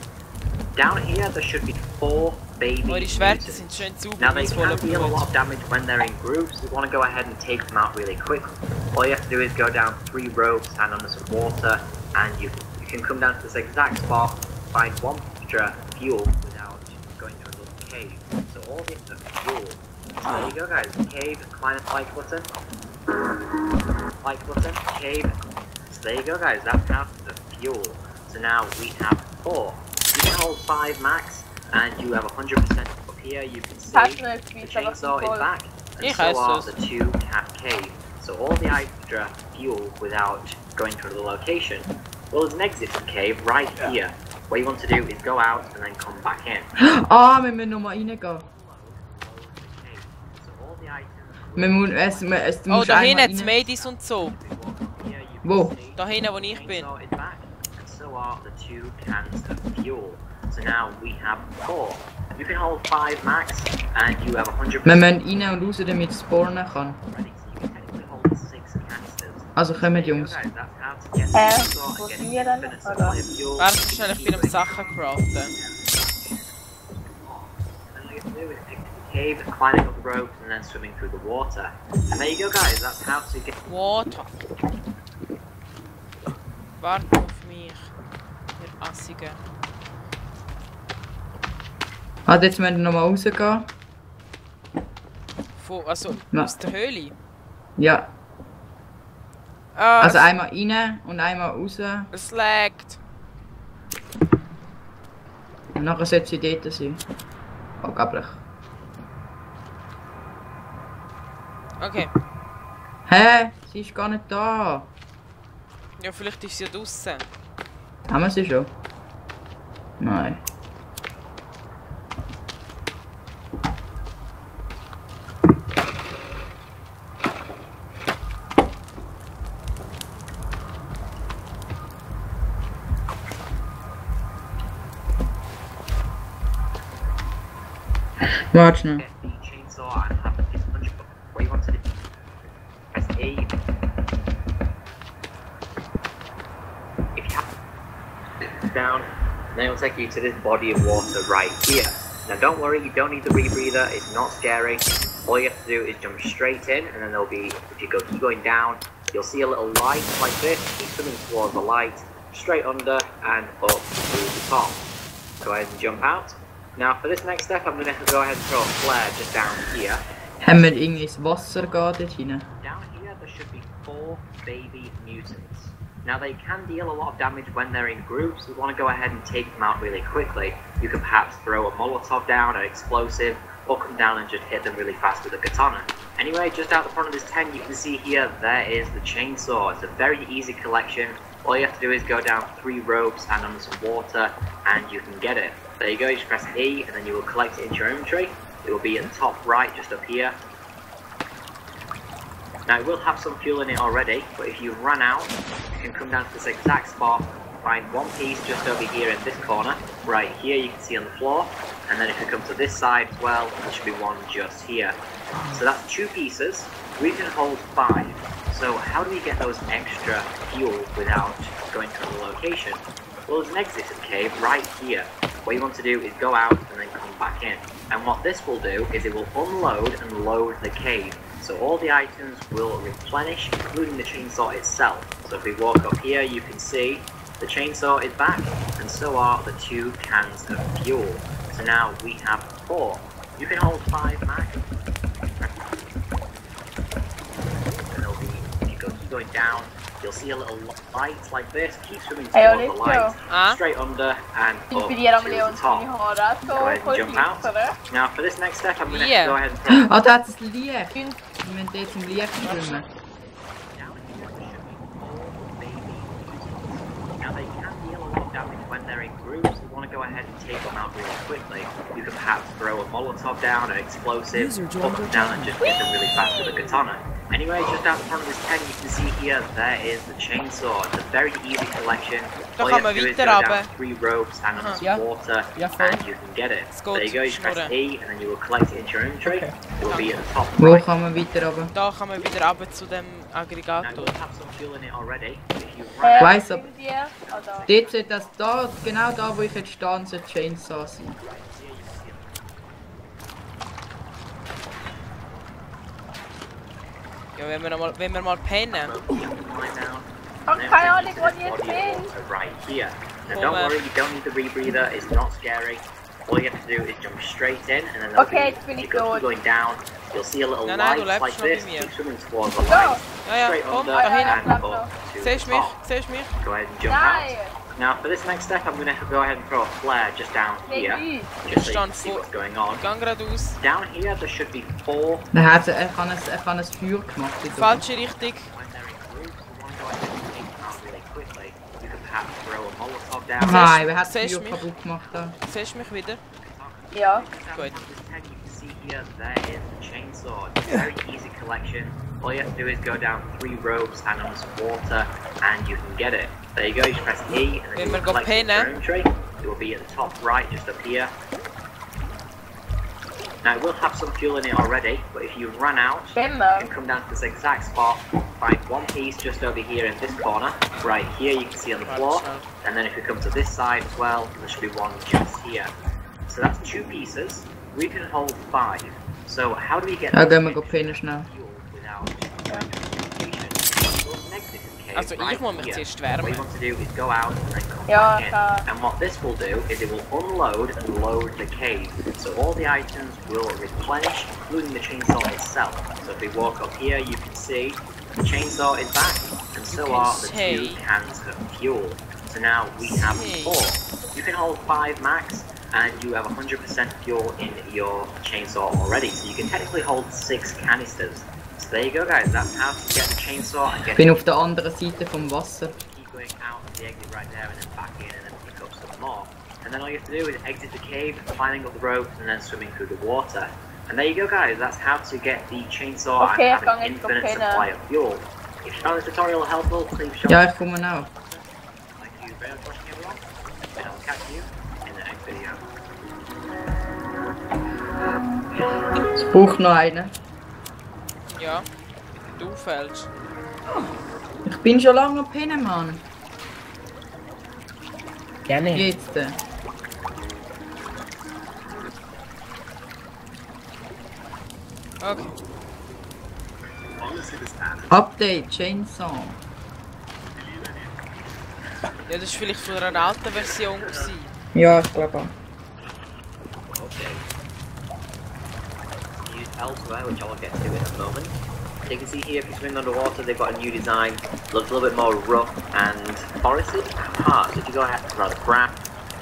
Down here, there should be 4 baby Eure Schwerter mutants. sind schön sauber, Now they mit voller can deal a lot Blut. of damage when they're in groups. We want to go ahead and take them out really quick. All you have to do is go down 3 ropes and under some water, and you can come down to this exact spot, find 1 extra fuel without going to another cave. So all the extra fuel. So there you go, guys. Cave, climb like button. Like button, cave. So there you go, guys. That's half the fuel. So now we have 4. You can hold 5 max, and you have 100% up here. You can see Hast du noch the etwas, aber chainsaw is voll. back, and Ich so are esse the 2 cat cave. So all the extra fuel without going to another location. Well, there's an exit to the cave right here. What you want to do is go out and then come back in. Ah, wir müssen noch mal reingehen. So all the items. Wir müssen, du Oh, musst da einmal hinten hat es rein. Medis und so. Here you can Wo? see Da hinten, wo ich bin. chainsaw is back, and so are the 2 cans of fuel. So now we have 4. You can hold 5 max, and you have 100%. Wir müssen rein und raus, damit es spawnen kann. Ready, so you can technically hold 6 canisters. Also kommen Jungs. Guys, that's how to get the chainsaw wo and get sind wir denn? infinite Oder? supply of fuel. Warte schnell, ich bin am Sachen craften. And all you have to do is pick the cave, climbing up the ropes, and then swimming through the water. And there you go, guys. That's how to get. Water. Warte auf mich. Ihr Assigen. Also jetzt müssen wir noch mal rausgehen. Also, Ja. aus der Höhle. Ja. Ah, Also einmal rein und einmal raus. es laggt. Und nachher sollte sie dort sein. Angeblich. Okay. Hä? Sie ist gar nicht da. Ja, vielleicht ist sie ja draussen. Haben wir sie schon? Nein. Warte schnell. Get the chainsaw and have this punch button. What you want to do? Press A. If you have down, then it'll take you to this body of water right here. Now don't worry, you don't need the rebreather, it's not scary. All you have to do is jump straight in, and then there'll be, if you keep going down, you'll see a little light like this. Keep swimming towards the light, straight under and up through the top. Go ahead and jump out. Now for this next step, I'm going to go ahead and throw a flare just down here. Haben wir irgendwie ins Wasser gehen dort hinein? Down here, there should be 4 baby mutants. Now they can deal a lot of damage when they're in groups. We want to go ahead and take them out really quickly. You can perhaps throw a Molotov down, an explosive, or come down and just hit them really fast with a katana. Anyway, just out the front of this tent, you can see here, there is the chainsaw. It's a very easy collection. All you have to do is go down 3 ropes and under some water, and you can get it. There you go, you just press E, and then you will collect it into your inventory. It will be at the top right, just up here. Now it will have some fuel in it already, but if you run out, you can come down to this exact spot, find 1 piece just over here in this corner. Right here you can see on the floor, and then if you come to this side as well, there should be 1 just here. So that's 2 pieces. We can hold 5. So how do we get those extra fuel without going to another location? Well, there's an exit to the cave right here. What you want to do is go out and then come back in. And what this will do is it will unload and load the cave. So all the items will replenish, including the chainsaw itself. So if we walk up here, you can see the chainsaw is back, and so are the 2 cans of fuel. So now we have 4. You can hold 5 max. And it'll be, if you keep going down, you'll see a little light like this. Keep swimming towards the light, straight under and up to the top. Go ahead and jump out. Now for this next step, I'm going to go ahead and... Ah, da hat es Licht. Wir müssen jetzt im Licht schwimmen. Now they can deal a lot of damage when they're in groups. You want to go ahead and take them out really quickly. You can perhaps throw a Molotov down, an explosive, put them down and just hit them really fast with a katana. Anyway, just out the front of this tent, you can see here, there is the chainsaw. It's a very easy collection. All you have to do is go down 3 ropes and under some water, and you can get it. There you go, you press E, and then you will collect it into your inventory. It will be at the top Wo right. kann man weiter runter? Da kann man wieder runter zu dem Aggregator. Now, you'll have some fuel in it already. If you Ich run out, weiss, aber dort sollte das da, genau da wo ich jetzt stehe, sollte Chainsaw sein. Ja, wenn wir mal pennen. Keine Ahnung, wo die jetzt sind. Right here. Now don't worry, you don't need the rebreather, it's not scary. All you have to do is jump straight in, and then you keep going down. You'll see a little light like this. Keep swimming towards the light. Straight under and up to the top. Siehst mich? Go ahead and jump out. Now for this next step, I'm going to go ahead and throw a flare just down here, just so you can see what's going on. Down here, there should be 4. Er kann ein Feuer gemacht. Falsche Richtung. Nein, wer hat das Feuer kaputt gemacht? Siehst du mich wieder? Ja. Gut. Here, there is the chainsaw. It's a very easy collection. All you have to do is go down 3 ropes and under some water, and you can get it. There you go. You just press E, and then you collect your inventory. It will be at the top right, just up here. Now it will have some fuel in it already, but if you run out, you can come down to this exact spot, find 1 piece just over here in this corner. Right here, you can see on the floor, and then if you come to this side as well, there should be 1 just here. So that's 2 pieces. We can hold 5. So how do we get Ja, gehen wir pennen schnell. Also ich muss mich zuerst wärmen. What you want to do is go out and then come back in. And what this will do is it will unload and load the cave. So all the items will replenish, including the chainsaw itself. So if we walk up here, you can see the chainsaw is back, and so are the 2 cans of fuel. So now we have 4. You can hold 5 max, and you have 100% fuel in your chainsaw already. So you can technically hold 6 canisters. So there you go, guys. That's how to get the chainsaw and get. Ich bin auf der anderen Seite vom Wasser. Keep going out of the exit right there, and then back in, and then pick up some more. And then all you have to do is exit the cave, climbing up the ropes, and then swimming through the water. And there you go, guys. That's how to get the chainsaw and have an infinite supply of fuel. If you found this tutorial helpful, please show. Ja, ich komme auch. Thank you very much for watching, everyone, and I'll catch you in the next video. Es braucht noch einen. Ja, du fällst. Ich bin schon lange am Pennen, Mann. Gerne. Jetzt. Okay. Update, Chainsaw. Ja, das war vielleicht von einer alten Version. Ja, ich glaube auch. Elsewhere, which I'll get to in a moment. You can see here, if you swim underwater, they've got a new design. Looks a little bit more rough and forested. So if you go ahead and rather grab,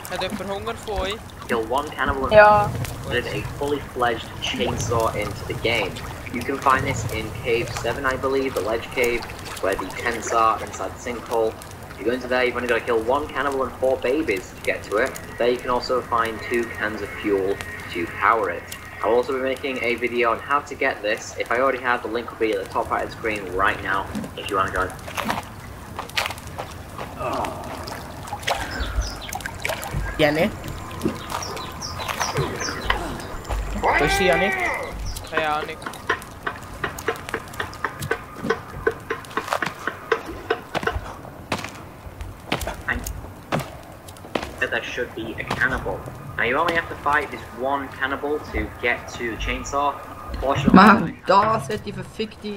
Hat jemand Hunger von euch? kill 1 cannibal and add a fully fledged chainsaw into the game. You can find this in Cave 7, I believe, the ledge cave, where the tents are inside the sinkhole. If you go into there, you've only got to kill 1 cannibal and 4 babies to get to it. There you can also find 2 cans of fuel to power it. I'll also be making a video on how to get this. If I already have, the link will be at the top right of the screen right now, if you want to go. Gerne. Wo ist die, Janik? Keine Ahnung. There should be a cannibal. Now you only have to fight this 1 cannibal to get to the chainsaw. Mann, da sollte die verfickte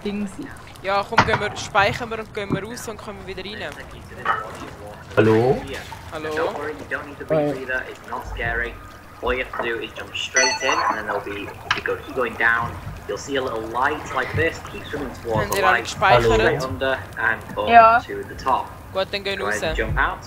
Ding sein. Ja, komm, speichern wir und gehen wir raus und kommen wieder rein. Hallo? Hallo? Don't worry, you don't need to breathe either. It's not scary. All you have to do is jump straight in, and then there'll be, if you keep going down, you'll see a little light like this. Keep swimming towards the light, straight under and up to the top. Gut, dann gehen Go wir ahead raus. and jump out.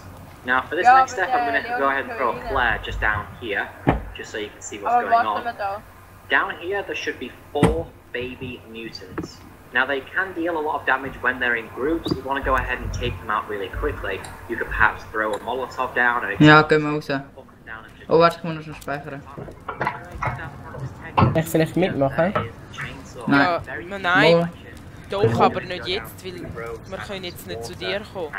Now for this next step, I'm going to go ahead and throw a flare just down here, just so you can see what's going on. Down here, there should be 4 baby mutants. Now they can deal a lot of damage when they're in groups. You want to go ahead and take them out really quickly. You could perhaps throw a Molotov down. Ja, gehen wir raus. Oh, warte, ich muss noch speichern. Ich vielleicht mitmachen? Nein. Ja, nein. Doch, aber nicht jetzt, weil wir können jetzt nicht zu dir kommen.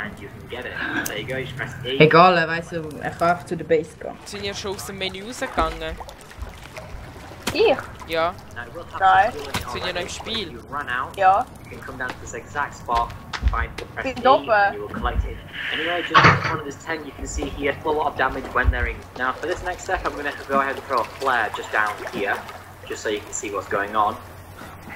Egal, weißt du, ich kann einfach zu der Base gehen. Sind ja schon aus dem Menü rausgegangen. Ich? Ja. Nein. Sind ja noch im Spiel. Ja. You can come down to this exact spot, find the press E, Bin oben. and you will collect it. Anyway, just in front of this tent, you can see here a lot of damage when they're in. Now, for this next step, I'm going to go ahead and throw a flare just down here, just so you can see what's going on.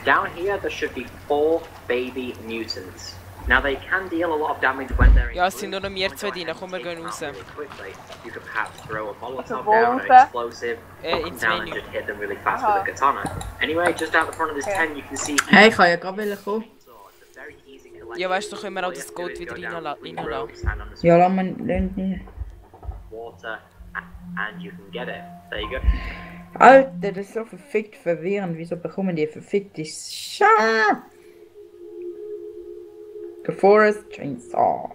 Down here, there should be 4 baby mutants. Now, they can deal a lot of damage when they're in. Ja, es sind nur noch wir zwei drin, komm, wir gehen raus. You could perhaps throw a Molotov down, an explosive, knock them down and just hit them really fast with a katana. Anyway, just out the front of this tent, you can see. Hey, ich kann ja gerade kommen. Ja, weißt du, können wir auch das Gold wieder reinlassen. Ja, lass mal nicht. Water, and you can get it. There you go. Alter, das ist so verfickt verwirrend. Wieso bekommen die verfickte Scheiße? The Forest Chainsaw.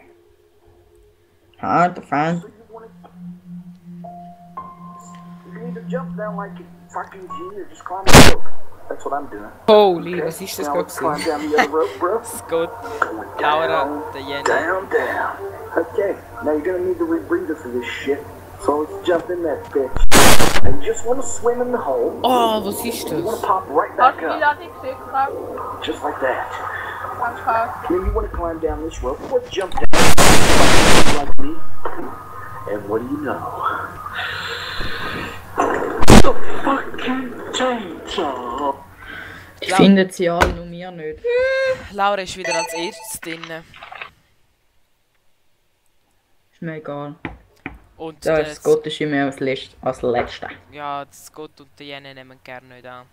Hard to find. You need to jump down like a fucking G or just climb the rope. That's what I'm doing. Holy, was ist das Now gerade? let's climb down the other rope, bro. Scott, Laura, der Jenny. Down, down. Okay, now you're gonna need the rebreather for this shit. So let's jump in that bitch. And you just want to swim in the hole. Oh, was ist You want das? to pop right Hast back du wie up. lange geschickt? Just like that. Ganz klar. Then you want to climb down this rope or jump down like me. And what do you know? The fucking chainsaw. Ich finde sie alle, nur mir nicht. Laura ist wieder als erstes drin. Ist mir egal. Und Der das- Scott ist immer als Letzter. Ja, der Scott und der Jenny nehmen gerne nicht an.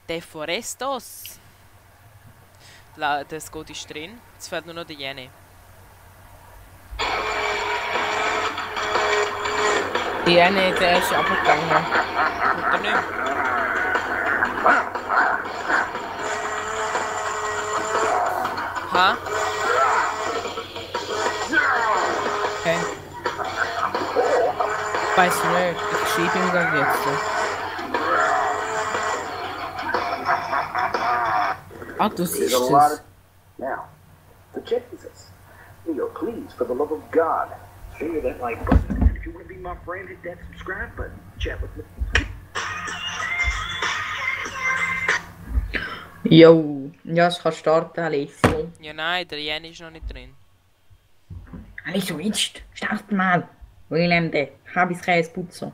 Deforestos. Der Scott ist drin. Jetzt fehlt nur noch der Jenny. Die eine, der ist abgegangen. Oder nicht? Ha? Okay. Weiß nicht, ich schieb ihn dann jetzt. Ah, du siehst There's a lot es. of... Now, so check this. Leo, please, for the love of God, finger that like button. And if you want to be my friend, hit that subscribe button. Chat with me. Jo, ja, ich kann starten, Alessio. Ja, nein, der Jenny ist noch nicht drin. Alessio, jetzt, start mal. Willem, der Habiskäseputzer. Du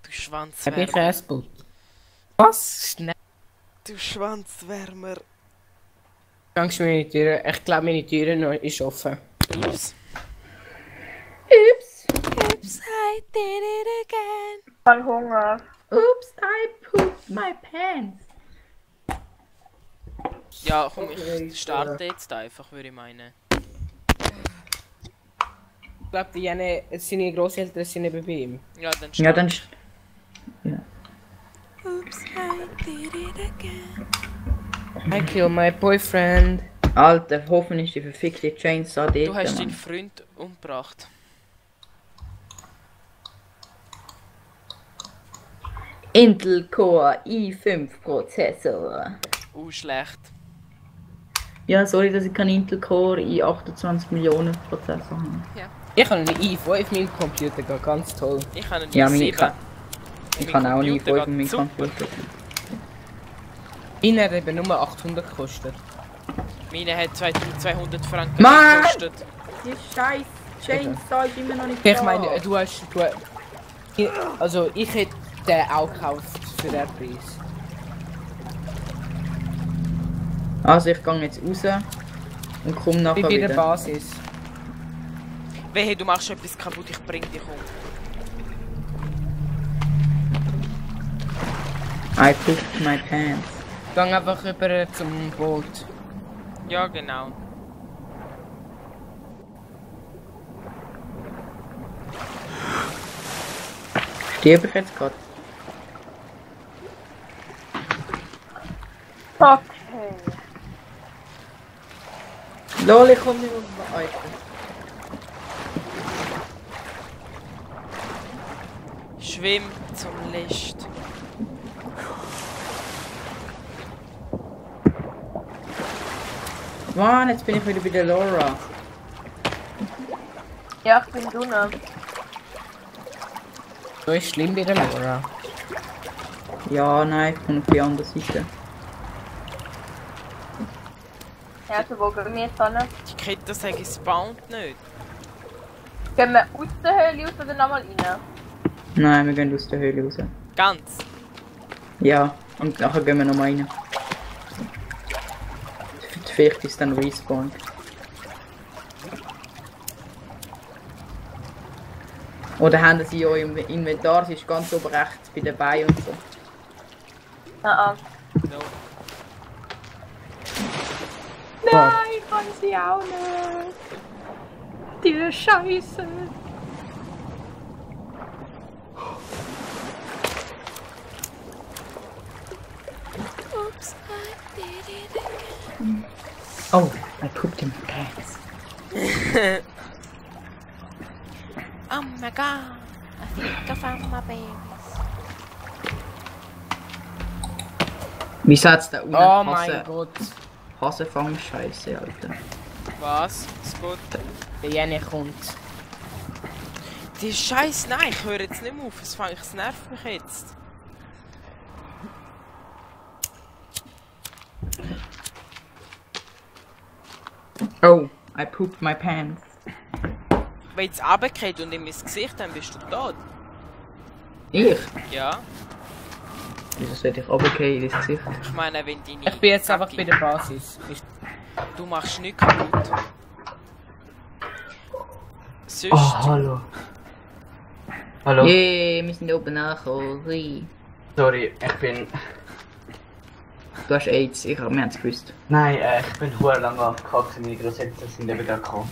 Hab ich Schwanzwärmer. Käseputz? Was? Schnell. Du Schwanzwärmer. Kannst du meine Tür? Ich glaube, meine Tür noch ist offen. Ups. Ups. Oops, I did it again. Ich habe Hunger. Oops, I pooped my pants. Ja, komm, ich starte jetzt einfach, würde ich meinen. Ich glaube, die eine, seine Grosseltern sind neben bei ihm. Ja, dann Ja, starte. dann... Oops, I did it again. I kill my boyfriend. Alter, hoffentlich ist die verfickte Chainsaw dort. Du hast Mann. deinen Freund umgebracht. Intel Core i5 Prozessor. Schlecht. Ja, sorry, dass ich keinen Intel Core i28 Millionen Prozessor habe. Ja. Ich habe einen i5 auf meinem Computer, geht ganz toll. Ich habe einen Ja, i7. ich kann auch nie Computer auf meinem geht super. Computer. Meiner hat eben nur 800 gekostet. Meine hat 2200 Franken Mann! gekostet. Die scheiß Chainsaw ist immer noch nicht Ich da. meine, du hast... Also ich hätte den auch gekauft für den Preis. Also ich gehe jetzt raus und komme nachher Bei wieder. der Basis. Wehe, du machst etwas kaputt, ich bring dich um. I pooped my pants. Geh einfach rüber zum Boot. Ja, genau. Stirb ich jetzt gerade? Okay. Lol, ich komme nicht auf den Item. Schwimm zum Licht. Mann, jetzt bin ich wieder bei der Laura. Ja, ich bin drinnen. So ist schlimm bei der Laura. Ja, nein, ich komme auf die andere Seite. Ja, also wo gehen wir jetzt hin? Die Kette sagen, es spawnt nicht. Gehen wir aus der Höhle raus oder nochmal rein? Nein, wir gehen aus der Höhle raus. Ganz. Ja, und nachher gehen wir nochmal rein. Vielleicht ist dann respawned. Oder haben sie ja im Inventar, es ist ganz oben rechts bei den Beinen und so. Ah, No. Nein, kann sie auch nicht. Die Scheiße. Oops, I did it again. Oh, I pooped in my pants. Oh my god, I think I found my berries. Wie hat's da unten? Oh mein Gott. Hasenfang, Scheiße, Alter. Was? Ist gut. Der Jenny kommt. Die Scheiße, nein, ich höre jetzt nicht mehr auf. Es nervt mich jetzt. Oh, I pooped my pants. Wenn es runtergeht und in mein Gesicht, dann bist du tot. Ich? Ja. Wieso sollte ich runtergehen in das Gesicht? Ich meine, wenn deine... Ich bin jetzt einfach bei der Basis. Du machst nichts kaputt. Sonst... Oh, hallo. Hallo? Yeah, wir sind oben angekommen. Sorry, ich bin... Du hast AIDS, wir haben es gewusst. Nein, ich bin hure lange aufgehakt und meine Großeltern sind eben gerade gekommen.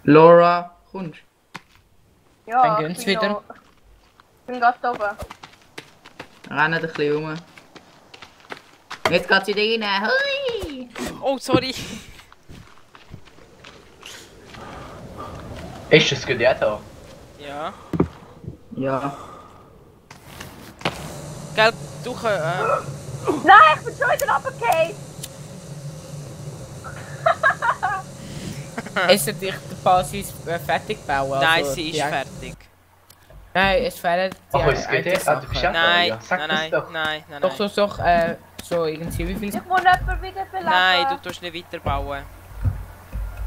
Laura, kommst du? Ja, Dann geht's wieder. noch- Ich bin gerade oben. Rennen ein bisschen rum. Jetzt geht's wieder rein. Hui! Oh, sorry. Ist das gut, ja da? Ja. Ja. Gell, du Nein, ich bin schon wieder runtergefallen. Es hat dich die Basis fertig bauen. Nein, also sie die ist ein- fertig. Nein, es fehlen die Ach, es geht jetzt? Ah, du bist ja da, Nein, ja. Sag nein, das nein, doch. nein, nein, Doch, nein. doch, so irgendwie, wie viel? Ich muss jemanden wieder beleben. Nein, du tust nicht weiterbauen.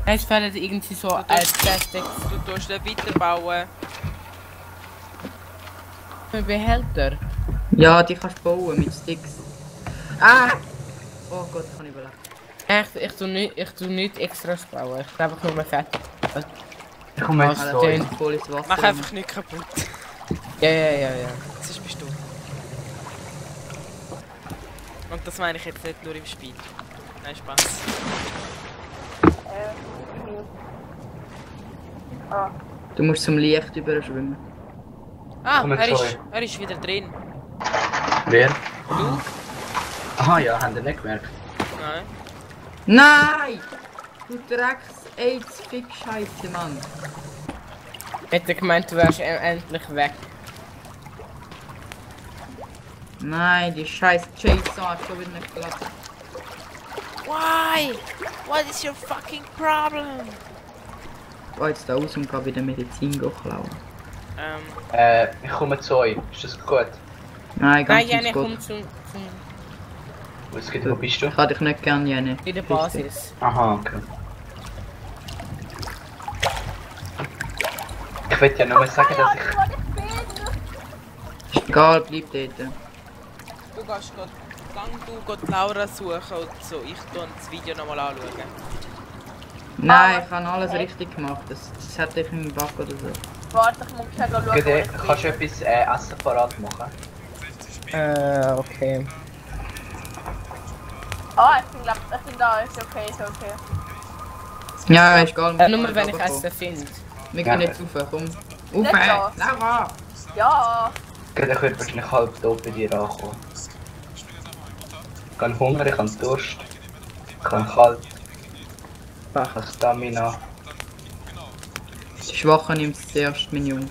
Nein, es fehlen irgendwie so 10 Sticks. Du tust nicht weiterbauen. Ein Behälter. Ja, die kannst du bauen mit Sticks. Ah! Oh Gott, ich kann nicht überleben. Ich tu nicht extra bauen. Ich tu einfach nur mal fertig. Ich komme jetzt Also, so. den- Voll ins Wasser. Mach einfach nicht kaputt. Ja. Sonst bist du. Und das meine ich jetzt nicht nur im Spiel. Nein, Spaß. Ah. Du musst zum Licht überschwimmen. Ah, Komm jetzt, sorry. er ist wieder drin. Wer? Du? Aha, ja, haben die nicht gemerkt. Nein. Nein! Du Drecks-AIDS-Fick-Scheiße, Mann. Ich hätte gemeint, du wärst endlich weg. Nein, die scheiß Jason hat schon wieder nicht geklappt. Why? What is your fucking problem? Ich gehe jetzt da raus und gehe wieder Medizin klauen. Ich komme zu euch. Ist das gut? Nein, ganz Jenny, gut. komm zum Was geht, wo bist du? Ich kann dich nicht gern, Jenny. bei der Basis. Aha, okay. will ja nur sagen, dass ich... Ist egal, bleib dort. Du gehst die Laura suchen und so. Ich tue das Video nochmal anschauen. Nein, ich habe alles richtig gemacht. Das hat einfach einen Bug oder so. Warte, ich muss schnell schauen. Kannst du etwas Essen parat machen? Okay. Ah, ich bin da, ist okay, ist okay. Ja, ist egal. Nur wenn ich Essen finde. Wir gehen jetzt rauf, komm. Nicht Rauf, so. Laura! Ja. Ich könnte wahrscheinlich halb tot bei dir ankommen. Ich habe Hunger, ich habe Durst. Ich habe kalt. Ich habe Stamina. Die Schwachen nimmt es zuerst, mein Junge.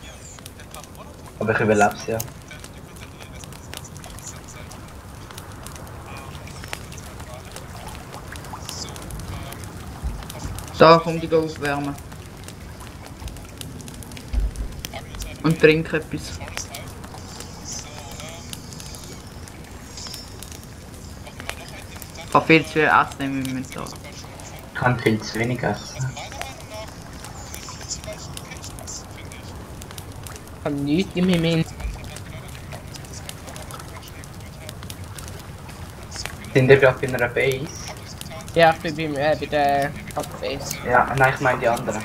Aber ich überlebe es ja. Da, komm, die gehen aufwärmen. Und trink etwas. Ich habe viel zu viel Essen im Inventar. Ich kann viel zu wenig essen. Ich habe nichts in meinem Inventar. Sind ihr gerade bei einer Base? Ja, ich bin bei der Base. Ja, nein, ich meine die anderen.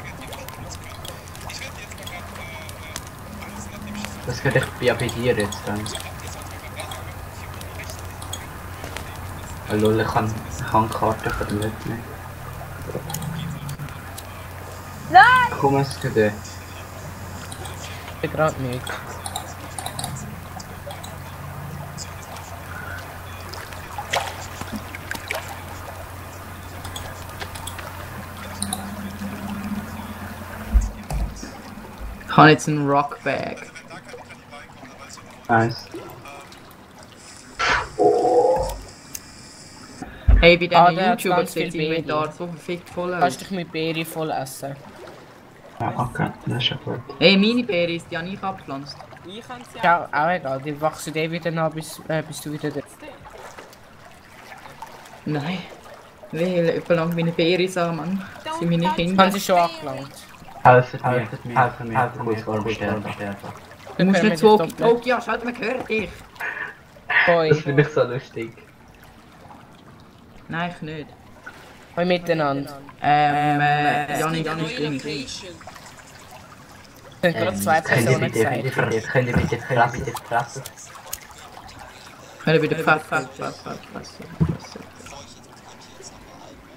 Das geht ich ja bei dir jetzt dann. Lol, ich kann Karten von der mitnehmen. Nein! Komm, es geht dir. Ich bin gerade nicht. Ich habe jetzt einen Rockbag. Nice. Hey, bei der diesen hat YouTuber ganz sieht das viel Inventar Beeren. so verfickt voll aus. Kannst dich mit Beeren voll essen. Ja, okay, das ist ja gut. Hey, meine Beere ist ja nicht abgepflanzt. Ich kann sie Ja, auch egal, die wachsen eh wieder nach, bis du wieder da. Nein. Weil etwa lang meine Beere Samen sind meine Kinder. Haben sie schon angelangt. Helfen mir, kurz vor dem Sterben. Du musst nicht so. so... Oh ja, schau, man hört dich. Das finde ich so lustig. Nein, ich nicht. Hoi miteinander. Janik, Es sind gerade zwei Personen gesagt. Könnt ihr bitte fressen? Können wir wieder fressen.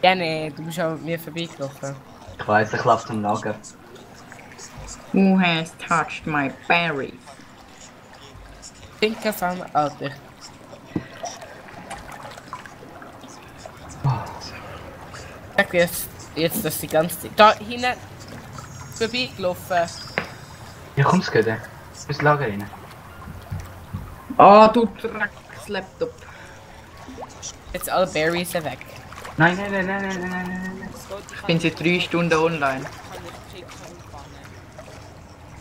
Ja, nee, du bist an mir vorbeigelaufen. Ich weiss, ich laufe zum Lager. Who has touched my berry? Denke von Alter. Sag jetzt, dass die ganze Zeit. Da hinten vorbeigelaufen. Ja, komm's geht. Ins Lager rein. Ah, du Drecks-Laptop. Jetzt alle Berries weg. Nein. Ich bin seit 3 Stunden online.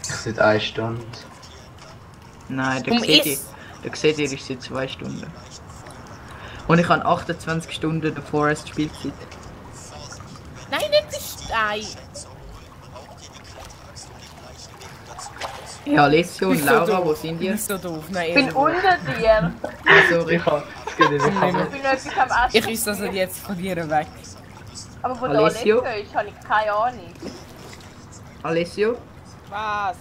Ich seit 1 Stunde. Nein, der seht ihr, ist seit 2 Stunden. Und ich habe 28 Stunden der Forest Spielzeit. Nein, nicht die Stein. Ja, Alessio und Laura, wo sind ihr? So doof, nein, Ich bin unter dir. Sorry. Ich bin etwas am Essen. Ich ist das jetzt von dir weg. Aber wo der Alessio? Alessio ist, habe ich keine Ahnung. Alessio? Was?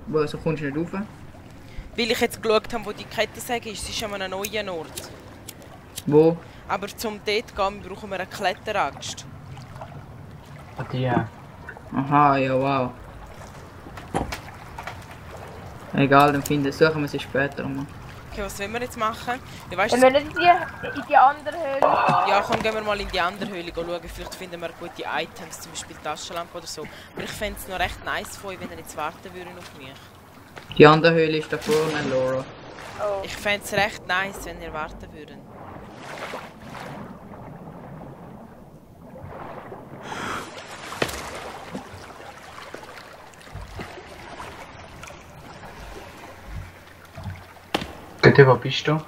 Wieso kommst du nicht rauf? Weil ich jetzt geschaut habe, wo die Kettensäge ist. Sie ist an einem neuen Ort. Wo? Aber zum dort zu gehen, brauchen wir eine Kletteraxt. Die. Aha, ja, wow. Egal, dann suchen wir sie später mal. Okay, was wollen wir jetzt machen? Du weißt, Wir wollen in die andere Höhle. ja, komm, gehen wir mal in die andere Höhle schauen. Vielleicht finden wir gute Items, zum Beispiel Taschenlampe oder so. Aber ich fände es noch recht nice von euch, wenn ihr jetzt warten würdet auf mich. Die andere Höhle ist da vorne, Laura. Oh. Ich fände es recht nice, wenn ihr warten würdet. Wo bist du?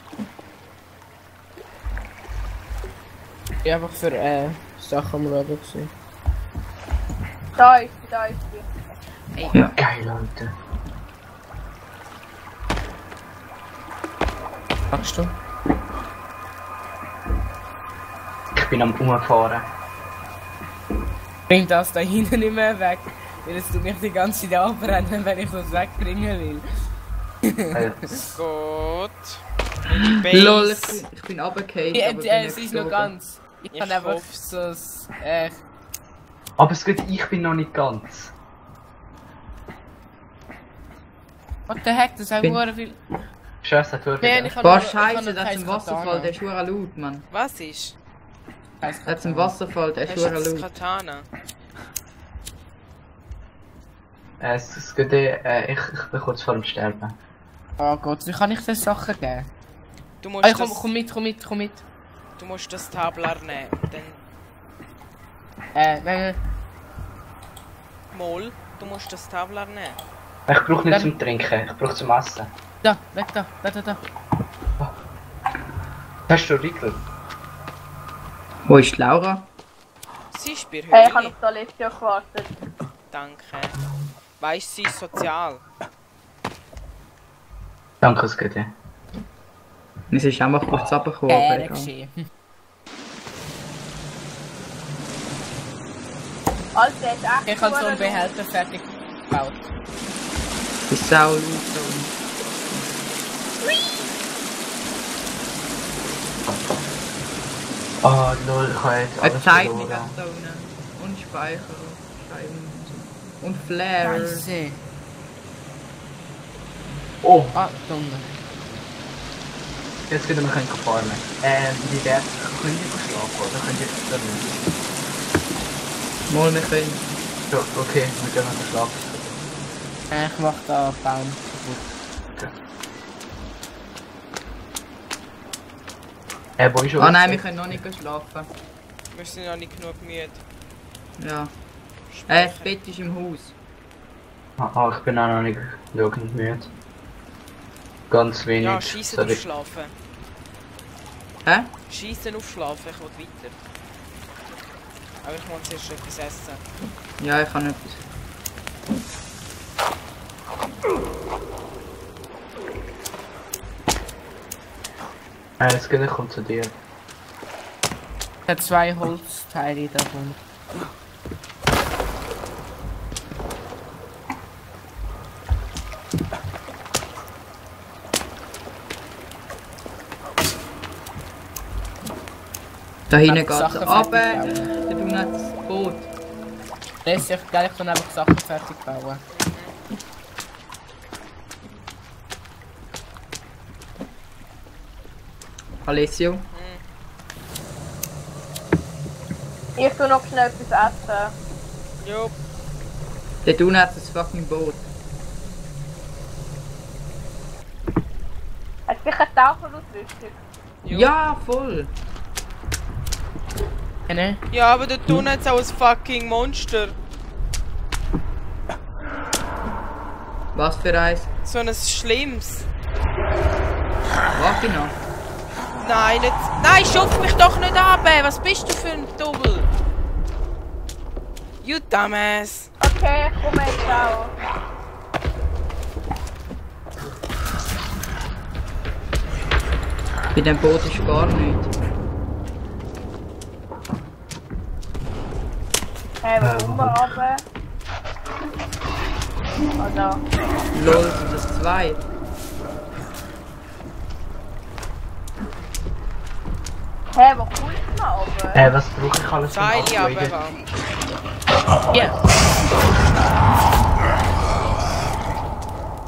Ich einfach für Sachen am Schauen gewesen. Da ist sie. Ey. Ja, geil, Alter. Machst du? Ich bin am Umfahren. Bring das da hinten nicht mehr weg. Weil es tut mich die ganze Zeit abbrennen, wenn ich das wegbringen will. Gut. Lol, ich bin runtergefallen. Es ist noch ganz. Ich kann einfach so... Aber es geht, ich bin noch nicht ganz. What the heck, das ist auch viel... Scheiße, das tut mir. Boah, scheiße, das ist ein Wasserfall, der ist schon laut, Mann. Was ist? Das ist ein Wasserfall, der ist schon laut. Katana. Es geht, ich bin kurz vor dem Sterben. Oh Gott, wie kann ich dir Sachen geben? Du musst komm mit. Du musst das Tablar nehmen und dann... Wenn... Mol, du musst das Tablar nehmen. Ich brauche nicht zum Trinken, ich brauche zum Essen. Da, weg da. Hast du Riegel? Wo ist Laura? Sie ist bei Hey, ich habe auf die Alessio gewartet. Danke. Weißt du, sie ist sozial. Danke, es geht. Es ist einfach kurz runtergekommen. Gerne geschehen. Alter, ist echt Ich habe so einen Behälter fertig gebaut. Das ist sau laut. Oh lol, ich habe jetzt alles Zeit mit verloren. da unten. Und Speicher. Scheiben und Flare. Scheiße. Oh! Ah, dumme. Jetzt können wir farmen. Wie wär's? Könnt ihr schlafen oder könnt ihr dann nicht? Mal, wir können. Ja, okay, wir gehen noch schlafen. Ich mach da Baum kaputt. Okay. Wo ist Ah nein, wir können noch nicht schlafen. Wir sind noch nicht genug müde. Ja. Das Bett ist im Haus. Ah, ich bin auch noch nicht wirklich müde. Ganz wenig. Ja, schießen auf Schlafen. Hä? Schießen auf Schlafen, ich will weiter. Aber ich muss zuerst etwas essen. Ja, ich kann etwas. Es geht, ich komme zu dir. Ich habe 2 Holzteile davon. Da hinten geht es runter. Da tun wir das Boot. Ich kann einfach Sachen fertig bauen. Alessio? Ich tu noch schnell etwas essen. Jo. Der tun hat das fucking Boot. Hast du sicher Taucherausrüstung? Ja, voll. Ja, aber der tun jetzt auch ein fucking Monster. Was für eins? So ein schlimmes. Warte noch. Nein, nicht. Nein, schupf mich doch nicht ab! Was bist du für ein Double? You dumbass! Okay, ich komme jetzt auch. Bei dem Boot ist gar nichts. Hey, wo kommen wir runter? Oh, da. Lol, sind das 2? Hey, wo kommt man runter? Was brauche ich alles? Seile aber. Ja.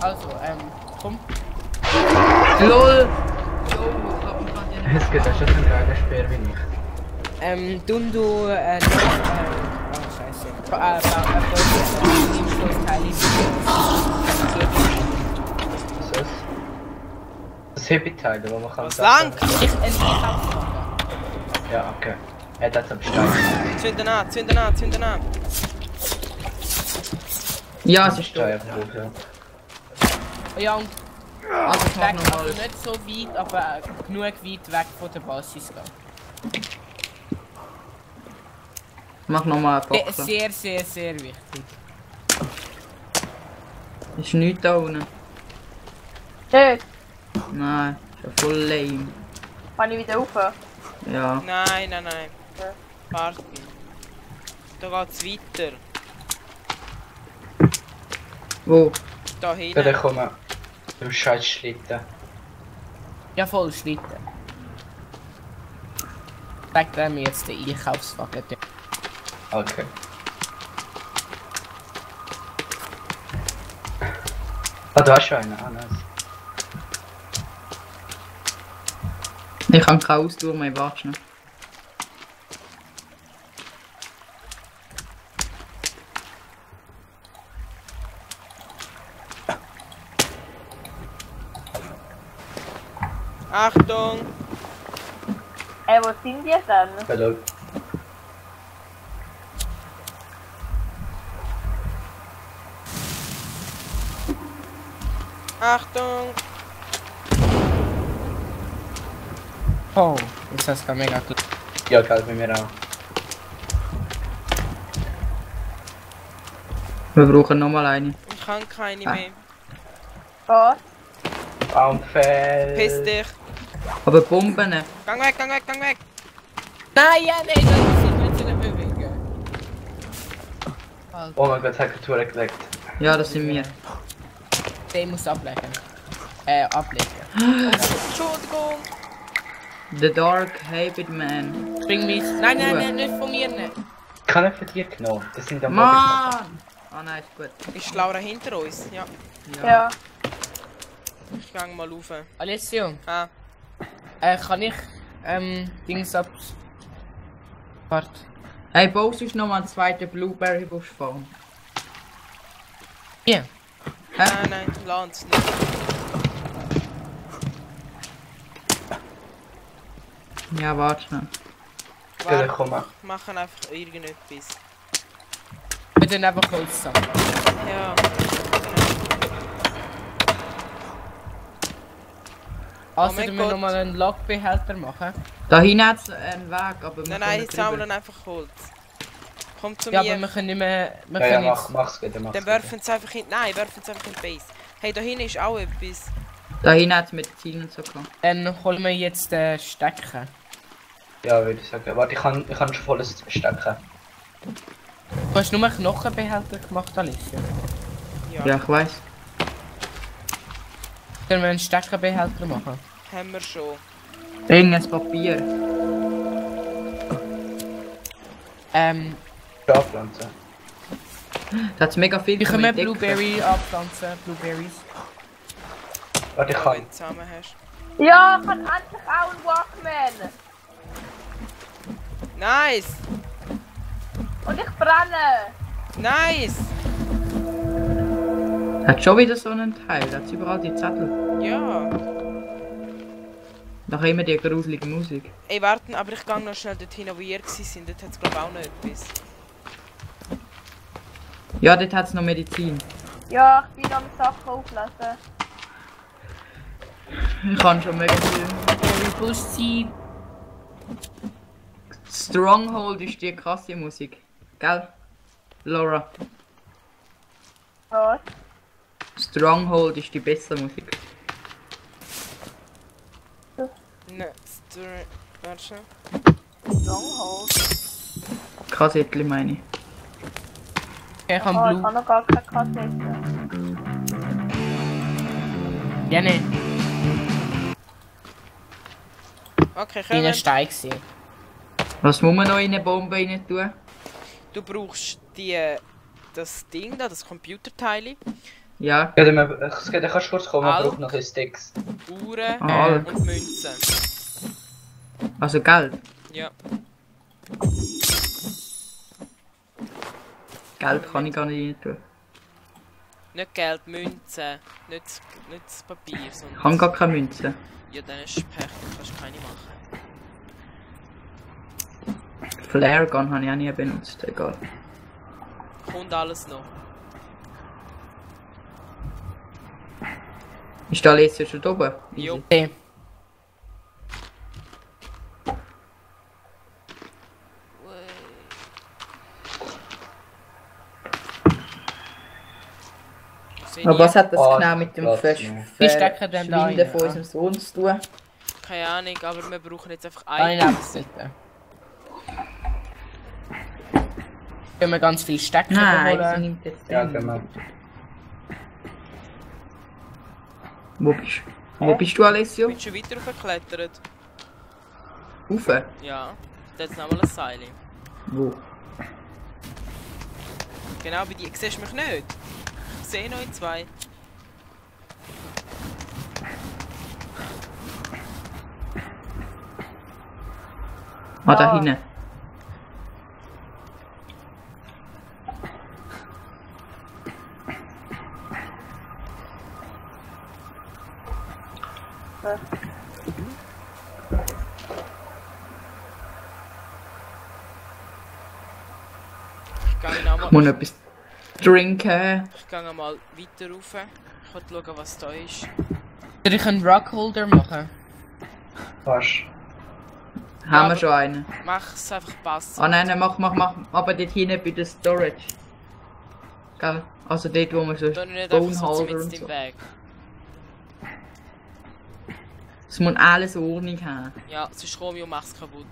Also, komm. LOL! Es geht, das ist ein Dragenspeer wie ich. Du, scheiße. Was ist das Heavy-Teil, wo man kann... Was lang? Ja, okay. Er hat am Stein. Zünden an. Ja, es ist da. Ja, und Also ich mach nochmal. nicht so weit, aber genug weit weg von der Basis gehen. Mach nochmal ein Boxen. Sehr wichtig. Ist nichts da unten. Nicht? Nein, ist ja voll lame. Kann ich wieder rauf? Ja. Nein. Ja. Warten. Da geht's weiter. Wo? Da Ja, hinten. dann kommen im scheiß Schlitten. Ja, voll Schlitten. Sag dir mir jetzt den Einkaufswagen. Okay. Ah, du hast schon einen. Ah, nice. Ich habe keine Ausdauer mehr, warte schnell. Achtung! Wo sind die denn? Hallo. Achtung! Oh, jetzt hast du mega gut. Ja, geil, bei mir auch. Wir brauchen nochmal eine. Ich kann keine mehr. Was? Baumfeld. Piss dich! Aber Bomben. Gang weg! Nein, ja, nein, das sind wir zu den bewegen. Oh mein Gott, hat die Tour gelegt. Ja, das sind wir. Der muss ablegen. Ablegen. Entschuldigung! The Dark Habit Man. Bring mich. Nein, nicht von mir nicht. Kann ich von dir genommen? Das sind am Mann! Ah nein, ist gut. Ist Laura hinter uns? Ja. Ja. Ich gang mal rauf. Alessio. Ah. Kann ich Dings ab. Warte. Hey, baust du noch mal einen zweiten Blueberry Busch fahren? Hier. Nein, Lanz nicht. Ja, warte schnell. Ja, komm mal. Machen einfach irgendetwas. Wir tun einfach Holz zusammen. Ja. Also, mein wir müssen Gott. nochmal einen Logbehälter machen. Da hinten hat es einen Weg, aber wir Nein, können jetzt drüber. sammeln einfach Holz. Kommt zu Ja, mir. aber wir können nicht mehr. Wir Ja, können ja, jetzt. mach's gut, mach's Dann gut. werfen sie einfach in. Nein, werfen sie einfach in die Base. Hey, da hinten ist auch etwas. Da hinten hat es Medizin und so gehabt. Dann holen wir jetzt den Stecker. Ja, würde ich sagen. Warte, ich kann schon volles stecken. Du hast nur einen Knochenbehälter gemacht, Alicia. Ja, ich weiß. Können wir einen Steckerbehälter machen? Haben wir schon. Irgendein Papier. Schafpflanzen. Da hat es mega viel. Wir können zum Entdecken. Blueberry abpflanzen. Blueberries. Warte, ich Wenn kann. du zusammen hast. Ja, ich kann endlich auch einen Walkman. Nice! Und ich brenne. Nice! Hat schon wieder so einen Teil. Da hat überall die Zettel. Ja. Nach immer die gruselige Musik. Ey, warten, aber ich gehe noch schnell dorthin, wo ihr sind. Dort hat es glaube ich auch noch etwas. Ja, dort hat es noch Medizin. Ja, ich bin am Sachen auflesen. Ich kann schon mega viel. Blueberry Busch ziehen. Stronghold ist die krasse Musik. Gell? Laura. Was? Stronghold ist die beste Musik. Ne, warte schon. Stronghold. Kassettli meine ich. Ich kann Ich Blue. habe noch gar keine Kassette. Ja, nicht. Okay, Ich bin ein kommen. Stein gewesen. Was muss man noch in eine Bombe rein tun? Du brauchst das Ding da, das Computerteil, Ja. Ja, dann kannst du kurz kommen, ich Alk. brauche noch ein Sticks. Uhren Alk. und Münzen. Also Geld. Ja. Geld kann ich gar nicht rein tun. Nicht Geld, Münzen. Nicht das Papier, Ich sondern... habe gar keine Münze. Ja, dann ist Pech, dann kannst du keine machen. Flare Gun habe ich auch nie benutzt. Egal. Kommt alles noch. Ist da jetzt schon oben? Jo. Okay. Wo Aber was hat das Oh, genau mit dem Platz Wie stecken denn da Verschwinden rein, von ja? unserem Sohn zu tun? Keine Ahnung, aber wir brauchen jetzt einfach Eine einen. Lebensseite. Können wir ganz viel Stecken Nein, sie holen? nimmt jetzt Ja, den. genau. Wo bist du, Alessio? Ich bin schon weiter hochgeklettert. Rauf? Ja, da ist nochmal ein Seil. Wo? Genau bei dir. Siehst du mich nicht? Ich sehe noch in zwei. Ah, da hinten. Ich gehe nochmal. Ich muss noch etwas trinken. Ich gehe mal weiter rauf. Ich will schauen, was da ist. Soll ich einen Rockholder machen? Fast. Haben wir schon einen? Mach es einfach passen. Ah nein, nein, mach. Aber dort hinten bei der Storage. Gell? Also dort, wo man so Da nicht einfach so Boneholder mit und im so. Weg. Es muss alles Ordnung haben. Ja, sonst komme ich und mach's kaputt.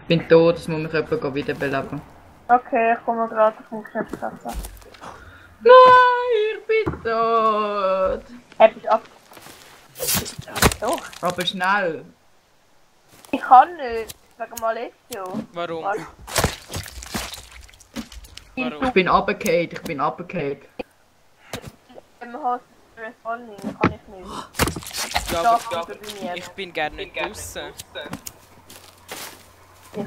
Ich bin tot, das muss mich jemand wiederbeleben. Okay, ich komme gerade auf den Knöpfchen. Nein, ich bin tot. Hab ich ab. Doch. Aber schnell. Ich kann nicht. Wegen Malessio. Warum? Warte. Warum? Ich bin runtergefallen. Wenn man hat Responding, kann ich nicht. Ja, Doch, aber bei mir. ich bin gerne nicht draussen. Ich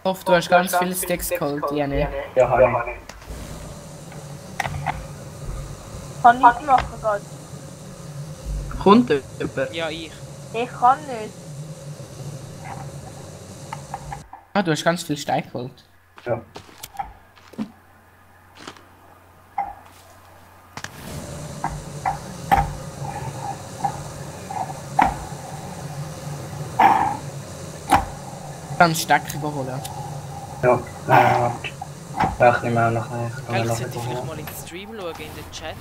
hoffe, du hast ganz viele Sticks geholt, Jenny. Ja, habe ich. Kann nichts machen gerade. Kommt jemand? Ja, ich. Ich kann nicht. Ah, du hast ganz viel Stein geholt. Ja. Ganz Stecken holen. Ja, warte. Ja, ich nehme auch noch einen. Ich kann Gell, noch sollte ich vielleicht einen. mal in den Stream schauen, in den Chat.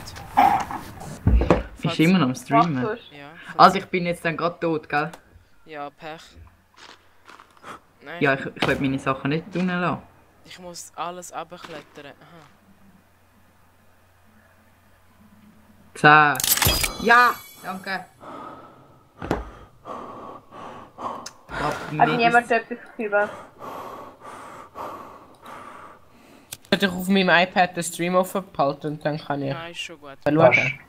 Ist immer noch am Streamen. Ja, Also ich bin jetzt dann gerade tot, gell? ja, Pech. Nein, Ja, ich will meine Sachen nicht tun lassen. ich muss alles runterklettern. Aha. 10. Ja, danke. Hat niemand etwas geschrieben? Sollte ich auf meinem iPad den Stream offen behalten und dann kann ich Nein, ist schon gut. schauen.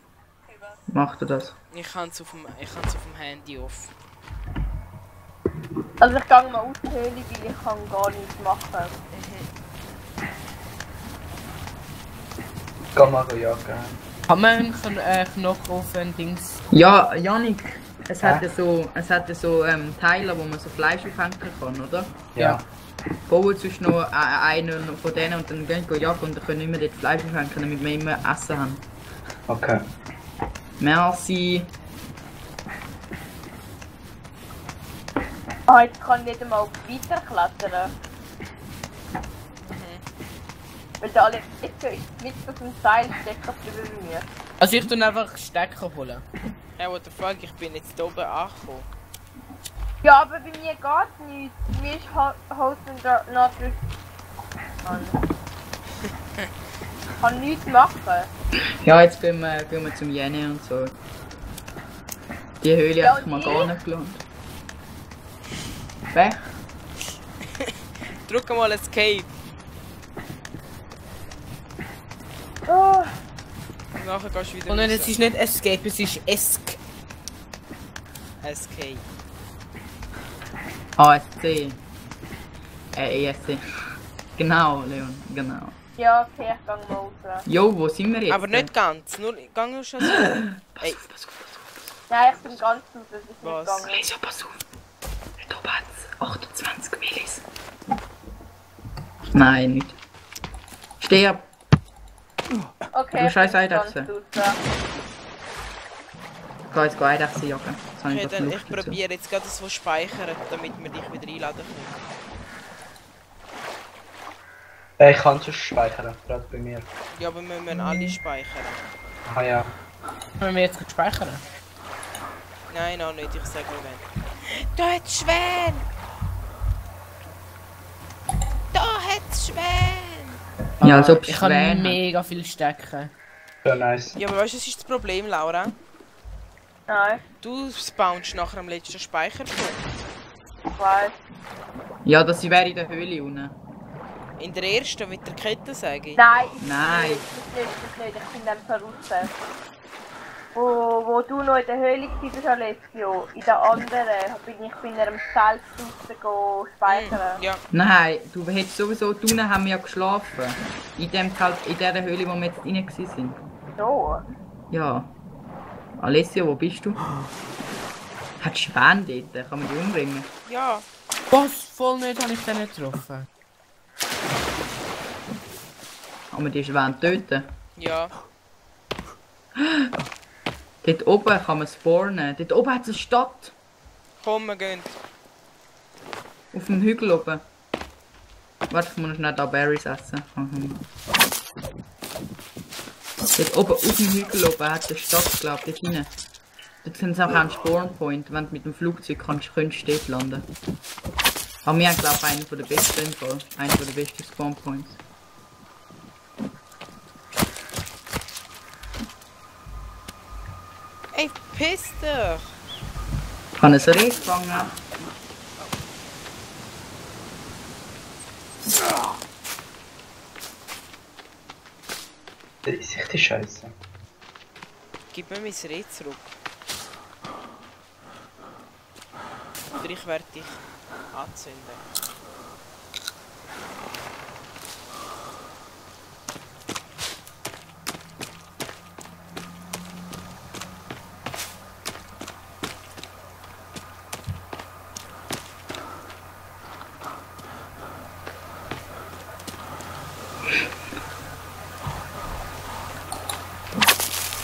Macht er das? Ich habe es auf dem Handy off. Also ich gehe mal aushöhlen, weil ich kann gar nichts machen. Kann man jagen. Kann man einen Knochen auf ein Dings? Ja, Janik, es hat ja so Teile, wo man so Fleisch aufhängen kann, oder? Ja. Bauen sonst noch einen von denen und dann gehen wir jagen und dann können wir dort Fleisch aufhängen, damit wir immer Essen haben. Okay. Merci. Ah, jetzt kann ich nicht einmal weiterklettern. Weil da alle jetzt ist mit auf dem Seil steckt über mir. Also ich tue einfach Stecken holen. Hey, what the fuck, ich bin jetzt hier oben angekommen. Ja, aber bei mir geht nichts. Bei mir ist Host not an. Ich kann nichts machen. Ja, jetzt gehen wir zum Jenny und so. Die Höhle Ja, hat sich mal und gar nicht gelohnt. Weg. Drück mal Escape. Oh. Und nachher gehst du wieder Und raus. es ist nicht Escape, es ist Esk. Escape. ASC. ESC. Genau, Leon, genau. Ja, okay, ich gehe mal raus. Jo, wo sind wir jetzt? Aber nicht ganz, nur gang nur schon so. Ey, Nein, ich bin ganz raus, das ist Was? nicht gegangen. Lesia, pass auf. Da oben hat's 28 Millis. Nein, nicht. Sterb! Okay, Du ich scheiß bin Eidechse. ganz raus. Ich gehe jetzt Eidechse jagen. Jetzt habe okay, ich dann Luft ich dazu. probiere jetzt gerade das, was speichern, damit wir dich wieder einladen können. Ich kann es speichern, gerade bei mir. Ja, aber wir müssen alle speichern. Ah ja. Können wir jetzt speichern? Nein, noch nicht, ich sage wenn. Da hat's Schwäne! Da hat's Schwäne! Ja, als ob Ich kann Schwäne. mega viel stecken. Ja, nice. Ja, aber weißt du, was ist das Problem, Laura? Nein, Du spawnst nachher am letzten Speicherpunkt. ich weiß. Ja, das wäre in der Höhle unten. In der ersten mit der Kette, sage ich. Nein, Nein. das nicht. Ich bin dann verrückt. Wo du noch in der Höhle warst, Alessio, in der anderen bin ich bei einem Feld draussen speichern. Ja. Nein, du hättest sowieso, unten haben wir ja geschlafen. In der Höhle, wo wir jetzt rein waren. So? Ja. Alessio, wo bist du? Hat Schwäne dort, kann man die umbringen? Ja. Was? Voll nicht, habe ich den nicht getroffen. Kann man die Schwäne töten? Ja. Dort oben kann man spawnen. Dort oben hat es eine Stadt. Komm, wir gehen. Auf dem Hügel oben. Warte, ich muss noch schnell da Berries essen. Dort oben auf dem Hügel oben hat es eine Stadt, glaube ich, dort hinein. Dort sind es auch ein Spawnpoint, wenn du mit dem Flugzeug könntest du dort landen. Aber wir haben, glaube ich, einen der besten im Fall. Einen der besten Spawnpoints. Ey, piss dich! Ich habe ein Reh gefangen. Das ist echt die Scheiße. Gib mir mein Reh zurück. Oder ich werde dich anzünden.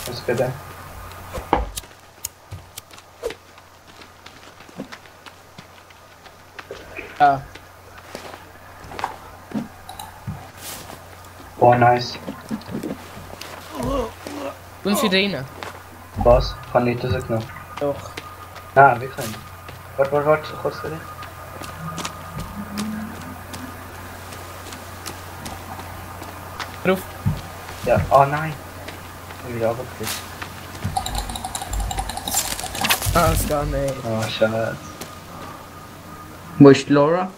Was bitte? Ah. Oh, nice. Kommst du wieder rein? Was? Ich habe nicht rausgenommen. Doch. Nein, wirklich nicht. Warte, kurz bitte. Drauf. Ja, oh nein. Ich bin wieder runtergekriegt. Ah, es geht nicht. Oh, schade. Wo ist die Laura?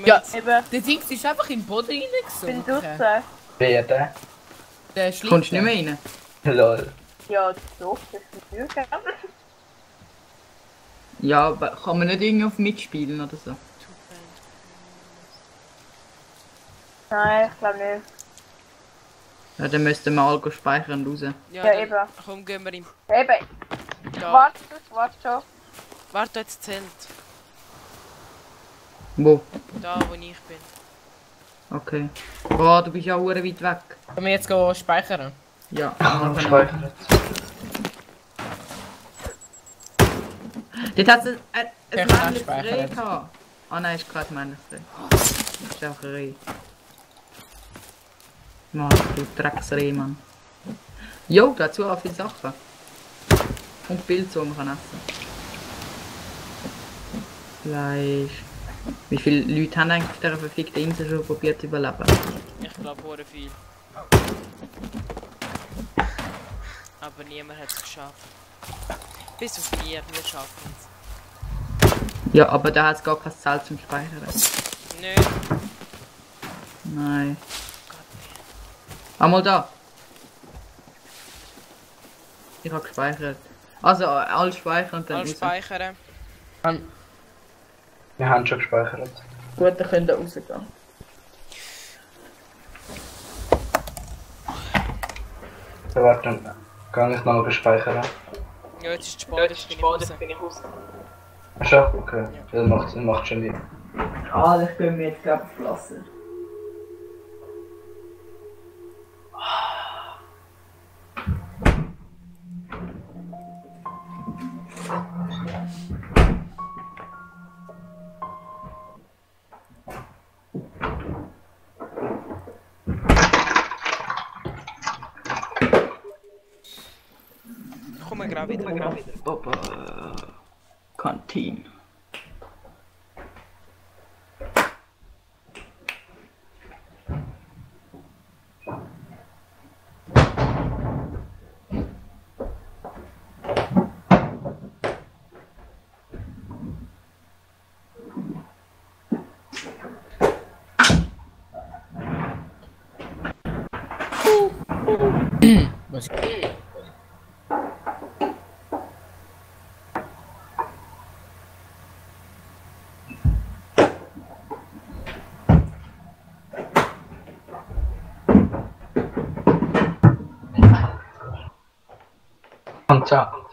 Ja, Eben. der Ding ist einfach in den Boden Ich bin reingesunken. draußen. Wer der? Der Schlitten. Kommst du nicht mehr rein? Lol. Ja, doch, das ist die Tür. Ja, aber kann man nicht irgendwie auf mitspielen oder so? Nein, ich glaube nicht. Ja, dann müssten wir alle speichern und raus. Ja, Ja, dann, eben. komm, gehen wir ihm. Eben. Da. Warte schon. Warte, jetzt zählt. Wo? Da, wo ich bin. Okay. Boah, du bist ja hure weit weg. Können wir jetzt gehen speichern? Ja. Speichern. Dort hat es ein Ich kann männliches speichern. Reh gehabt. Ah nein, ist kein männliches Reh. Das ist einfach ein Reh. Mann, du Drecksreh, Mann. Jo, dazu auch viele Sachen. Und Pilze, die man essen kann. Fleisch. Wie viele Leute haben eigentlich auf dieser verfickten Insel schon probiert zu überleben? Ich glaube, hure viel. Aber niemand hat es geschafft. Bis auf wir schaffen es. Ja, aber da hat es gar kein Zelt zum Speichern. Nö. Nein. Einmal da. Ich habe gespeichert. Also alles speichern und dann Alles raus. speichern. Wir haben schon gespeichert. Gut, dann könnt ihr rausgehen. So, warte, dann kann ich noch speichern. Ja, jetzt ist es spät, jetzt bin ich raus. Ach so, okay. Ja. Das macht schon Sinn. Ah, ich gehen wir jetzt glaube ich lassen. gerade wieder. Kantine. Was? Ciao.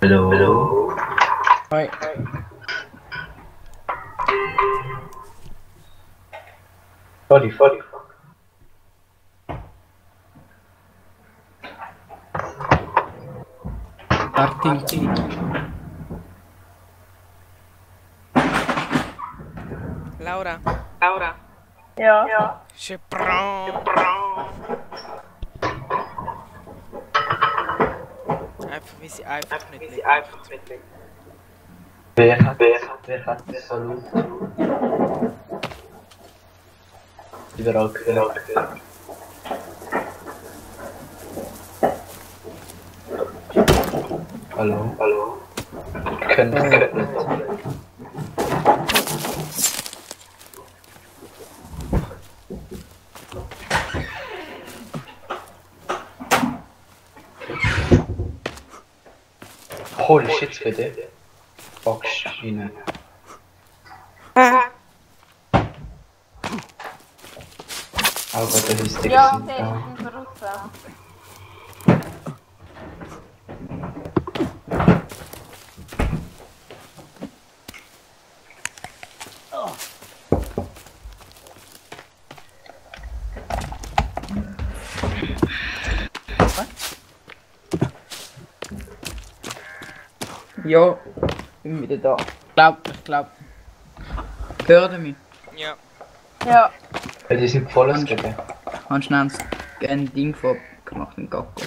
Hello. Hi. Sorry. Martin. Laura. Ja. Je prends. Einfach, wie sie einfach nicht mitmacht. Wer hat Salut? Überall gehört. Hallo. Können nicht. Holy shit, bitte. Box rein. Aber der Hysterie Ja, sind okay, da. ich bin draußen. Ja, bin wieder da. Ich glaub. Hört ihr mich? Ja. Ja. Ja, die sind voll ausgegeben. Hast schnell ein Ding gemacht, ein Gacko.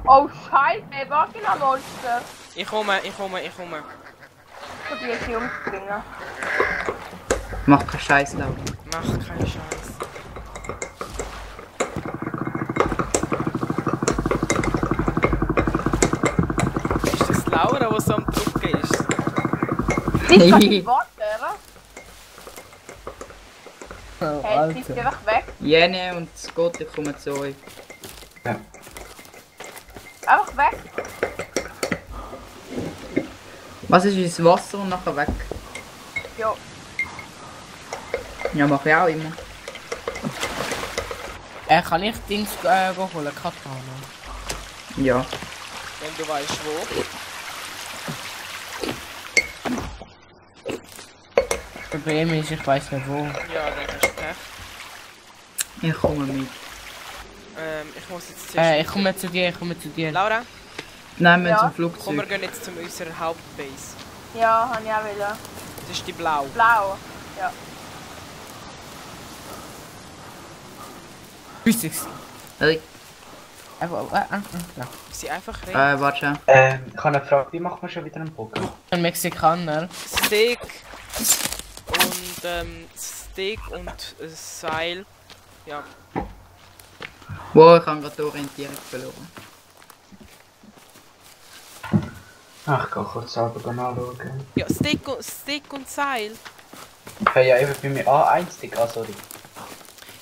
Oh Scheiße, Vagina-Monster! Ich komme. Probier sie umzubringen. Mach keinen Scheiß, Laura. Mach keinen Scheiß. Ist das Laura, die so am Drücken ist? Sie kann nicht Wasser. Oh, Hey, sie ist einfach weg. Jene und Scott, ich komme zu euch. Ja. Einfach weg. Was ist ins Wasser und nachher weg? Ja. Ja, mach ich auch immer. Kann ich Dings holen? Katana? Ja. Wenn du weißt wo. Das Problem ist, ich weiß nicht wo. Ja, dann hast du Pech. Ich komme mit. Ich muss jetzt zuerst... Ich komme zu dir. Laura, Nein, wir Ja. zum komm, wir Flugzeug. gehen jetzt zu unserer Hauptbase. Ja, habe ich auch wieder. Das ist die Blau. Blau. Ja. Physics. Hey, Sie einfach reden. warte. Ich habe eine Frage, wie macht man schon wieder einen Bogen? Ein Mexikaner. Steak und Seil. Ja. Wow, ich habe gerade die Orientierung verloren. Ach, ich gehe kurz selber anschauen. Ja, Steak und Seil. Hey, ja, eben bei mir A1 Stick, sorry.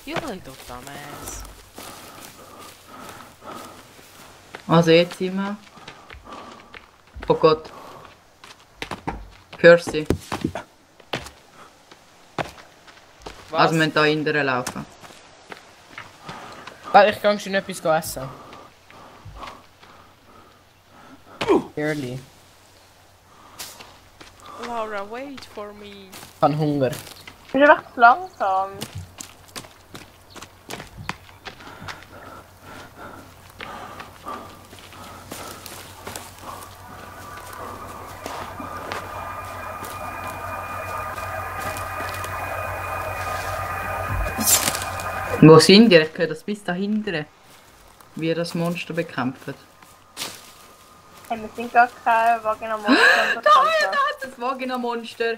Ja, du Dumbass. Also jetzt sind wir. Oh Gott. Hörst du sie? Was? Also wir müssen da hinterher laufen. Weil ich kann schon etwas essen. Early. Laura, wait for me. Ich habe Hunger. Ich bin einfach zu langsam. Wo sind ihr? Ich höre das bis da hinten. Wie ihr das Monster bekämpft. Hey, wir sind gar kein Vagina-Monster. Da ist das Vagina-Monster.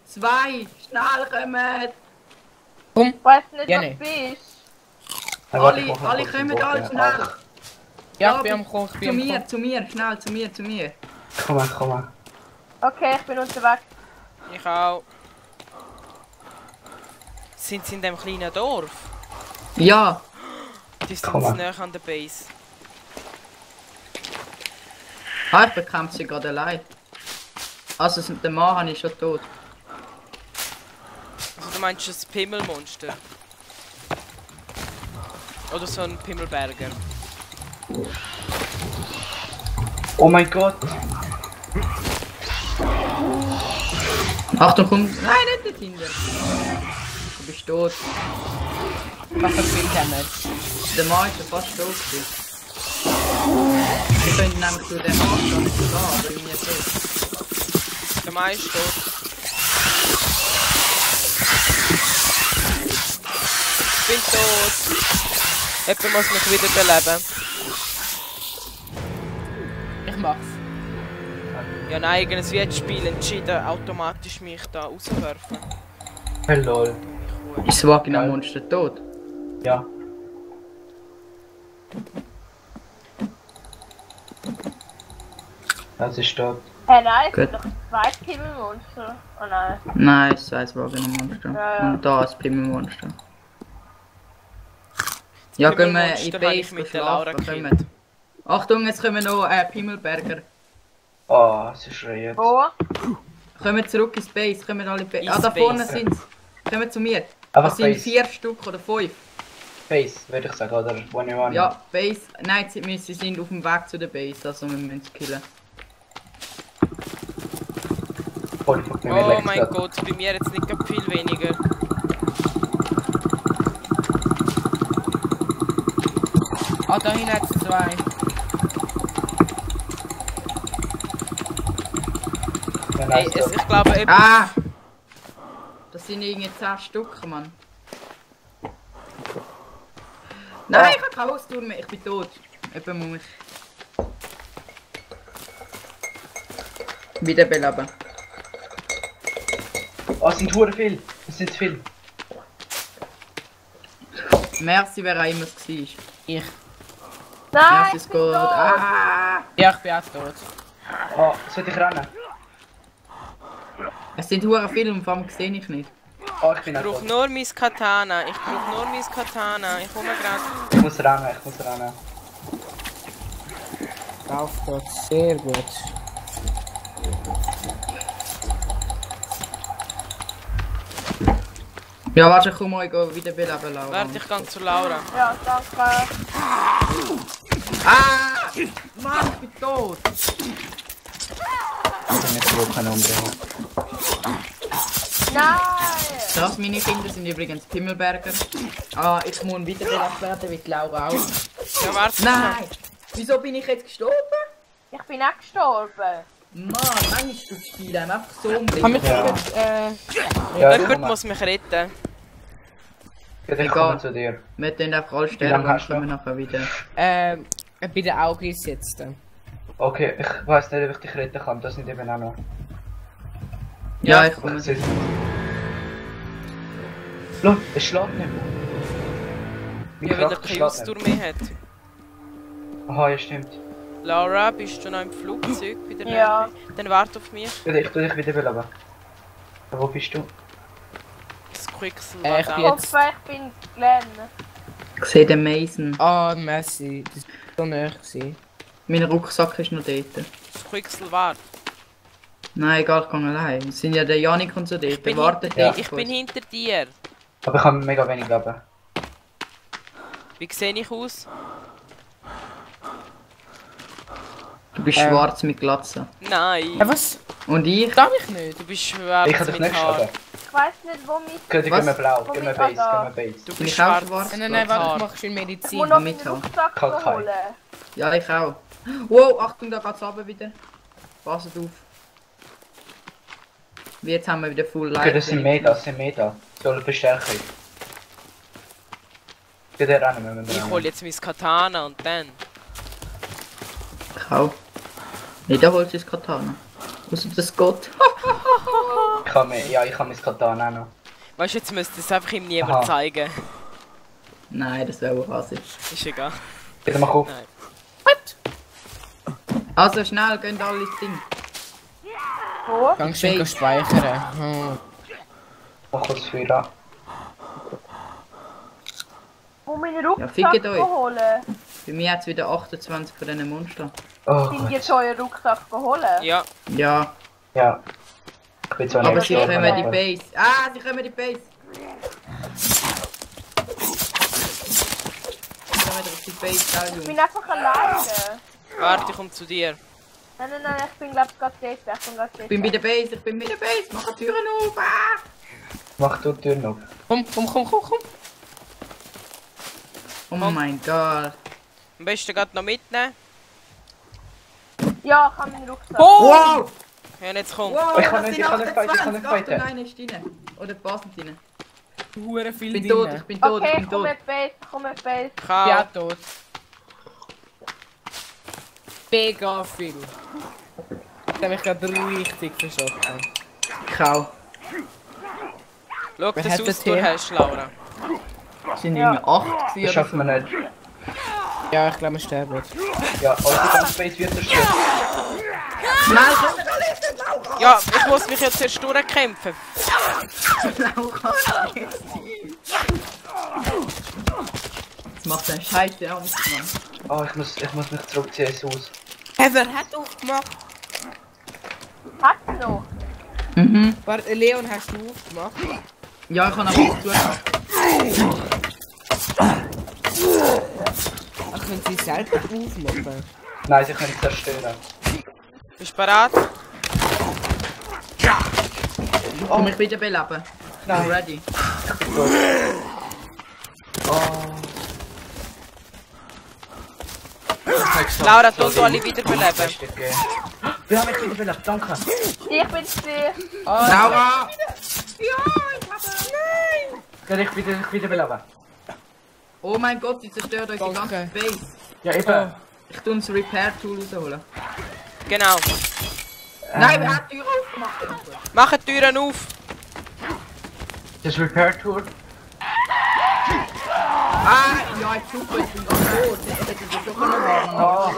2, schnell kommen! Komm! Ich weiß nicht, Ja, was nee. du bist. Alle kommen alle schnell! Ja, ich bin am Kommen, ich bin am Kommen. Zu mir, schnell, zu mir. Komm mal. Okay, ich bin unterwegs. Ich auch. Sind sie in dem kleinen Dorf? Ja! Die sind zu nah an der Base. Ah, ich bekämpfe sie gerade allein. Also den Mann habe ich schon tot. Also du meinst das Pimmelmonster? Oder so ein Pimmelberger? Oh mein Gott! Achtung, komm! Nein, nicht hinter! Du bist tot. Mach das viel Damage. Der Mann ist ja fast tot. Wir können nämlich durch den Anstand nicht gehen, aber ich bin nicht tot. Der Mann ist tot. Ich bin tot. Jemand muss mich wieder beleben. Ich mach's. Ja nein, es wird das Spiel entschieden, automatisch mich da rauswerfen. Hey lol. Ist das Vagina-Monster tot? Ja. Das ist tot. Nein, es Gut. sind doch 2 Pimmelmonster. Oh nein. Nein, es ist ein Vagina-Monster. Ja, ja. Und da ist das Pimmelmonster. Ja, gehen wir in die Pimmelmonster habe ich Base mit der Laura schlafen. gekillt. Kommt. Achtung, jetzt kommen noch Pimmelberger. Oh, sie schreien. Wo? Kommen zurück ins Base, kommen alle Base. Ah, Ins da vorne Base. sind sie. Kommen zu mir. Einfach Das sind Base. 4 Stück oder 5. Base, würde ich sagen, oder? One. Ja, Base. Nein, sie sind auf dem Weg zu der Base, also wir müssen sie killen. Oh, fuck, mir Oh leckt's mein grad. Gott, bei mir jetzt nicht gerade viel weniger. Ah, da hinten hat es 2. Ja, Hey, nice, ich glaube etwas. Ah! Das sind irgendwie 10 Stück, Mann. Nein, ich habe keine Haustür mehr, ich bin tot. Jemand muss mich wieder beleben. Oh, es sind hure viel. Es sind zu viel. Merci, wer auch immer es war. Ich. Nein, Merci, es geht. Ah! Ja, ich bin auch tot. Oh, soll ich rennen? Es sind hure viele und vor allem sehe ich nicht. Oh, ich bin Ich auch brauche tot. nur mein Katana. Ich brauche nur mein Katana. Ich komme gerade. Ich muss rennen. Lauf dort, sehr gut. Ja, warte, ich komme euch wieder beleben, Laura. Warte, ich gehe zu Laura. Ja, danke. Ah! Mann, ich bin tot! Ich bin nicht so keine umbringen. Nein! Das, meine Kinder sind übrigens Pimmelberger. Ah, ich muss wieder belebt werden, wie die Laura auch. Ja, warte. Nein! Wieso bin ich jetzt gestorben? Ich bin auch gestorben. Mann, manchmal ist das Spiel einfach so umbringen. Kann mich Ja. jetzt, Ja, Jemand muss mich retten. Ich Egal. komme zu dir. Wir tun einfach alle Wie sterben lange und hast du kommen noch? nachher wieder. bei den Augen ist jetzt. Okay, ich weiß nicht, ob ich dich retten kann. Das sind eben auch noch. Ja, ich komme. Ich sehe Schau, es schlägt nicht. Mein Ja, weil der Charakter keine schlägt Ausdauer nicht. mehr hat. Aha, ja stimmt. Laura, bist du noch im Flugzeug bei der Ja. Rallye? Dann warte auf mich. Ich tu dich wieder beleben. Wo bist du? Das Quicksel Ich bin Ich jetzt. hoffe, ich bin Glenn. Ich sehe den Mason. Ah, Messi. Das war so nah gewesen. Mein Rucksack ist noch dort. Das Quixel wart. Nein, egal, ich gehe allein. Es sind ja der Janik und so dort. Ich bin hinter dir. Aber ich habe mega wenig Leben. Wie sehe ich aus? Du bist schwarz mit Glatze. Nein. Was? Und ich? Darf ich nicht. Du bist schwarz Ich habe dich mit nicht Haar. geschoben. Ich weiß nicht, wo mit. Geh mir blau, Wo geh mir mit Base, da? geh mir Base. Du Bin bist ich auch schwarz. schwarz? Nein, warte, ich mach schön Medizin. Ich muss noch meinen mithaben. Rucksack Kalkai. holen. Ja, ich auch. Wow, Achtung, da geht's runter wieder. Passt auf. Jetzt haben wir wieder Full Life. Okay, das sind Meta. So eine Verstärkung. Geh der rein, wenn wir Ich hol jetzt mein Katana und dann. Ich auch. Nee, da holt das Katana. Außer das Gott. Ich habe mein Katana auch noch. Weißt du, jetzt müsste es einfach ihm niemand zeigen. Nein, das wäre auch rassig. Ist egal. Bitte mach auf. Nein. Also schnell, gehen alle ins Ding. Wo? Ganz schön speichern. Mach kurz für da. Wo meinen Ja, fickt Rucksack euch. holen? Bei mir hat es wieder 28 von diesen Monstern. Oh Sind Gott. jetzt euren Rucksack holen? Ja. Ja, Ja. Ich bin zwar nicht aber sie gestorben, kommen die aber- Base. Ah, sie kommen die Base. Sie kommen auf die Base, gell, Ich Jungs. bin einfach alleine. Warte, ich komm zu dir. Nein, ich bin glaub gerade dort. Ich bin bei der Base, Mach die Türen auf. Ah! Mach du die Tür noch. Komm. Oh mein Gott. Am besten gerade noch mitnehmen. Ja, ich habe meinen Rucksack. Wow! Ja, und jetzt komm. Wow, Ich kann das nicht, sind ich kann nicht fighten, ich kann nicht 28. fighten. Achtung, einer ist rein. Oder passt nicht rein. Hure viel Ich bin tot, ich bin tot, ich Okay, bin komm tot. mit Base, komm mit Base. Ja, Kau. tot. Mega viel. Ich hab mich gerade richtig verschossen. Ich auch. Schau, Wer dass hat du das es hier? hast, Laura. Es sind irgendwie 8 Das gewesen schaffen oder wir so. nicht. Ja, ich glaube, wir sterben. Ja, also die ganze Base wird zerstört. Schnell, kommt wir alle in den Laura! Ja, ich muss mich jetzt erst durchkämpfen. Laura! Das macht einen Scheiße Angst, Mann. Oh, ich muss mich zurückziehen ins Haus. Wer hat aufgemacht? Hat's noch? Mhm. Warte, Leon, hast du aufgemacht? Ja, ich kann aber nicht zugehen. Ach, können sie selber aufmachen? Nein, sie können zerstören. Bist du bereit? Komm ich wieder beleben. Nein. Ready. Laura, tu alle wiederbeleben. Wir haben mich wieder belebt, danke. Ich bin's dir. Laura! Kann ich wieder beleben? Oh mein Gott, die zerstört euch die ganze Base. Ja, eben. Ich tue das Repair-Tool rausholen. Genau. Nein, wer hat die Tür aufgemacht? Mach die Türen auf. Das Repair-Tour. Ah, ja, ich super, ich bin doch tot. Das hätte ich doch noch machen.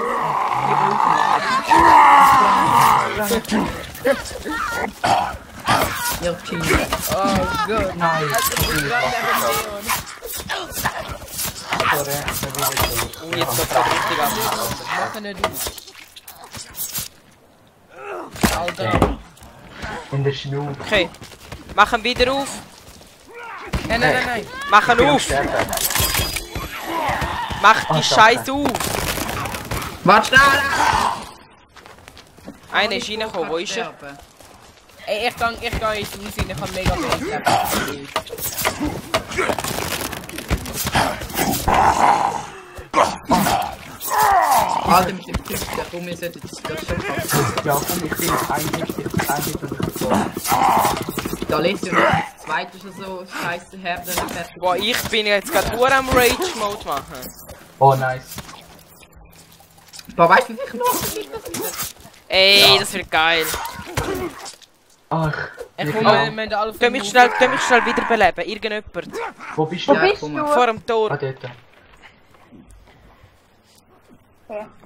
Ja, Genie. Oh Gott. Nein. Oh, jetzt wird es richtig ab. Mach nicht auf. Alter. In der Schnur. Okay. Mach ihn wieder auf. Nein. Mach ihn auf. Mach die Scheiße auf. Warte schnell! Einer ist reingekommen, wo ist er? Ey, ich gehe ins Haus rein, ich habe mega Base. Alter, mit dem Tisch, der vor mir sollte das schon passen. Ja, komm, ich bin eigentlich und ich bin Da lässt du noch das zweite schon so scheiße Herden. Boah, ich bin jetzt gerade nur am Rage-Mode machen. Oh, nice. Boah, weißt du, wie viel Knochen liegt das wieder? Ey, Ja. das wird geil. Ach, Ich wie komme, viel- wir haben alle Tu mich schnell wiederbeleben, irgendjemand. Wo bist Wo du? bist komm du? mal. Vor dem Tor. Ah, dort.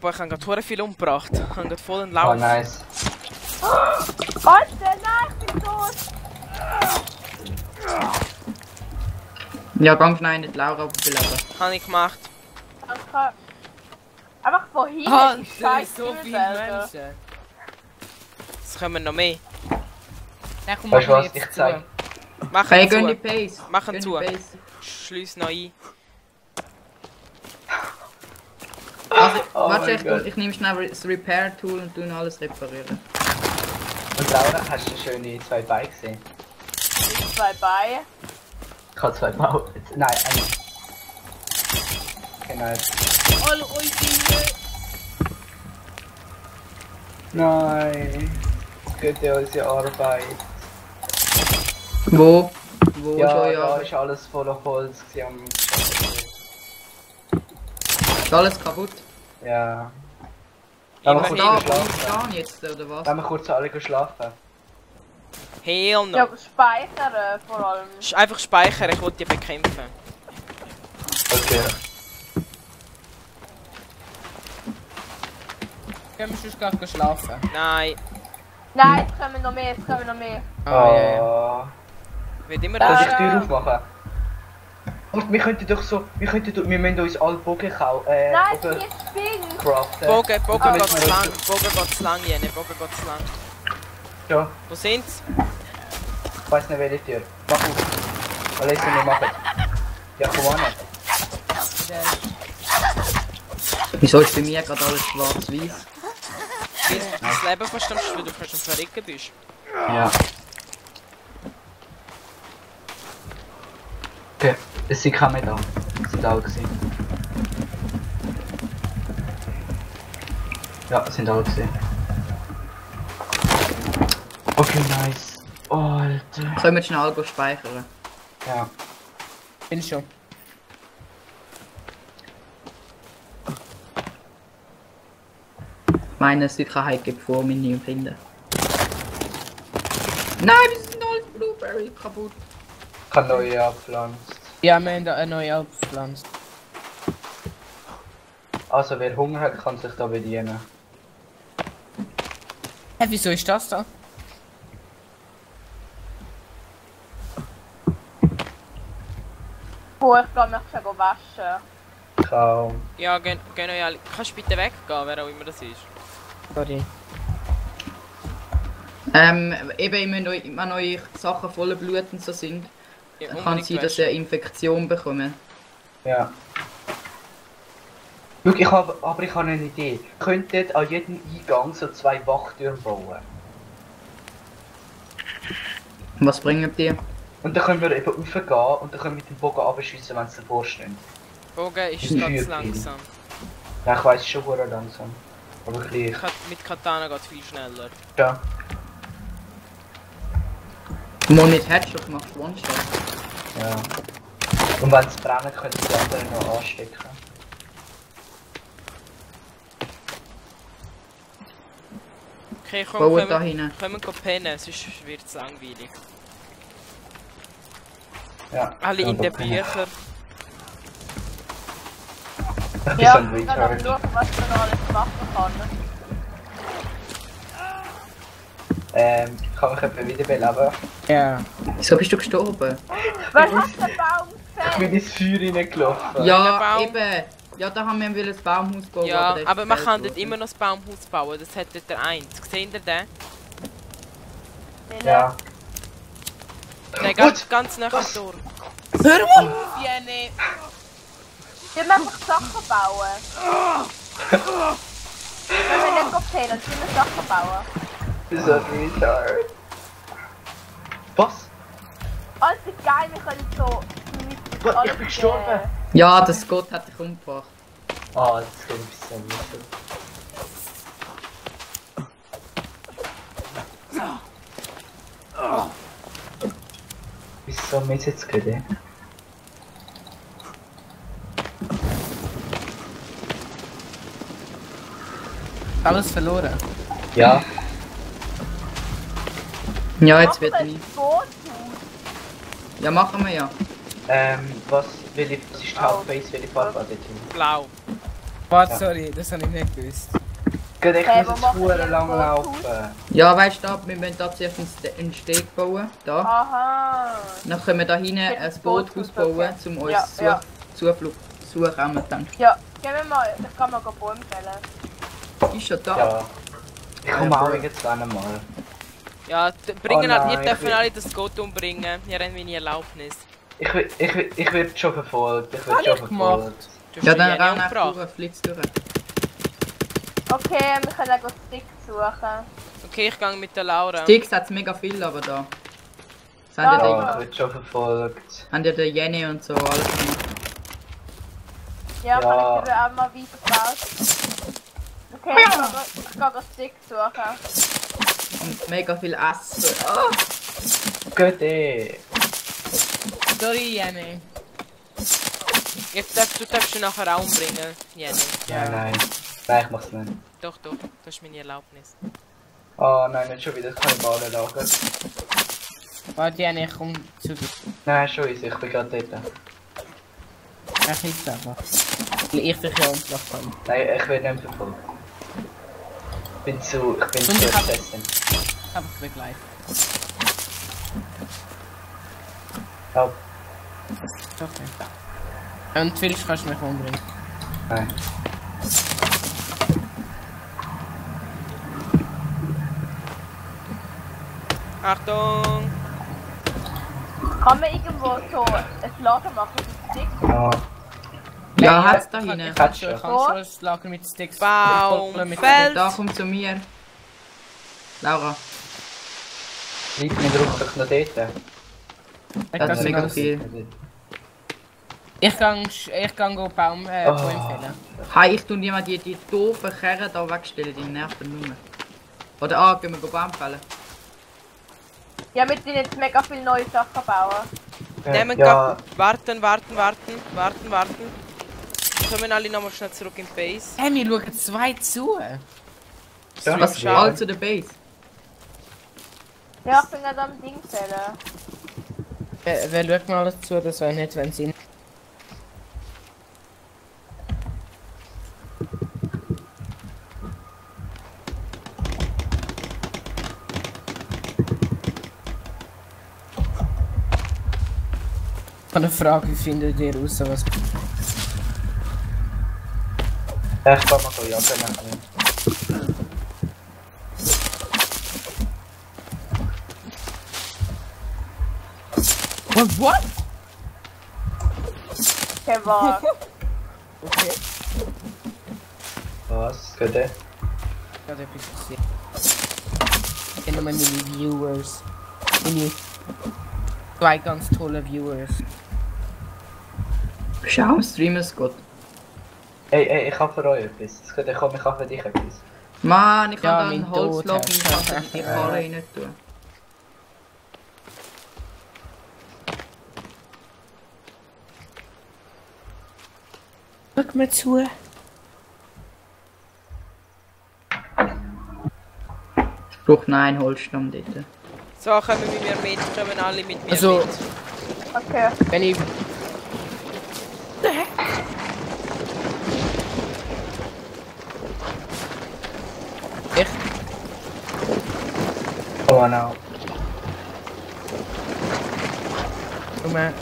Boah, ich habe gerade verdammt viel umgebracht. Ich habe gerade voll einen Oh, Lauf. nice. Alter, nein, ich bin tot. Ja, ganz schnell nicht Laura beleben. Habe ich gemacht. Danke. Einfach von hinten, Ah, die das Scheiße sind so viele selber. Menschen. Es kommen noch mehr. Ja, komm, Weißt du mach was, jetzt ich zu. zeig. Machen Hey, gönn zu. die Pace. Machen Gönn zu. die Pace. Schließ noch ein. Also, Oh warte, mein Gott. ich nehme schnell das Repair-Tool und tue alles reparieren. Und Laura, hast du schöne 2 Beine gesehen? Mit 2 Beine. Ich habe 2 Beine. Nein, eine. Genau. Alle euch Dinge. Nein. Es geht ja unsere Arbeit. Wo? Wo Ja, schon, da ja? ist alles voller Holz gewesen. Ist alles kaputt? Ja. Wollen wir kurz Da, wo schlafen? ich stehe jetzt, oder was? Wollen wir kurz alle schlafen? Hell no. Ja, aber speichern vor allem. Einfach speichern, ich will die bekämpfen. Okay. Können wir sonst gerade schlafen? Nein. Nein, es kommen noch mehr, es kommen noch mehr. Ah. Wird immer Soll ich das. die Tür aufmachen? Und wir könnten doch so, wir müssen uns alle Bogen kaufen, Nein, oder die spinnt. craften. Bogen Damit geht zu wir- lang. Bogen geht zu lang, Jene. Bogen geht zu lang. Ja, Wo sind's? ich weiss nicht welche Tür. Mach auf. Weil ich sie nicht machen. Ja, komm an. Wieso ist bei mir gerade alles schwarz-weiß? Das Leben fast am Schluss, du fast am Verrecken bist. Ja. Okay, es sind keine mehr da. Es sind alle gewesen. Ja, es sind alle gewesen. Okay, nice. Oh, Alter. Können wir schnell go speichern? Ja. Bin schon. Ich meine, Sicherheit gibt vor, mich nie finden. Nein, wir sind alle Blueberry kaputt. Ich habe neue abgepflanzt. Ja, wir haben da eine neue Alp gepflanzt. Also, wer Hunger hat, kann sich da bedienen. Hä, wieso ist das da? Oh, ich glaube, ich kann waschen. Kaum. Ja, gehen euch alle. Kannst du bitte weggehen, wer auch immer das ist? Sorry. Eben, wenn eure Sachen voller Blut und so sind, Ja, dann kann unbedingt es sein, dass ihr eine Infektion bekommt. Ja. Schau, ich habe eine Idee. Ihr könntet an jedem Eingang so 2 Wachtürme bauen. Was bringen die? Und dann können wir eben raufgehen und dann können wir mit dem Bogen abschießen, wenn sie davor stehen. Bogen ist Ein ganz Feuerpfeil. langsam. Ja, ich weiss, schon sehr langsam. Aber gleich. Mit Katana geht es viel schneller. Ja. Wenn du nicht Headshot machst, du One-Shot. Ja. Und wenn es brennt, können die anderen noch anstecken. Okay, komm, Bauen da kommen hinein. wir pennen, sonst wird es langweilig. Ja. Alle in den Büchern. Ich bin Ja, so ein ich kann Retard. schauen, was man noch alles machen kann. Kann mich jemand wiederbeleben? Ja. Wieso bist du gestorben? Wer hat den Baum Ich bin ins Feuer reingelaufen. Ja, Baum. eben. Ja, da haben wir ein Baumhaus bauen. Ja, der ist aber man gefällt kann dort worden. immer noch das Baumhaus bauen, das hat dort der eins. Seht ihr den? Ja. Der geht ganz nach dem Tor. Hör auf! Jene! Wir müssen einfach Sachen bauen. Wenn wir nicht gehen, dann müssen wir Sachen bauen. Du bist ein Retard. Was? Alles ist geil, wir können so mit alles, Ich bin gestorben. Ja, das Gott hat dich umgebracht. Ah, das geht ein bisschen weiter. Wieso haben wir jetzt gerade? Alles verloren. Ja. Ja, jetzt wird nie. Boot. Ja, machen wir ja. Was ist die Hauptbase, welche Farbe hat die Team? Blau. Warte, Ja. sorry, das habe ich nicht gewusst. Geht echt, Hey, muss wo jetzt machen wir verdammt lang das laufen. Ja, weißt du, wir müssen da zuerst einen Steg bauen. Da. Aha. Dann können wir da hinten ein Boothaus bauen, um uns Ja, ja. Zuflucht suchen dann. Ja, gehen wir mal, ich kann mal Bäume fällen. Ist schon da. Ja. Ich komme auch jetzt dann mal. Ja, bringen halt, nein, ihr dürfen alle das Goat umbringen. Ihr habt meine Erlaubnis. Ich werde schon verfolgt. Ich werde schon verfolgt. Ja, dann renn einfach durch, flitz durch. Okay, wir können auch Sticks suchen. Okay, ich gehe mit der Laura. Sticks hat mega viel, aber da. Ja, ich werde schon verfolgt. Haben ja der Jenny und so alles gemacht. Ja, kann ich dir auch mal weiter raus. Okay, ich gehe Sticks suchen. Und mega viel Essen. Oh. Gute. Sorry, Jenny. Du darfst ihn nachher auch umbringen, Jenny. Ja, nein. Nein, ich mach's nicht. Doch, das ist meine Erlaubnis. Oh nein, nicht schon wieder das Kannibalenlager. Warte, Jenny, ich komm zu dir. Nein, schon easy, ich bin gerade dort. Ich jetzt einfach. Ich dich ja umschlagen. Nein, ich werde nicht verfolgt. Ich bin zu besessen. Ich hab dich begleitet. Ja. Okay. Und willst, kannst du mich umbringen? Nein. Achtung! Kann man irgendwo so ein Lager machen mit Sticks? Ja. Ja, hat's da hinten. Ich kann schon ein Lager mit Sticks. Baumfeld! Da, komm zu mir. Laura. Bleib mir drauf, doch noch dort. Das ist mega viel. Ich kann go Baum empfehlen. Hey, ich tu niemand die doofen Kerren da wegstellen, die nerven nur. Oder gehen wir Baum fällen. Ja, wir müssen jetzt mega viele neue Sachen bauen. Nehmen ja. Warten. Kommen alle nochmal schnell zurück in Base. Hey, wir schauen 2 zu. Ja, was ist all zu der Base? Ja, ich bin gerade am Ding zählen. Wer schaut mal alles zu, das wäre nicht, wenn sie... Eine Frage, wie findet ihr raus, was... Ja, ich kann mal so jagen. What? Okay, warte. Okay. Was? Geht der? Gerade etwas passiert. Ich kenne meine Viewers. Meine 2 ganz tolle Viewers. Schau, Streamers Gott. Ey, ich habe für euch etwas. Ich habe für dich etwas. Mann, ich Ja, kann da einen mein Tod Holzblock hast. in die Falle nicht tun. Schau mir zu. Ich brauche noch einen Holzstamm dort. So, kommen wir mit mir mit, kommen alle mit mir Also, mit. Okay. wenn ich... Echt? Oh no. Guck mal.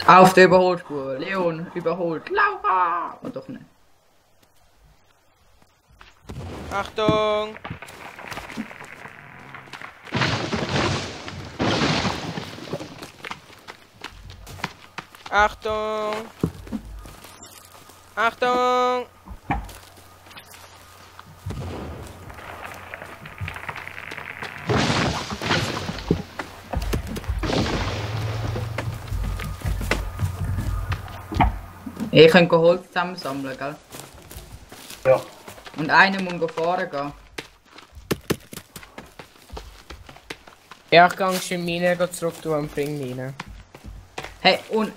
Auf der Überholspur. Leon überholt. Laura! Oh, doch nicht. Achtung! Achtung! Achtung! Ich kann Holz zusammensammeln, gell? Ja. Und einer muss fahren gehen. Ja, ich gehe schon Mine, gehe zurück und bring Mine. Hey, und...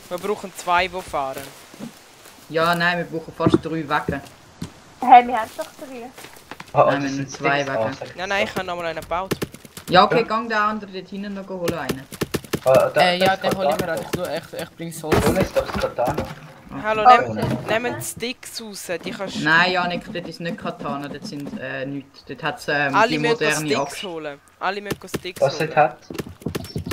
Wir brauchen 2, die fahren. Ja, nein, wir brauchen fast 3 Wagen. Hey, wir haben doch 3. Nein, wir haben 2 Wagen. Nein, ich habe nochmal einen gebaut. Ja, okay, gang den anderen dort hinten noch holen einen. Ja, den hol ich mir an. Ich bring's Holz. Du ist doch das Katana. Hallo, nehmen die Sticks raus, die kannst du... Nein, Janik, dort ist nicht Katana, dort sind nichts. Dort hat es Alle die müssen moderne Sticks Axt. holen. Alle müssen Sticks Was holen. es hat?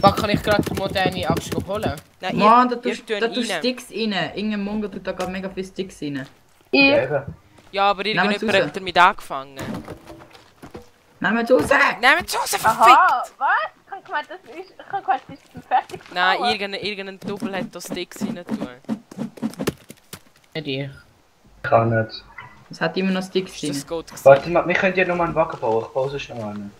Was kann ich gerade die moderne Axt holen? Nein, Mann, da ihr tust du Sticks rein. Irgendein Mongo tut da gerade mega viele Sticks rein. Ja, aber irgendjemand hat damit angefangen. Nehmen wir es raus! Nehmen es raus, Aha, verfickt! was? Ich kann gemeint, das ist zum fertig. Nein, irgendein Double hat da Sticks rein tun. Nicht ich. Kann nicht. Es hat immer noch Sticks drin. Warte mal, wir können ja nochmal einen Wagen bauen. Ich baue sonst noch einen.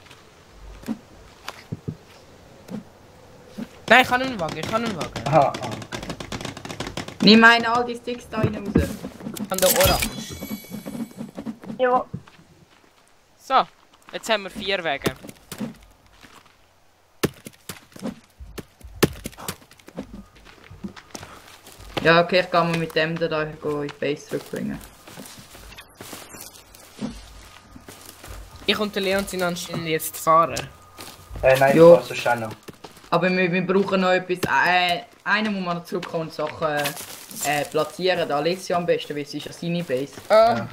Nein, ich kann einen Wagen, Aha, Nimm all die Sticks da rein raus. An der Orange. Ja. So, jetzt haben wir 4 Wege. Ja, okay, ich kann mal mit dem da in die Base zurückbringen. Ich und der Leon sind anscheinend jetzt Fahrer. Nein, Ja. ich fahre sonst auch noch. Aber wir brauchen noch etwas. Einer muss noch zurückkommen und Sachen platzieren. Da Alessio am besten, weil es ist ja seine Base. Ah.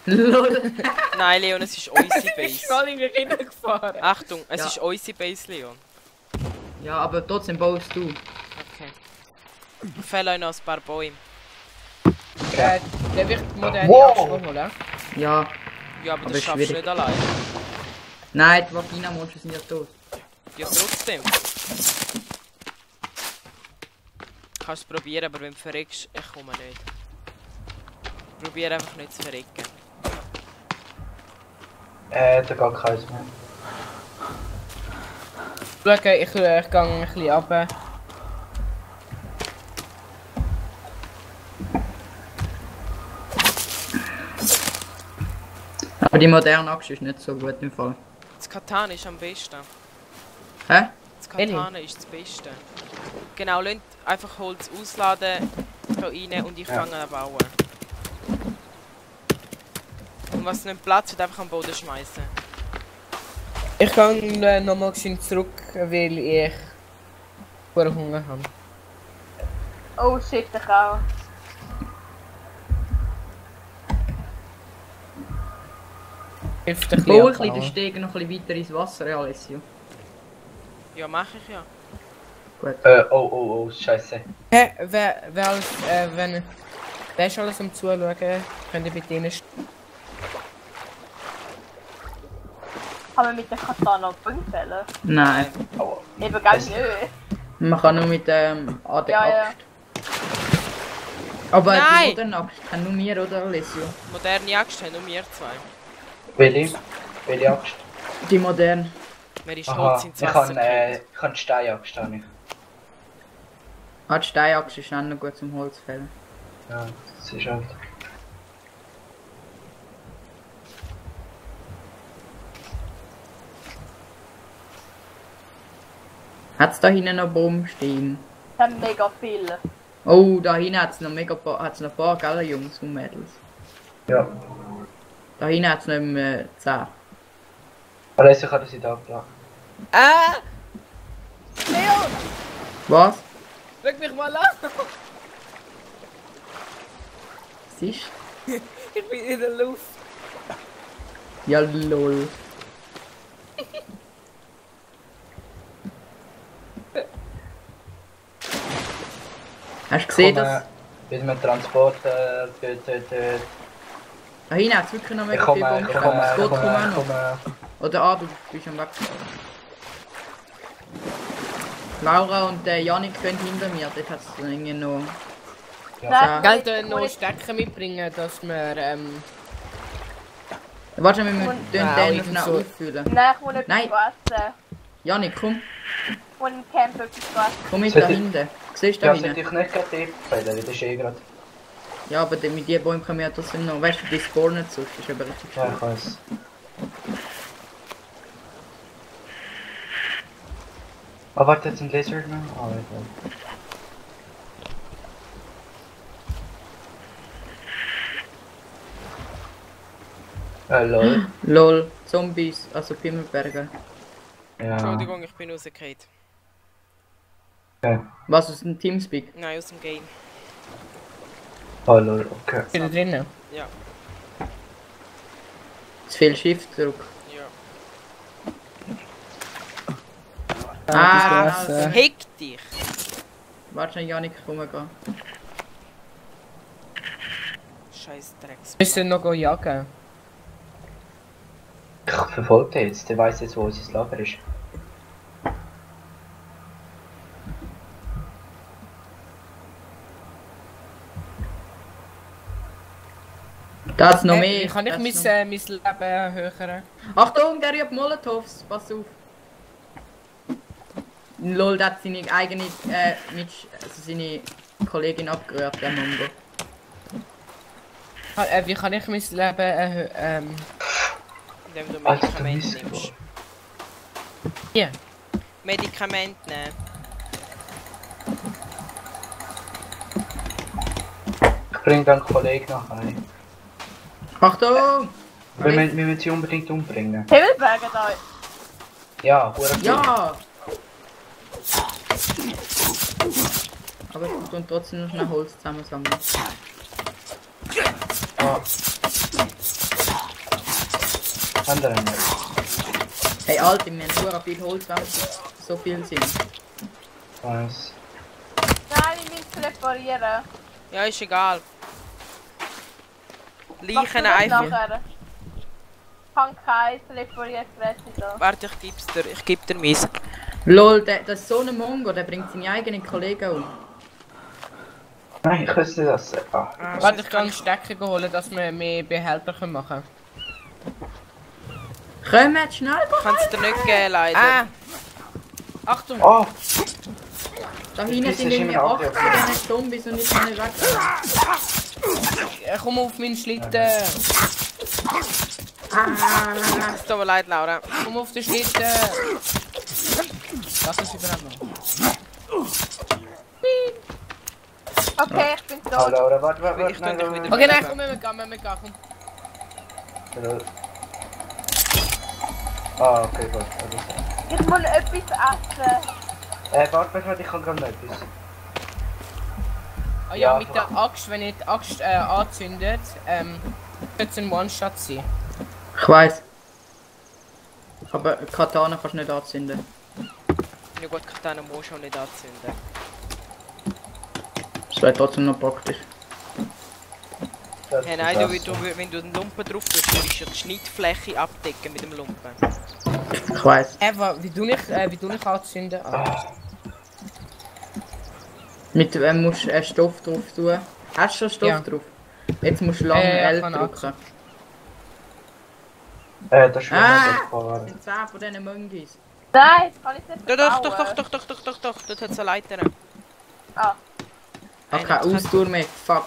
Lol. Nein, Leon, es ist unsere Ich bin Base. schnell in die Kinder gefahren. Achtung, es Ja. ist unsere Base, Leon. Ja, aber trotzdem baust du. Okay. Ich fälle euch noch ein paar Bäume. Der wird die moderne Wow. Axt holen. Ja. Ja, aber das ist schaffst du schwierig. nicht allein. Nein, die Vagina-Monster sind ja tot. Ja, trotzdem. Kannst es probieren, aber wenn du verreckst, ich komme nicht. Probier einfach nicht zu verrecken. Da geht keins mehr. Schau, ich gehe ein bisschen runter. Aber die moderne Axt ist nicht so gut im Fall. Das Katana ist am besten. Hä? Das Katana ist das Beste. Genau, lasst einfach Holz ausladen, da rein und ich fange an bauen. Und was nicht Platz hat, einfach am Boden schmeißen. Ich gehe nochmal zurück, weil ich Hunger habe. Oh shit, ich auch. Hilft ein Bau ein bisschen bisschen den Stegen noch ein bisschen weiter ins Wasser, Alessio. Ja, mache ich ja. Gut. Oh, scheiße. Hä, wer ist alles am Zuschauen? Könnt ihr bitte rein... Kann man mit der Katana Punkte fällen? Nein. Eben gar nicht. Man kann nur mit dem Axt. Ja. Aber Nein! die moderne Axt haben nur wir, oder Alessio? Moderne Axt haben nur wir zwei. Welche Axt? Die moderne. Wer ist Holz ins Wasser gefallen? Ich kann Steinaxt haben. Die Steinaxt ist auch noch gut zum Holzfällen. Ja, das ist halt... Hat es da hinten noch Baumstämme? Ich habe mega viele. Oh, da hinten hat es noch ein paar, gell, Jungs und Mädels? Ja. Da hinten hat es noch 10. Also ich habe das nicht abgelacht. Leon! Was? Schau mich mal an! Was ist? Ich bin in der Luft. Ja, lol. Hast du gesehen, dass... Mit einem Transporter... Da hinten hat es wirklich noch mega viele Baumstämme. Scott, komm auch noch. Oder du bist am Weg. Laura und Janik gehen hinter mir, dort hat es irgendwie noch... Ja. Geld noch Stecken mitbringen, dass wir Warte, wir müssen den noch schnell so. auffüllen. Nein, ich muss etwas Nein. essen. Janik, komm. Ich muss im Camp etwas essen. Komm mit da hinten. Siehst du da Ja, sollte hinten? ich nicht gerade fällen, das ist eh gerade... Ja, aber mit diesen Bäumen können wir ja trotzdem noch... Weißt du, die spawnen nicht so, das ist aber richtig Ja, schön. ich weiß. Oh, warte, jetzt ein Lizard noch? Oh, warte. Lol. Lol, Zombies, also Pimmelberger. Ja. Entschuldigung, ich bin rausgefallen. Okay. Was, aus dem Teamspeak? Nein, aus dem Game. Oh lol, okay. Bin da drinnen? Ja. Zu viel Shift-Druck. Ja. Heg dich! Warte schnell, Janik, komm gehen. Scheiß Drecks. Wir müssen noch jagen. Ich verfolge den jetzt, der weiss jetzt, wo unser Lager ist. Da ist noch mehr. Kann ich mein Leben hören? Achtung, der rührt Molotovs, pass auf. Lol, der hat seine eigene, also seine Kollegin abgerührt, der Mongo. Wie kann ich mein Leben erhöhen? Indem du Medikamente nimmst. Hier. Medikamente nehmen. Ich bring dann einen Kollegen noch ein. Achtung! Wir müssen sie unbedingt umbringen. Himmelberger da! Ja, hure Ja! Aber ich muss trotzdem noch schnell Holz zusammensammeln. Ah. Andere nicht. Hey Alter, wir haben hure viel Holz, wenn wir so viel sind. Weiß. Nein, ich muss reparieren. Ja, ist egal. Machst du Leichen das einfach. nachher? Ich habe kein repariertes Gerät da. Warte, ich gib's dir. Ich geb dir meins. Lol, das ist so ein Mongo, der bringt seine eigenen Kollegen um. Nein, ich weiß nicht, was. Ah. Warte, ich kann einen Stecker holen, dass wir mehr Behälter machen können. Kommt schnell, Kannst du dir nicht geben, leider. Ah! Achtung! Oh! Da hinten sind irgendwie 8 von diesen Zombies und ich kann nicht weg. Komm auf meinen Schlitten! Es tut mir leid, Laura. Komm auf den Schlitten! Das ist überhaupt noch. Okay, ich bin Oh, tot. Laura, warte, Ich tu dich wieder Okay, nein, komm, wir gehen, komm. Hallo. Ah, okay, gut. Ich muss etwas essen. Warte, ich kann gerade noch etwas. Ah ja, Ja, mit der Axt, wenn ihr die Axt anzündet, wird es ein One-Shot sein. Ich weiss. Aber Katana kannst du nicht anzünden. Ja gut, Katana musst du auch nicht anzünden. Das wäre trotzdem noch praktisch. Hey, nein, wenn du den Lumpen drauf tust, würdest du die Schnittfläche abdecken mit dem Lumpen. Ich weiss. Eva, wie tue ich anzünden? Mit musst du Stoff drauf tun. Hast du schon Stoff drauf? Jetzt musst du lange L drücken. Das ist schon das sind 10 von diesen Monkeys. Nein, kann ich nicht Doch. Dort hat es eine Leiter. Ah. Ich habe keine Ausdauer mehr, fuck.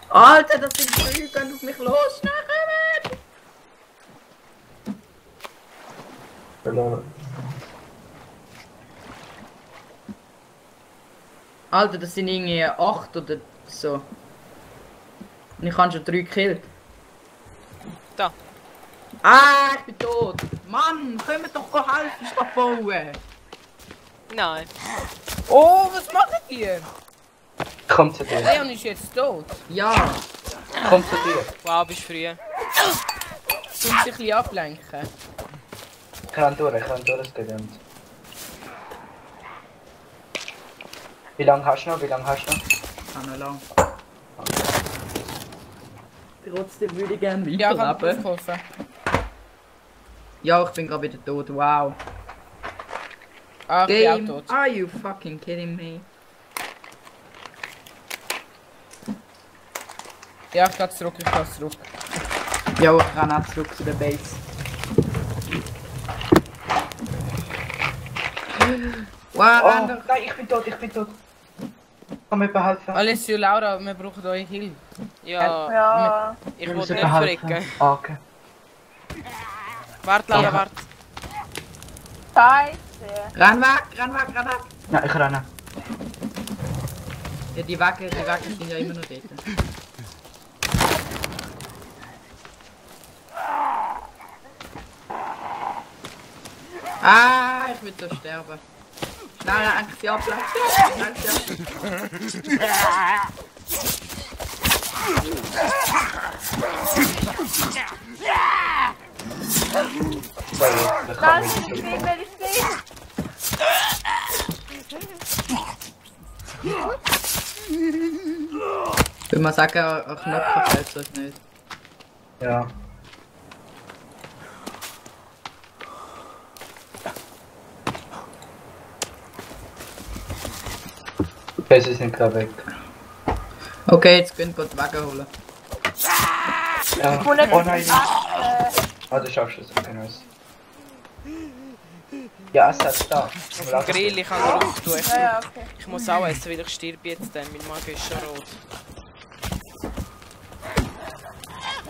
Alter, das sind Flüge, gehen auf mich los, schnell kommen! Alter, das sind irgendwie 8 oder so. Und ich habe schon 3 gekillt. Da. Ah, ich bin tot. Mann, können wir doch helfen, statt bauen. Nein. Oh, was macht ihr? Komm zu dir. Leon ist jetzt tot. Ja. Komm zu dir. Wow, bist früh. Tun sich ein bisschen ablenken. Ich kann durch, es geht nicht. Wie lange hast du noch? Ich habe noch lang. Trotzdem würde ich gerne Ja, kann weiterleben. ich aufhelfen. Ja, ich bin gerade wieder tot, wow. Ah, ich bin Game, auch tot. are you fucking kidding me? Ja, ich gehe zurück. Ja, ich kann auch zurück zu der Base. Wow, Oh, nein, ich bin tot. Komm mir behelfen. Alessio, Laura, wir brauchen eure Hilfe. Ja. Ich Wir wollte müssen nicht behelfen. verrecken. Ah, okay. Warte, Laura, warte. Scheiße. Renn weg! Nein, ich renne. Ja, die Wege sind ja immer noch dort. Ah, ich will so sterben. Nein, eigentlich die Ablauf. Nein, ich will ich sehen. Ich würde mal sagen, ein Knopf fällt es nicht. Ja. Okay, sie sind gerade weg. Okay, jetzt können wir die Wagen holen. Ja. Oh nein! Ah, du schaffst es, okay, nice. Ja, es hat da. Auf dem Grill, ich kann drauf tun. Ja, okay. Ich muss auch essen, weil ich sterbe jetzt dann. Mein Magen ist schon rot.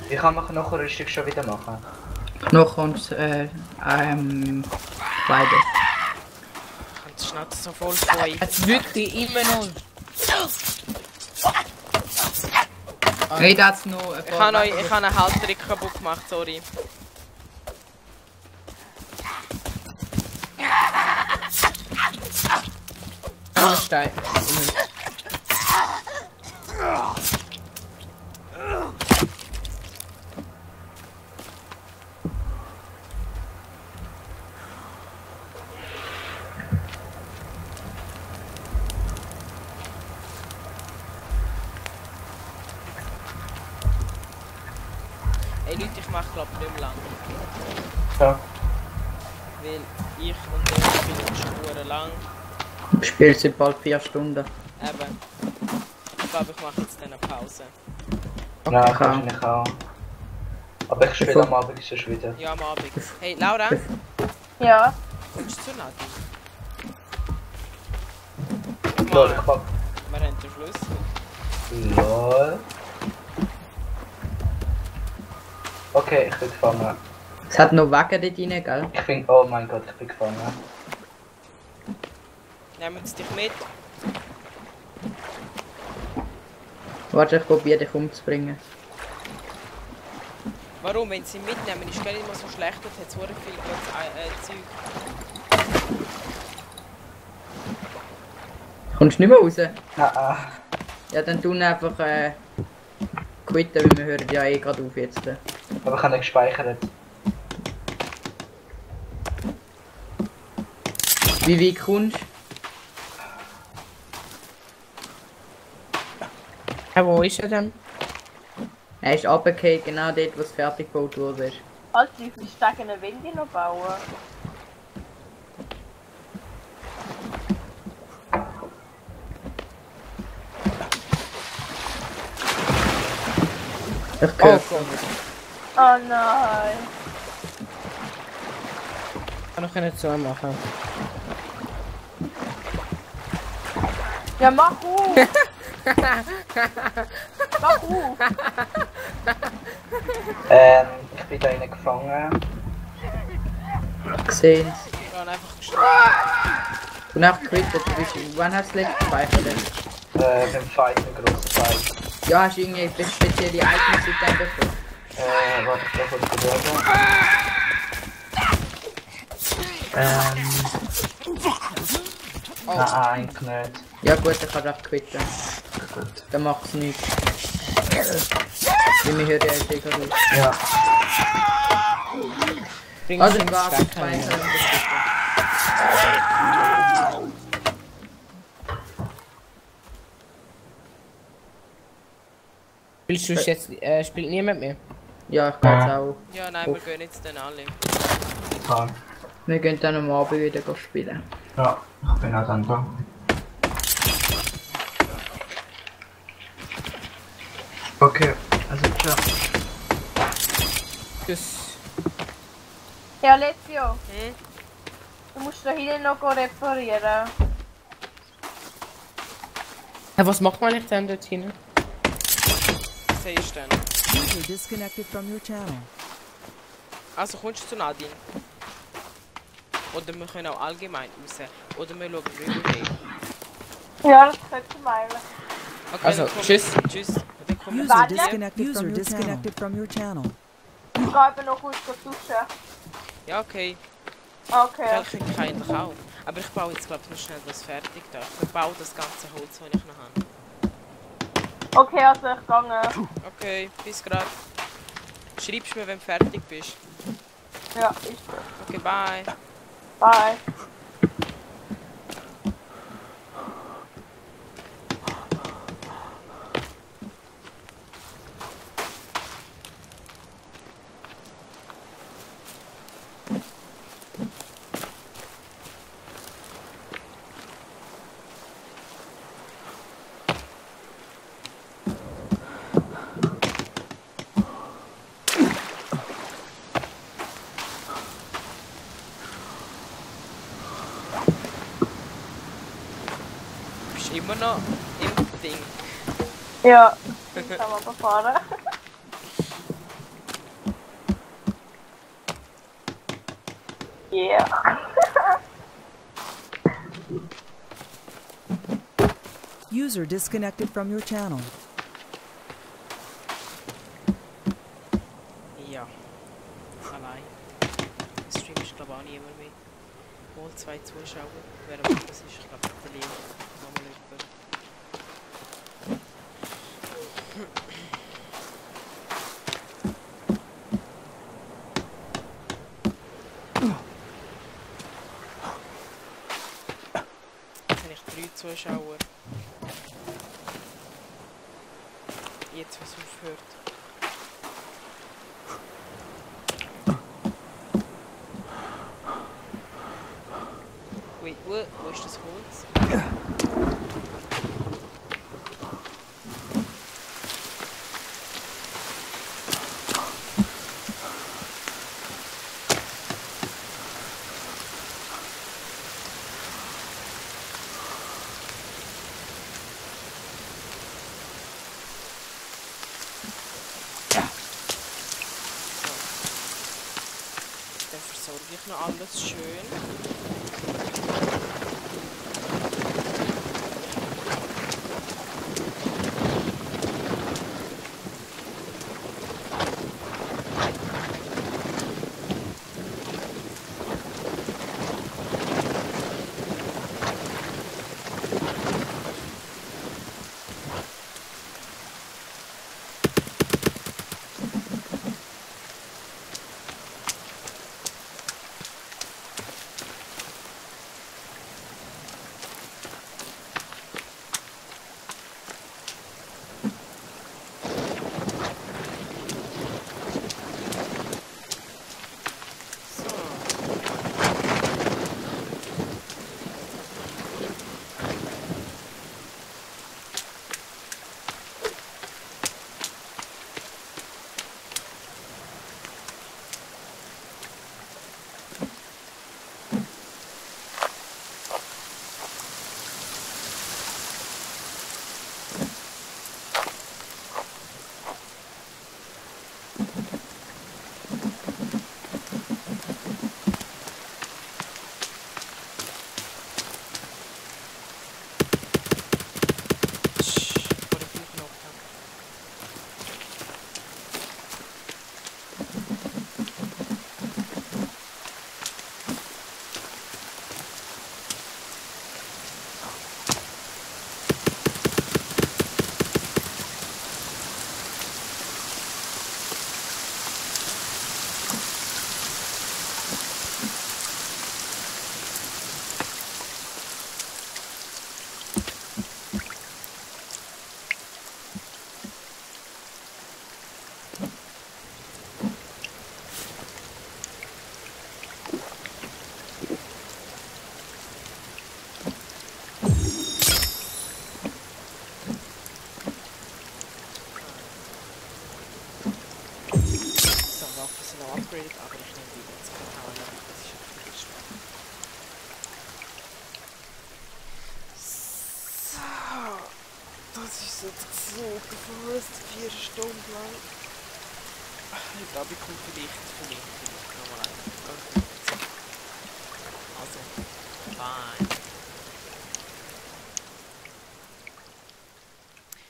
Ich kann mich nachher ein Stück schon wieder machen. Noch und beide. Ich kann die Schnauze so voll freuen. Jetzt wirklich immer noch. Hey, da hat's noch Ich habe einen Halterung kaputt gemacht, sorry. Stein. Ey Leute, ich mach glaub nicht mehr lang. Ja. Weil ich und der spielen schon lang. Ich spiele seit bald 4 Stunden. Eben. Ich glaube, ich mache jetzt dann eine Pause. Nein, kann ich auch. Aber ich spiele am Abend schon wieder. Ja, am Abend. Hey, Laura? Ja? Kommst du zu Nadine? Lol, ich pack. Wir haben den Schlüssel. Lol. Okay, ich bin gefangen. Es hat noch Wagen dort rein, gell? Ich bin, oh mein Gott, ich bin gefangen. Nehmen Sie dich mit? Warte, ich probiere dich umzubringen. Warum? Wenn Sie ihn mitnehmen, ist gar nicht immer so schlecht und hat so viel Zeug. Kommst du nicht mehr raus? Nein. Ja, dann tun einfach quitten, weil wir hören ja eh gerade auf jetzt. Aber ich habe nicht gespeichert. Wie weit kommst du? Ja, wo ist er denn? Er ist runtergefallen, genau dort, wo es fertig gebaut wurde. Alter, wie viele steigende Wände noch bauen? Ich höre Oh nein. Kann ich nicht so machen. Ja, mach auf! Mach auf! Ich bin da innen gefangen. gesehen. Ich habe einfach gestorben. Und auch quittet. Wann hast du das letzte gespeichert? Beim Fight, ein grosser Fight. Ja, hast du irgendwie spezielle Items mit dem bekommen? Warte, ich darf kurz schauen. Nein, eigentlich nicht. Ja gut, dann kannst du auch quitten. Gut. Dann macht es nichts. Wie wir hören ja jetzt eh gerade auf. Ja. Also im Wagen Spielst du jetzt, spielt niemand mehr? Ja, ich kann es auch. Ja, nein, wir gehen jetzt dann alle. Ja. Wir gehen dann am Abend wieder spielen. Ja, ich bin auch dann da. Okay, also ciao. Tschüss. Ja, Lezio, Hm? du musst da hinten noch reparieren. Ja, was macht man nicht denn dort hinten? Was siehst du denn? User disconnected from your channel. Also kommst du zu Nadine? Oder wir können auch allgemein raus. Oder wir schauen rüber. Ja, das könnte meinen. Okay, Also, dann komm- tschüss. Tschüss. Dann kommen wir User zu dir. disconnected from your channel. Ich gehe eben noch kurz duschen. Ja, okay. Okay. Ich kriege eigentlich auch. Aber ich baue jetzt, glaube ich, noch schnell das fertig da. Ich verbaue das ganze Holz, das ich noch habe. Okay, also ich gehe. Okay, bis grad. Schreibst mir, wenn du fertig bist. Ja, ist gut. Okay, bye. Bye. Immer noch im Ding. Ja, ich kann aber fahren. Yeah. User disconnected from your channel. Ja. Allein. Stream ist glaube ich auch niemand mehr. Wohl 2 Zuschauer. Wer auch immer das ist, ich glaube der Leo. Nochmal jemand. Jetzt habe ich 3 Zuschauer. Jetzt, was aufhört. Wait, wo ist das Holz? Dann versorge ich noch alles schön. Upgrade, aber ich nehme die jetzt verhauen, das ist ja viel schwer. So, das ist jetzt so fast 4 Stunden lang. Ich glaube, ich komme vielleicht nochmal ein. Also, bye.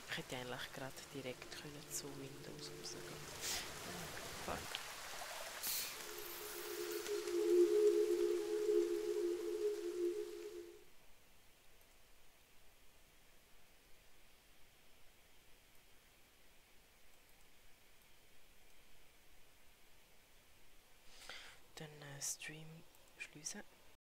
Ich hätte eigentlich gerade direkt zu Windows umsagen. Fuck. den Stream schließen.